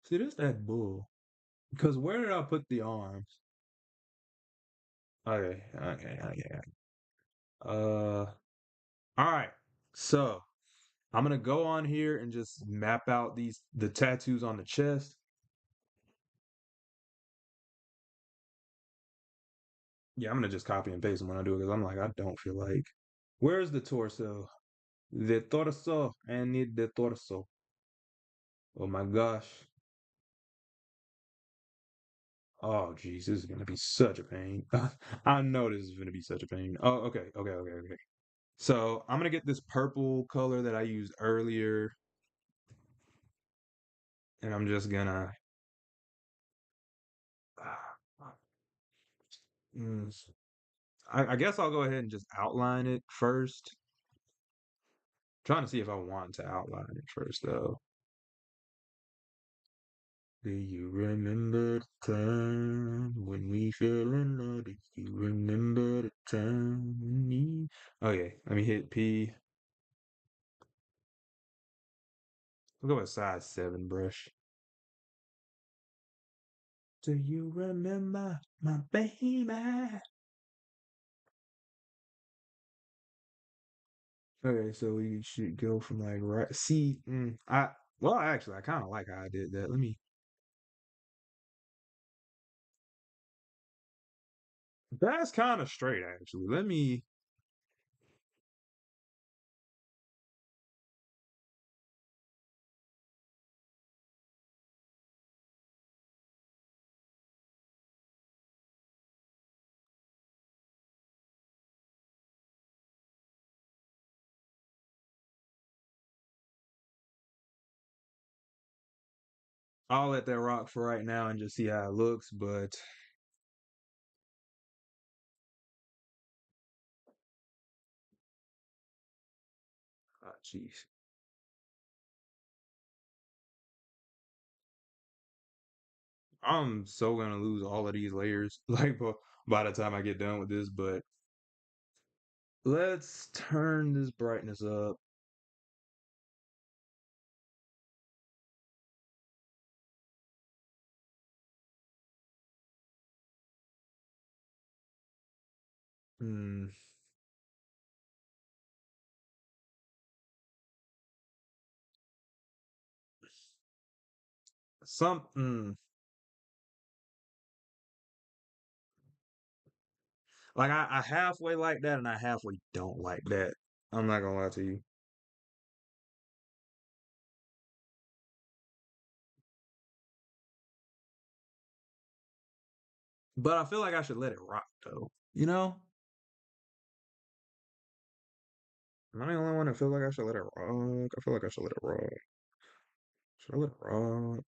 See, this that bull. Because where did I put the arms? Okay, okay, okay. All right. So I'm gonna go on here and just map out the tattoos on the chest. Yeah, I'm gonna just copy and paste them when I do it because I'm like, I don't feel like. Where's the torso? The torso. I need the torso. Oh my gosh. Oh geez, this is gonna be such a pain. I know this is gonna be such a pain. Oh, okay, okay, okay, okay. So I'm gonna get this purple color that I used earlier, and I'm just gonna. Mm, I guess I'll go ahead and just outline it first. Trying to see if I want to outline it first, though. Do you remember the time when we fell in love? Do you remember the time when we... Okay, let me hit P. We'll go with size 7 brush. Do you remember my baby? Okay, so we should go from like right. See, well, actually, I kind of like how I did that. Let me. That's kind of straight, actually. Let me. I'll let that rock for right now and just see how it looks. But, jeez. I'm so gonna lose all of these layers like by the time I get done with this, but let's turn this brightness up. Hmm. Like I halfway like that and I halfway don't like that. I'm not gonna lie to you. But I feel like I should let it rock though. You know? Am I the only one that feel like I should let it rock? I feel like I should let it rock. Should I let it rock?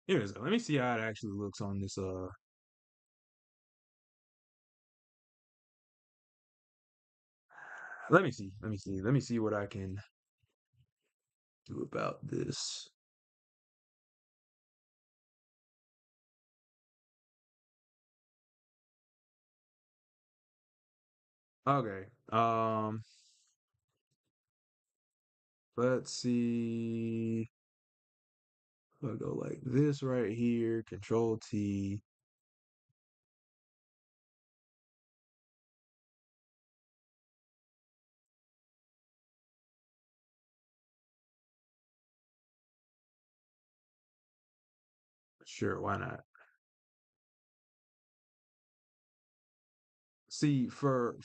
Anyways, let me see how it actually looks on this let me see. Let me see. Let me see what I can do about this. Okay. Let's see. I'll go like this right here, Control T. Sure, why not? See, for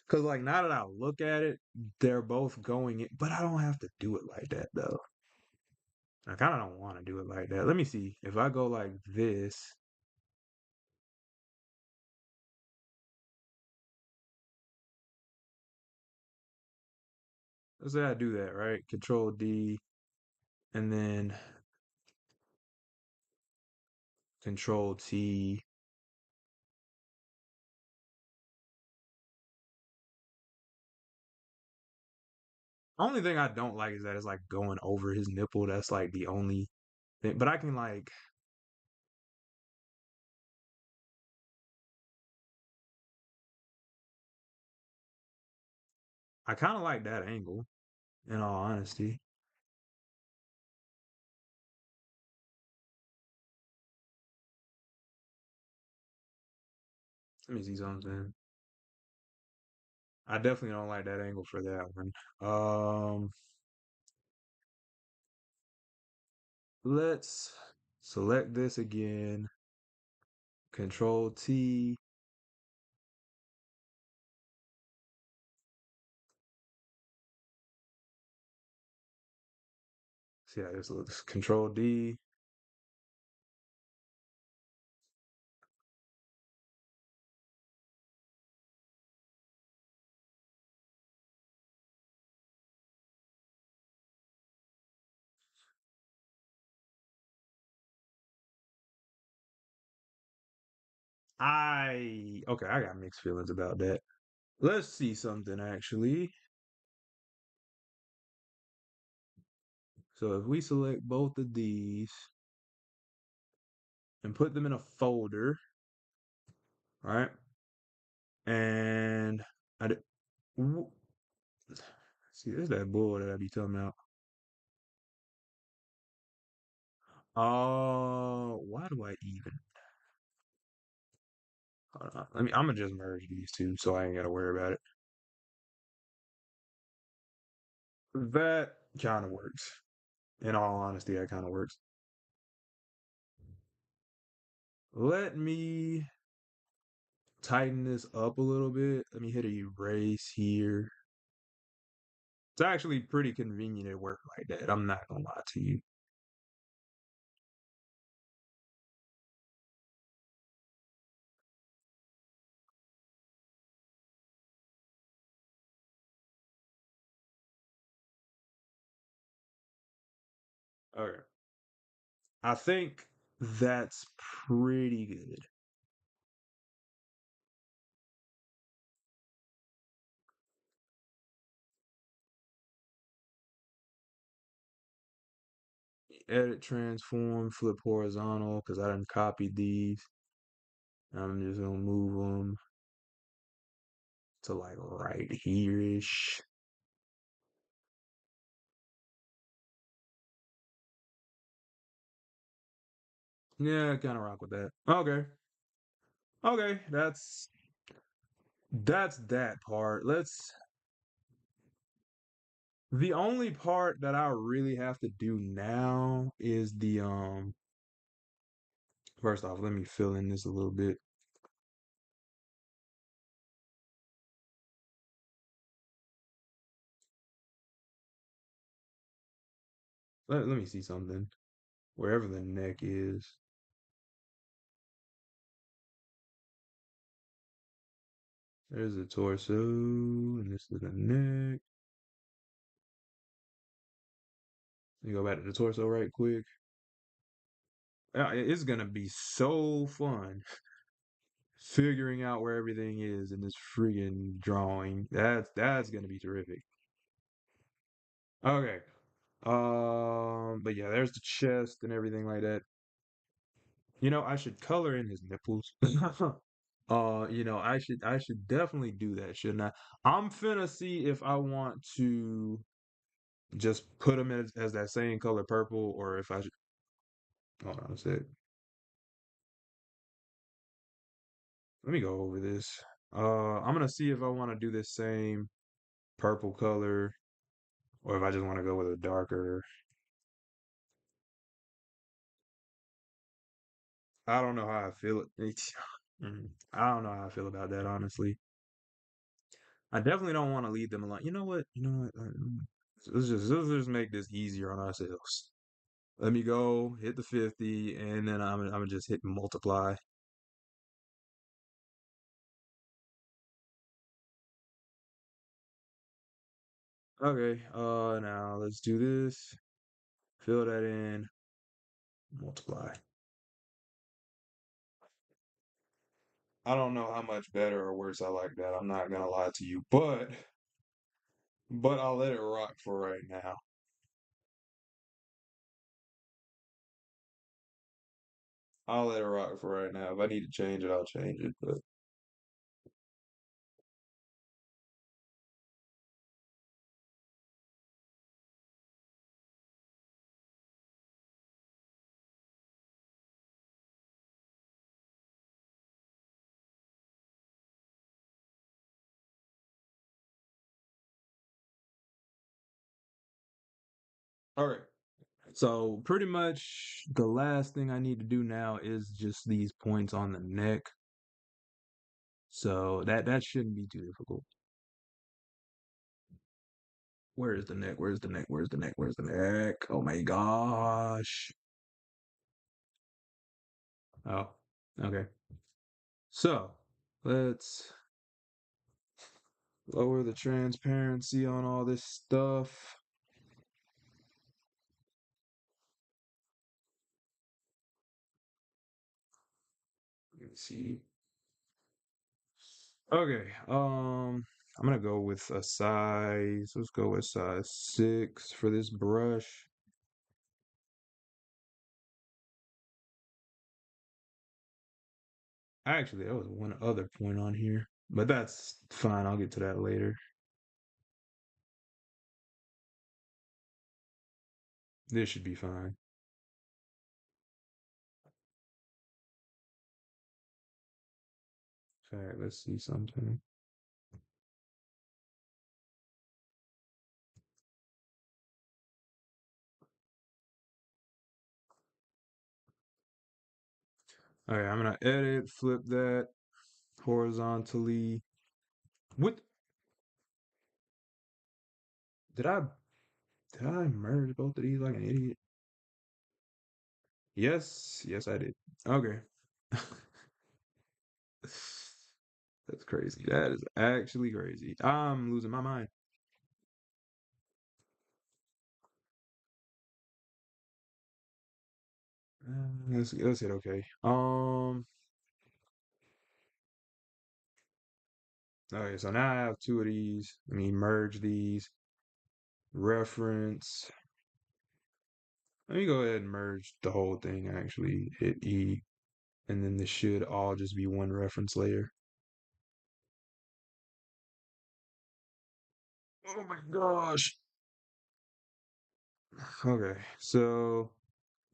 because like now that I look at it, they're both going in, but I don't have to do it like that though. I kind of don't want to do it like that. Let me see. If I go like this, let's say I do that, right? Control D and then Control T. Only thing I don't like is that it's like going over his nipple. That's like the only thing. But I can like, I kind of like that angle, in all honesty. Let me see something. I definitely don't like that angle for that one. Let's select this again. Control T. See how this looks. Control D. Okay, I got mixed feelings about that. Let's see something actually. So if we select both of these and put them in a folder, right? And I d- w- see, there's that bull that I be talking about. Oh, why do I even? Hold on. I'm gonna just merge these two so I ain't gotta worry about it. That kind of works. In all honesty, that kind of works. Let me tighten this up a little bit. Let me hit erase here. It's actually pretty convenient at work like that. I'm not gonna lie to you. Okay. I think that's pretty good. edit, transform, flip horizontal because I didn't copy these. I'm just gonna move them to like right here-ish. Yeah, kind of rock with that. Okay. Okay, that's that part. Let's The only part that I really have to do now is the first off, let me fill in this a little bit. Let me see something. Wherever the neck is. There's the torso, and this is the neck. Let me go back to the torso right quick. It's gonna be so fun figuring out where everything is in this freaking drawing. That's gonna be terrific. Okay. But yeah, there's the chest and everything like that. I should color in his nipples. I should definitely do that, shouldn't I? I'm finna see if I want to just put them as that same color purple, or if I should. Hold on a sec. Let me go over this. I'm gonna see if I want to do this same purple color, or if I just want to go with a darker. I don't know how I feel. I don't know how I feel about that, honestly. I definitely don't want to leave them alone. You know what? You know what? Let's just make this easier on ourselves. Let me go hit the 50, and then I'm gonna just hit multiply. Okay. Now let's do this. Fill that in. Multiply. I don't know how much better or worse I like that. I'm not gonna lie to you, but I'll let it rock for right now. I'll let it rock for right now. If I need to change it, I'll change it. But all right. So pretty much the last thing I need to do now is just these points on the neck. So that shouldn't be too difficult. Where is the neck? Where's the neck? Where's the neck? Where's the neck? Oh my gosh. Oh, okay. So let's lower the transparency on all this stuff. Let me see. Okay, I'm gonna go with a size. Let's go with size 6 for this brush. Actually, there was one other point on here, but that's fine. I'll get to that later. This should be fine. In fact, let's see something. Okay, I'm gonna edit, flip that horizontally. What did I did I merge both of these like an idiot? Yes, yes, I did. Okay. That's crazy. That is actually crazy. I'm losing my mind. Let's hit okay. Okay, so now I have two of these. Let me merge these. Reference. Let me go ahead and merge the whole thing actually. Hit E, and then this should all just be one reference layer. Oh my gosh. Okay, so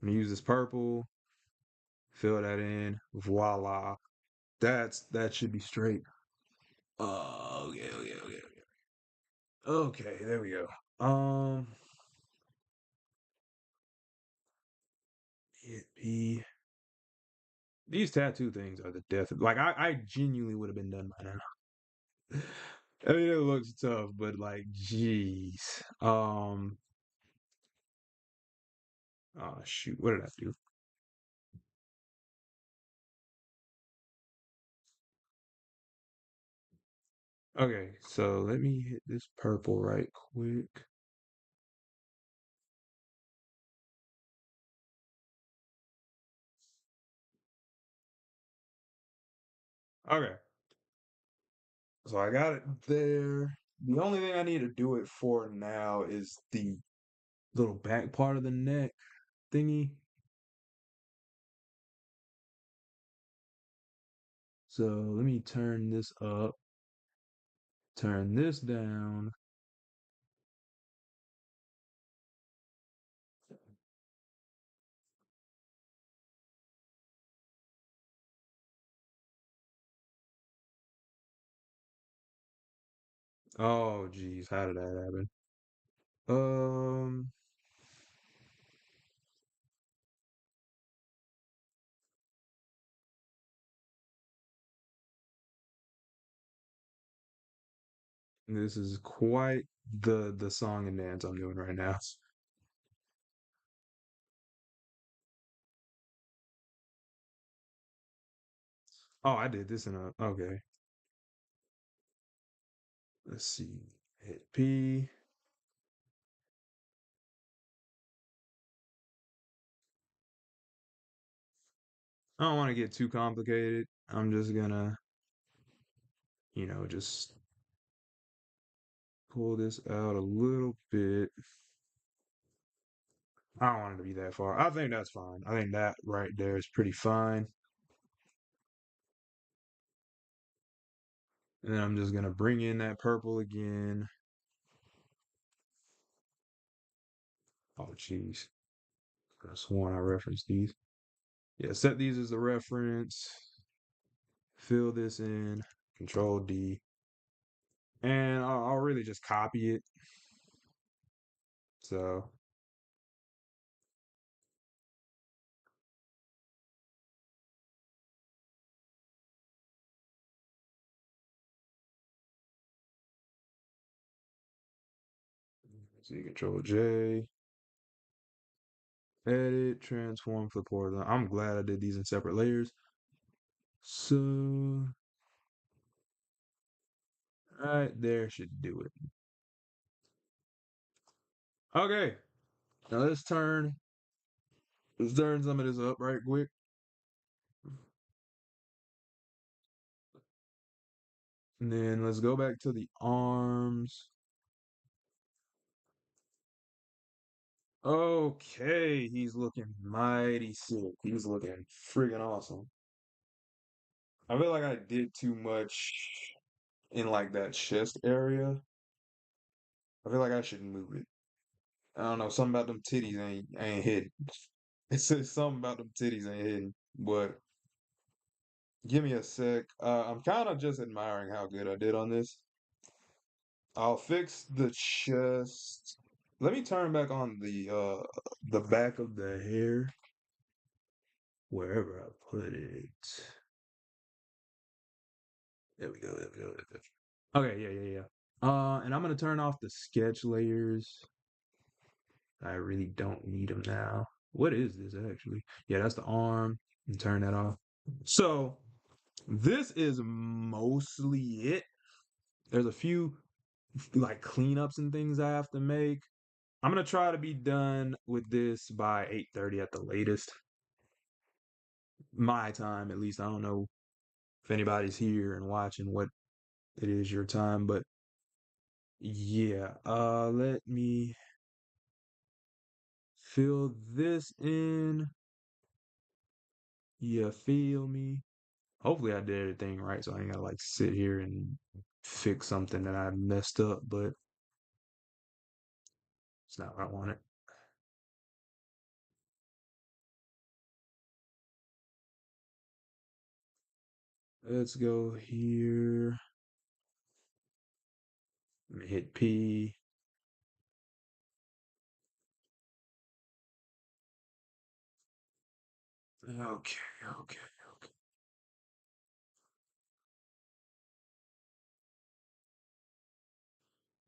I'm gonna use this purple, fill that in, voila. That should be straight. Okay. Okay, there we go. Hit P. These tattoo things are the death of, like I genuinely would have been done by now. I mean, it looks tough, but like, jeez. Oh shoot, what did I do? Okay, so let me hit this purple right quick. Okay, so I got it there. The only thing I need to do it for now is the little back part of the neck thingy. So let me turn this up, turn this down. Oh, geez, how did that happen? Um, this is quite the song and dance I'm doing right now. Oh, I did this in a okay. Let's see. Hit P. I don't want to get too complicated. I'm just gonna, just pull this out a little bit. I don't want it to be that far. I think that's fine. I think that right there is pretty fine. And then I'm just gonna bring in that purple again. Oh, jeez. Could have sworn I referenced these. Yeah, set these as the reference. Fill this in. Control D. And I'll really just copy it. So, see, Control J. Edit, transform, flip horizontal. I'm glad I did these in separate layers. So, right there should do it. Okay, now let's turn some of this up right quick. And then let's go back to the arms. Okay, he's looking mighty sick. He's looking friggin' awesome. I feel like I did too much in like that chest area. I feel like I should move it. I don't know, something about them titties ain't hitting. It says something about them titties ain't hitting. But give me a sec. I'm kind of just admiring how good I did on this. I'll fix the chest. Let me turn back on the back of the hair wherever I put it. There we go. There we go. There we go. Okay, yeah. And I'm gonna turn off the sketch layers. I really don't need them now. What is this actually? Yeah, that's the arm. And turn that off. So this is mostly it. There's a few like cleanups and things I have to make. I'm gonna try to be done with this by 8:30 at the latest. My time, at least. I don't know if anybody's here and watching what it is your time, but yeah. Let me fill this in. You feel me? Hopefully I did everything right, so I ain't gotta like sit here and fix something that I messed up, but it's not what I wanted. Let's go here. Let me hit P. Okay, okay.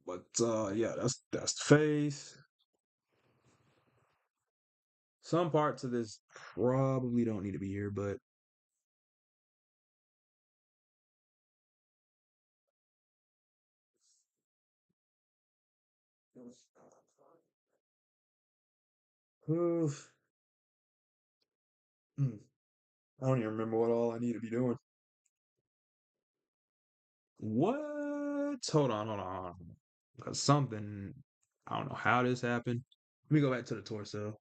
But yeah, that's the face. Some parts of this probably don't need to be here, but oof. Hmm, I don't even remember what all I need to be doing. What? Hold on. Because something, I don't know how this happened. Let me go back to the torso.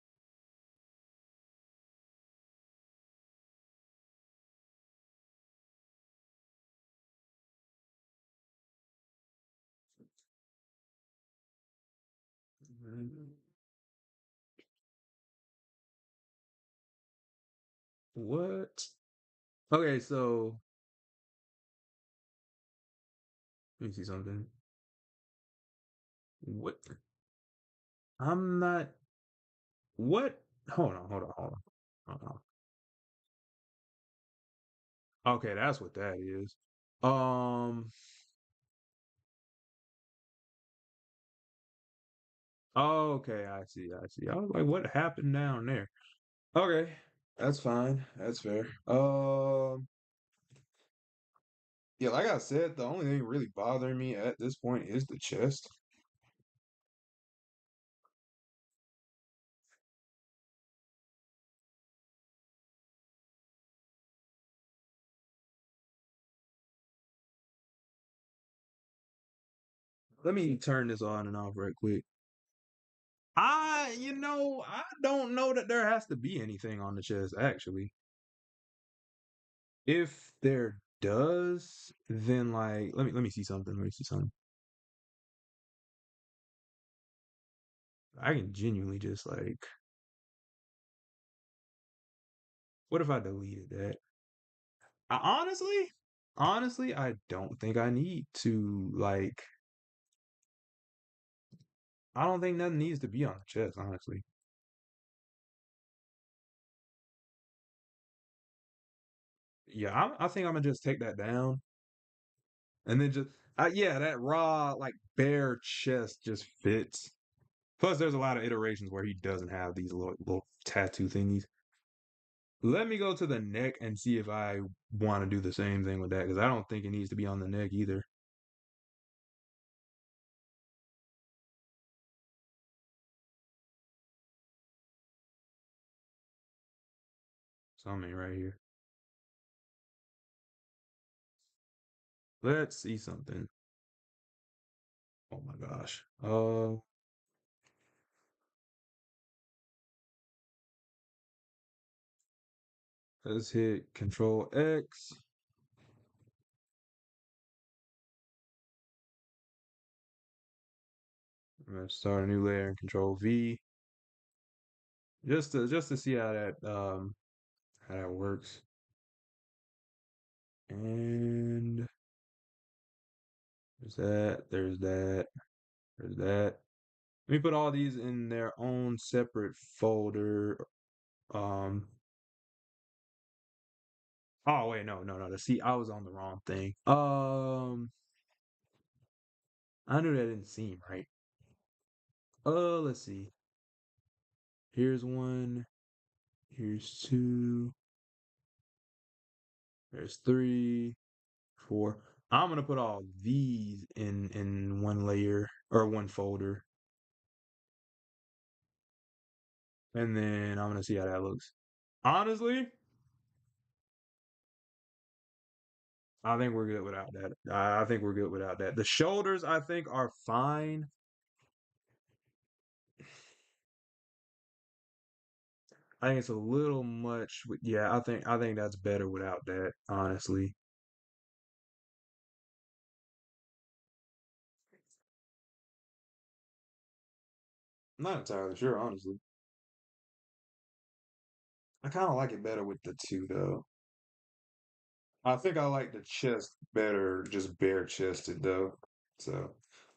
What? Okay, so let me see something. What? I'm not. What? Hold on. Okay, that's what that is. Um. Okay, I see. I was like, what happened down there? Okay, that's fine. That's fair. Yeah, like I said, the only thing really bothering me at this point is the chest. Let me turn this on and off right quick. I don't know that there has to be anything on the chest, actually. If there does, then like let me see something. Let me see something. I can genuinely just like what if I deleted that? Honestly, I don't think I need to like I don't think nothing needs to be on the chest, honestly. Yeah, I think I'm gonna just take that down and then just yeah, that raw like bare chest just fits. Plus, there's a lot of iterations where he doesn't have these little tattoo thingies. Let me go to the neck and see if I want to do the same thing with that because I don't think it needs to be on the neck either. Something right here. Let's see something. Oh my gosh. Let's hit Control X. I'm gonna start a new layer and Control V just to see how that works. And there's that. There's that. There's that. Let me put all these in their own separate folder. Um. Oh wait, no. See, I was on the wrong thing. I knew that didn't seem right. Let's see. Here's one. Here's two. There's three, four. I'm gonna put all these in one layer or one folder, and then I'm gonna see how that looks. Honestly, I think we're good without that. I think we're good without that. The shoulders, I think, are fine. I think it's a little much. Yeah, I think that's better without that, honestly. I'm not entirely sure, honestly. I kind of like it better with the two, though. I think I like the chest better, just bare chested, though. So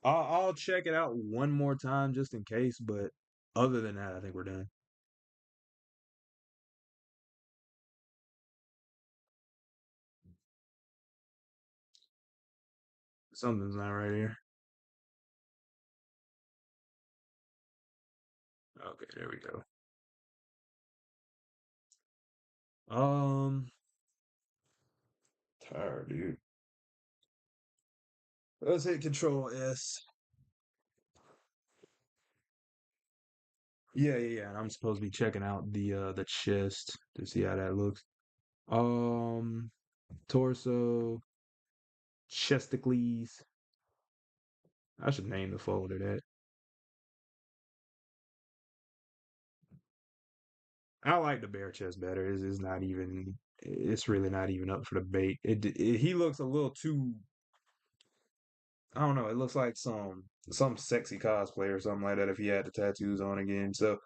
I'll check it out one more time just in case, but other than that, I think we're done. Something's not right here. Okay, there we go. Um, tired, dude. Let's hit Control S. Yeah. And I'm supposed to be checking out the chest to see how that looks. Um, torso, chesticles. I should name the folder that. I like the bare chest better. It's not even. It's really not even up for debate. He looks a little too. I don't know. It looks like some sexy cosplay or something like that if he had the tattoos on again. So,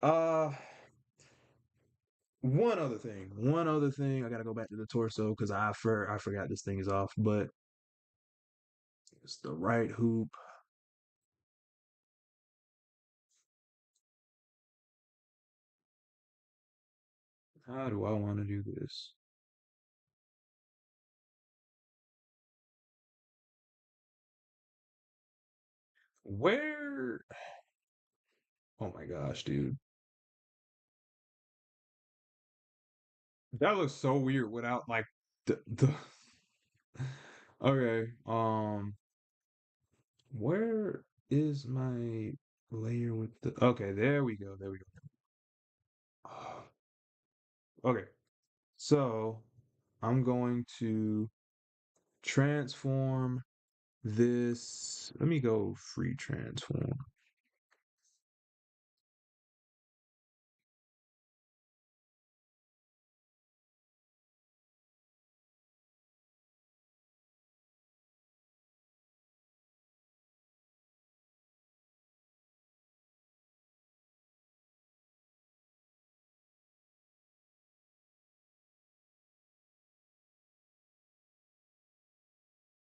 uh, one other thing. I gotta go back to the torso because I forgot this thing is off. But it's the right hoop. How do I want to do this? Where? Oh my gosh, dude. That looks so weird without like the Okay. Where is my layer with the Okay, there we go. There we go. Okay. So, I'm going to transform this. Let me go free transform.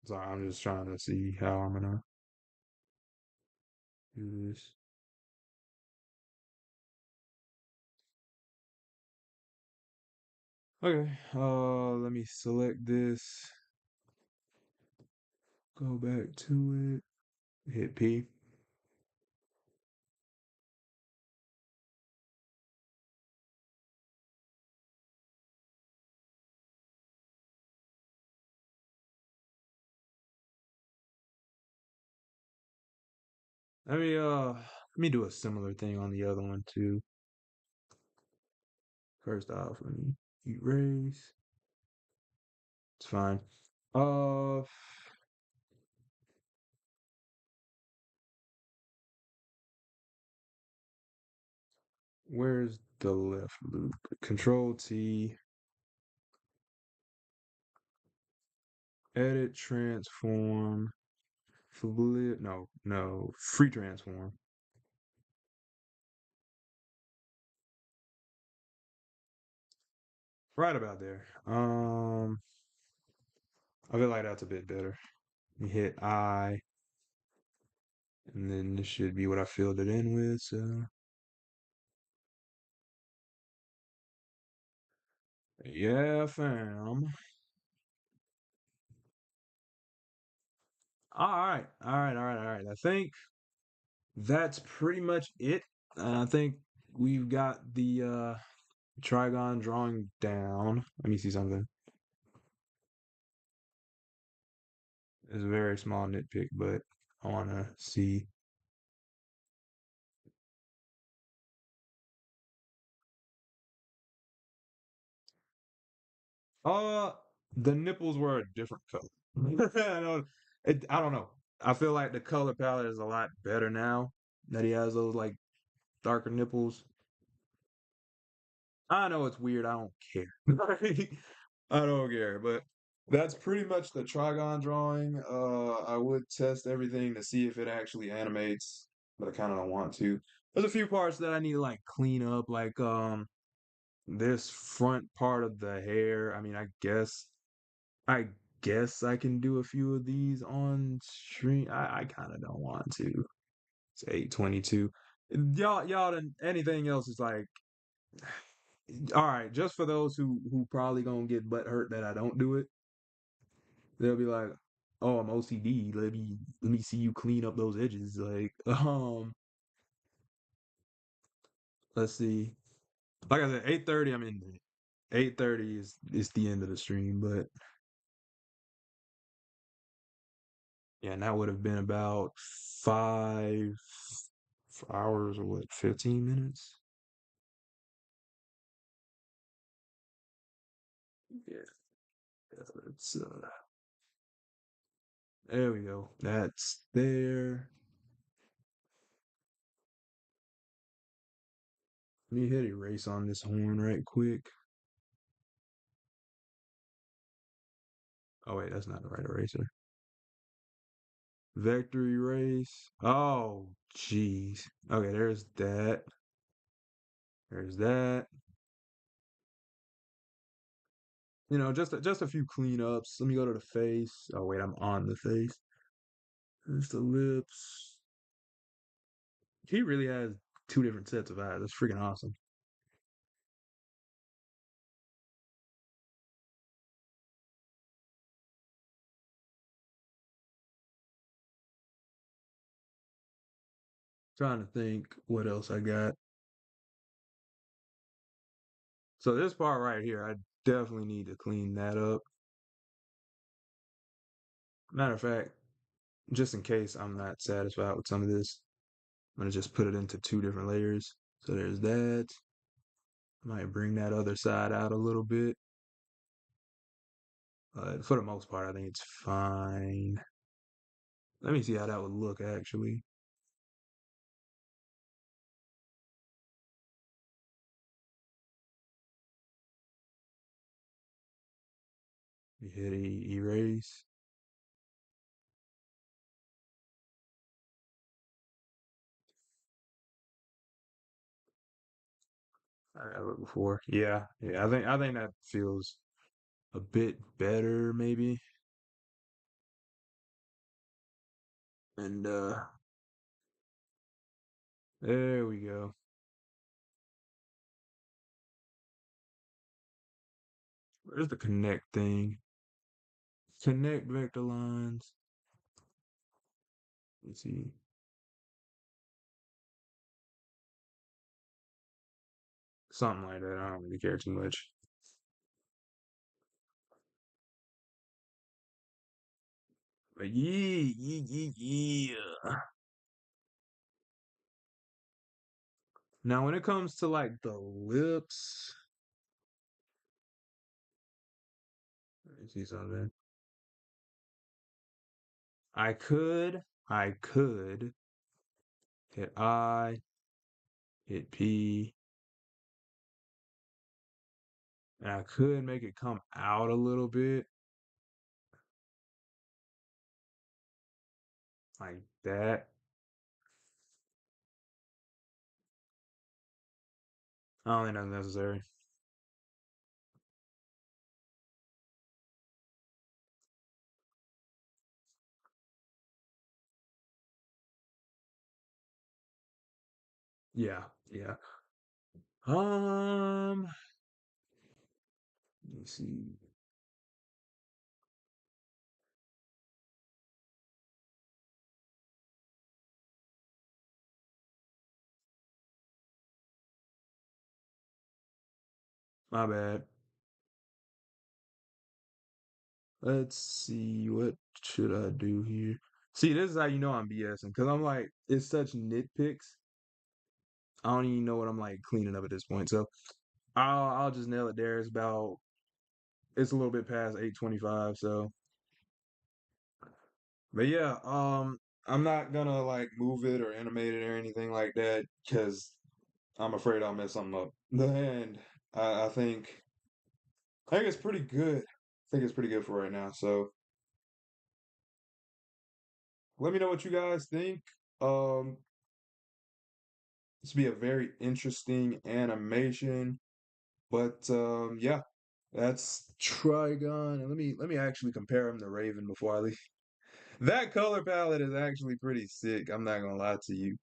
So I'm just trying to see how I'm gonna do this. Okay, let me select this, go back to it, hit P. Let me do a similar thing on the other one too. First off, let me erase. It's fine. Uh, where's the left loop? Control T, edit, transform, flip. No, free transform. Right about there. I feel like that's a bit better. You hit I, and then this should be what I filled it in with. So yeah, fam. All right. I think that's pretty much it. I think we've got the Trigon drawing down. Let me see something. It's a very small nitpick, but I want to see. Uh, the nipples were a different color. I don't know. I feel like the color palette is a lot better now that he has those like darker nipples. I know it's weird. I don't care. I don't care, but that's pretty much the Trigon drawing. I would test everything to see if it actually animates, but I kind of don't want to. There's a few parts that I need to like clean up, like this front part of the hair. I mean, I guess I can do a few of these on stream. I kind of don't want to. It's 8:22. Y'all, anything else is like, all right. Just for those who probably gonna get butt hurt that I don't do it, they'll be like, "Oh, I'm OCD. Let me see you clean up those edges." Like, let's see. Like I said, 8:30. I'm in. 8:30 is the end of the stream, but yeah, and that would have been about 5 hours or what, 15 minutes? Yeah, it's there we go. That's there. Let me hit erase on this horn right quick. Oh wait, that's not the right eraser. Vector erase. Oh, jeez. Okay, there's that. There's that. Just a few cleanups. Let me go to the face. Oh wait, I'm on the face. There's the lips. He really has two different sets of eyes. That's freaking awesome. Trying to think what else I got. So this part right here, I definitely need to clean that up. Matter of fact, just in case I'm not satisfied with some of this, I'm gonna just put it into two different layers. So there's that. Might bring that other side out a little bit. For the most part, I think it's fine. Let me see how that would look actually. We hit erase. I got it before. Yeah, yeah. I think that feels a bit better maybe. And there we go. Where's the connect thing? Connect vector lines. Let's see. Something like that. I don't really care too much. But yeah, yeah, yeah, yeah. Now, when it comes to like the lips, let me see something. I could hit I, hit P, and I could make it come out a little bit like that. I don't think that's necessary. Yeah, yeah. Let me see. My bad. Let's see. What should I do here? See, this is how you know I'm BSing because I'm like, it's such nitpicks. I don't even know what I'm like cleaning up at this point. So I'll just nail it there. It's a little bit past 8:25. So, but yeah, I'm not gonna like move it or animate it or anything like that because I'm afraid I'll mess something up. And I think it's pretty good. I think it's pretty good for right now. So let me know what you guys think. Um, this will be a very interesting animation. But yeah, that's Trigon. And let me actually compare him to Raven before I leave. That color palette is actually pretty sick. I'm not gonna lie to you.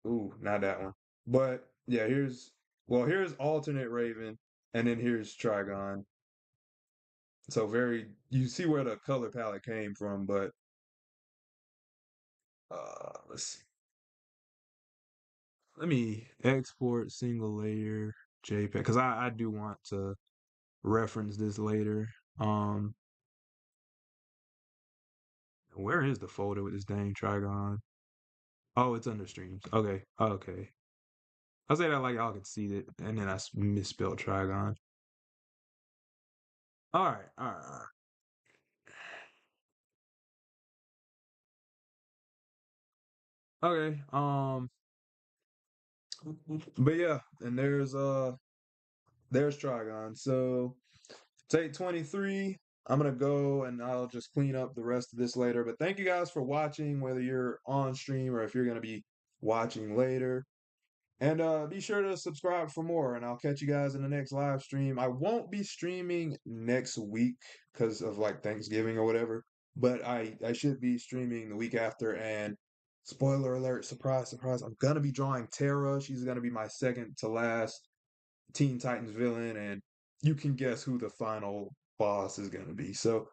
Ooh, not that one. But yeah, here's alternate Raven, and then here's Trigon. So very you see where the color palette came from, but let's see. Let me export single layer JPEG because I do want to reference this later. Um, where is the folder with this dang Trigon? Oh, it's under streams. Okay, okay. I say that like y'all can see it, and then misspelled Trigon. All right, all right, all right. Okay. But yeah, and there's Trigon. So take 23. I'm gonna go and I'll just clean up the rest of this later. But thank you guys for watching, whether you're on stream or if you're gonna be watching later. And be sure to subscribe for more, and I'll catch you guys in the next live stream. I won't be streaming next week because of like Thanksgiving or whatever, but I should be streaming the week after. And spoiler alert, surprise, surprise, I'm gonna be drawing Terra. She's gonna be my second to last Teen Titans villain, and you can guess who the final boss is gonna be. So